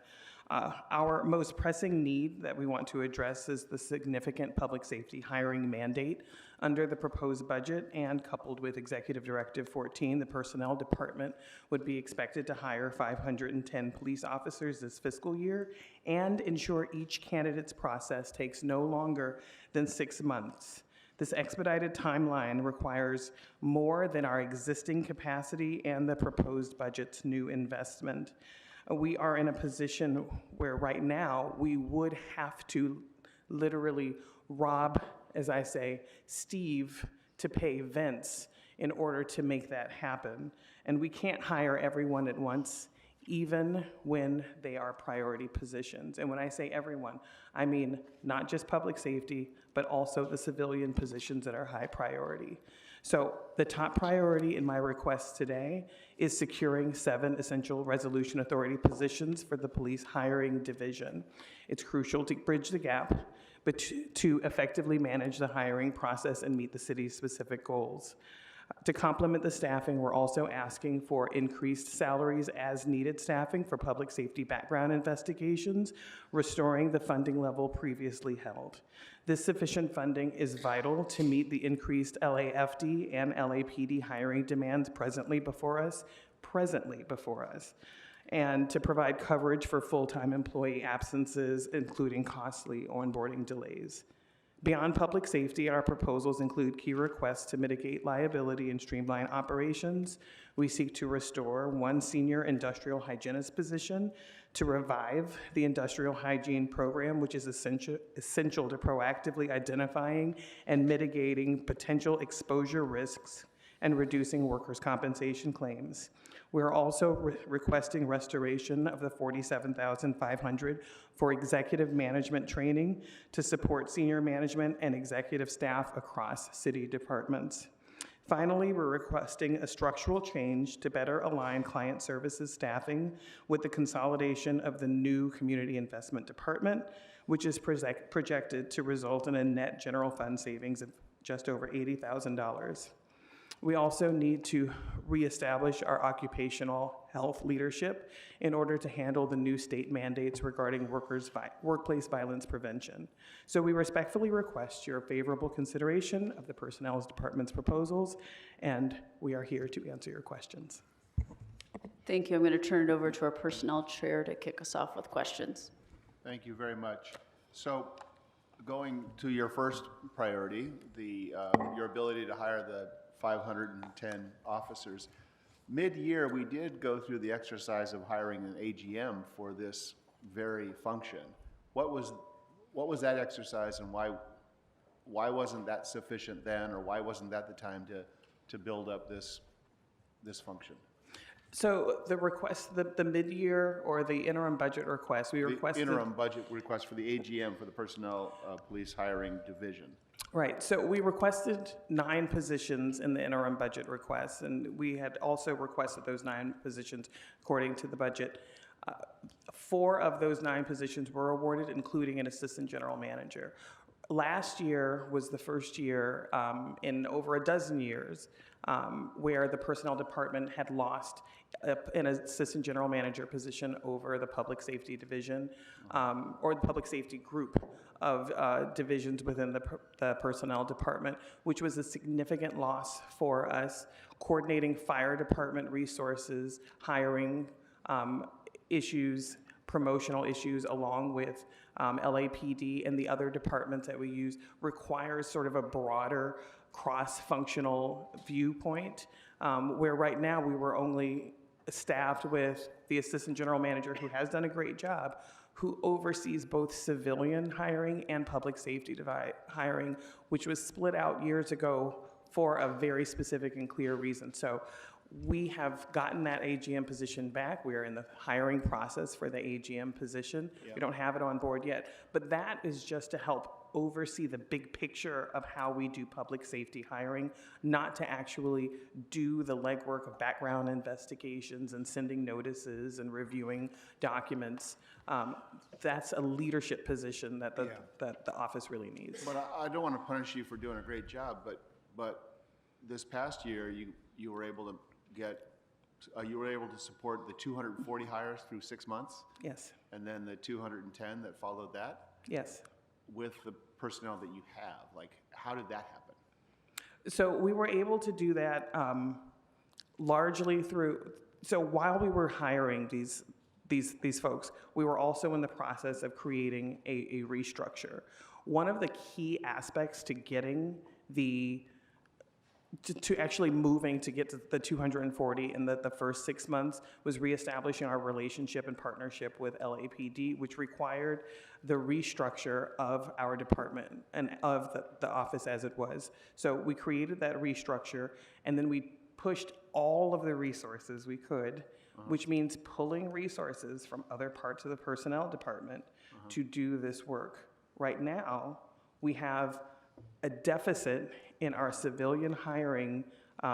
Our most pressing need that we want to address is the significant public safety hiring mandate under the proposed budget, and coupled with Executive Directive 14, the Personnel Department would be expected to hire 510 police officers this fiscal year and ensure each candidate's process takes no longer than 6 months. This expedited timeline requires more than our existing capacity and the proposed budget's new investment. We are in a position where right now we would have to literally rob, as I say, Steve to pay Vince in order to make that happen. And we can't hire everyone at once, even when they are priority positions. And when I say everyone, I mean not just public safety, but also the civilian positions that are high priority. So the top priority in my request today is securing 7 essential resolution authority positions for the police hiring division. It's crucial to bridge the gap, but to effectively manage the hiring process and meet the city's specific goals. To complement the staffing, we're also asking for increased salaries as needed staffing for public safety background investigations, restoring the funding level previously held. This sufficient funding is vital to meet the increased LAFD and LAPD hiring demands presently before us, and to provide coverage for full-time employee absences, including costly onboarding delays. Beyond public safety, our proposals include key requests to mitigate liability and streamline operations. We seek to restore 1 senior industrial hygienist position, to revive the industrial hygiene program, which is essential to proactively identifying and mitigating potential exposure risks and reducing workers' compensation claims. We're also requesting restoration of the $47,500 for executive management training to support senior management and executive staff across city departments. Finally, we're requesting a structural change to better align client services staffing with the consolidation of the new Community Investment Department, which is projected to result in a net general fund savings of just over $80,000. We also need to reestablish our occupational health leadership in order to handle the new state mandates regarding workplace violence prevention. So we respectfully request your favorable consideration of the Personnel Department's proposals, and we are here to answer your questions. Thank you. I'm going to turn it over to our Personnel Chair to kick us off with questions. Thank you very much. So going to your first priority, your ability to hire the 510 officers. Mid-year, we did go through the exercise of hiring an AGM for this very function. What was that exercise, and why wasn't that sufficient then, or why wasn't that the time to build up this function? So the request, the mid-year or the interim budget request, we requested... The interim budget request for the AGM for the Personnel Police Hiring Division. Right, so we requested 9 positions in the interim budget request, and we had also requested those 9 positions according to the budget. 4 of those 9 positions were awarded, including an assistant general manager. Last year was the first year in over a dozen years where the personnel department had lost an assistant general manager position over the public safety division or the public safety group of divisions within the personnel department, which was a significant loss for us, coordinating fire department resources, hiring issues, promotional issues, along with LAPD and the other departments that we use, requires sort of a broader cross-functional viewpoint, where right now we were only staffed with the assistant general manager, who has done a great job, who oversees both civilian hiring and public safety hiring, which was split out years ago for a very specific and clear reason. So we have gotten that AGM position back. We are in the hiring process for the AGM position. Yep. We don't have it on board yet, but that is just to help oversee the big picture of how we do public safety hiring, not to actually do the legwork of background investigations and sending notices and reviewing documents. That's a leadership position that the office really needs. But I don't want to punish you for doing a great job, but this past year, you were able to support the 240 hires through 6 months? Yes. And then the 210 that followed that? Yes. With the personnel that you have, like, how did that happen? So we were able to do that largely through, so while we were hiring these folks, we were also in the process of creating a restructure. One of the key aspects to getting to actually moving to get to the 240 in the first 6 months was reestablishing our relationship and partnership with LAPD, which required the restructure of our department and of the office as it was. So we created that restructure, and then we pushed all of the resources we could, which means pulling resources from other parts of the personnel department to do this work. Right now, we have a deficit in our civilian hiring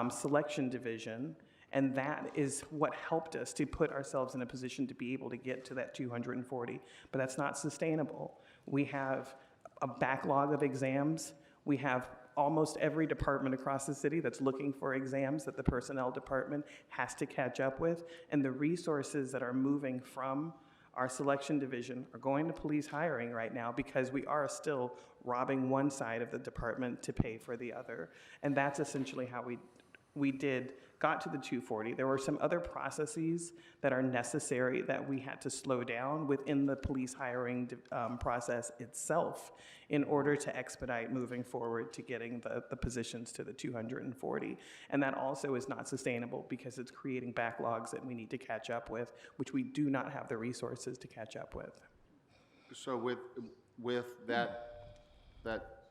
selection division, and that is what helped us to put ourselves in a position to be able to get to that 240. But that's not sustainable. We have a backlog of exams. We have almost every department across the city that's looking for exams that the personnel department has to catch up with, and the resources that are moving from our selection division are going to police hiring right now because we are still robbing one side of the department to pay for the other. And that's essentially how we got to the 240. There were some other processes that are necessary that we had to slow down within the police hiring process itself in order to expedite moving forward to getting the positions to the 240. And that also is not sustainable because it's creating backlogs that we need to catch up with, which we do not have the resources to catch up with. So with that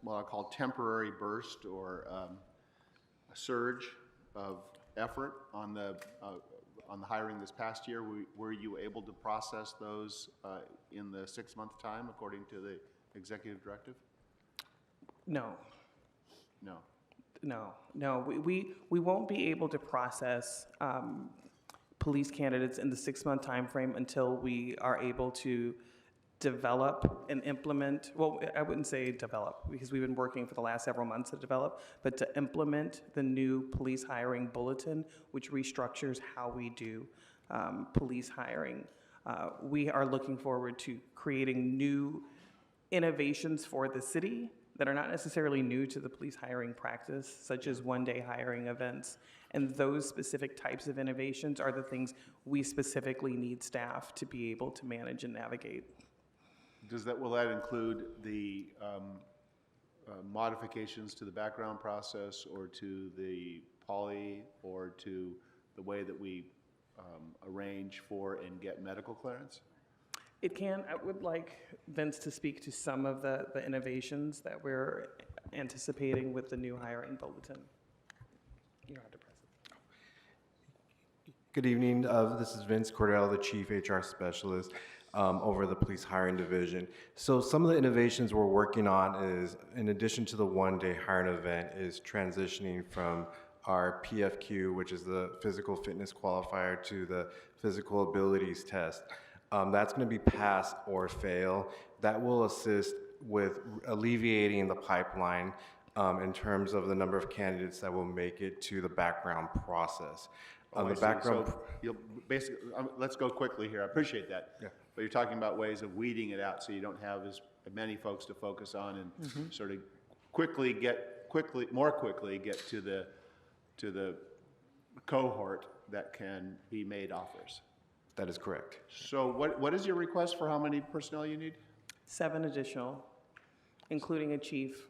what I call temporary burst or a surge of effort on the hiring this past year, were you able to process those in the 6-month time according to the executive directive? No. No. No. We won't be able to process police candidates in the 6-month time frame until we are able to develop and implement, well, I wouldn't say develop, because we've been working for the last several months to develop, but to implement the new police hiring bulletin, which restructures how we do police hiring. We are looking forward to creating new innovations for the city that are not necessarily new to the police hiring practice, such as one-day hiring events. And those specific types of innovations are the things we specifically need staff to be able to manage and navigate. Will that include the modifications to the background process or to the poly or to the way that we arrange for and get medical clearance? It can. I would like Vince to speak to some of the innovations that we're anticipating with the new hiring bulletin. You don't have to press it. Good evening. This is Vince Cordell, the Chief HR Specialist. over the police hiring division. So some of the innovations we're working on is, in addition to the one-day hiring event, is transitioning from our PFQ, which is the physical fitness qualifier, to the physical abilities test. That's going to be pass or fail. That will assist with alleviating the pipeline in terms of the number of candidates that will make it to the background process. I see. So you'll basically, let's go quickly here. I appreciate that. Yeah. But you're talking about ways of weeding it out so you don't have as many folks to focus on and sort of more quickly get to the cohort that can be made offers. That is correct. So what is your request for how many personnel you need? 7 additional, including a chief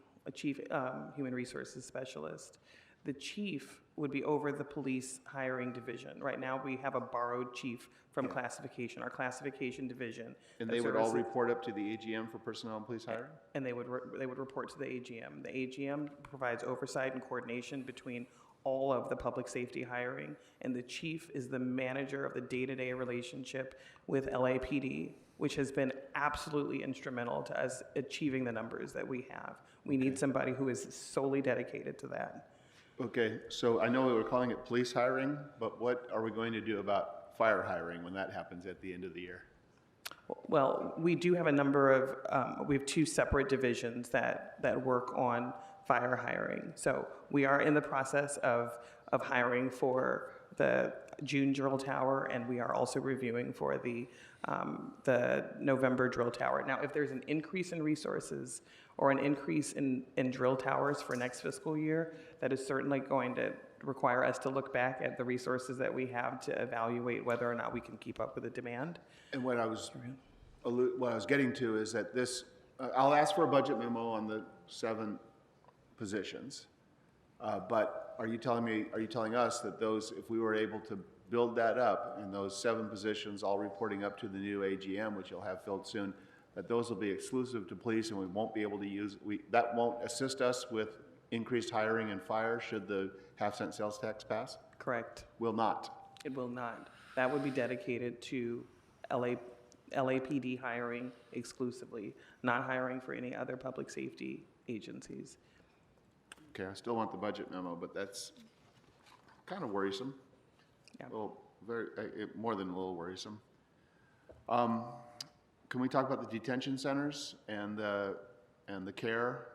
human resources specialist. The chief would be over the police hiring division. Right now, we have a borrowed chief from classification, our classification division. And they would all report up to the AGM for personnel and police hiring? And they would report to the AGM. The AGM provides oversight and coordination between all of the public safety hiring, and the chief is the manager of the day-to-day relationship with LAPD, which has been absolutely instrumental to us achieving the numbers that we have. We need somebody who is solely dedicated to that. Okay, so I know we were calling it police hiring, but what are we going to do about fire hiring when that happens at the end of the year? Well, we do have a number of, we have 2 separate divisions that work on fire hiring. So we are in the process of hiring for the June drill tower, and we are also reviewing for the November drill tower. Now, if there's an increase in resources or an increase in drill towers for next fiscal year, that is certainly going to require us to look back at the resources that we have to evaluate whether or not we can keep up with the demand. And what I was getting to is that this, I'll ask for a budget memo on the 7 positions, but are you telling us that those, if we were able to build that up and those 7 positions all reporting up to the new AGM, which you'll have filled soon, that those will be exclusive to police and we won't be able to use, that won't assist us with increased hiring and fire should the half-cent sales tax pass? Correct. Will not? It will not. That would be dedicated to LAPD hiring exclusively, not hiring for any other public safety agencies. Okay, I still want the budget memo, but that's kind of worrisome. Yeah. Well, more than a little worrisome. Can we talk about the detention centers and the care?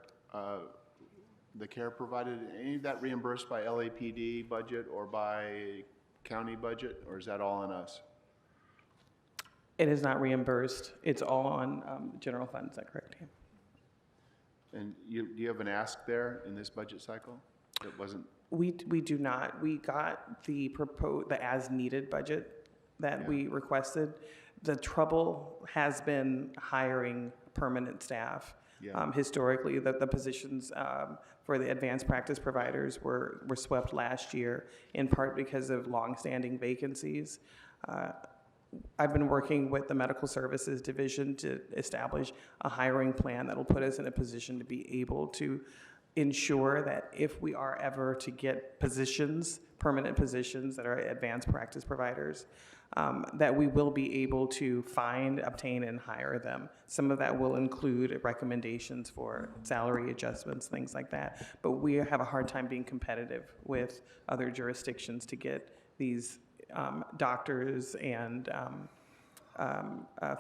The care provided, any of that reimbursed by LAPD budget or by county budget, or is that all on us? It is not reimbursed. It's all on general funds. Is that correct? Yeah. And do you have an ask there in this budget cycle? That wasn't. We do not. We got the as-needed budget that we requested. The trouble has been hiring permanent staff. Yeah. Historically, the positions for the advanced practice providers were swept last year, in part because of longstanding vacancies. I've been working with the Medical Services Division to establish a hiring plan that will put us in a position to be able to ensure that if we are ever to get positions, permanent positions that are advanced practice providers, that we will be able to find, obtain, and hire them. Some of that will include recommendations for salary adjustments, things like that. But we have a hard time being competitive with other jurisdictions to get these doctors and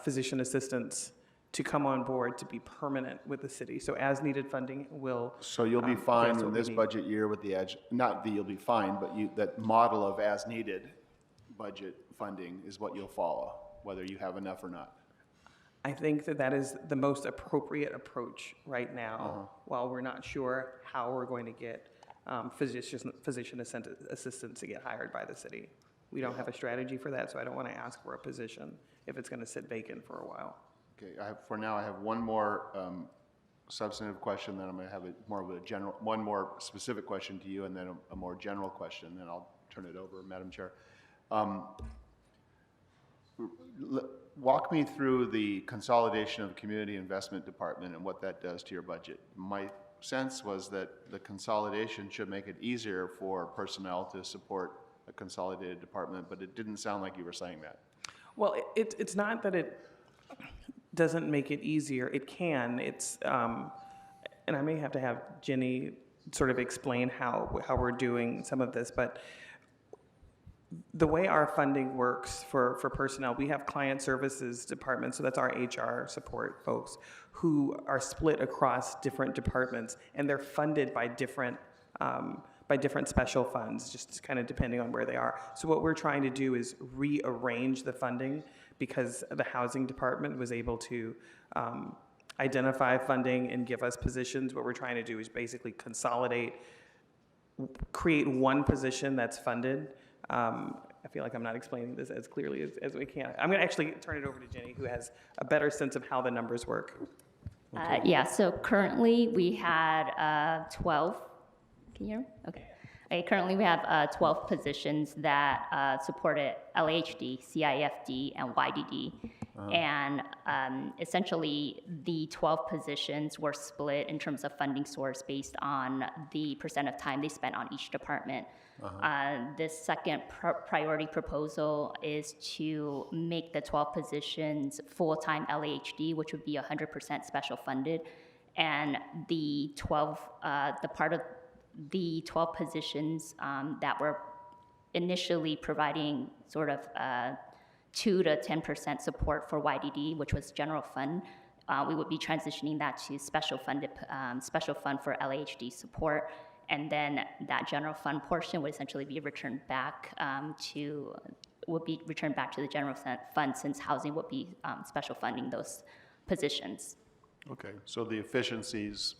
physician assistants to come on board to be permanent with the city. So as needed funding will. So you'll be fine in this budget year with the edge, you'll be fine, but that model of as needed budget funding is what you'll follow, whether you have enough or not. I think that is the most appropriate approach right now, while we're not sure how we're going to get physician assistants to get hired by the city. We don't have a strategy for that, so I don't want to ask for a position if it's going to sit vacant for a while. Okay, for now I have one more substantive question, then I'm going to have one more specific question to you, and then a more general question, then I'll turn it over, Madam Chair. Walk me through the consolidation of the Community Investment Department and what that does to your budget. My sense was that the consolidation should make it easier for personnel to support a consolidated department, but it didn't sound like you were saying that. Well, it's not that doesn't make it easier. It can. It's, and I may have to have Jenny sort of explain how we're doing some of this, but the way our funding works for personnel, we have client services departments, so that's our HR support folks, who are split across different departments, and they're funded by different special funds, just kind of depending on where they are. So what we're trying to do is rearrange the funding, because the housing department was able to identify funding and give us positions. What we're trying to do is basically consolidate, create one position that's funded. I feel like I'm not explaining this as clearly as we can. I'm going to actually turn it over to Jenny, who has a better sense of how the numbers work. Yeah, so currently we had 12. Can you hear me? Okay. Currently we have 12 positions that supported LHD, CIFD, and YDD. And essentially the 12 positions were split in terms of funding source based on the percent of time they spent on each department. This second priority proposal is to make the 12 positions full-time LAHD, which would be 100% special funded, and the 12 positions that were initially providing sort of 2 to 10% support for YDD, which was general fund. We would be transitioning that to special fund for LAHD support. And then that general fund portion would essentially be returned back to the general fund, since housing would be special funding those positions. Okay, so the efficiencies,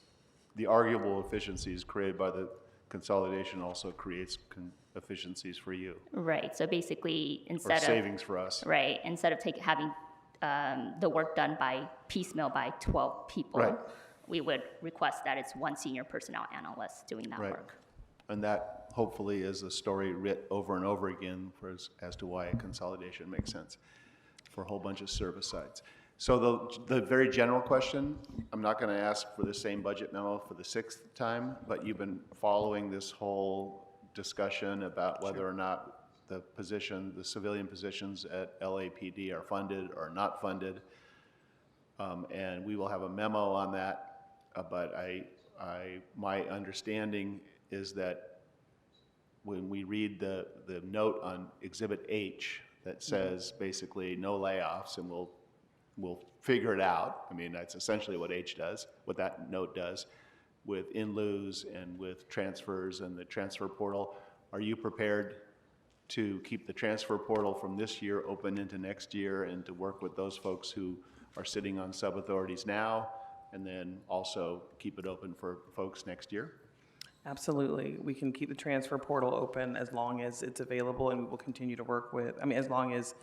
the arguable efficiencies created by the consolidation also creates efficiencies for you. Right, so basically instead or savings for us. Right, instead of having the work done by piecemeal by 12 people. Right. We would request that it's one senior personnel analyst doing that work. And that hopefully is a story writ over and over again as to why a consolidation makes sense for a whole bunch of service sites. So the very general question, I'm not going to ask for the same budget memo for the 6th time, but you've been following this whole discussion about whether or not the civilian positions at LAPD are funded or not funded. And we will have a memo on that. But my understanding is that when we read the note on Exhibit H that says basically no layoffs, and we'll figure it out. I mean, that's essentially what H does, what that note does with in-lieux and with transfers and the transfer portal. Are you prepared to keep the transfer portal from this year open into next year and to work with those folks who are sitting on sub-authorities now, and then also keep it open for folks next year? Absolutely. We can keep the transfer portal open as long as it's available, and we will continue to work with, as long as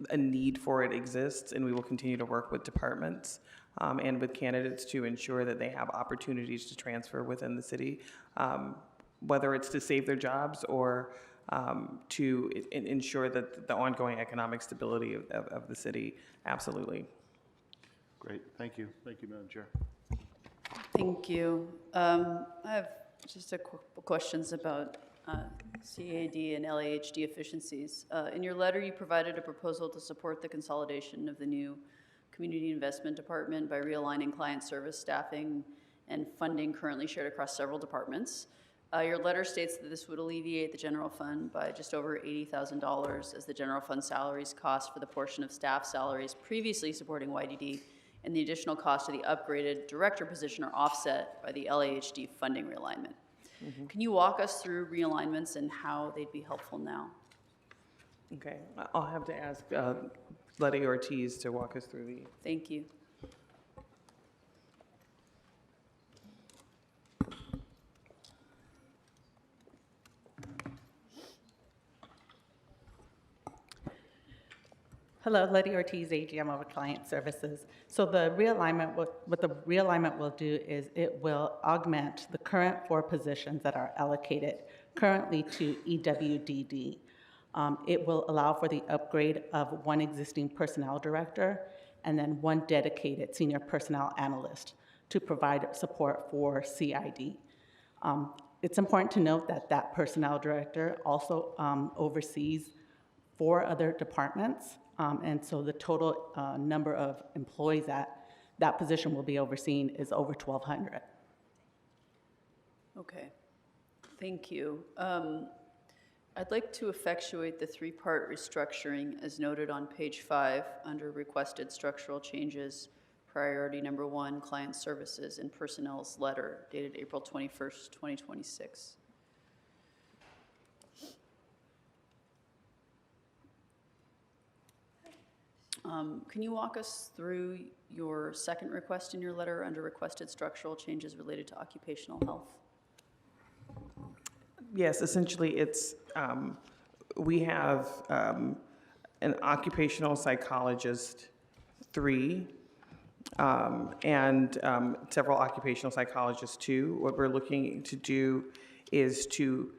a need for it exists, and we will continue to work with departments and with candidates to ensure that they have opportunities to transfer within the city, whether it's to save their jobs or to ensure that the ongoing economic stability of the city. Absolutely. Great, thank you. Thank you, Madam Chair. Thank you. I have just a couple questions about CAD and LAHD efficiencies. In your letter, you provided a proposal to support the consolidation of the new Community Investment Department by realigning client service staffing and funding currently shared across several departments. Your letter states that this would alleviate the general fund by just over $80,000, as the general fund salaries cost for the portion of staff salaries previously supporting YDD and the additional cost of the upgraded director position are offset by the LAHD funding realignment. Can you walk us through realignments and how they'd be helpful now? Okay, I'll have to ask Letty Ortiz to walk us through the... Thank you. Hello, Letty Ortiz, AGM over Client Services. So the realignment, what the realignment will do is it will augment the current 4 positions that are allocated currently to EWDD. It will allow for the upgrade of 1 existing personnel director and then 1 dedicated senior personnel analyst to provide support for CID. It's important to note that that personnel director also oversees 4 other departments And so the total number of employees that position will be overseeing is over 1,200. Okay, thank you. I'd like to effectuate the three-part restructuring as noted on page 5 under requested structural changes, priority number 1, client services and personnel's letter dated April 21st, 2026. Can you walk us through your second request in your letter under requested structural changes related to occupational health? Yes, essentially it's, we have an occupational psychologist 3 and several occupational psychologists 2. What we're looking to do is to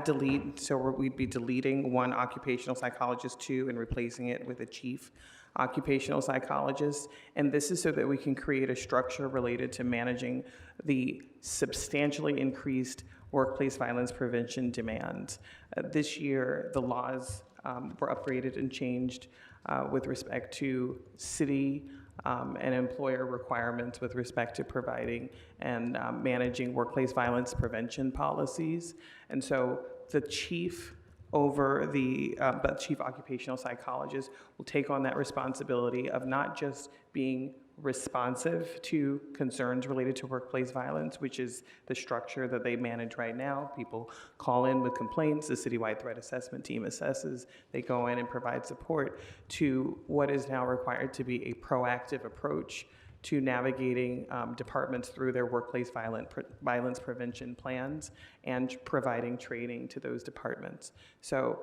delete, so we'd be deleting 1 occupational psychologist 2 and replacing it with a chief occupational psychologist. And this is so that we can create a structure related to managing the substantially increased workplace violence prevention demands. This year, the laws were upgraded and changed with respect to city and employer requirements with respect to providing and managing workplace violence prevention policies. And so the chief chief occupational psychologist will take on that responsibility of not just being responsive to concerns related to workplace violence, which is the structure that they manage right now. People call in with complaints, the citywide threat assessment team assesses, they go in and provide support, to what is now required to be a proactive approach to navigating departments through their workplace violence prevention plans and providing training to those departments. So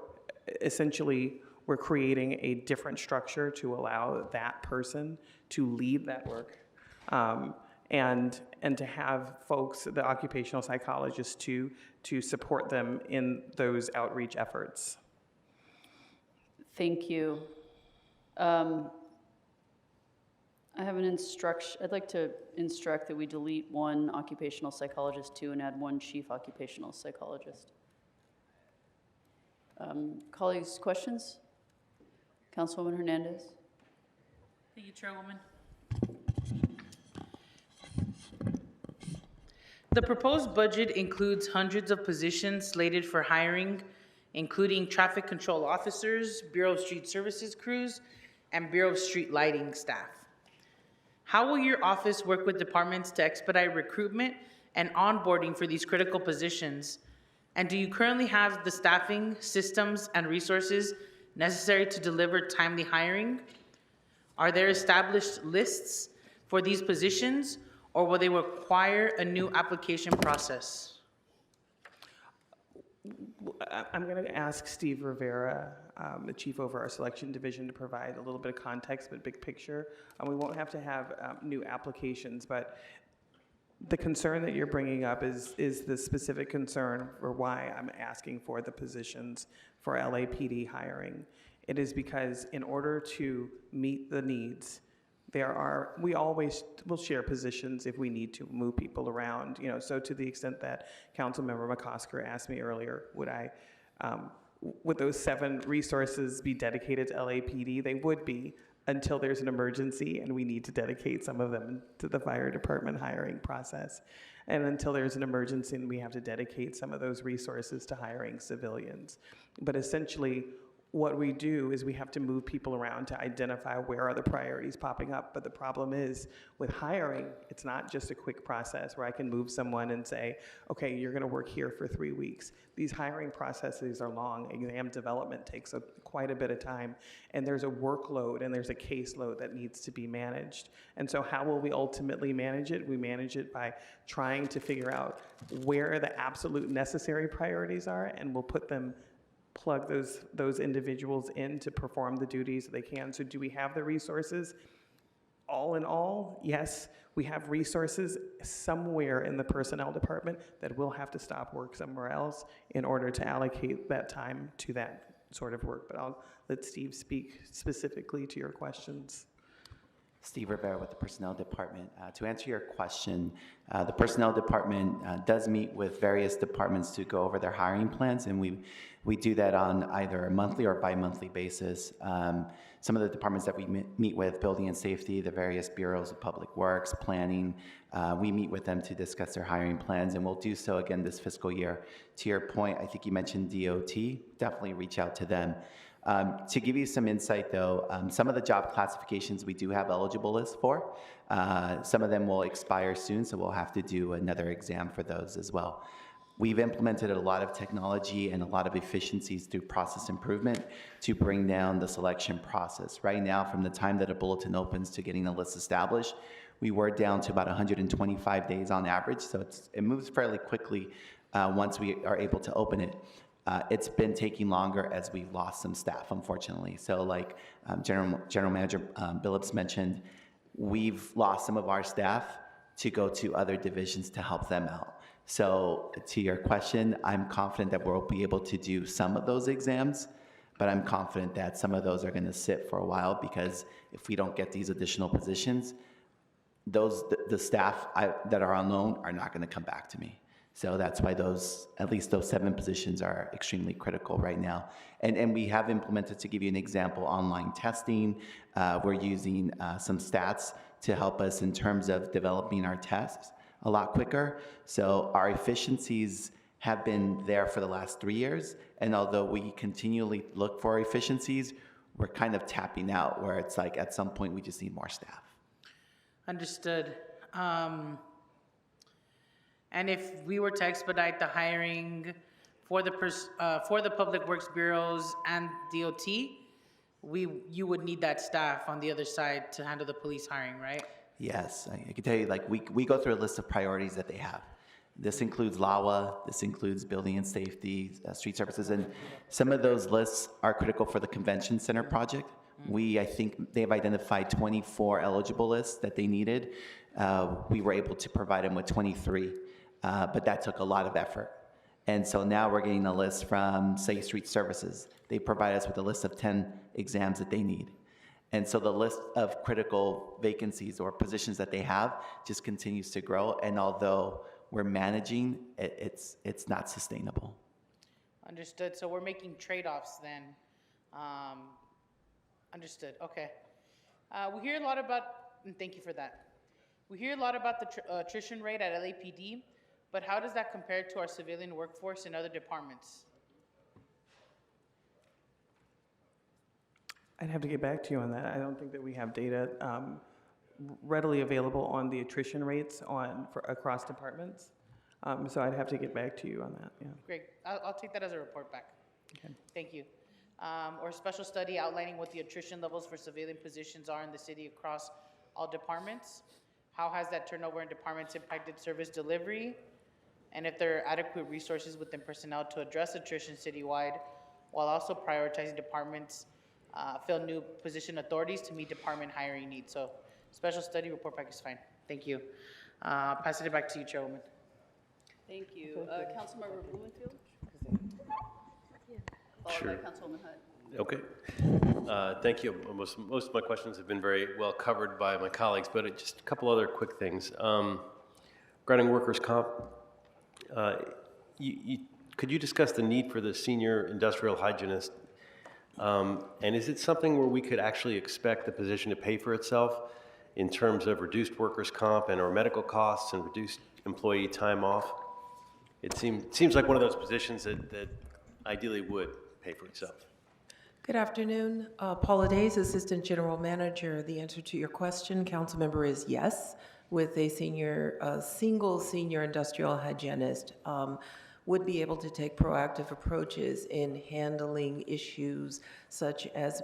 essentially, we're creating a different structure to allow that person to lead that work and to have folks, the occupational psychologists, to support them in those outreach efforts. Thank you. I have an instruction. I'd like to instruct that we delete 1 occupational psychologist 2 and add 1 chief occupational psychologist. Colleagues, questions? Councilwoman Hernandez. Thank you, Chairwoman. The proposed budget includes hundreds of positions slated for hiring, including traffic control officers, Bureau of Street Services crews, and Bureau of Street Lighting staff. How will your office work with departments to expedite recruitment and onboarding for these critical positions? And do you currently have the staffing, systems, and resources necessary to deliver timely hiring? Are there established lists for these positions, or will they require a new application process? I'm going to ask Steve Rivera, the chief over our selection division, to provide a little bit of context, but big picture. We won't have to have new applications, but the concern that you're bringing up is the specific concern for why I'm asking for the positions for LAPD hiring. It is because in order to meet the needs, we always will share positions if we need to move people around, so to the extent that Councilmember McCosker asked me earlier, would those 7 resources be dedicated to LAPD? They would be until there's an emergency and we need to dedicate some of them to the fire department hiring process. And until there's an emergency and we have to dedicate some of those resources to hiring civilians. But essentially, what we do is we have to move people around to identify where are the priorities popping up. But the problem is with hiring, it's not just a quick process where I can move someone and say, okay, you're gonna work here for 3 weeks. These hiring processes are long. Exam development takes quite a bit of time. And there's a workload and there's a caseload that needs to be managed. And so how will we ultimately manage it? We manage it by trying to figure out where the absolute necessary priorities are, and we'll plug those individuals in to perform the duties they can. So do we have the resources? All in all, yes, we have resources somewhere in the personnel department that will have to stop work somewhere else in order to allocate that time to that sort of work. But I'll let Steve speak specifically to your questions. Steve Rivera with the Personnel Department. To answer your question, the Personnel Department does meet with various departments to go over their hiring plans, and we do that on either a monthly or bi-monthly basis. Some of the departments that we meet with, Building and Safety, the various bureaus of Public Works, Planning, we meet with them to discuss their hiring plans, and we'll do so again this fiscal year. To your point, I think you mentioned DOT, definitely reach out to them. To give you some insight though, some of the job classifications we do have eligible lists for. Some of them will expire soon, so we'll have to do another exam for those as well. We've implemented a lot of technology and a lot of efficiencies through process improvement to bring down the selection process. Right now, from the time that a bulletin opens to getting a list established, we were down to about 125 days on average, so it moves fairly quickly once we are able to open it. It's been taking longer as we've lost some staff, unfortunately. So like General Manager Billups mentioned, we've lost some of our staff to go to other divisions to help them out. So to your question, I'm confident that we'll be able to do some of those exams, but I'm confident that some of those are going to sit for a while, because if we don't get these additional positions, the staff that are on loan are not going to come back to me. So that's why at least those 7 positions are extremely critical right now. And we have implemented, to give you an example, online testing. We're using some stats to help us in terms of developing our tests a lot quicker. So our efficiencies have been there for the last 3 years. And although we continually look for efficiencies, we're kind of tapping out, where it's like at some point we just need more staff. Understood. And if we were to expedite the hiring for the Public Works bureaus and DOT, you would need that staff on the other side to handle the police hiring, right? Yes, I can tell you, like, we go through a list of priorities that they have. This includes LAWA, this includes Building and Safety, Street Services, and some of those lists are critical for the Convention Center project. I think they've identified 24 eligible lists that they needed. We were able to provide them with 23, but that took a lot of effort. And so now we're getting a list from, say, Street Services. They provide us with a list of 10 exams that they need. And so the list of critical vacancies or positions that they have just continues to grow. And although we're managing, it's not sustainable. Understood. So we're making trade-offs then. Understood. Okay. We hear a lot about, and thank you for that. We hear a lot about the attrition rate at LAPD, but how does that compare to our civilian workforce in other departments? I'd have to get back to you on that. I don't think that we have data readily available on the attrition rates across departments. So I'd have to get back to you on that. Yeah. Great. I'll take that as a report back. Okay. Thank you. Or a special study outlining what the attrition levels for civilian positions are in the city across all departments. How has that turnover in departments impacted service delivery? And if there are adequate resources within personnel to address attrition citywide, while also prioritizing departments fill new position authorities to meet department hiring needs. So special study report back is fine. Thank you. Pass it back to you, Chairwoman. Thank you. Councilmember Blumenfield? Sure. Followed by Councilwoman Hutt. Okay. Thank you. Most of my questions have been very well covered by my colleagues, but just a couple other quick things. Regarding workers' comp, could you discuss the need for the senior industrial hygienist? And is it something where we could actually expect the position to pay for itself in terms of reduced workers' comp and or medical costs and reduced employee time off? It seems like one of those positions that ideally would pay for itself. Good afternoon. Paula Days, Assistant General Manager. The answer to your question, council member, is yes. With a single senior industrial hygienist would be able to take proactive approaches in handling issues such as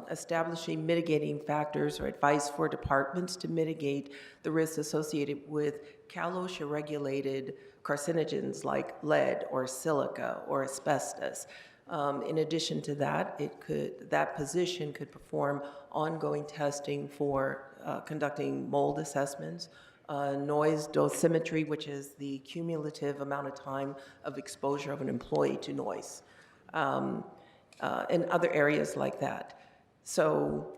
establishing mitigating factors or advice for departments to mitigate the risks associated with CalOSHA-regulated carcinogens like lead or silica or asbestos. In addition to that, that position could perform ongoing testing for conducting mold assessments, noise dosimetry, which is the cumulative amount of time of exposure of an employee to noise, and other areas like that. So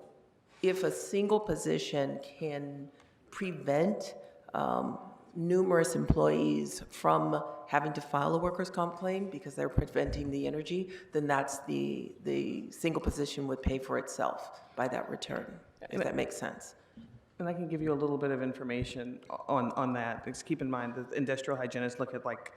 if a single position can prevent numerous employees from having to file a workers' comp claim because they're preventing the energy, then that's the single position would pay for itself by that return, if that makes sense. And I can give you a little bit of information on that. Because keep in mind, the industrial hygienists look at like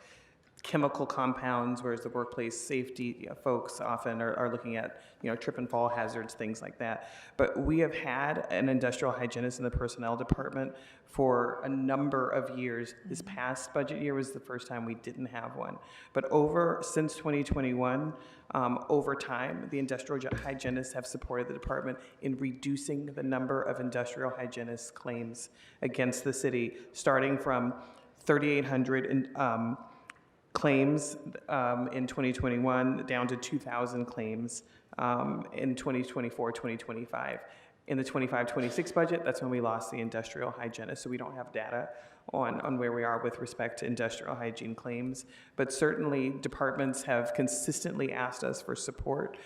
chemical compounds, whereas the workplace safety folks often are looking at, trip and fall hazards, things like that. But we have had an industrial hygienist in the personnel department for a number of years. This past budget year was the first time we didn't have one. But since 2021, over time, the industrial hygienists have supported the department in reducing the number of industrial hygienist claims against the city, starting from 3,800 claims in 2021 down to 2,000 claims in 2024, 2025. In the 25-26 budget, that's when we lost the industrial hygienist, so we don't have data on where we are with respect to industrial hygiene claims. But certainly, departments have consistently asked us for support,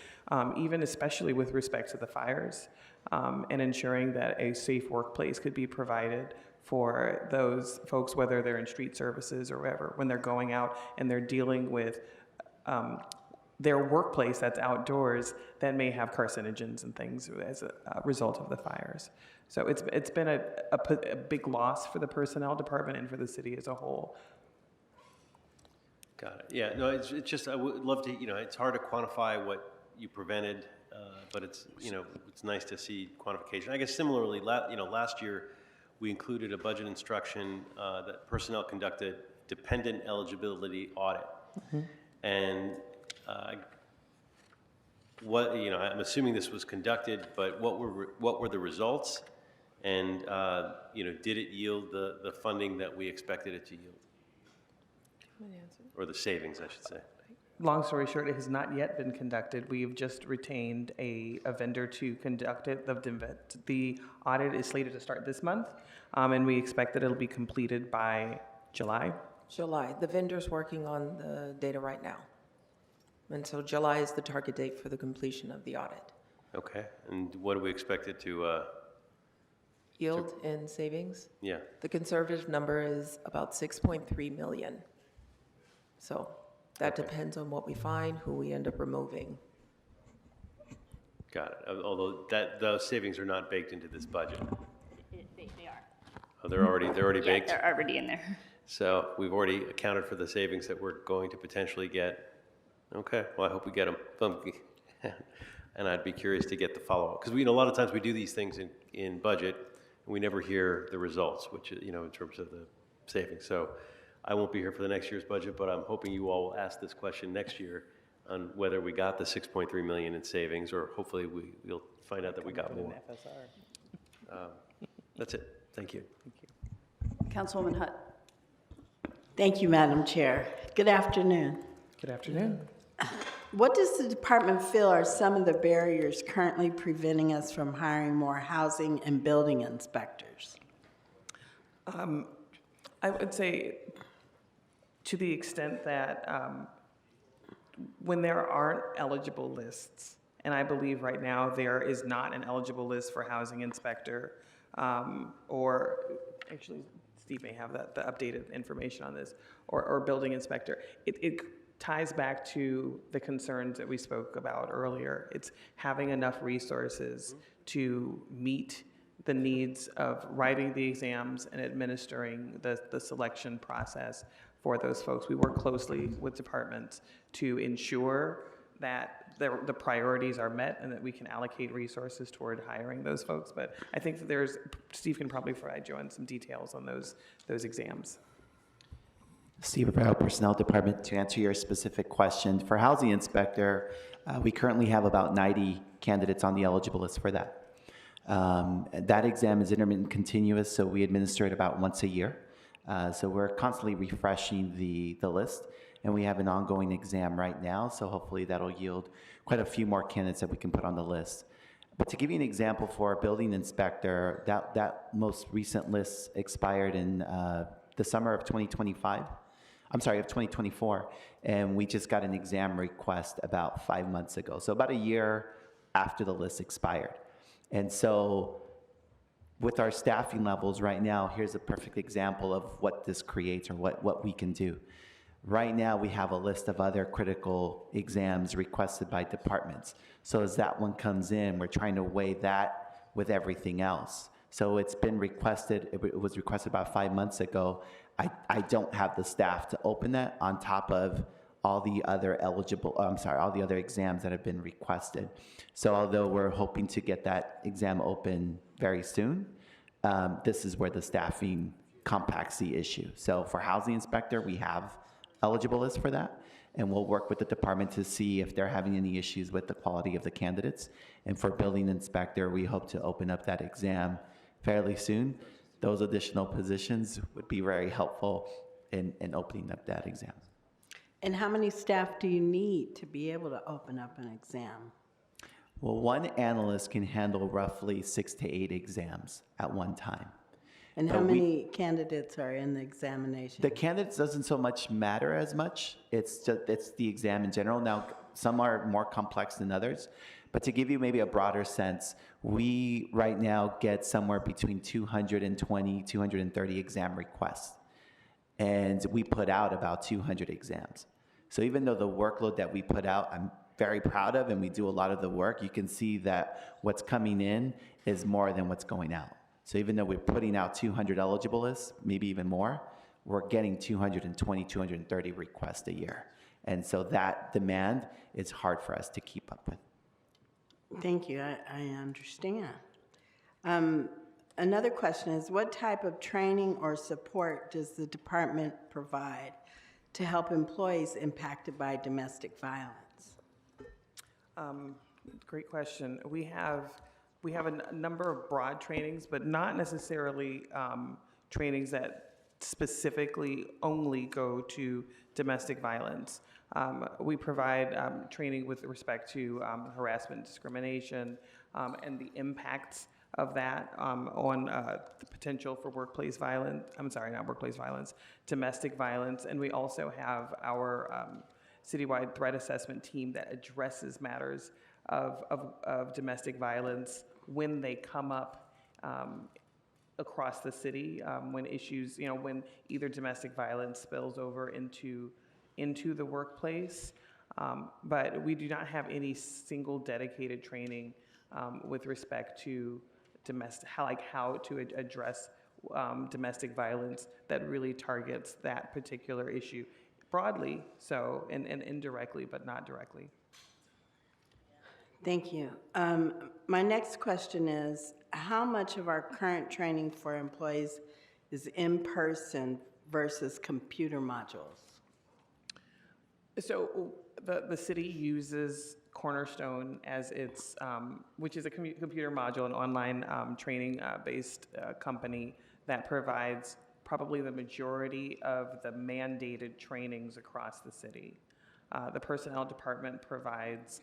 even especially with respect to the fires, and ensuring that a safe workplace could be provided for those folks, whether they're in street services or wherever, when they're going out and they're dealing with their workplace that's outdoors that may have carcinogens and things as a result of the fires. So it's been a big loss for the personnel department and for the city as a whole. Got it. Yeah, no, it's just, I would love to, it's hard to quantify what you prevented, but it's nice to see quantification. I guess similarly, last year, we included a budget instruction that personnel conducted dependent eligibility audit. Mm-hmm. And I'm assuming this was conducted, but what were the results? And did it yield the funding that we expected it to yield? Or the savings, I should say. Long story short, it has not yet been conducted. We've just retained a vendor to conduct it. The audit is slated to start this month, and we expect that it'll be completed by July. July. The vendor's working on the data right now. And so July is the target date for the completion of the audit. Okay. And what do we expect it to yield in savings? Yeah. The conservative number is about 6.3 million. So that depends on what we find, who we end up removing. Got it. Although those savings are not baked into this budget. They are. Oh, they're already baked? They're already in there. So we've already accounted for the savings that we're going to potentially get. Okay, well, I hope we get them. And I'd be curious to get the follow-up. Because a lot of times we do these things in budget, and we never hear the results, which, in terms of the savings. So I won't be here for the next year's budget, but I'm hoping you all will ask this question next year on whether we got the 6.3 million in savings, or hopefully we'll find out that we got more. That's it. Thank you. Councilwoman Hutt. Thank you, Madam Chair. Good afternoon. Good afternoon. What does the department feel are some of the barriers currently preventing us from hiring more housing and building inspectors? I would say to the extent that when there aren't eligible lists, and I believe right now there is not an eligible list for housing inspector, or actually Steve may have the updated information on this, or building inspector, it ties back to the concerns that we spoke about earlier. It's having enough resources to meet the needs of writing the exams and administering the selection process for those folks. We work closely with departments to ensure that the priorities are met and that we can allocate resources toward hiring those folks. But I think that Steve can probably provide you on some details on those exams. Steve Barrow, Personnel Department. To answer your specific question, for housing inspector, we currently have about 90 candidates on the eligible list for that. That exam is intermittent continuous, so we administer it about once a year. So we're constantly refreshing the list, and we have an ongoing exam right now, so hopefully that'll yield quite a few more candidates that we can put on the list. But to give you an example for a building inspector, that most recent list expired in the summer of 2024, and we just got an exam request about 5 months ago, so about a year after the list expired. And so with our staffing levels right now, here's a perfect example of what this creates or what we can do. Right now, we have a list of other critical exams requested by departments. So as that one comes in, we're trying to weigh that with everything else. So it's been requested, it was requested about 5 months ago. I don't have the staff to open that on top of all the other all the other exams that have been requested. So although we're hoping to get that exam open very soon, this is where the staffing compacts the issue. So for housing inspector, we have eligible list for that, and we'll work with the department to see if they're having any issues with the quality of the candidates. And for building inspector, we hope to open up that exam fairly soon. Those additional positions would be very helpful in opening up that exam. And how many staff do you need to be able to open up an exam? Well, one analyst can handle roughly 6 to 8 exams at one time. And how many candidates are in the examination? The candidates doesn't so much matter as much. It's the exam in general. Now, some are more complex than others. But to give you maybe a broader sense, we right now get somewhere between 220, 230 exam requests. And we put out about 200 exams. So even though the workload that we put out, I'm very proud of, and we do a lot of the work, you can see that what's coming in is more than what's going out. So even though we're putting out 200 eligible lists, maybe even more, we're getting 220, 230 requests a year. And so that demand is hard for us to keep up with. Thank you, I understand. Another question is, what type of training or support does the department provide to help employees impacted by domestic violence? Great question. We have a number of broad trainings, but not necessarily trainings that specifically only go to domestic violence. We provide training with respect to harassment, discrimination, and the impacts of that on the potential for workplace violence, domestic violence. And we also have our citywide threat assessment team that addresses matters of domestic violence when they come up across the city, when issues, when either domestic violence spills over into the workplace. But we do not have any single dedicated training with respect to how to address domestic violence that really targets that particular issue broadly, so and indirectly, but not directly. Thank you. My next question is, how much of our current training for employees is in person versus computer modules? So the city uses Cornerstone as its, which is a computer module, an online training-based company that provides probably the majority of the mandated trainings across the city. The personnel department provides,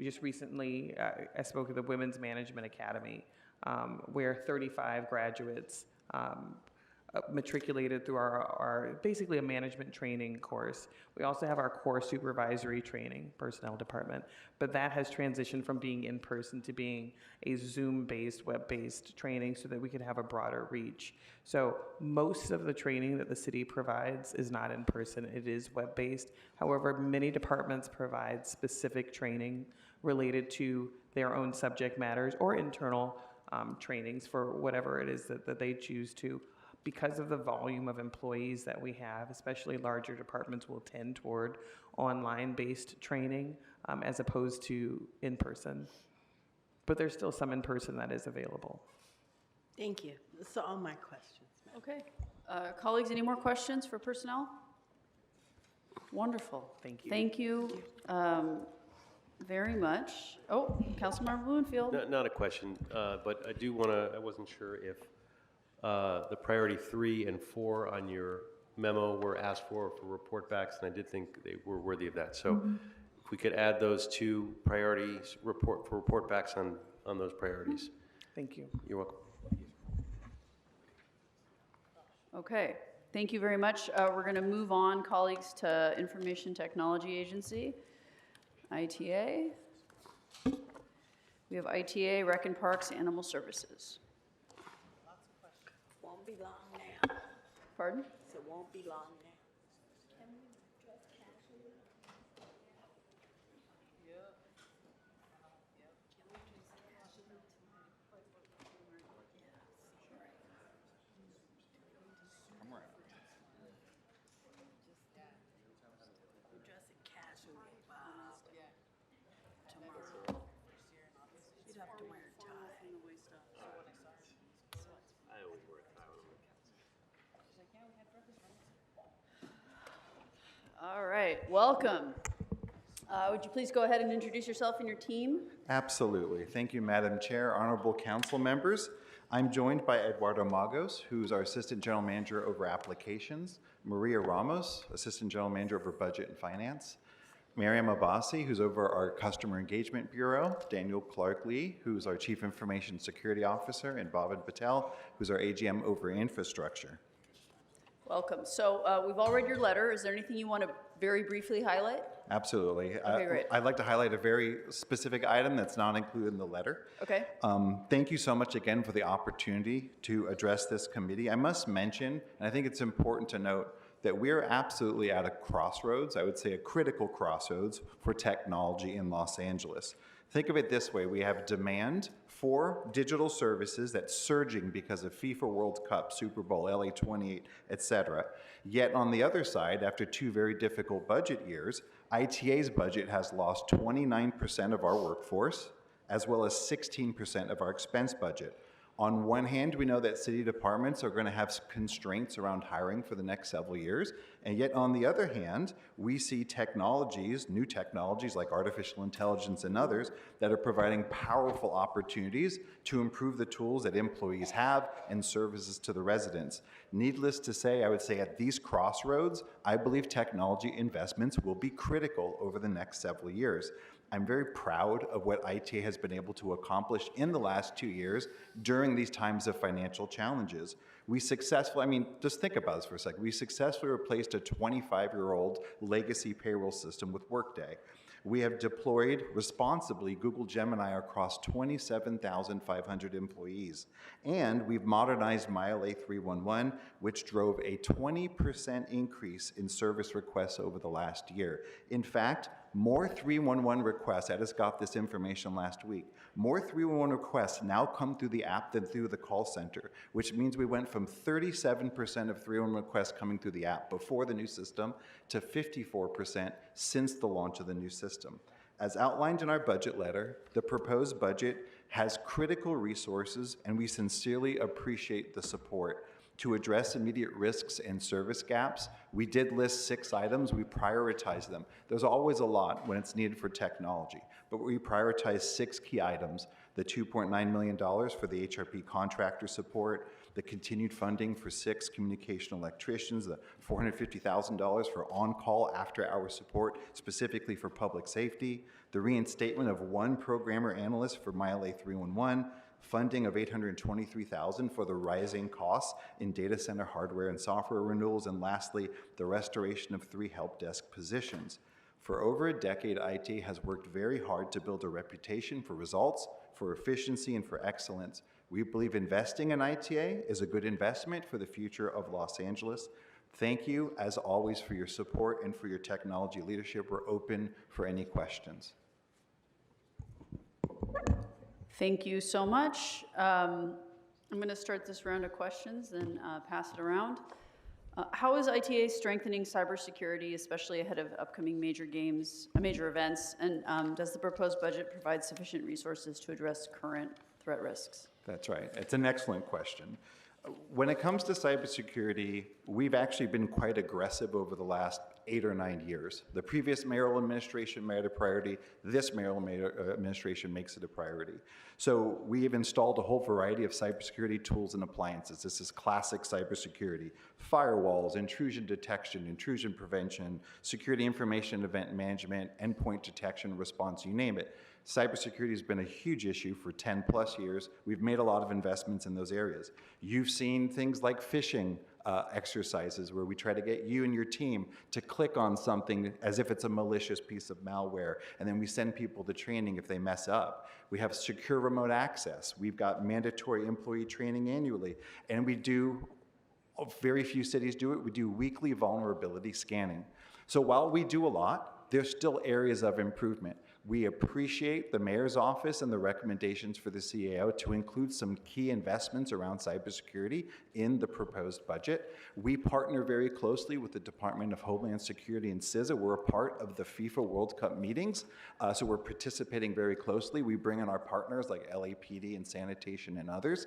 just recently, I spoke at the Women's Management Academy, where 35 graduates matriculated through our basically a management training course. We also have our core supervisory training, personnel department, but that has transitioned from being in person to being a Zoom-based, web-based training so that we can have a broader reach. So most of the training that the city provides is not in person, it is web-based. However, many departments provide specific training related to their own subject matters or internal trainings for whatever it is that they choose to. Because of the volume of employees that we have, especially larger departments will tend toward online-based training as opposed to in-person. But there's still some in-person that is available. Thank you. That's all my questions. Okay. Colleagues, any more questions for personnel? Wonderful. Thank you. Thank you very much. Oh, Councilmember Bloomfield. Not a question, but I do want to, I wasn't sure if the priority 3 and 4 on your memo were asked for report backs, and I did think they were worthy of that. So if we could add those 2 priorities for report backs on those priorities. Thank you. You're welcome. Okay, thank you very much. We're going to move on, colleagues, to Information Technology Agency, ITA. We have ITA, Rec and Parks, Animal Services. Won't be long now. Pardon? So it won't be long now. All right, welcome. Would you please go ahead and introduce yourself and your team? Absolutely. Thank you, Madam Chair, honorable council members. I'm joined by Eduardo Magos, who's our Assistant General Manager over Applications, Maria Ramos, Assistant General Manager over Budget and Finance, Miriam Abbasi, who's over our Customer Engagement Bureau, Daniel Clark-Lee, who's our Chief Information Security Officer, and Bhavin Patel, who's our AGM over Infrastructure. Welcome. So we've all read your letter. Is there anything you want to very briefly highlight? Absolutely. Okay, great. I'd like to highlight a very specific item that's not included in the letter. Okay. Thank you so much again for the opportunity to address this committee. I must mention, and I think it's important to note, that we are absolutely at a crossroads, I would say a critical crossroads for technology in Los Angeles. Think of it this way, we have demand for digital services that's surging because of FIFA World Cup, Super Bowl, LA 28, etc. Yet on the other side, after 2 very difficult budget years, ITA's budget has lost 29% of our workforce, as well as 16% of our expense budget. On one hand, we know that city departments are going to have constraints around hiring for the next several years, and yet on the other hand, we see technologies, new technologies like artificial intelligence and others, that are providing powerful opportunities to improve the tools that employees have and services to the residents. Needless to say, I would say at these crossroads, I believe technology investments will be critical over the next several years. I'm very proud of what ITA has been able to accomplish in the last 2 years during these times of financial challenges. We successfully, just think about this for a second. We successfully replaced a 25-year-old legacy payroll system with Workday. We have deployed responsibly Google Gemini across 27,500 employees. And we've modernized MyLA 311, which drove a 20% increase in service requests over the last year. In fact, more 311 requests, I just got this information last week, more 311 requests now come through the app than through the call center, which means we went from 37% of 311 requests coming through the app before the new system to 54% since the launch of the new system. As outlined in our budget letter, the proposed budget has critical resources, and we sincerely appreciate the support. To address immediate risks and service gaps, we did list 6 items. We prioritized them. There's always a lot when it's needed for technology, but we prioritized 6 key items: the $2.9 million for the HRP contractor support, the continued funding for 6 communication electricians, the $450,000 for on-call after-hour support, specifically for public safety, the reinstatement of 1 programmer analyst for MyLA 311, funding of $823,000 for the rising costs in data center hardware and software renewals, and lastly, the restoration of 3 help desk positions. For over a decade, ITA has worked very hard to build a reputation for results, for efficiency, and for excellence. We believe investing in ITA is a good investment for the future of Los Angeles. Thank you, as always, for your support and for your technology leadership. We're open for any questions. Thank you so much. I'm going to start this round of questions and pass it around. How is ITA strengthening cybersecurity, especially ahead of upcoming major events? And does the proposed budget provide sufficient resources to address current threat risks? That's right. It's an excellent question. When it comes to cybersecurity, we've actually been quite aggressive over the last 8 or 9 years. The previous mayoral administration made it a priority. This mayoral administration makes it a priority. So we have installed a whole variety of cybersecurity tools and appliances. This is classic cybersecurity: firewalls, intrusion detection, intrusion prevention, security information event management, endpoint detection, response, you name it. Cybersecurity has been a huge issue for 10 plus years. We've made a lot of investments in those areas. You've seen things like phishing exercises where we try to get you and your team to click on something as if it's a malicious piece of malware, and then we send people to training if they mess up. We have secure remote access. We've got mandatory employee training annually, and we do, very few cities do it, we do weekly vulnerability scanning. So while we do a lot, there's still areas of improvement. We appreciate the mayor's office and the recommendations for the CAO to include some key investments around cybersecurity in the proposed budget. We partner very closely with the Department of Homeland Security and CISA. We're a part of the FIFA World Cup meetings, so we're participating very closely. We bring in our partners like LAPD and sanitation and others.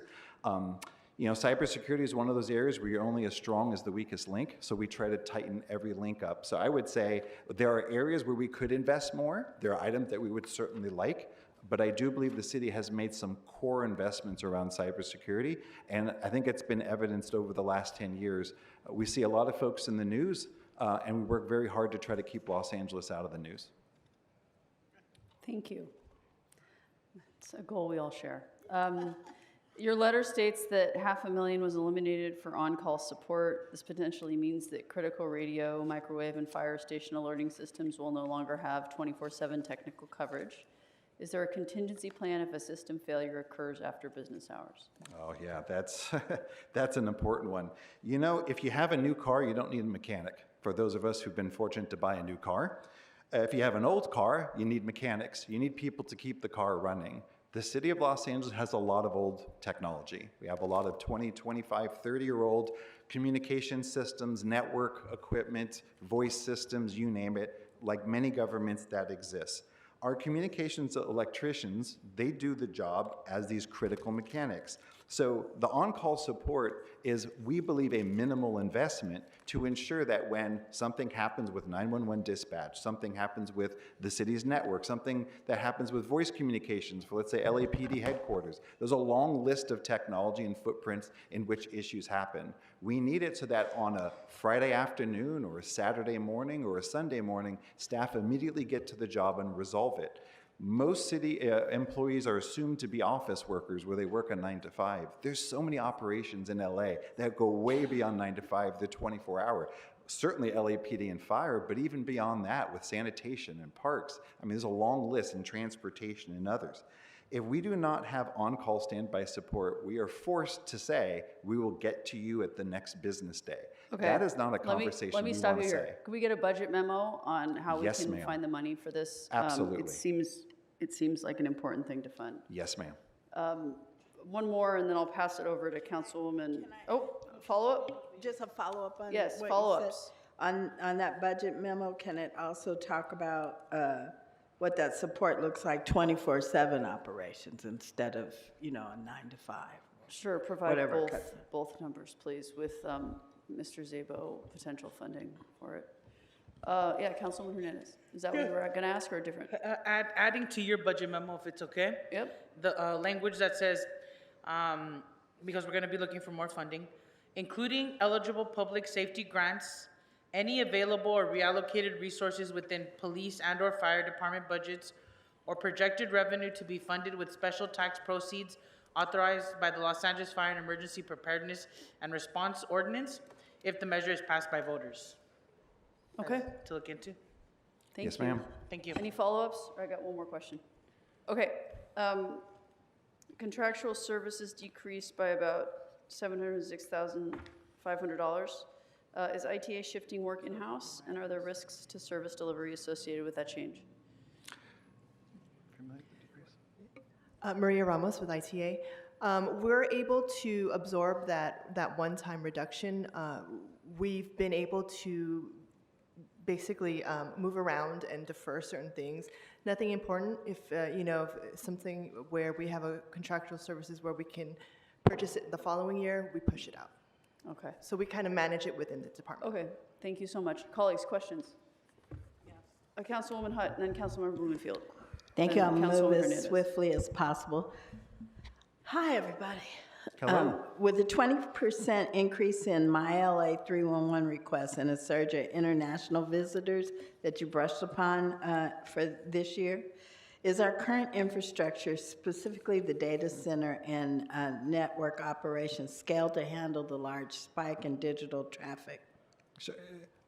You know, cybersecurity is one of those areas where you're only as strong as the weakest link, so we try to tighten every link up. So I would say there are areas where we could invest more. There are items that we would certainly like, but I do believe the city has made some core investments around cybersecurity, and I think it's been evidenced over the last 10 years. We see a lot of folks in the news, and we work very hard to try to keep Los Angeles out of the news. Thank you. It's a goal we all share. Your letter states that $500,000 was eliminated for on-call support. This potentially means that critical radio, microwave, and fire station alerting systems will no longer have 24/7 technical coverage. Is there a contingency plan if a system failure occurs after business hours? Oh yeah, that's, that's an important one. You know, if you have a new car, you don't need a mechanic. For those of us who've been fortunate to buy a new car. If you have an old car, you need mechanics. You need people to keep the car running. The city of Los Angeles has a lot of old technology. We have a lot of 20, 25, 30-year-old communication systems, network equipment, voice systems, you name it, like many governments that exist. Our communications electricians, they do the job as these critical mechanics. So the on-call support is, we believe, a minimal investment to ensure that when something happens with 911 dispatch, something happens with the city's network, something that happens with voice communications for, let's say, LAPD headquarters. There's a long list of technology and footprints in which issues happen. We need it so that on a Friday afternoon or a Saturday morning or a Sunday morning, staff immediately get to the job and resolve it. Most city employees are assumed to be office workers where they work a 9 to 5. There's so many operations in LA that go way beyond 9 to 5, the 24-hour. Certainly LAPD and fire, but even beyond that with sanitation and parks. I mean, there's a long list in transportation and others. If we do not have on-call standby support, we are forced to say, we will get to you at the next business day. Okay. That is not a conversation let me we stop want you to here. say. Could we get a budget memo on how we Yes, can ma'am. find the money for this? Absolutely. It seems like an important thing to fund. Yes, ma'am. One more, and then I'll pass it over to Councilwoman. Oh, follow-up? Just a follow-up on Yes, what you follow-ups. said. On that budget memo, can it also talk about what that support looks like 24/7 operations instead of, you know, a 9 to 5? Sure, provide Whatever cuts. both numbers, please, with Mr. Szabo potential funding for it. Yeah, Councilwoman Hernandez. Is that what you were going to ask or different? Adding to your budget memo, if it's okay? Yep. The language that says, because we're going to be looking for more funding, including eligible public safety grants, any available or reallocated resources within police and/or fire department budgets, or projected revenue to be funded with special tax proceeds authorized by the Los Angeles Fire and Emergency Preparedness and Response Ordinance, if the measure is passed by voters. Okay. To look into. Thank Yes, you. ma'am. Thank you. Any follow-ups? I got one more question. Okay. Contractual services decreased by about $706,500. Is ITA shifting work in-house, and are there risks to service delivery associated with that change? Maria Ramos with ITA. We're able to absorb that one-time reduction. We've been able to basically move around and defer certain things. Nothing important. If if something where we have a contractual services where we can purchase it the following year, we push it out. Okay. So we kind of manage it within the department. Okay. Thank you so much. Colleagues, questions? Councilwoman Hutt, and then Councilmember Blumenfield. Thank you. I'll Then move Councilwoman as Hernandez. swiftly as possible. Hi, everybody. Hello. With a 20% increase in my LA 311 requests and a surge of international visitors that you brushed upon for this year, Is our current infrastructure, specifically the data center and network operations, scaled to handle the large spike in digital traffic? So,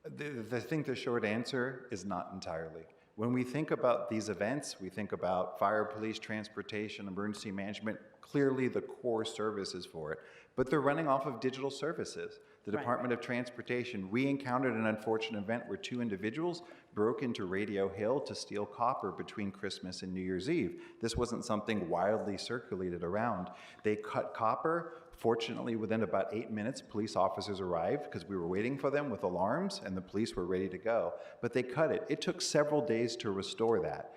I think the short answer is not entirely. When we think about these events, we think about fire, police, transportation, emergency management, clearly the core services for it, but they're running off of digital services. The Department of Transportation, we encountered an unfortunate event where 2 individuals broke into Radio Hill to steal copper between Christmas and New Year's Eve. This wasn't something wildly circulated around. They cut copper. Fortunately, within about 8 minutes, police officers arrived because we were waiting for them with alarms and the police were ready to go. But they cut it. It took several days to restore that.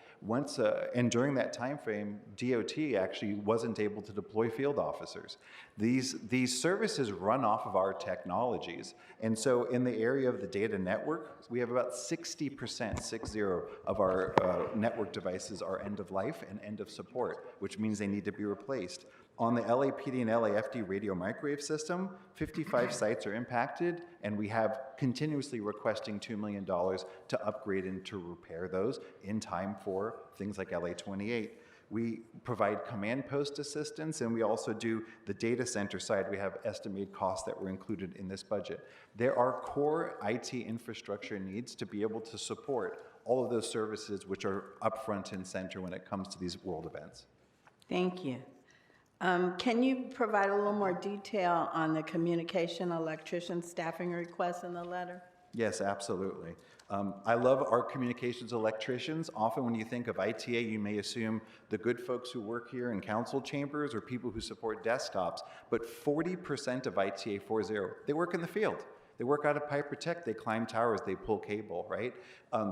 And during that time frame, DOT actually wasn't able to deploy field officers. These services run off of our technologies. And so in the area of the data network, we have about 60%, 60, of our network devices are end of life and end of support, which means they need to be replaced. On the LAPD and LAFD radio microwave system, 55 sites are impacted, and we have continuously requesting $2 million to upgrade and to repair those in time for things like LA28. We provide command post assistance, and we also do the data center side. We have estimated costs that were included in this budget. There are core IT infrastructure needs to be able to support all of those services which are up front and center when it comes to these world events. Thank you. Can you provide a little more detail on the communication electrician staffing request in the letter? Yes, absolutely. I love our communications electricians. Often when you think of ITA, you may assume the good folks who work here in council chambers or people who support desktops, but 40% of ITA 40, they work in the field. They work out of Piper Tech, they climb towers, they pull cable, right?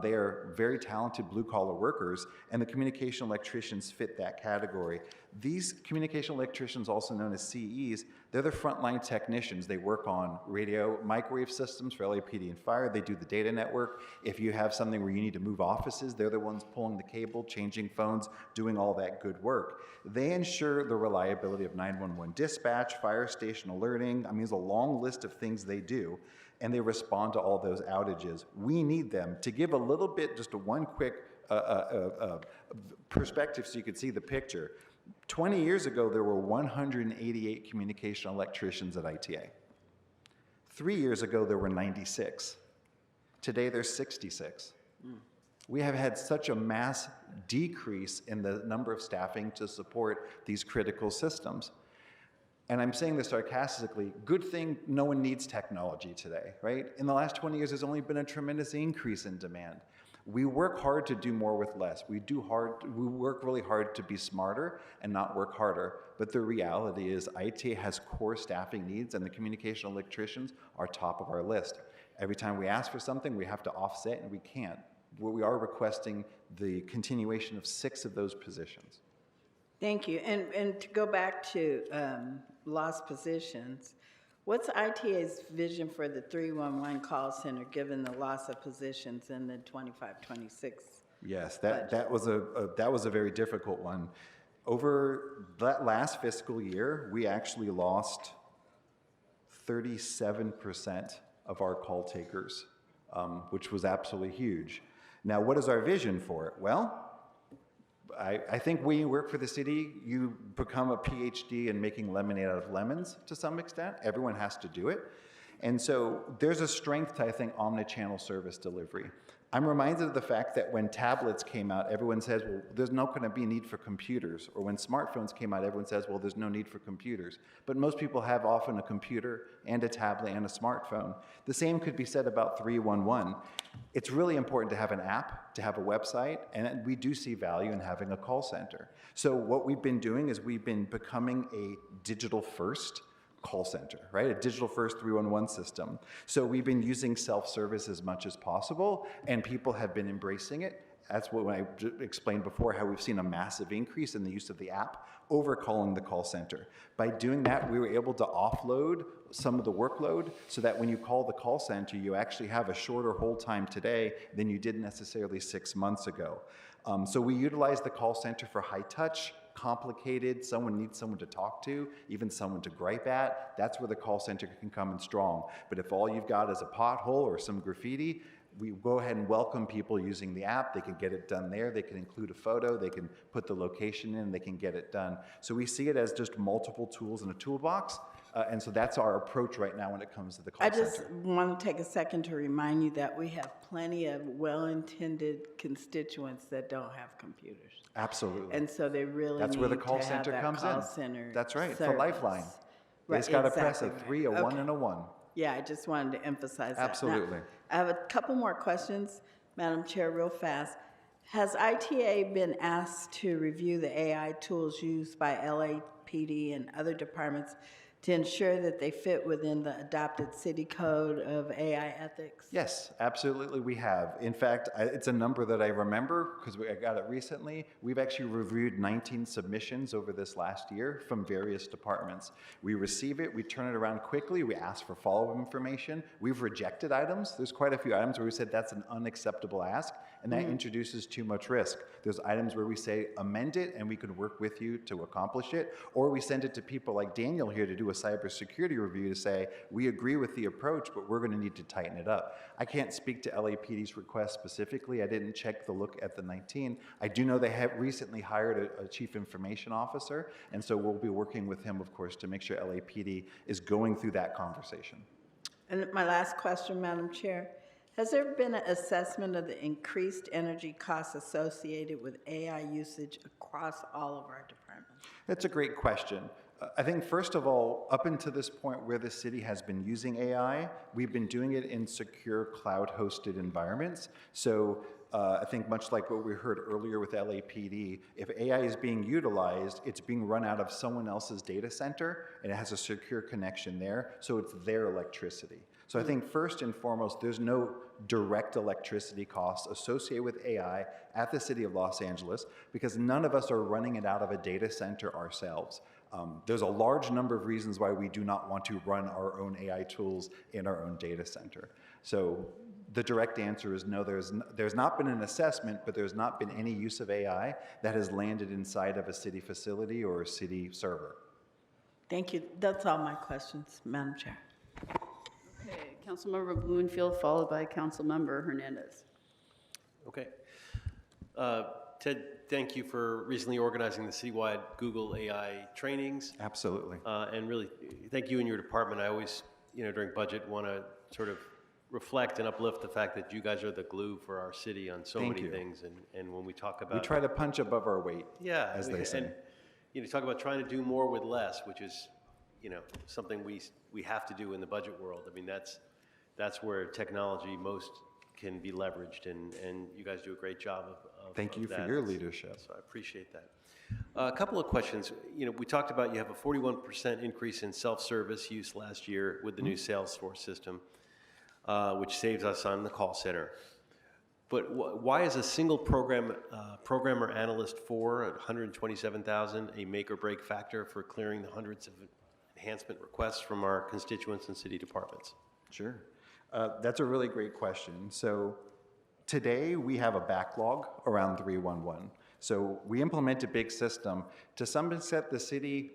They are very talented blue-collar workers, and the communication electricians fit that category. These communication electricians, also known as CEs, they're the frontline technicians. They work on radio microwave systems for LAPD and fire. They do the data network. If you have something where you need to move offices, they're the ones pulling the cable, changing phones, doing all that good work. They ensure the reliability of 911 dispatch, fire station alerting. I mean, there's a long list of things they do, and they respond to all those outages. We need them. To give a little bit, just one quick perspective so you can see the picture. 20 years ago, there were 188 communication electricians at ITA. 3 years ago, there were 96. Today, there's 66. We have had such a mass decrease in the number of staffing to support these critical systems. And I'm saying this sarcastically, good thing no one needs technology today, right? In the last 20 years, there's only been a tremendous increase in demand. We work hard to do more with less. We work really hard to be smarter and not work harder. But the reality is ITA has core staffing needs, and the communication electricians are top of our list. Every time we ask for something, we have to offset, and we can't. We are requesting the continuation of 6 of those positions. Thank you. And to go back to lost positions, what's ITA's vision for the 311 call center given the loss of positions in the 25-26? Yes, that was a very difficult one. Over that last fiscal year, we actually lost 37% of our call takers, which was absolutely huge. Now, what is our vision for it? Well, I think when you work for the city, you become a PhD in making lemonade out of lemons to some extent. Everyone has to do it. And so there's a strength to, I think, omnichannel service delivery. I'm reminded of the fact that when tablets came out, everyone says, well, there's not going to be a need for computers. Or when smartphones came out, everyone says, well, there's no need for computers. But most people have often a computer and a tablet and a smartphone. The same could be said about 311. It's really important to have an app, to have a website, and we do see value in having a call center. So what we've been doing is we've been becoming a digital-first call center, right? A digital-first 311 system. So we've been using self-service as much as possible, and people have been embracing it. That's what I explained before, how we've seen a massive increase in the use of the app over calling the call center. By doing that, we were able to offload some of the workload so that when you call the call center, you actually have a shorter hold time today than you did necessarily 6 months ago. So we utilize the call center for high touch, complicated, someone needs someone to talk to, even someone to gripe at, that's where the call center can come in strong. But if all you've got is a pothole or some graffiti, we go ahead and welcome people using the app. They can get it done there. They can include a photo. They can put the location in. They can get it done. So we see it as just multiple tools in a toolbox. And so that's our approach right now when it comes to the call center. I just want to take a second to remind you that we have plenty of well-intended constituents that don't have computers. Absolutely. And so they really That's need where the call to have center that comes call in. center That's right. It's a service. lifeline. They Right, just got to press a exactly 3, a right. 1, Okay. and a 1. Yeah, I just wanted to emphasize that. Now, Absolutely. I have a couple more questions, Madam Chair, real fast. Has ITA been asked to review the AI tools used by LAPD and other departments to ensure that they fit within the adopted city code of AI ethics? Yes, absolutely we have. In fact, it's a number that I remember because I got it recently. We've actually reviewed 19 submissions over this last year from various departments. We receive it, we turn it around quickly, we ask for follow-up information. We've rejected items. There's quite a few items where we said that's an unacceptable ask and that introduces too much risk. There's items where we say amend it and we could work with you to accomplish it, or we send it to people like Daniel here to do a cybersecurity review to say, we agree with the approach, but we're going to need to tighten it up. I can't speak to LAPD's request specifically. I didn't check the look at the 19. I do know they have recently hired a chief information officer, and so we'll be working with him, of course, to make sure LAPD is going through that conversation. And my last question, Madam Chair. Has there been an assessment of the increased energy costs associated with AI usage across all of our departments? That's a great question. I think, first of all, up until this point where the city has been using AI, we've been doing it in secure cloud-hosted environments. So I think much like what we heard earlier with LAPD, if AI is being utilized, it's being run out of someone else's data center, and it has a secure connection there, so it's their electricity. So I think first and foremost, there's no direct electricity costs associated with AI at the City of Los Angeles because none of us are running it out of a data center ourselves. There's a large number of reasons why we do not want to run our own AI tools in our own data center. So the direct answer is no, there's not been an assessment, but there's not been any use of AI that has landed inside of a city facility or a city server. Thank you. That's all my questions, Madam Chair. Okay, Councilmember Blumenfield, followed by Councilmember Hernandez. Okay. Ted, thank you for recently organizing the citywide Google AI trainings. Absolutely. And really, thank you and your department. I always, during budget, want to sort of reflect and uplift the fact that you guys are the glue for our city on so many things. And when we talk about... We try to punch above our weight, as they say. And, talk about trying to do more with less, which is, something we have to do in the budget world. I mean, that's where technology most can be leveraged, and you guys do a great job of Thank you that. for your leadership. So I appreciate that. A couple of questions. We talked about you have a 41% increase in self-service use last year with the new Salesforce system, which saves us on the call center. But why is a single programmer analyst 4 at $127,000 a make or break factor for clearing the hundreds of enhancement requests from our constituents and city departments? Sure. That's a really great question. So today we have a backlog around 311. So we implement a big system. To some extent, the city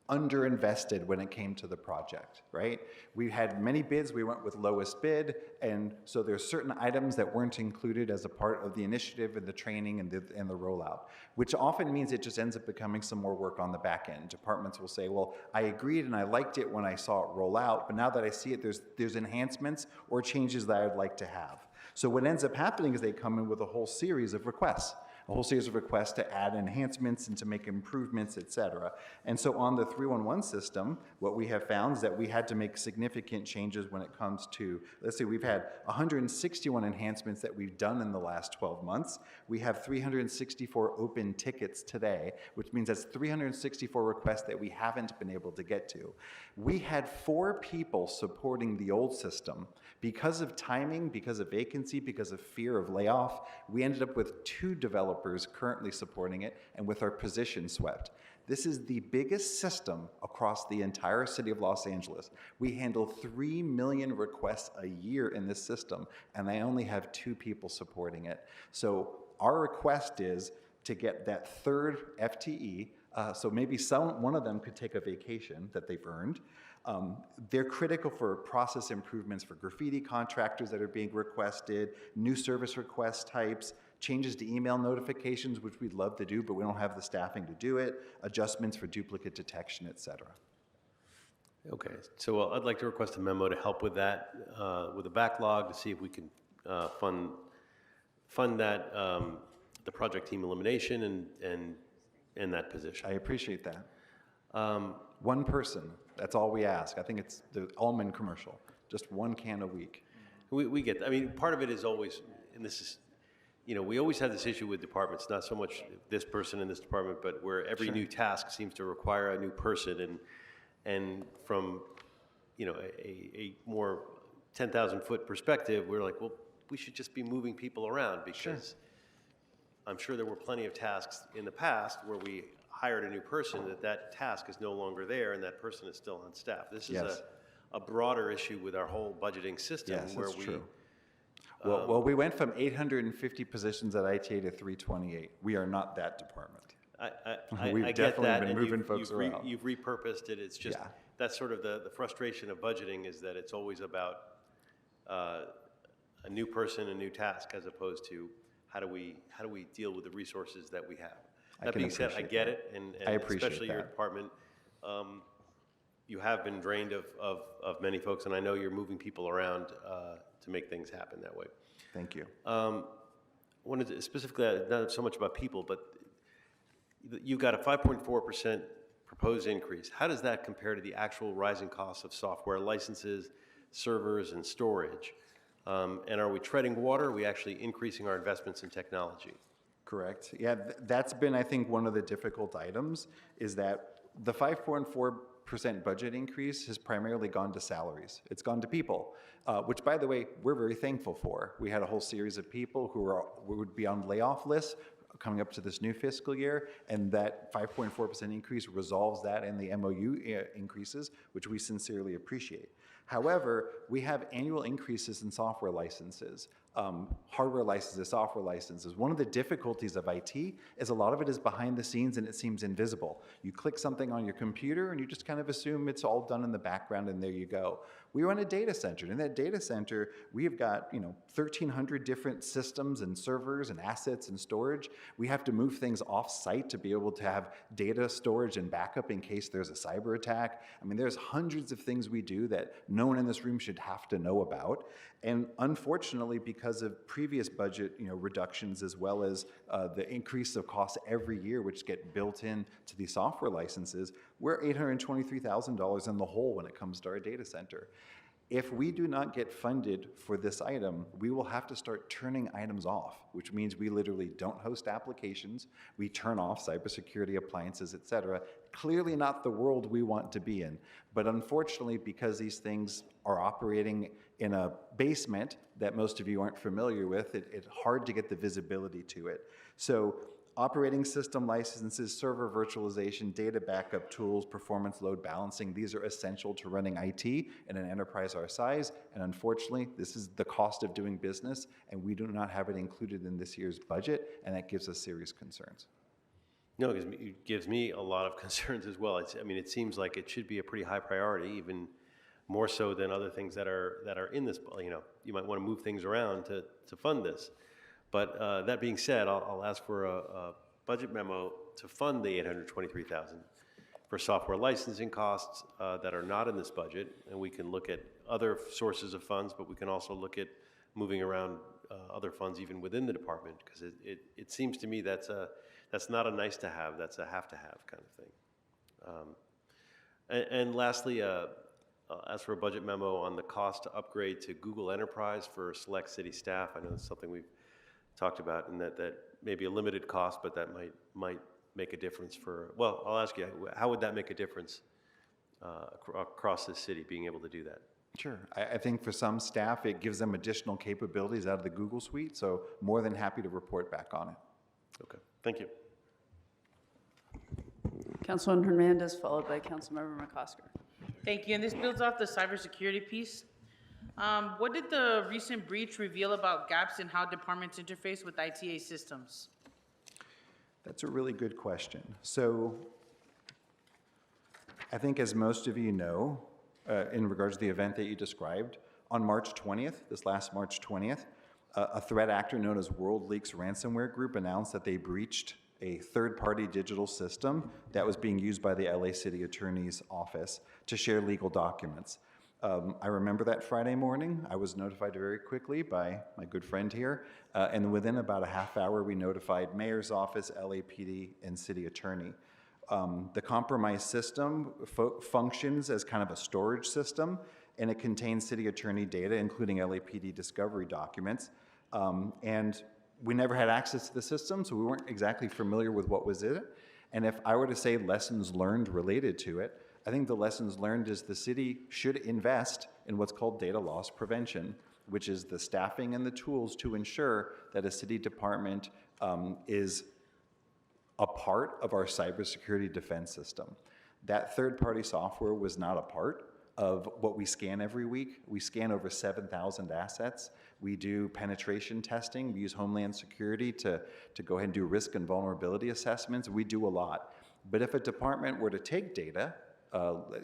underinvested when it came to the project, right? We had many bids, we went with lowest bid, and so there's certain items that weren't included as a part of the initiative and the training and the rollout, which often means it just ends up becoming some more work on the back end. Departments will say, well, I agreed and I liked it when I saw it roll out, but now that I see it, there's enhancements or changes that I'd like to have. So what ends up happening is they come in with a whole series of requests. A whole series of requests to add enhancements and to make improvements, et cetera. And so on the 311 system, what we have found is that we had to make significant changes when it comes to, let's say we've had 161 enhancements that we've done in the last 12 months. We have 364 open tickets today, which means that's 364 requests that we haven't been able to get to. We had 4 people supporting the old system. Because of timing, because of vacancy, because of fear of layoff, we ended up with 2 developers currently supporting it and with our position swept. This is the biggest system across the entire city of Los Angeles. We handle 3 million requests a year in this system, and I only have 2 people supporting it. So our request is to get that third FTE. So maybe one of them could take a vacation that they've earned. They're critical for process improvements for graffiti contractors that are being requested, new service request types, changes to email notifications, which we'd love to do, but we don't have the staffing to do it, adjustments for duplicate detection, et cetera. Okay, so I'd like to request a memo to help with that, with a backlog, to see if we can fund that, the project team elimination and that position. I appreciate that. One person, that's all we ask. I think it's the almond commercial, just one can a week. We get, I mean, part of it is always, and this is, you know, we always have this issue with departments, not so much this person in this department, but where every new task seems to require a new person, and from, you know, a more 10,000 foot perspective, we're like, well, we should just be moving people around, because I'm sure there were plenty of tasks in the past where we hired a new person, that task is no longer there and that person is still on staff. This is a broader issue with our whole budgeting system, where we. True. Well, we went from 850 positions at ITA to 328. We are not that department. We've definitely get that, been and moving folks around. You've repurposed it. It's just that's sort of the frustration of budgeting, is that it's always about a new person, a new task, as opposed to how do we deal with the resources that we have. That being said, I get it, and I appreciate especially your department. You have been drained of many folks, and I know you're moving people around to make things happen that way. Thank you. Wanted to specifically, not so much about people, but you've got a 5.4% proposed increase. How does that compare to the actual rising costs of software licenses, servers, and storage? And are we treading water? Are we actually increasing our investments in technology? Correct. Yeah, that's been, I think, one of the difficult items, is that the 5.4% budget increase has primarily gone to salaries. It's gone to people, which, by the way, we're very thankful for. We had a whole series of people who would be on layoff lists coming up to this new fiscal year, and that 5.4% increase resolves that in the MOU increases, which we sincerely appreciate. However, we have annual increases in software licenses, hardware licenses, software licenses. One of the difficulties of IT is a lot of it is behind the scenes and it seems invisible. You click something on your computer and you just kind of assume it's all done in the background, and there you go. We run a data center, and in that data center, we have got 1,300 different systems and servers and assets and storage. We have to move things off-site to be able to have data storage and backup in case there's a cyber attack. I mean, there's hundreds of things we do that no one in this room should have to know about. And unfortunately, because of previous budget reductions, as well as the increase of costs every year, which get built in to these software licenses, we're $823,000 in the hole when it comes to our data center. If we do not get funded for this item, we will have to start turning items off, which means we literally don't host applications, we turn off cybersecurity appliances, et cetera. Clearly not the world we want to be in. But unfortunately, because these things are operating in a basement that most of you aren't familiar with, it's hard to get the visibility to it. So operating system licenses, server virtualization, data backup tools, performance load balancing, these are essential to running IT in an enterprise our size, and unfortunately, this is the cost of doing business, and we do not have it included in this year's budget, and that gives us serious concerns. No, it gives me a lot of concerns as well. It seems like it should be a pretty high priority, even more so than other things that are in this. You might want to move things around to fund this. But that being said, I'll ask for a budget memo to fund the $823,000 for software licensing costs that are not in this budget, and we can look at other sources of funds, but we can also look at moving around other funds even within the department, because it seems to me that's not a nice to have, that's a have to have kind of thing. And lastly, ask for a budget memo on the cost to upgrade to Google Enterprise for select city staff. I know that's something we've talked about, and that may be a limited cost, but that might make a difference for, well, I'll ask you, how would that make a difference across the city, being able to do that? Sure. I think for some staff, it gives them additional capabilities out of the Google Suite, so more than happy to report back on it. Okay, thank you. Councilman Hernandez, followed by Councilmember McCosker. Thank you, and this builds off the cybersecurity piece. What did the recent breach reveal about gaps in how departments interface with ITA systems? That's a really good question. So I think as most of you know, in regards to the event that you described, on March 20th, this last March 20th, a threat actor known as WorldLeaks ransomware group announced that they breached a third-party digital system that was being used by the LA City Attorney's Office to share legal documents. I remember that Friday morning. I was notified very quickly by my good friend here, and within about a half hour, we notified Mayor's Office, LAPD, and City Attorney. The compromised system functions as kind of a storage system, and it contains City Attorney data, including LAPD discovery documents. And we never had access to the system, so we weren't exactly familiar with what was in it. And if I were to say lessons learned related to it, I think the lessons learned is the city should invest in what's called data loss prevention, which is the staffing and the tools to ensure that a city department is a part of our cybersecurity defense system. That third-party software was not a part of what we scan every week. We scan over 7,000 assets. We do penetration testing. We use Homeland Security to go ahead and do risk and vulnerability assessments. We do a lot. But if a department were to take data,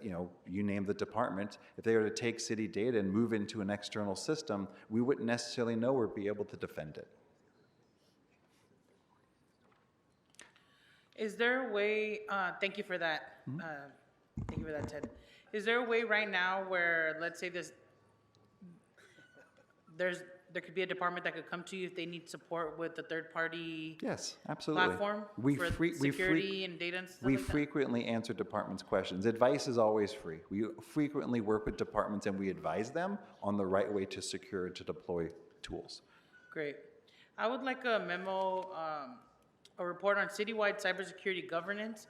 you name the department, if they were to take city data and move into an external system, we wouldn't necessarily know or be able to defend it. Is there a way, thank you for that. Thank you for that, Ted. Is there a way right now where, let's say there could be a department that could come to you if they need support with the third-party Yes, absolutely. platform for security and data and stuff We like that? frequently answer departments' questions. Advice is always free. We frequently work with departments and we advise them on the right way to secure and to deploy tools. Great. I would like a memo, a report on citywide cybersecurity governance,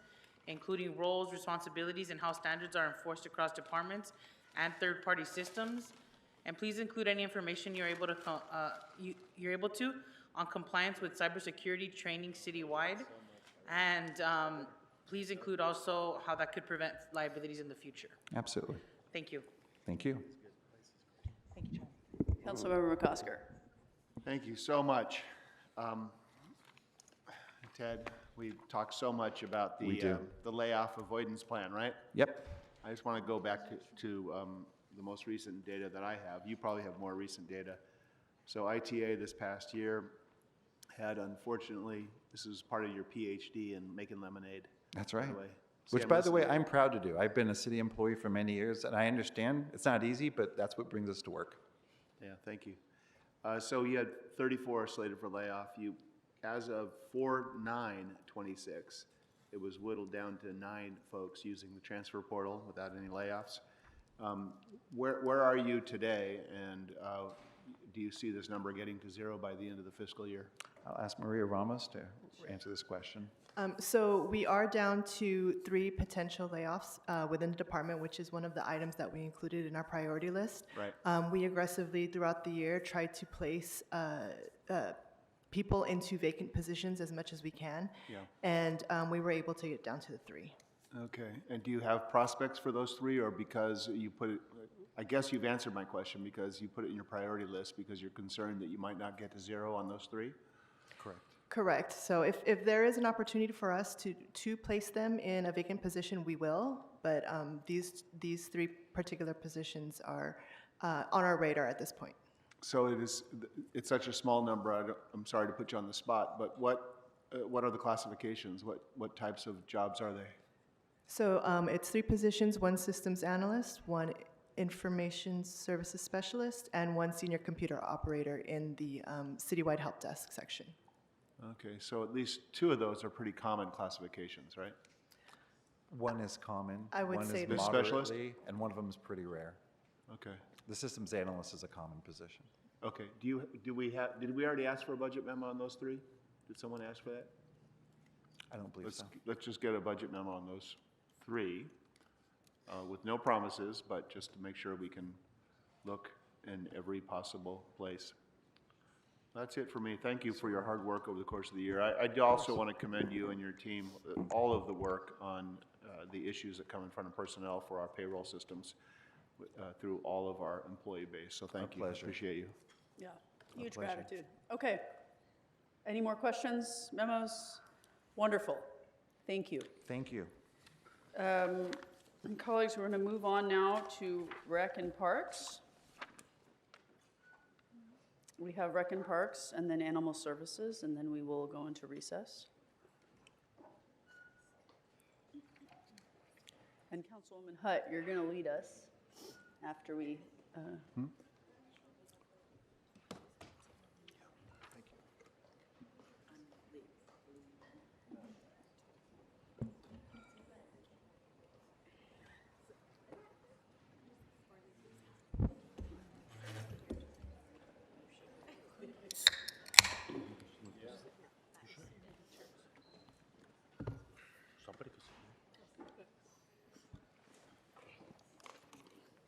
including roles, responsibilities, and how standards are enforced across departments and third-party systems. And please include any information you're able to on compliance with cybersecurity training citywide. And please include also how that could prevent liabilities in the future. Absolutely. Thank you. Thank you. Thank you, John. Councilmember McCosker. Thank you so much. Ted, we talked so much about the layoff avoidance plan, right? Yep. I just want to go back to the most recent data that I have. You probably have more recent data. So ITA this past year had, unfortunately, this is part of your PhD in making lemonade. That's right. By the way. Which, by the way, I'm proud to do. I've been a city employee for many years, and I understand it's not easy, but that's what brings us to work. Yeah, thank you. So you had 34 slated for layoff. You, as of 4/9/26, it was whittled down to 9 folks using the transfer portal without any layoffs. Where are you today, and do you see this number getting to 0 by the end of the fiscal year? I'll ask Maria Ramos to answer this question. So we are down to 3 potential layoffs within the department, which is one of the items that we included in our priority list. Right. We aggressively, throughout the year, try to place people into vacant positions as much as we can. Yeah. And we were able to get down to the 3. Okay. And do you have prospects for those 3, or because you put it, I guess you've answered my question, because you put it in your priority list because you're concerned that you might not get to 0 on those 3? Correct. Correct. So if there is an opportunity for us to place them in a vacant position, we will. But these 3 particular positions are on our radar at this point. So it's such a small number, I'm sorry to put you on the spot, but what are the classifications? What types of jobs are they? So it's 3 positions, 1 systems analyst, 1 information services specialist, and 1 senior computer operator in the citywide help desk section. Okay, so at least 2 of those are pretty common classifications, right? 1 is common, I would 1 say is that. moderately, and 1 of them is pretty rare. Okay. The systems analyst is a common position. Okay. Did we already ask for a budget memo on those 3? Did someone ask for that? I don't believe so. Let's just get a budget memo on those 3 with no promises, but just to make sure we can look in every possible place. That's it for me. Thank you for your hard work over the course of the year. I do also want to commend you and your team, all of the work on the issues that come in front of personnel for our payroll systems through all of our employee base. So thank you. Pleasure. Appreciate you. Yeah, huge pleasure. gratitude. Okay. Any more questions, memos? Wonderful. Thank you. Thank you. Colleagues, we're going to move on now to Rec and Parks. We have Rec and Parks and then Animal Services, and then we will go into recess. And Councilwoman Hutt, you're going to lead us after we...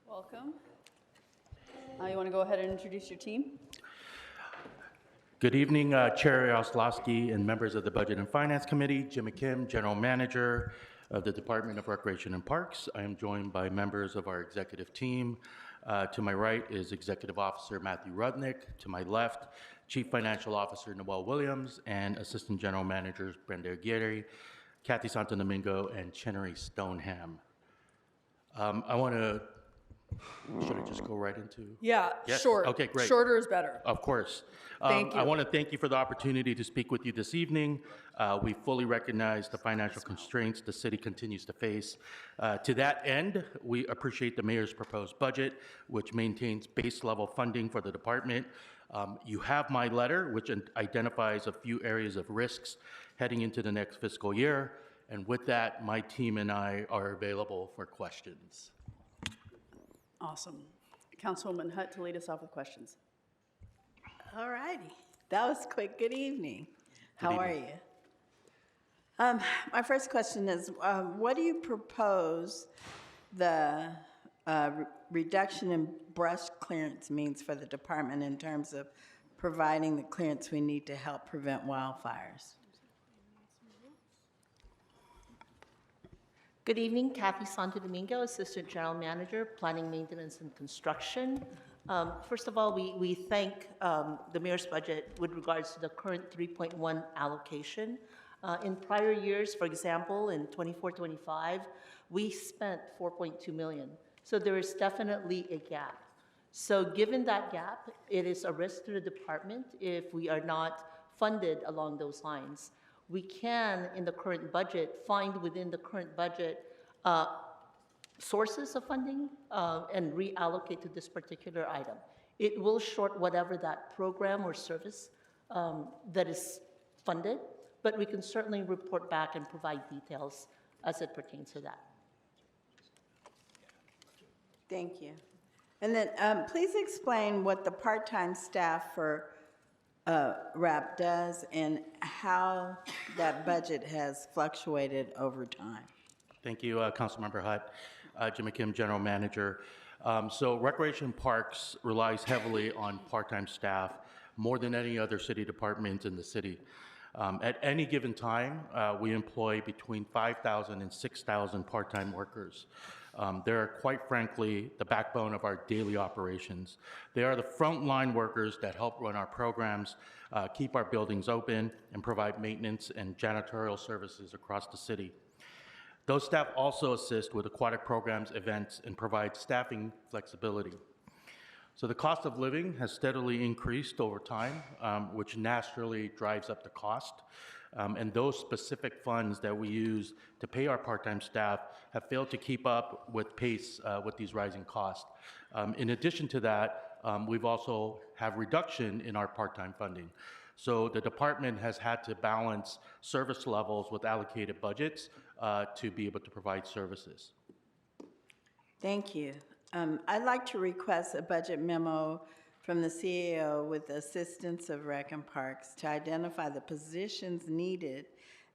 Welcome. You want to go ahead and introduce your team? Good evening, Chair Oslowski and members of the Budget and Finance Committee. Jim McKim, General Manager of the Department of Recreation and Parks. I am joined by members of our executive team. To my right is Executive Officer Matthew Rudnick. To my left, Chief Financial Officer Noel Williams and Assistant General Managers Brenda Aguirre, Kathy Santo Domingo, and Chenery Stoneham. I want to should I just go right into? Yeah, yes? short. Okay, great. Shorter is better. Of course. Thank you. I want to thank you for the opportunity to speak with you this evening. We fully recognize the financial constraints the city continues to face. To that end, we appreciate the mayor's proposed budget, which maintains base level funding for the department. You have my letter, which identifies a few areas of risks heading into the next fiscal year. And with that, my team and I are available for questions. Awesome. Councilwoman Hutt to lead us off with questions. All righty. That was quick. Good evening. How are you? My first question is, what do you propose the reduction in brush clearance means for the department in terms of providing the clearance we need to help prevent wildfires? Good evening, Kathy Santo Domingo, Assistant General Manager, Planning, Maintenance, and Construction. First of all, we thank the mayor's budget with regards to the current 3.1 allocation. In prior years, for example, in 24-25, we spent 4.2 million. So there is definitely a gap. So given that gap, it is a risk to the department if we are not funded along those lines. We can, in the current budget, find within the current budget sources of funding and reallocate to this particular item. It will short whatever that program or service that is funded, but we can certainly report back and provide details as it pertains to that. Thank you. And then please explain what the part-time staff for RAP does and how that budget has fluctuated over time. Thank you, Councilmember Hutt. Jim McKim, General Manager. So Recreation Parks relies heavily on part-time staff, more than any other city department in the city. At any given time, we employ between 5,000 and 6,000 part-time workers. They're quite frankly the backbone of our daily operations. They are the frontline workers that help run our programs, keep our buildings open, and provide maintenance and janitorial services across the city. Those staff also assist with aquatic programs, events, and provide staffing flexibility. So the cost of living has steadily increased over time, which naturally drives up the cost. And those specific funds that we use to pay our part-time staff have failed to keep up with pace with these rising costs. In addition to that, we've also have reduction in our part-time funding. So the department has had to balance service levels with allocated budgets to be able to provide services. Thank you. I'd like to request a budget memo from the CAO with the assistance of Rec and Parks to identify the positions needed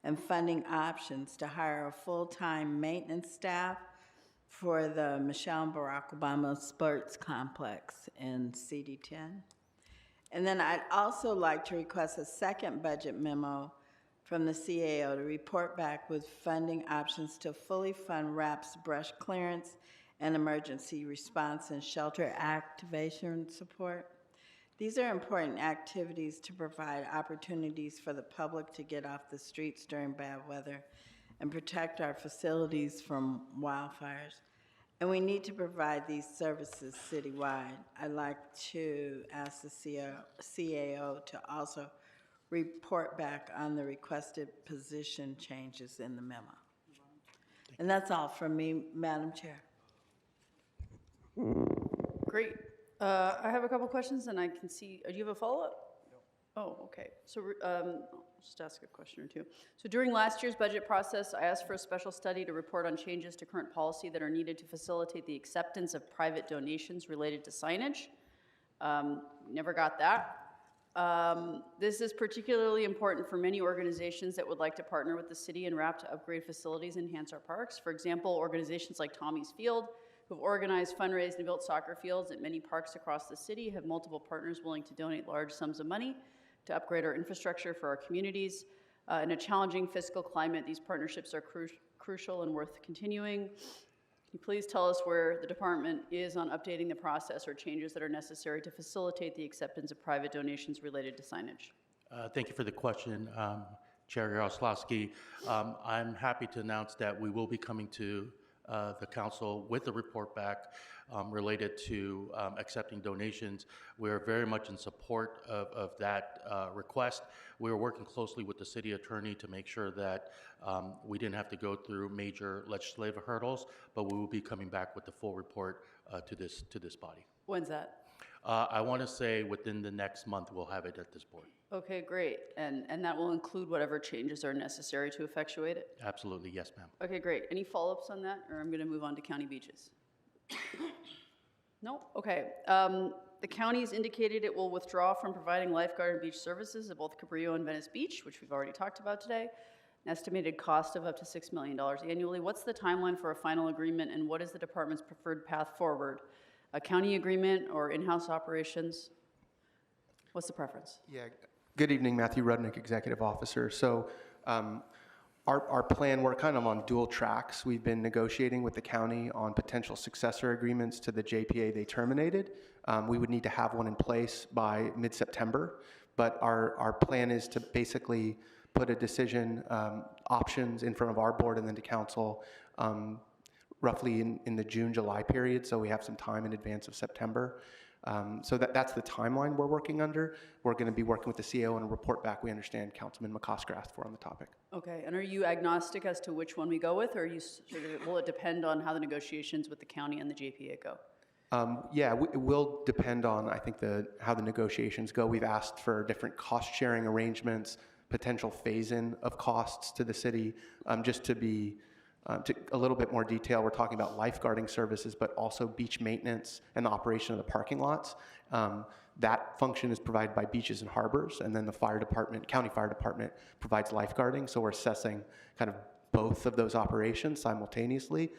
and funding options to hire a full-time maintenance staff for the Michelle and Barack Obama Sports Complex in CD10. And then I'd also like to request a second budget memo from the CAO to report back with funding options to fully fund RAP's brush clearance and emergency response and shelter activation support. These are important activities to provide opportunities for the public to get off the streets during bad weather and protect our facilities from wildfires. And we need to provide these services citywide. I'd like to ask the CAO to also report back on the requested position changes in the memo. And that's all from me, Madam Chair. Great. I have a couple questions, and I can see, do you have a follow-up? No. Oh, okay. So I'll just ask a question or two. So during last year's budget process, I asked for a special study to report on changes to current policy that are needed to facilitate the acceptance of private donations related to signage. Never got that. This is particularly important for many organizations that would like to partner with the city and RAP to upgrade facilities and enhance our parks. For example, organizations like Tommy's Field, who have organized, fundraised, and built soccer fields at many parks across the city, have multiple partners willing to donate large sums of money to upgrade our infrastructure for our communities. In a challenging fiscal climate, these partnerships are crucial and worth continuing. Can you please tell us where the department is on updating the process or changes that are necessary to facilitate the acceptance of private donations related to signage? Thank you for the question, Chair Yaroslavsky. I'm happy to announce that we will be coming to the council with a report back related to accepting donations. We are very much in support of that request. We are working closely with the city attorney to make sure that we didn't have to go through major legislative hurdles, but we will be coming back with the full report to this body. When's that? I want to say within the next month we'll have it at this board. Okay, great. And that will include whatever changes are necessary to effectuate it? Absolutely, yes, ma'am. Okay, great. Any follow-ups on that, or I'm going to move on to county beaches? No? Okay. The county's indicated it will withdraw from providing lifeguard and beach services at both Cabrillo and Venice Beach, which we've already talked about today. An estimated cost of up to $6 million annually. What's the timeline for a final agreement, and what is the department's preferred path forward? A county agreement or in-house operations? What's the preference? Yeah. Good evening, Matthew Rudnick, Executive Officer. So our plan, we're kind of on dual tracks. We've been negotiating with the county on potential successor agreements to the JPA they terminated. We would need to have one in place by mid-September, but our plan is to basically put a decision options in front of our board and then to council roughly in the June-July period, so we have some time in advance of September. So that's the timeline we're working under. We're going to be working with the CEO and a report back we understand Councilman McCosker asked for on the topic. Okay, and are you agnostic as to which one we go with, or are you will it depend on how the negotiations with the county and the JPA go? Yeah, it will depend on, I think, how the negotiations go. We've asked for different cost-sharing arrangements, potential phase-in of costs to the city, just to be to a little bit more detail. We're talking about lifeguarding services, but also beach maintenance and the operation of the parking lots. That function is provided by Beaches and Harbors, and then the fire department, county fire department, provides lifeguarding. So we're assessing kind of both of those operations simultaneously.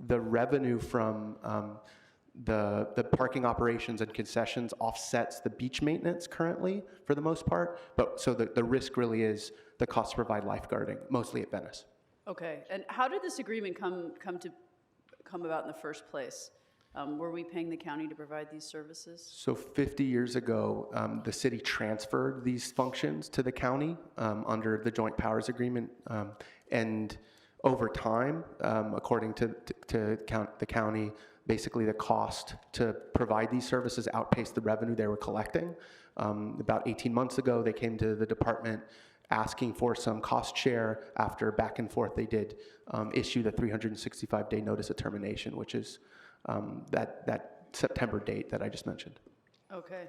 The revenue from the parking operations and concessions offsets the beach maintenance currently for the most part, but so the risk really is the cost to provide lifeguarding, mostly at Venice. Okay, and how did this agreement come about in the first place? Were we paying the county to provide these services? So 50 years ago, the city transferred these functions to the county under the Joint Powers Agreement, and over time, according to the county, basically the cost to provide these services outpaced the revenue they were collecting. About 18 months ago, they came to the department asking for some cost share. After back and forth, they did issue the 365-day notice of termination, which is that September date that I just mentioned. Okay.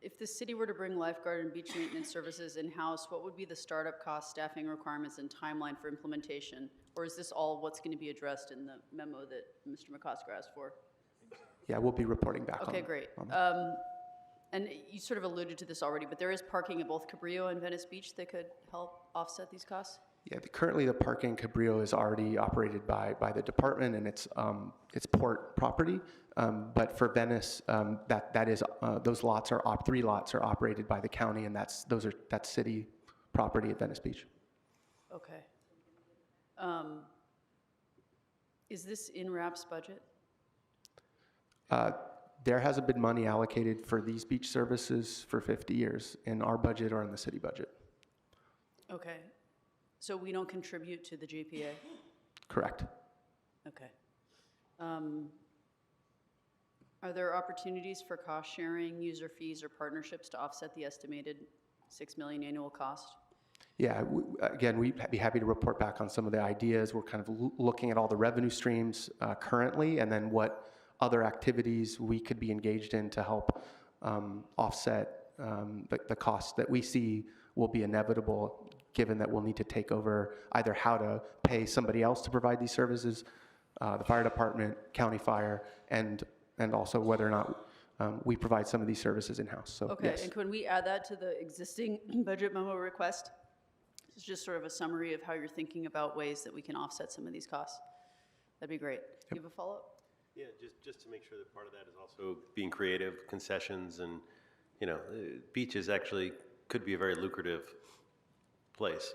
If the city were to bring lifeguard and beach maintenance services in-house, what would be the startup cost, staffing requirements, and timeline for implementation? Or is this all what's going to be addressed in the memo that Mr. McCosker asked for? Yeah, we'll be reporting back on. Okay, great. And you sort of alluded to this already, but there is parking at both Cabrillo and Venice Beach that could help offset these costs? Yeah, currently the parking in Cabrillo is already operated by the department, and it's port property. But for Venice, those lots are 3 lots are operated by the county, and that's city property at Venice Beach. Okay. Is this in RAP's budget? There hasn't been money allocated for these beach services for 50 years in our budget or in the city budget. Okay. So we don't contribute to the JPA? Correct. Okay. Are there opportunities for cost sharing, user fees, or partnerships to offset the estimated $6 million annual cost? Yeah, again, we'd be happy to report back on some of the ideas. We're kind of looking at all the revenue streams currently, and then what other activities we could be engaged in to help offset the costs that we see will be inevitable, given that we'll need to take over either how to pay somebody else to provide these services, the fire department, county fire, and also whether or not we provide some of these services in-house. So, Okay, yes. and can we add that to the existing budget memo request? It's just sort of a summary of how you're thinking about ways that we can offset some of these costs. That'd be great. Do you have a follow-up? Yeah, just to make sure that part of that is also being creative, concessions, and, you know, beaches actually could be a very lucrative place.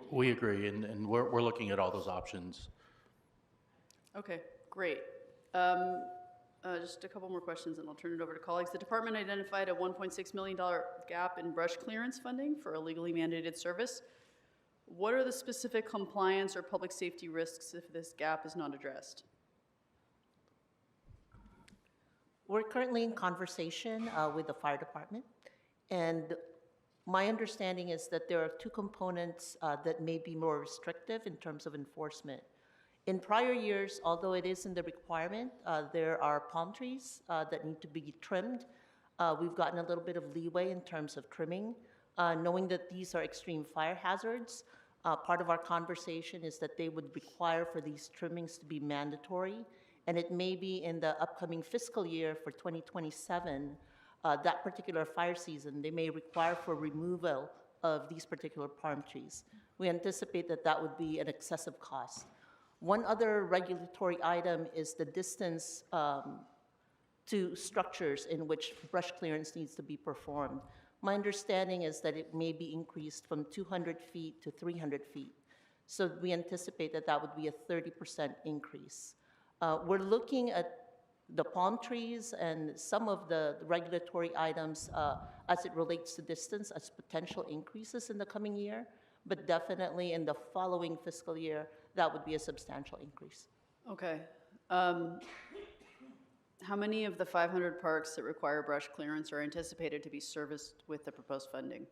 We agree, and we're looking at all those options. Okay, great. Just a couple more questions and I'll turn it over to colleagues. The department identified a $1.6 million gap in brush clearance funding for a legally mandated service. What are the specific compliance or public safety risks if this gap is not addressed? We're currently in conversation with the fire department, and my understanding is that there are two components that may be more restrictive in terms of enforcement. In prior years, although it isn't the requirement, there are palm trees that need to be trimmed. We've gotten a little bit of leeway in terms of trimming, knowing that these are extreme fire hazards. Part of our conversation is that they would require for these trimmings to be mandatory, and it may be in the upcoming fiscal year for 2027, that particular fire season, they may require for removal of these particular palm trees. We anticipate that that would be an excessive cost. One other regulatory item is the distance to structures in which brush clearance needs to be performed. My understanding is that it may be increased from 200 feet to 300 feet. So we anticipate that that would be a 30% increase. We're looking at the palm trees and some of the regulatory items as it relates to distance as potential increases in the coming year, but definitely in the following fiscal year, that would be a substantial increase. Okay. How many of the 500 parks that require brush clearance are anticipated to be serviced with the proposed funding?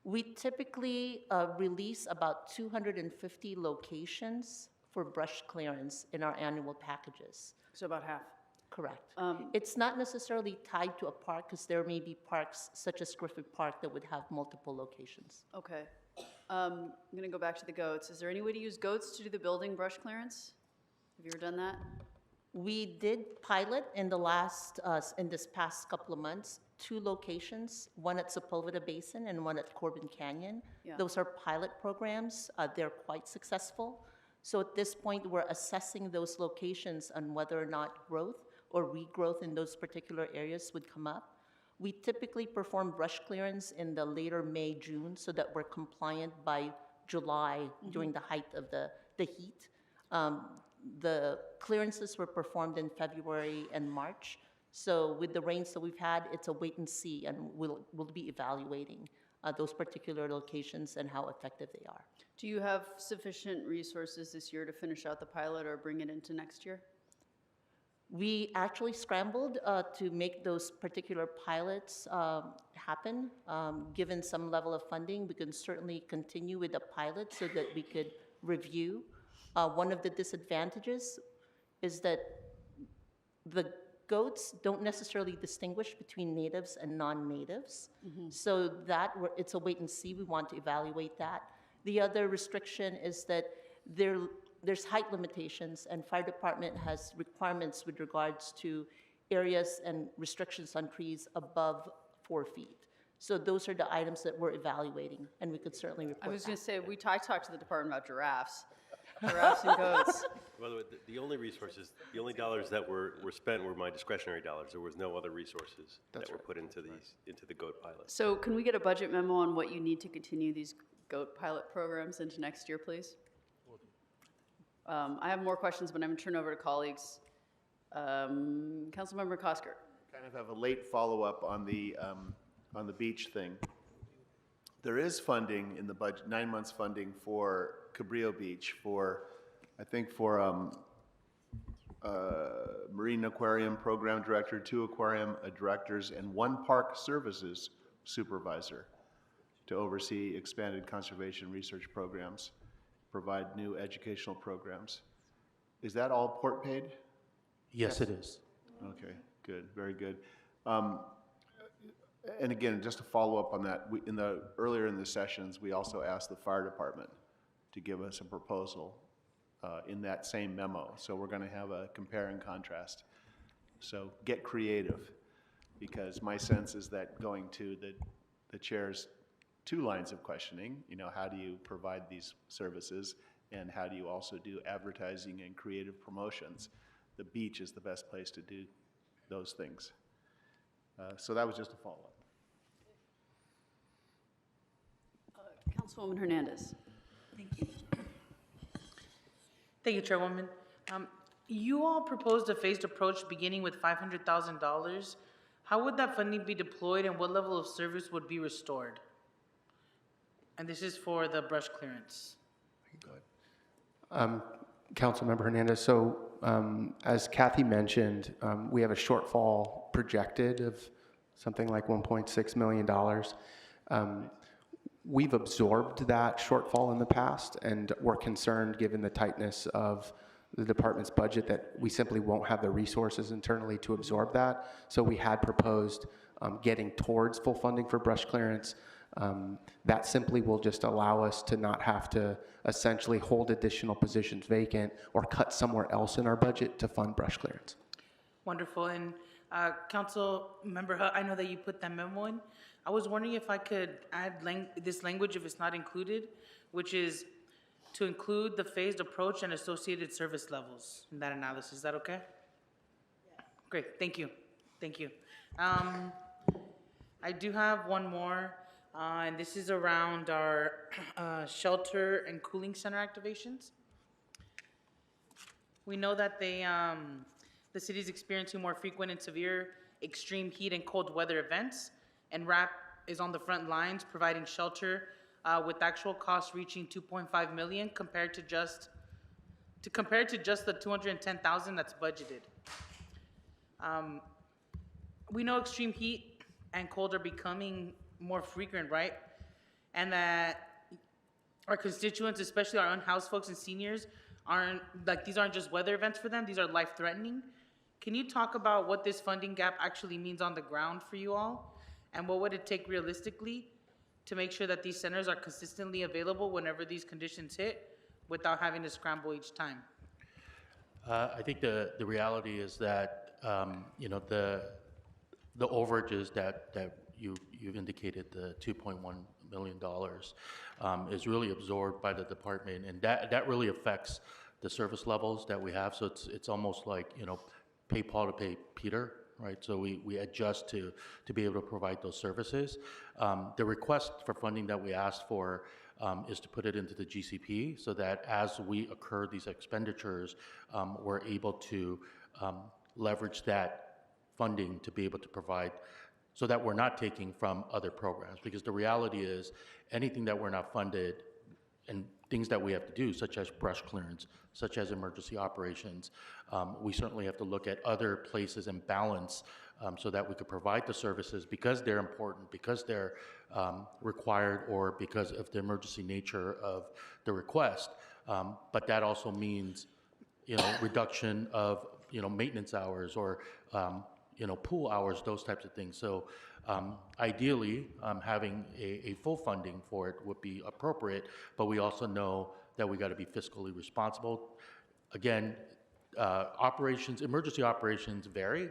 We typically release about 250 locations for brush clearance in our annual packages. So about half? Correct. It's not necessarily tied to a park, because there may be parks such as Griffith Park that would have multiple locations. Okay. I'm going to go back to the goats. Is there any way to use goats to do the building brush clearance? Have you ever done that? We did pilot in this past couple of months, 2 locations, one at Sepulveda Basin and one at Corbin Canyon. Yeah. Those are pilot programs. They're quite successful. So at this point, we're assessing those locations on whether or not growth or regrowth in those particular areas would come up. We typically perform brush clearance in the later May, June, so that we're compliant by July during the height of the heat. The clearances were performed in February and March. So with the rains that we've had, it's a wait and see, and we'll be evaluating those particular locations and how effective they are. Do you have sufficient resources this year to finish out the pilot or bring it into next year? We actually scrambled to make those particular pilots happen. Given some level of funding, we can certainly continue with the pilot so that we could review. One of the disadvantages is that the goats don't necessarily distinguish between natives and non-natives. So it's a wait and see. We want to evaluate that. The other restriction is that there's height limitations, and fire department has requirements with regards to areas and restrictions on trees above 4 feet. So those are the items that we're evaluating, and we could certainly report I was going to back. say, I talked to the department about giraffes and goats. By the way, the only resources, the only dollars that were spent were my discretionary dollars. There was no other resources that were put into the goat pilot. So can we get a budget memo on what you need to continue these goat pilot programs into next year, please? I have more questions, but I'm going to turn over to colleagues. Councilmember Kosker. Kind of have a late follow-up on the beach thing. There is funding in the budget, 9 months funding for Cabrillo Beach for, I think for Marine Aquarium Program Director, 2 aquarium directors, and 1 park services supervisor to oversee expanded conservation research programs, provide new educational programs. Is that all port paid? Yes, it is. Okay, good, very good. And again, just to follow up on that, earlier in the sessions, we also asked the fire department to give us a proposal in that same memo. So we're going to have a compare and contrast. So get creative, because my sense is that going to the chair's 2 lines of questioning, how do you provide these services, and how do you also do advertising and creative promotions? The beach is the best place to do those things. So that was just a follow-up. Councilwoman Hernandez. Thank you, Chairwoman. You all proposed a phased approach beginning with $500,000. How would that funding be deployed, and what level of service would be restored? And this is for the brush clearance. Go ahead. Councilmember Hernandez, so as Kathy mentioned, we have a shortfall projected of something like $1.6 million. We've absorbed that shortfall in the past, and we're concerned, given the tightness of the department's budget, that we simply won't have the resources internally to absorb that. So we had proposed getting towards full funding for brush clearance. That simply will just allow us to not have to essentially hold additional positions vacant or cut somewhere else in our budget to fund brush clearance. Wonderful. And Council Member Hutt, I know that you put that memo in. I was wondering if I could add this language if it's not included, which is to include the phased approach and associated service levels in that analysis. Is that okay? Yeah. Great. Thank you. Thank you. I do have one more, and this is around our shelter and cooling center activations. We know that the city is experiencing more frequent and severe extreme heat and cold weather events, and RAP is on the front lines providing shelter with actual costs reaching $2.5 million compared to just the $210,000 that's budgeted. We know extreme heat and cold are becoming more frequent, right? And that our constituents, especially our unhoused folks and seniors, these aren't just weather events for them, these are life-threatening. Can you talk about what this funding gap actually means on the ground for you all? And what would it take realistically to make sure that these centers are consistently available whenever these conditions hit without having to scramble each time? I think the reality is that, the overages that you've indicated, the $2.1 million, is really absorbed by the department, and that really affects the service levels that we have. So it's almost like, pay Paul to pay Peter, right? So we adjust to be able to provide those services. The request for funding that we asked for is to put it into the GCP so that as we incur these expenditures, we're able to leverage that funding to be able to provide, so that we're not taking from other programs. Because the reality is, anything that we're not funded and things that we have to do, such as brush clearance, such as emergency operations, we certainly have to look at other places and balance so that we could provide the services because they're important, because they're required, or because of the emergency nature of the request. But that also means, reduction of, maintenance hours or, pool hours, those types of things. So ideally, having a full funding for it would be appropriate, but we also know that we got to be fiscally responsible. Again, emergency operations vary.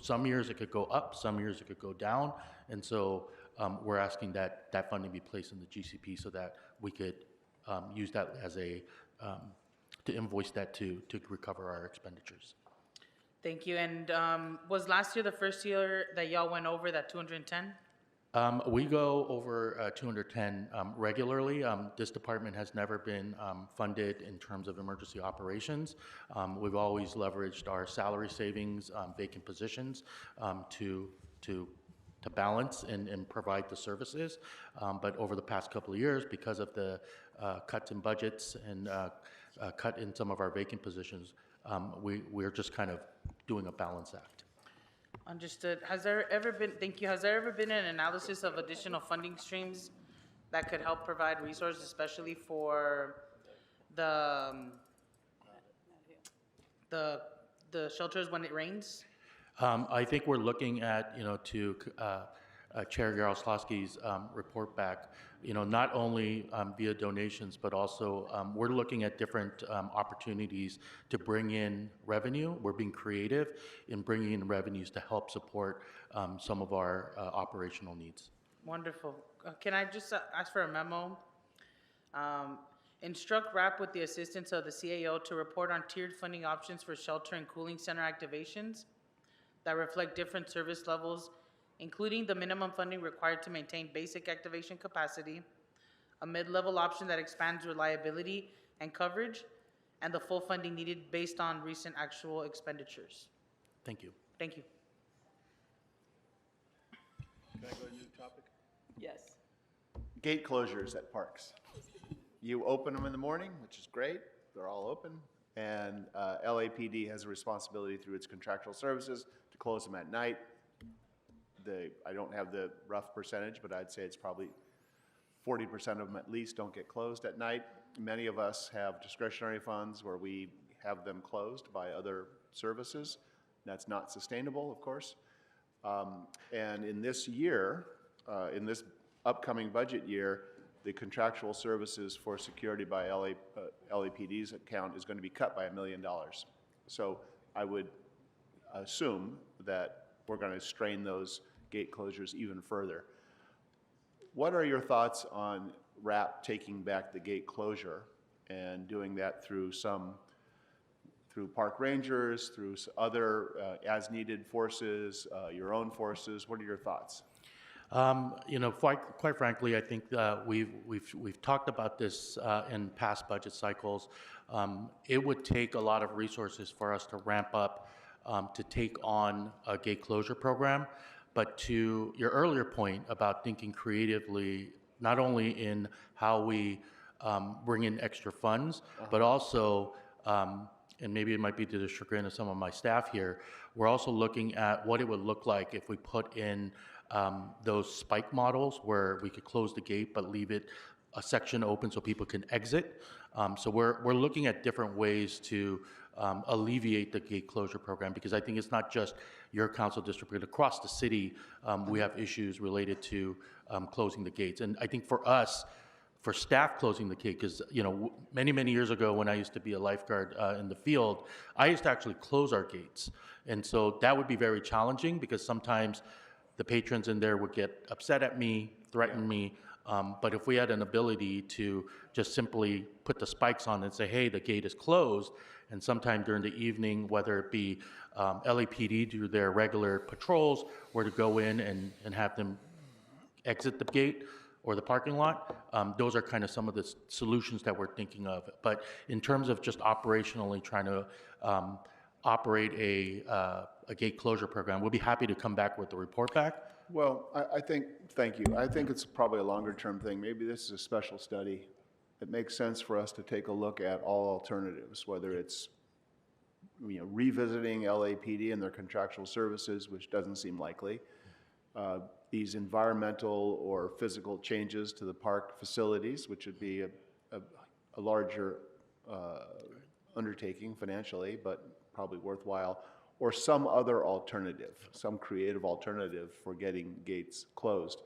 Some years it could go up, some years it could go down, and so we're asking that funding be placed in the GCP so that we could use that as to invoice that to recover our expenditures. Thank you. And was last year the first year that y'all went over that 210? We go over 210 regularly. This department has never been funded in terms of emergency operations. We've always leveraged our salary savings, vacant positions to balance and provide the services. But over the past couple of years, because of the cuts in budgets and cut in some of our vacant positions, we're just kind of doing a balance act. Understood. Has there ever been, thank you, has there ever been an analysis of additional funding streams that could help provide resources, especially for the shelters when it rains? I think we're looking at, to Chair Yaroslavsky's report back, not only via donations, but also we're looking at different opportunities to bring in revenue. We're being creative in bringing in revenues to help support some of our operational needs. Wonderful. Can I just ask for a memo? Instruct RAP with the assistance of the CAO to report on tiered funding options for shelter and cooling center activations that reflect different service levels, including the minimum funding required to maintain basic activation capacity, a mid-level option that expands reliability and coverage, and the full funding needed based on recent actual expenditures. Thank you. Thank you. Can I go to a new topic? Yes. Gate closures at parks. You open them in the morning, which is great. They're all open. And LAPD has a responsibility through its contractual services to close them at night. I don't have the rough percentage, but I'd say it's probably 40% of them at least don't get closed at night. Many of us have discretionary funds where we have them closed by other services. That's not sustainable, of course. And in this year, in this upcoming budget year, the contractual services for security by LAPD's account is going to be cut by $1 million. So I would assume that we're going to strain those gate closures even further. What are your thoughts on RAP taking back the gate closure and doing that through park rangers, through other as-needed forces, your own forces? What are your thoughts? Quite frankly, I think we've talked about this in past budget cycles. It would take a lot of resources for us to ramp up to take on a gate closure program. But to your earlier point about thinking creatively, not only in how we bring in extra funds, but also, and maybe it might be to the chagrin of some of my staff here, we're also looking at what it would look like if we put in those spike models where we could close the gate but leave it a section open so people can exit. So we're looking at different ways to alleviate the gate closure program, because I think it's not just your council district, but across the city, we have issues related to closing the gates. And I think for us, for staff closing the gate, because many years ago when I used to be a lifeguard in the field, I used to actually close our gates. And so that would be very challenging, because sometimes the patrons in there would get upset at me, threaten me. But if we had an ability to just simply put the spikes on and say, hey, the gate is closed, and sometime during the evening, whether it be LAPD do their regular patrols, or to go in and have them exit the gate or the parking lot, those are kind of some of the solutions that we're thinking of. But in terms of just operationally trying to operate a gate closure program, we'll be happy to come back with the report back. Well, thank you. I think it's probably a longer-term thing. Maybe this is a special study. It makes sense for us to take a look at all alternatives, whether it's revisiting LAPD and their contractual services, which doesn't seem likely, these environmental or physical changes to the park facilities, which would be a larger undertaking financially, but probably worthwhile, or some other alternative, some creative alternative for getting gates closed.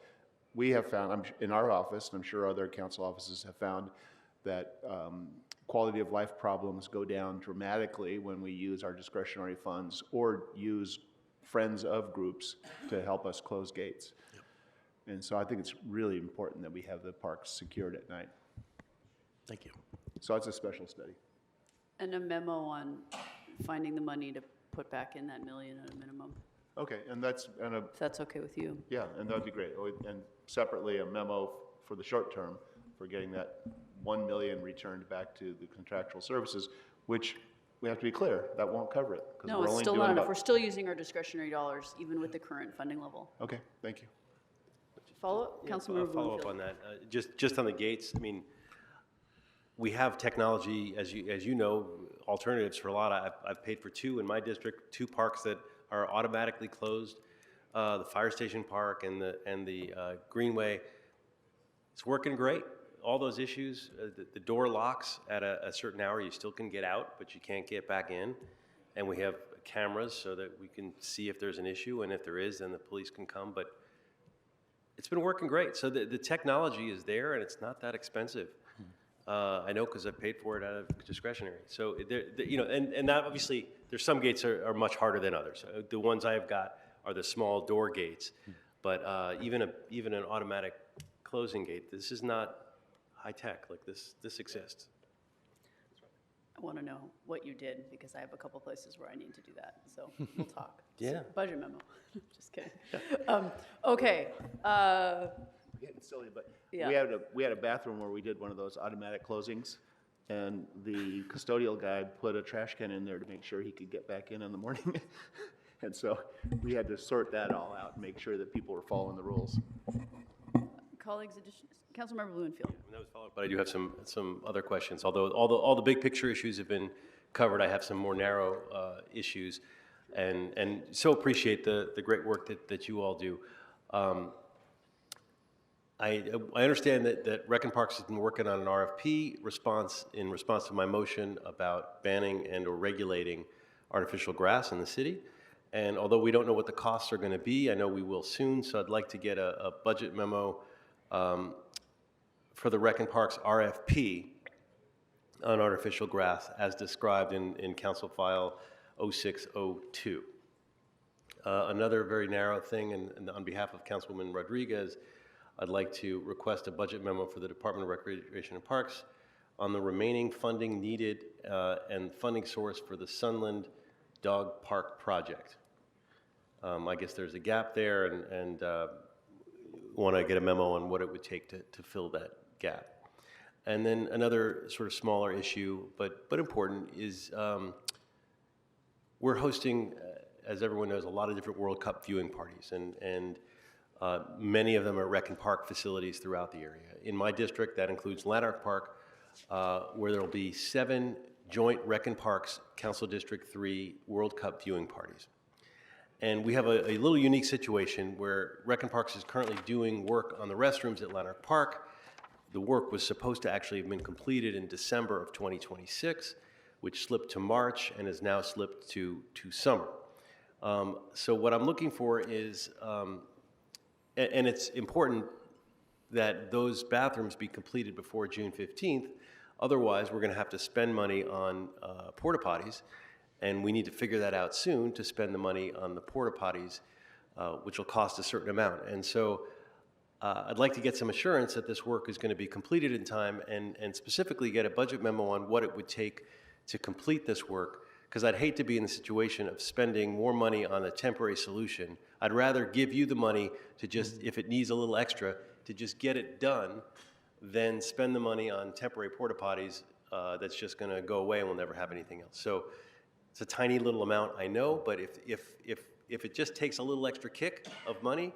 We have found, in our office, and I'm sure other council offices have found, that quality of life problems go down dramatically when we use our discretionary funds or use friends of groups to help us close gates. Yep. And so I think it's really important that we have the parks secured at night. Thank you. So it's a special study. And a memo on finding the money to put back in that million at a minimum. Okay, and that's, if that's okay with you. yeah, and that'd be great. Oh, and separately, a memo for the short term for getting that 1 million returned back to the contractual services, which we have to be clear, that won't cover it. 'Cause No, we're it's only still doing not enough. about- We're still using our discretionary dollars, even with the current funding level. Okay, thank you. Follow-up? Yeah, Councilmember follow up Bloomfield. on that. Just on the gates, I mean, we have technology, as you know, alternatives for a lot. I've paid for 2 in my district, 2 parks that are automatically closed, the fire station park and the Greenway. It's working great. All those issues, the door locks at a certain hour, you still can get out, but you can't get back in. And we have cameras so that we can see if there's an issue, and if there is, then the police can come. But it's been working great. So the technology is there, and it's not that expensive. I know because I paid for it out of discretionary. So you know, and that obviously there's some gates are much harder than others. The ones I've got are the small door gates, but even an automatic closing gate. This is not high tech. Like this exists. I want to know what you did, because I have a couple places where I need to do that. So we'll talk. Yeah. Budget memo. Just kidding. Okay. Getting silly, but Yeah. we had a bathroom where we did one of those automatic closings, and the custodial guy put a trash can in there to make sure he could get back in the morning. And so we had to sort that all out and make sure that people were following the rules. Colleagues, Councilmember Bloomfield. That was followed, but I do have some other questions. Although all the big picture issues have been covered, I have some more narrow issues, and so appreciate the great work that you all do. I understand that Rec and Parks has been working on an RFP in response to my motion about banning and or regulating artificial grass in the city. And although we don't know what the costs are going to be, I know we will soon. So I'd like to get a budget memo for the Rec and Parks RFP on artificial grass as described in Council File 0602. Another very narrow thing, and on behalf of Councilwoman Rodriguez, I'd like to request a budget memo for the Department of Recreation and Parks on the remaining funding needed and funding source for the Sunland Dog Park project. I guess there's a gap there, and want to get a memo on what it would take to fill that gap. And then another sort of smaller issue, but important, is we're hosting, as everyone knows, a lot of different World Cup viewing parties, and many of them are Rec and Park facilities throughout the area. In my district, that includes Lanark Park, where there will be 7 joint Rec and Parks Council District 3 World Cup viewing parties. And we have a little unique situation where Rec and Parks is currently doing work on the restrooms at Lanark Park. The work was supposed to actually have been completed in December of 2026, which slipped to March and has now slipped to summer. So what I'm looking for is, and it's important that those bathrooms be completed before June 15th. Otherwise, we're going to have to spend money on porta potties, and we need to figure that out soon to spend the money on the porta potties, which will cost a certain amount. And so I'd like to get some assurance that this work is going to be completed in time, and specifically get a budget memo on what it would take to complete this work, because I'd hate to be in the situation of spending more money on a temporary solution. I'd rather give you the money to just, if it needs a little extra, to just get it done than spend the money on temporary porta potties that's just going to go away and we'll never have anything else. So it's a tiny little amount, I know, but if it just takes a little extra kick of money,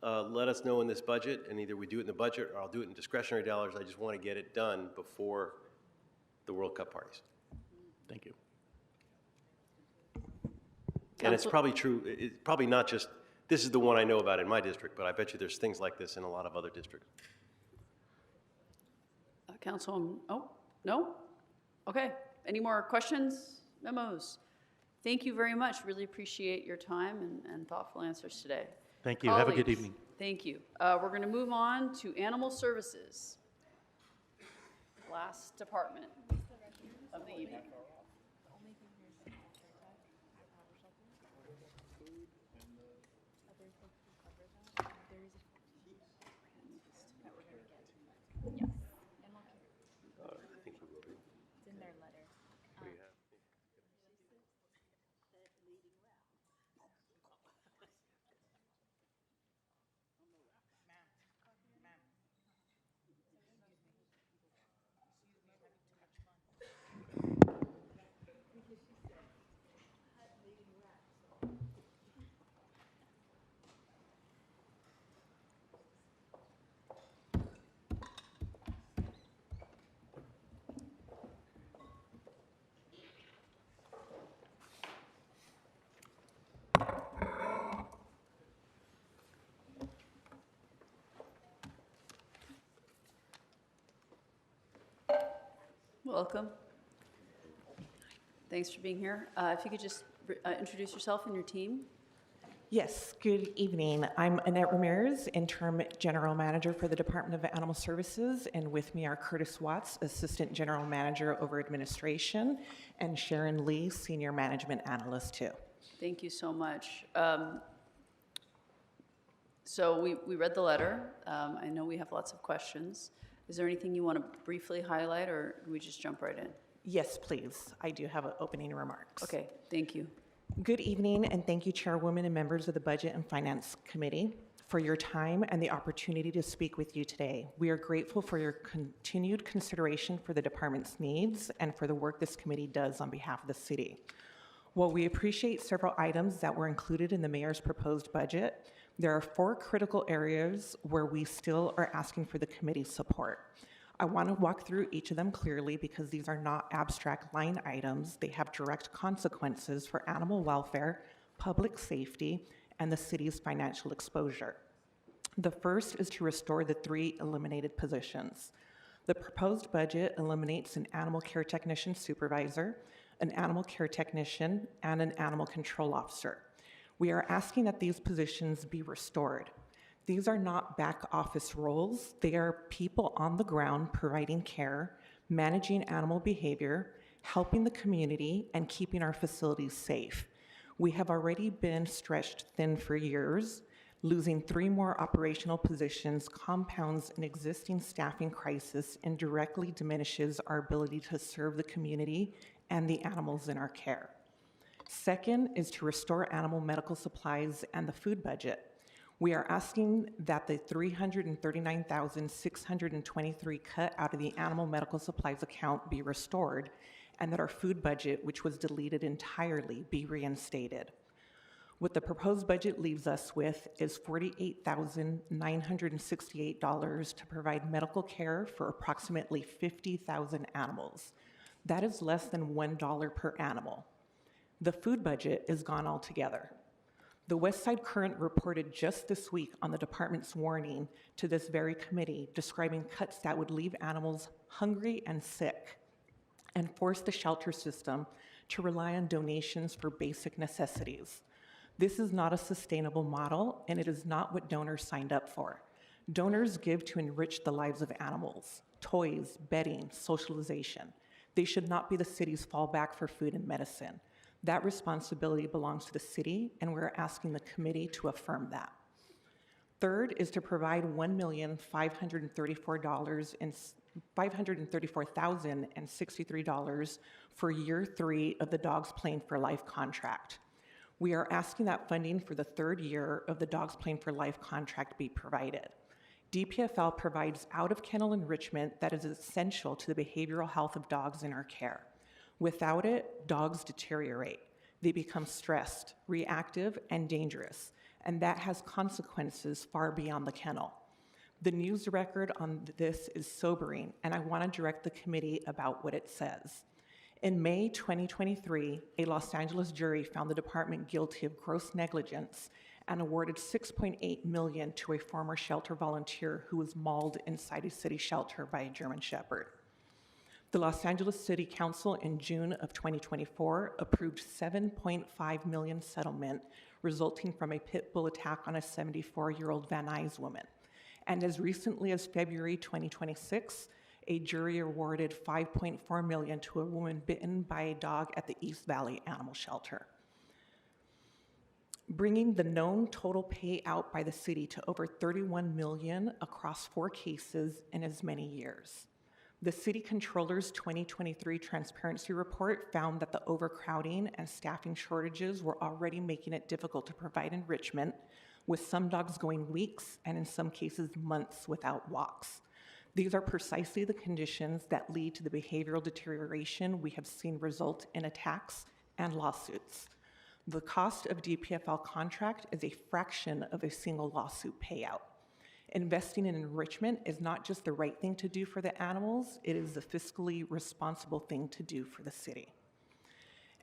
let us know in this budget, and either we do it in the budget or I'll do it in discretionary dollars. I just want to get it done before the World Cup parties. Thank you. And it's probably true, it's probably not just, this is the one I know about in my district, but I bet you there's things like this in a lot of other districts. Councilwoman, oh, no? Okay. Any more questions, memos? Thank you very much. Really appreciate your time and thoughtful answers today. Thank you. Have a good Colleagues, evening. Thank you. We're going to move on to Animal Services. Last department of the evening. welcome. Thanks for being here. If you could just introduce yourself and your team. Yes, good evening. I'm Annette Ramirez, Interim General Manager for the Department of Animal Services, and with me are Curtis Watts, Assistant General Manager over Administration, and Sharon Lee, Senior Management Analyst too. Thank you so much. So we read the letter. I know we have lots of questions. Is there anything you want to briefly highlight, or do we just jump right in? Yes, please. I do have opening remarks. Okay, thank you. Good evening, and thank you, Chairwoman and members of the Budget and Finance Committee, for your time and the opportunity to speak with you today. We are grateful for your continued consideration for the department's needs and for the work this committee does on behalf of the city. While we appreciate several items that were included in the mayor's proposed budget, there are 4 critical areas where we still are asking for the committee's support. I want to walk through each of them clearly because these are not abstract line items. They have direct consequences for animal welfare, public safety, and the city's financial exposure. The first is to restore the 3 eliminated positions. The proposed budget eliminates an animal care technician supervisor, an animal care technician, and an animal control officer. We are asking that these positions be restored. These are not back office roles. They are people on the ground providing care, managing animal behavior, helping the community, and keeping our facilities safe. We have already been stretched thin for years. Losing 3 more operational positions compounds an existing staffing crisis and directly diminishes our ability to serve the community and the animals in our care. Second is to restore animal medical supplies and the food budget. We are asking that the $339,623 cut out of the animal medical supplies account be restored, and that our food budget, which was deleted entirely, be reinstated. What the proposed budget leaves us with is $48,968 to provide medical care for approximately 50,000 animals. That is less than $1 per animal. The food budget is gone altogether. The West Side Current reported just this week on the department's warning to this very committee, describing cuts that would leave animals hungry and sick and force the shelter system to rely on donations for basic necessities. This is not a sustainable model, and it is not what donors signed up for. Donors give to enrich the lives of animals, toys, bedding, socialization. They should not be the city's fallback for food and medicine. That responsibility belongs to the city, and we're asking the committee to affirm that. Third is to provide $534,063 for year 3 of the Dogs Playing for Life contract. We are asking that funding for the 3rd year of the Dogs Playing for Life contract be provided. DPFL provides out-of-kennel enrichment that is essential to the behavioral health of dogs in our care. Without it, dogs deteriorate. They become stressed, reactive, and dangerous, and that has consequences far beyond the kennel. The news record on this is sobering, and I want to direct the committee about what it says. In May 2023, a Los Angeles jury found the department guilty of gross negligence and awarded $6.8 million to a former shelter volunteer who was mauled inside a city shelter by a German Shepherd. The Los Angeles City Council in June of 2024 approved $7.5 million settlement resulting from a pit bull attack on a 74-year-old Van Nuys woman. And as recently as February 2026, a jury awarded $5.4 million to a woman bitten by a dog at the East Valley Animal Shelter, bringing the known total payout by the city to over $31 million across 4 cases in as many years. The City Controller's 2023 Transparency Report found that the overcrowding and staffing shortages were already making it difficult to provide enrichment, with some dogs going weeks and in some cases months without walks. These are precisely the conditions that lead to the behavioral deterioration we have seen result in attacks and lawsuits. The cost of DPFL contract is a fraction of a single lawsuit payout. Investing in enrichment is not just the right thing to do for the animals, it is the fiscally responsible thing to do for the city.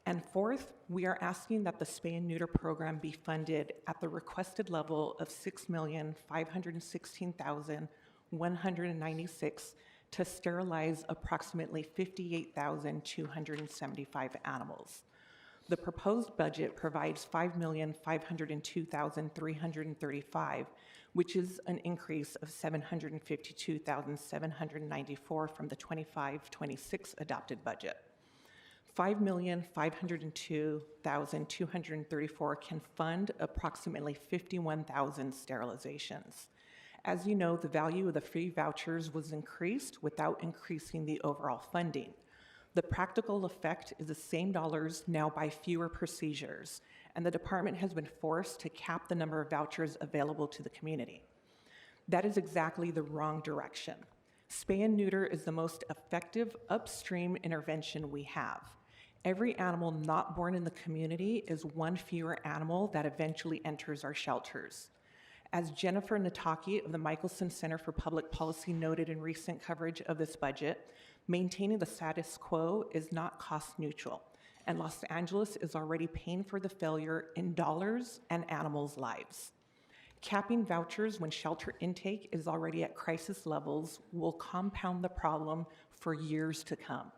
And fourth, we are asking that the spay and neuter program be funded at the requested level of $6,516,196 to sterilize approximately 58,275 animals. The proposed budget provides $5,502,335, which is an increase of $752,794 from the 25-26 adopted budget. $5,502,234 can fund approximately 51,000 sterilizations. As you know, the value of the free vouchers was increased without increasing the overall funding. The practical effect is the same dollars now by fewer procedures, and the department has been forced to cap the number of vouchers available to the community. That is exactly the wrong direction. Spay and neuter is the most effective upstream intervention we have. Every animal not born in the community is one fewer animal that eventually enters our shelters. As Jennifer Nataki of the Michelson Center for Public Policy noted in recent coverage of this budget, maintaining the status quo is not cost neutral, and Los Angeles is already paying for the failure in dollars and animals' lives. Capping vouchers when shelter intake is already at crisis levels will compound the problem for years to come.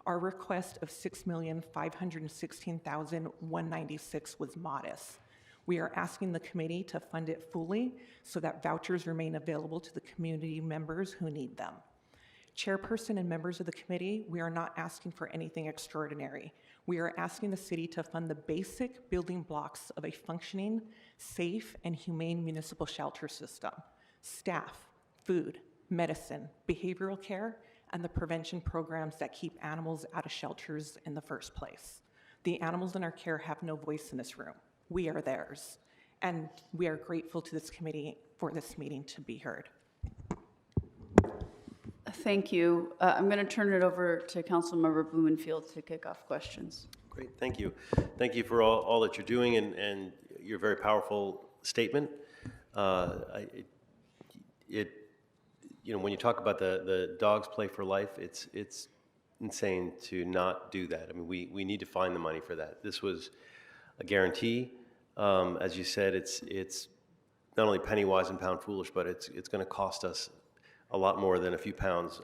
Our request of $6,516,196 was modest. We are asking the committee to fund it fully so that vouchers remain available to the community members who need them. Chairperson and members of the committee, we are not asking for anything extraordinary. We are asking the city to fund the basic building blocks of a functioning, safe, and humane municipal shelter system: staff, food, medicine, behavioral care, and the prevention programs that keep animals out of shelters in the first place. The animals in our care have no voice in this room. We are theirs, and we are grateful to this committee for this meeting to be heard. Thank you. I'm going to turn it over to Councilmember Blumenfield to kick off questions. Great, thank you. Thank you for all that you're doing and your very powerful statement. You know, when you talk about the dogs play for life, it's insane to not do that. I mean, we need to find the money for that. This was a guarantee. As you said, it's not only penny wise and pound foolish, but it's going to cost us a lot more than a few pounds,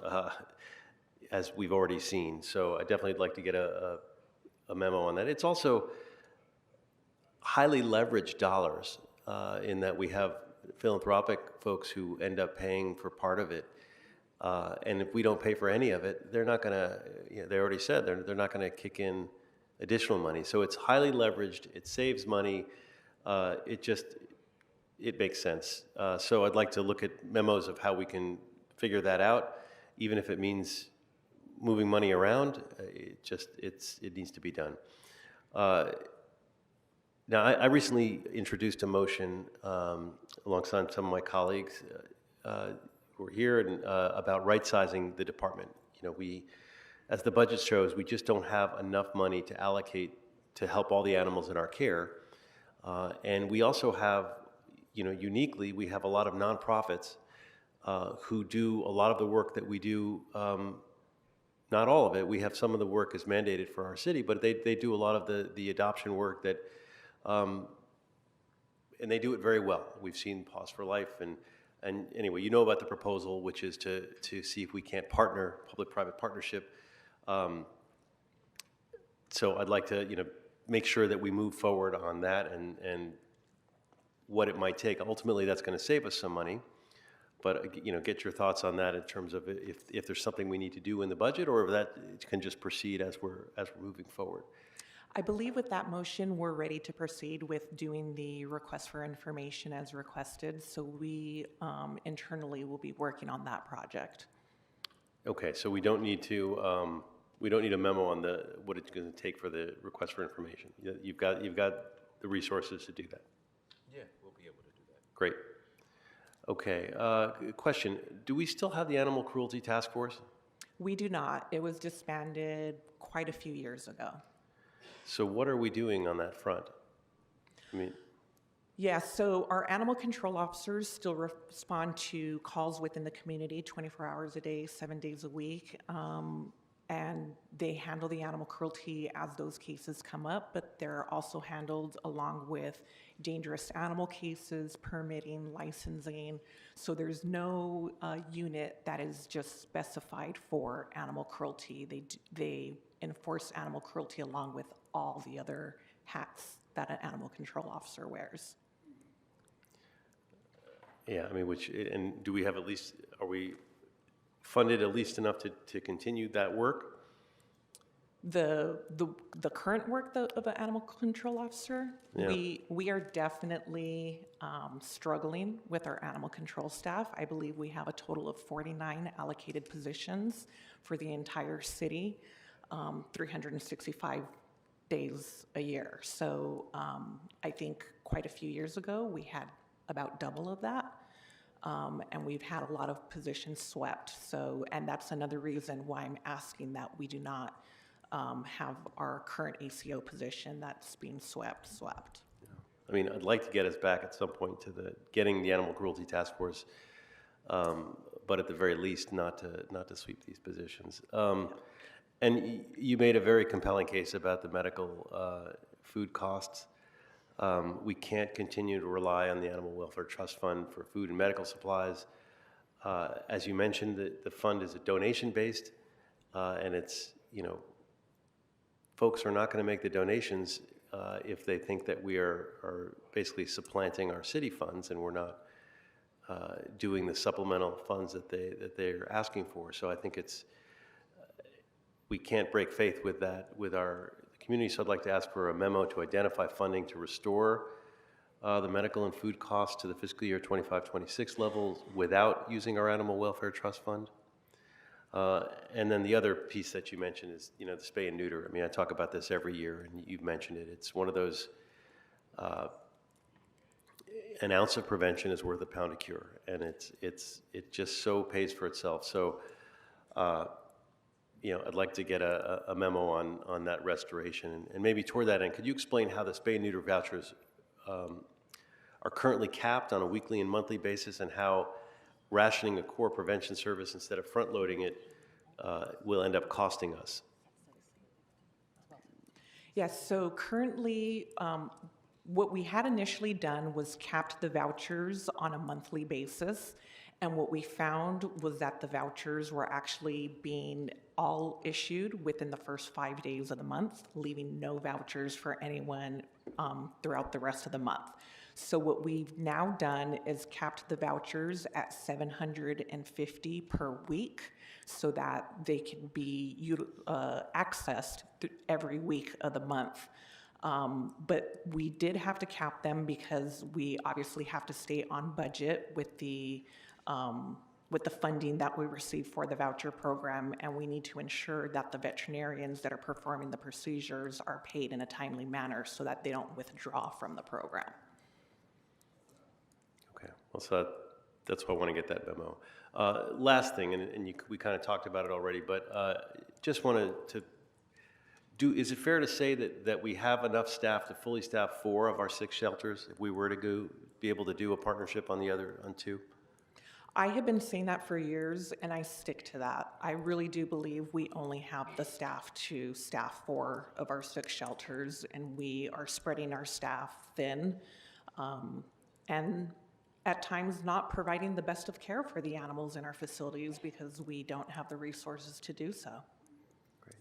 as we've already seen. So I definitely would like to get a memo on that. It's also highly leveraged dollars in that we have philanthropic folks who end up paying for part of it. And if we don't pay for any of it, they're not going to, you know, they already said they're not going to kick in additional money. So it's highly leveraged. It saves money. It makes sense. So I'd like to look at memos of how we can figure that out, even if it means moving money around. It needs to be done. Now, I recently introduced a motion alongside some of my colleagues who are here and, about right-sizing the department. You know, as the budget shows, we just don't have enough money to allocate to help all the animals in our care. And we also have, you know, uniquely, we have a lot of nonprofits who do a lot of the work that we do. Not all of it. We have some of the work is mandated for our city, but they do a lot of the adoption work that, and they do it very well. We've seen Pause for Life, and anyway, you know about the proposal, which is to see if we can't partner, public-private partnership. So I'd like to, you know, make sure that we move forward on that and what it might take. Ultimately, that's going to save us some money. But, you know, get your thoughts on that in terms of if there's something we need to do in the budget, or if that can just proceed as we're moving forward. I believe with that motion, we're ready to proceed with doing the request for information as requested. So we internally will be working on that project. Okay, so we don't need a memo on what it's going to take for the request for information. You've got the resources to do that. Yeah, we'll be able to do that. Great. Okay, question. Do we still have the Animal Cruelty Task Force? We do not. It was disbanded quite a few years ago. So what are we doing on that front? I mean, yeah, so our animal control officers still respond to calls within the community 24 hours a day, 7 days a week. and they handle the animal cruelty as those cases come up, but they're also handled along with dangerous animal cases, permitting, licensing. So there's no unit that is just specified for animal cruelty. They enforce animal cruelty along with all the other hats that an animal control officer wears. Yeah, I mean, and do we have at least, are we funded at least enough to continue that work? The current work of an animal control officer, Yeah. we are definitely struggling with our animal control staff. I believe we have a total of 49 allocated positions for the entire city, 365 days a year. So I think quite a few years ago, we had about double of that. And we've had a lot of positions swept. So, and that's another reason why I'm asking that we do not have our current ACO position that's being swept. I mean, I'd like to get us back at some point to getting the animal cruelty task force, but at the very least, not to sweep these positions. And you made a very compelling case about the medical food costs. We can't continue to rely on the Animal Welfare Trust Fund for food and medical supplies. As you mentioned, the fund is a donation-based, and it's, folks are not going to make the donations if they think that we are basically supplanting our city funds and we're not doing the supplemental funds that they're asking for. So I think we can't break faith with that with our community. So I'd like to ask for a memo to identify funding to restore the medical and food costs to the fiscal year 25-26 levels without using our Animal Welfare Trust Fund. And then the other piece that you mentioned is, the spay and neuter. I mean, I talk about this every year, and you've mentioned it. It's one of those, an ounce of prevention is worth a pound of cure, and it just so pays for itself. So, I'd like to get a memo on that restoration, and maybe toward that end, could you explain how the spay and neuter vouchers are currently capped on a weekly and monthly basis, and how rationing a core prevention service instead of front-loading it will end up costing us? Yes, so currently, what we had initially done was capped the vouchers on a monthly basis. And what we found was that the vouchers were actually being all issued within the first 5 days of the month, leaving no vouchers for anyone throughout the rest of the month. So what we've now done is capped the vouchers at $750 per week so that they can be accessed every week of the month. But we did have to cap them because we obviously have to stay on budget with the funding that we receive for the voucher program, and we need to ensure that the veterinarians that are performing the procedures are paid in a timely manner so that they don't withdraw from the program. Okay, well, so that's why I want to get that memo. Last thing, and we kind of talked about it already, but just wanted to is it fair to say that we have enough staff to fully staff 4 of our 6 shelters if we were to be able to do a partnership on 2? I have been saying that for years, and I stick to that. I really do believe we only have the staff to staff 4 of our 6 shelters, and we are spreading our staff thin, and at times not providing the best of care for the animals in our facilities because we don't have the resources to do so. Great.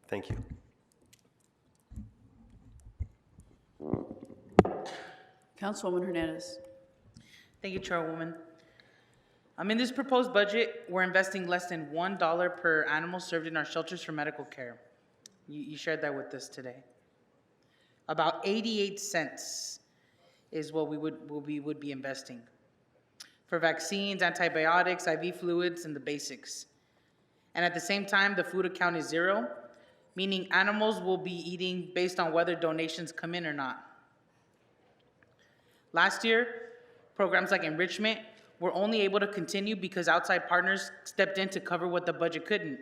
Thank you. Councilwoman Hernandez. Thank you, Chairwoman. In this proposed budget, we're investing less than $1 per animal served in our shelters for medical care. You shared that with us today. About 88 cents is what we would be investing for vaccines, antibiotics, IV fluids, and the basics. And at the same time, the food account is 0, meaning animals will be eating based on whether donations come in or not. Last year, programs like enrichment were only able to continue because outside partners stepped in to cover what the budget couldn't.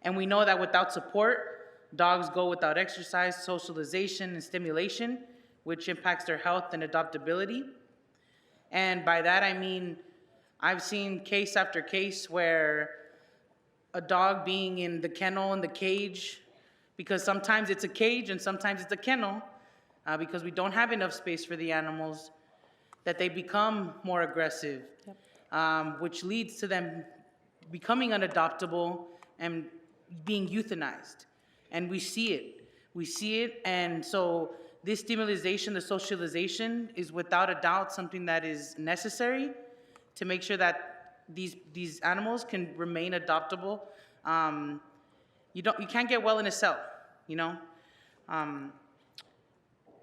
And we know that without support, dogs go without exercise, socialization, and stimulation, which impacts their health and adoptability. And by that, I mean, I've seen case after case where a dog being in the kennel and the cage, because sometimes it's a cage and sometimes it's a kennel, because we don't have enough space for the animals, that they become more aggressive, which leads to them becoming unadoptable and being euthanized. And we see it. We see it, and so this stimulation, the socialization, is without a doubt something that is necessary to make sure that these animals can remain adoptable. You can't get well in a cell, you know? And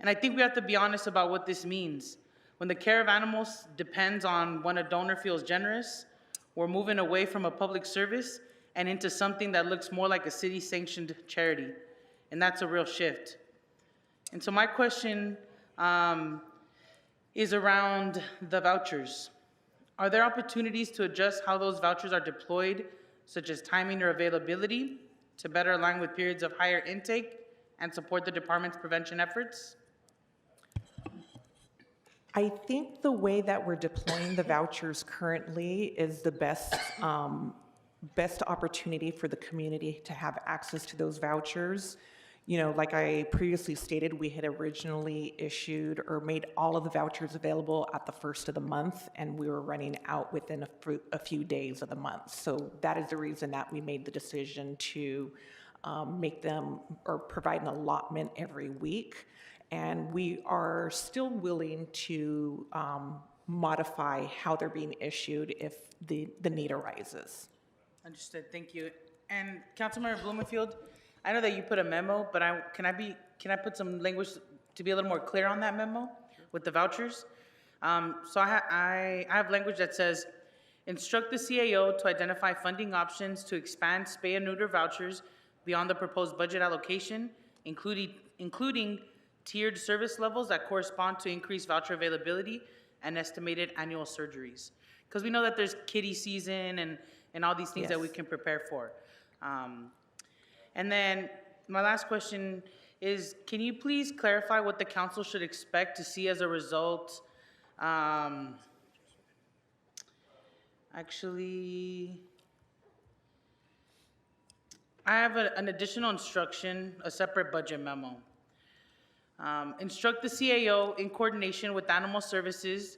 I think we have to be honest about what this means. When the care of animals depends on when a donor feels generous, we're moving away from a public service and into something that looks more like a city-sanctioned charity. And that's a real shift. And so my question is around the vouchers. Are there opportunities to adjust how those vouchers are deployed, such as timing or availability, to better align with periods of higher intake and support the department's prevention efforts? I think the way that we're deploying the vouchers currently is the best opportunity for the community to have access to those vouchers. You know, like I previously stated, we had originally issued or made all of the vouchers available at the first of the month, and we were running out within a few days of the month. So that is the reason that we made the decision to make them or provide an allotment every week. And we are still willing to modify how they're being issued if the need arises. Understood, thank you. And Councilmember Blumenfield, I know that you put a memo, but can I put some language to be a little more clear on that memo with the vouchers? So I have language that says, instruct the CAO to identify funding options to expand spay and neuter vouchers beyond the proposed budget allocation, including tiered service levels that correspond to increased voucher availability and estimated annual surgeries. Because we know that there's kiddie season and all these things that we can prepare for. And then my last question is, can you please clarify what the council should expect to see as a result? Actually, I have an additional instruction, a separate budget memo. Instruct the CAO in coordination with Animal Services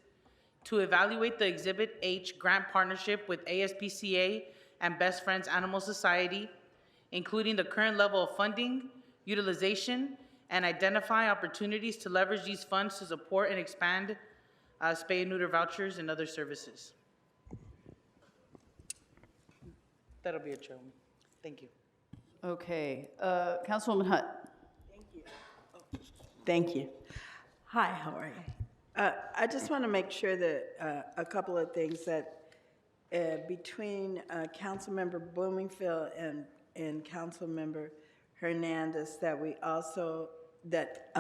to evaluate the Exhibit H grant partnership with ASPCA and Best Friends Animal Society, including the current level of funding, utilization, and identify opportunities to leverage these funds to support and expand spay and neuter vouchers and other services. That'll be it, Chairwoman. Thank you. Okay, Councilwoman Hutt. Thank you. Hi, how are you? I just want to make sure that a couple of things that between Councilmember Bloomingfield and Councilmember Hernandez, that we also, that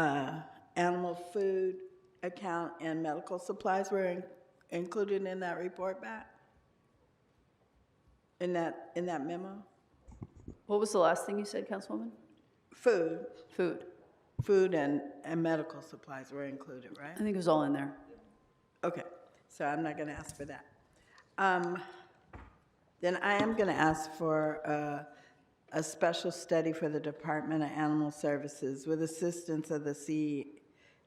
animal food account and medical supplies were included in that report back? In that memo? What was the last thing you said, Councilwoman? Food. Food. Food and medical supplies were included, right? I think it was all in there. Okay, so I'm not going to ask for that. Then I am going to ask for a special study for the Department of Animal Services with assistance of the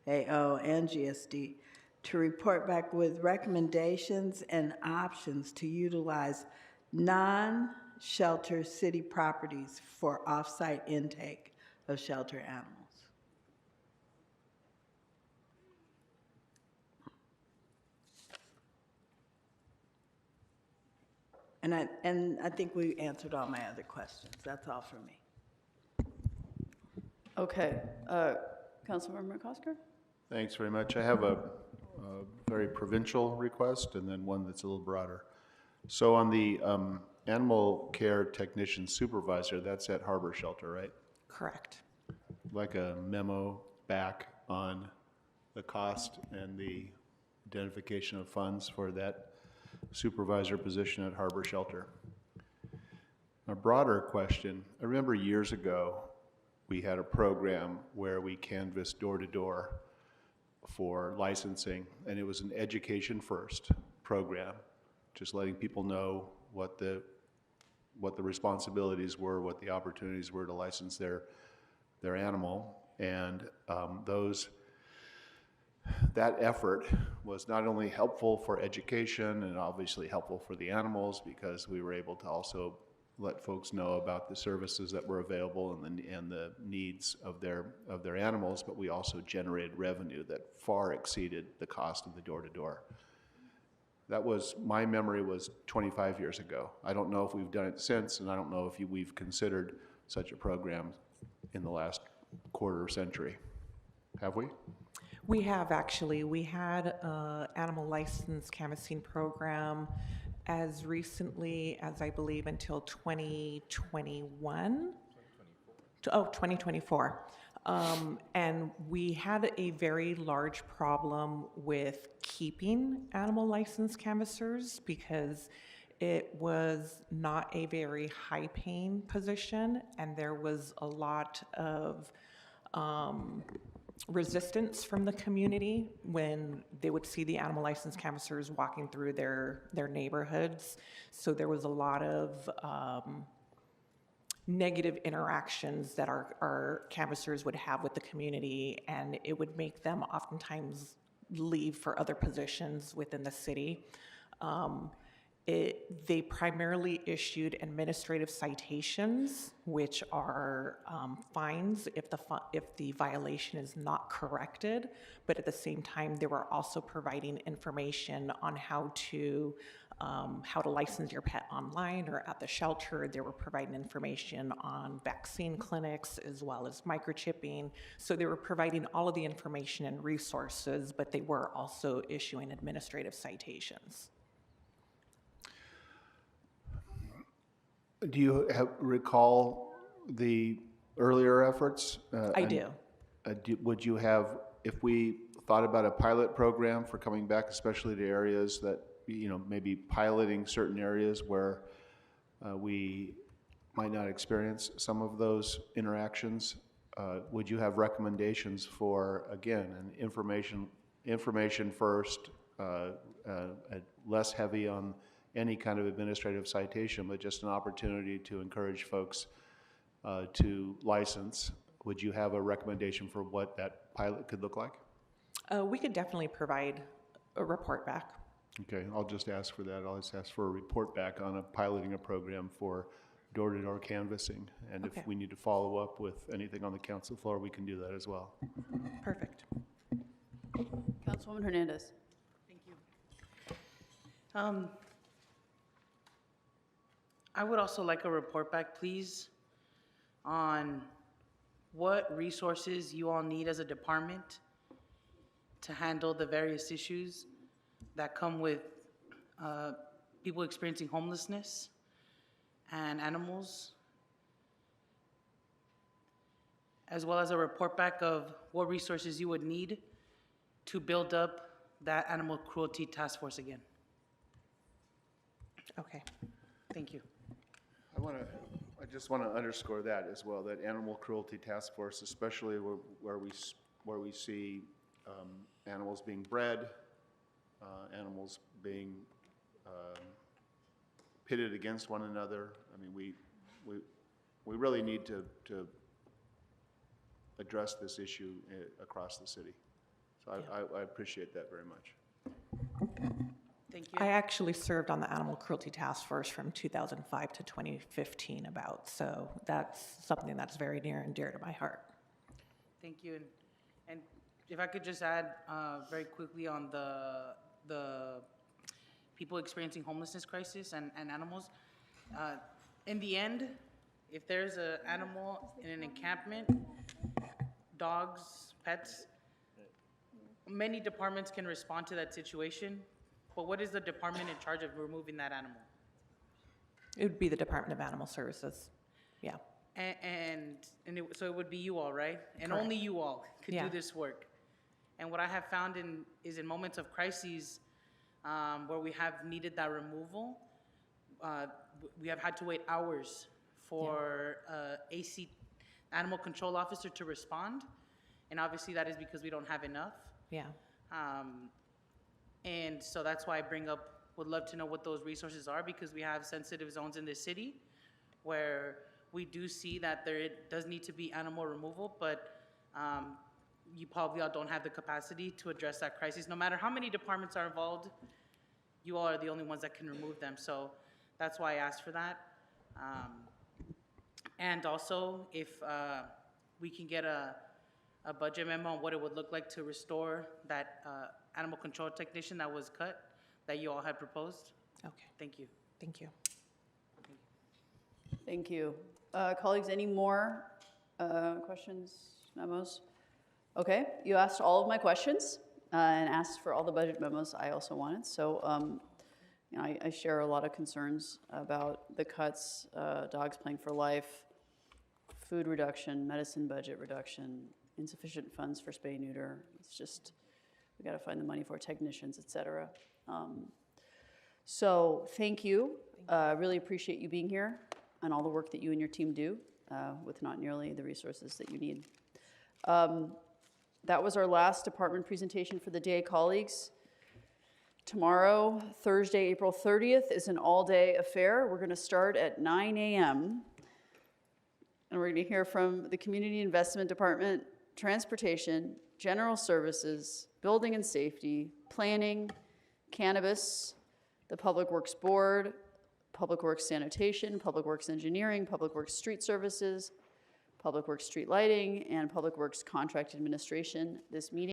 CAO and GSD to report back with recommendations and options to utilize non-shelter city properties for off-site intake of shelter animals. And I think we answered all my other questions. That's all for me. Okay, Councilmember McCosker? Thanks very much. I have a very provincial request and then one that's a little broader. So on the animal care technician supervisor, that's at Harbor Shelter, right? Correct. Like a memo back on the cost and the identification of funds for that supervisor position at Harbor Shelter. A broader question, I remember years ago we had a program where we canvassed door to door for licensing, and it was an education first program, just letting people know what the what the responsibilities were, what the opportunities were to license their animal. And that effort was not only helpful for education and obviously helpful for the animals, because we were able to also let folks know about the services that were available and the needs of their animals, but we also generated revenue that far exceeded the cost of the door-to-door. That was, my memory was 25 years ago. I don't know if we've done it since, and I don't know if we've considered such a program in the last quarter century. Have we? We have actually. We had an animal license canvassing program as recently as I believe until 2021. 2024. And we had a very large problem with keeping animal license canvassers because it was not a very high-paying position, and there was a lot of resistance from the community when they would see the animal license canvassers walking through their neighborhoods. So there was a lot of negative interactions that our canvassers would have with the community, and it would make them oftentimes leave for other positions within the city. They primarily issued administrative citations, which are fines if the violation is not corrected, but at the same time, they were also providing information on how to license your pet online or at the shelter. They were providing information on vaccine clinics as well as microchipping. So they were providing all of the information and resources, but they were also issuing administrative citations. Do you recall the earlier efforts? I do. Would you have, if we thought about a pilot program for coming back, especially to areas that, maybe piloting certain areas where we might not experience some of those interactions, would you have recommendations for, again, an information first, less heavy on any kind of administrative citation, but just an opportunity to encourage folks to license? Would you have a recommendation for what that pilot could look like? We could definitely provide a report back. Okay, I'll just ask for that. I'll just ask for a report back on piloting a program for door-to-door canvassing. And Okay. if we need to follow up with anything on the council floor, we can do that as well. Perfect. Councilwoman Hernandez. Thank you. I would also like a report back, please, on what resources you all need as a department to handle the various issues that come with people experiencing homelessness and animals, as well as a report back of what resources you would need to build up that animal cruelty task force again. Okay. Thank you. I just want to underscore that as well, that animal cruelty task force, especially where we see animals being bred, animals being pitted against one another. I mean, we really need to address this issue across the city. So I appreciate that very much. Thank you. I actually served on the Animal Cruelty Task Force from 2005 to 2015 so that's something that's very near and dear to my heart. Thank you. And if I could just add very quickly on the people experiencing homelessness crisis and animals. In the end, if there's an animal in an encampment, dogs, pets, many departments can respond to that situation. But what is the department in charge of removing that animal? It would be the Department of Animal Services. Yeah. So it would be you all, right? And Correct. only you all could Yeah. do this work. And what I have found is in moments of crises where we have needed that removal, we have had to wait hours for AC animal control officer to respond. And obviously that is because we don't have enough. Yeah. And so that's why I would love to know what those resources are, because we have sensitive zones in this city where we do see that there does need to be animal removal, but you probably all don't have the capacity to address that crisis. No matter how many departments are involved, you all are the only ones that can remove them. So that's why I asked for that. And also, if we can get a budget memo on what it would look like to restore that animal control technician that was cut, that you all had proposed. Okay. Thank you. Thank you. Thank you. Colleagues, any more questions, memos? Okay, you asked all of my questions and asked for all the budget memos I also wanted. So you know, I share a lot of concerns about the cuts, Dogs Playing for Life, food reduction, medicine budget reduction, insufficient funds for spay neuter. It's just, we got to find the money for technicians, et cetera. So thank you. Really appreciate you being here and all the work that you and your team do with not nearly the resources that you need. That was our last department presentation for the day, colleagues. Tomorrow, Thursday, April 30th, is an all-day affair. We're going to start at 9 a.m. and we're going to hear from the Community Investment Department, Transportation, General Services, Building and Safety, Planning, Cannabis, the Public Works Board, Public Works Sanitation, Public Works Engineering, Public Works Street Services, Public Works Street Lighting, and Public Works Contract Administration. This meeting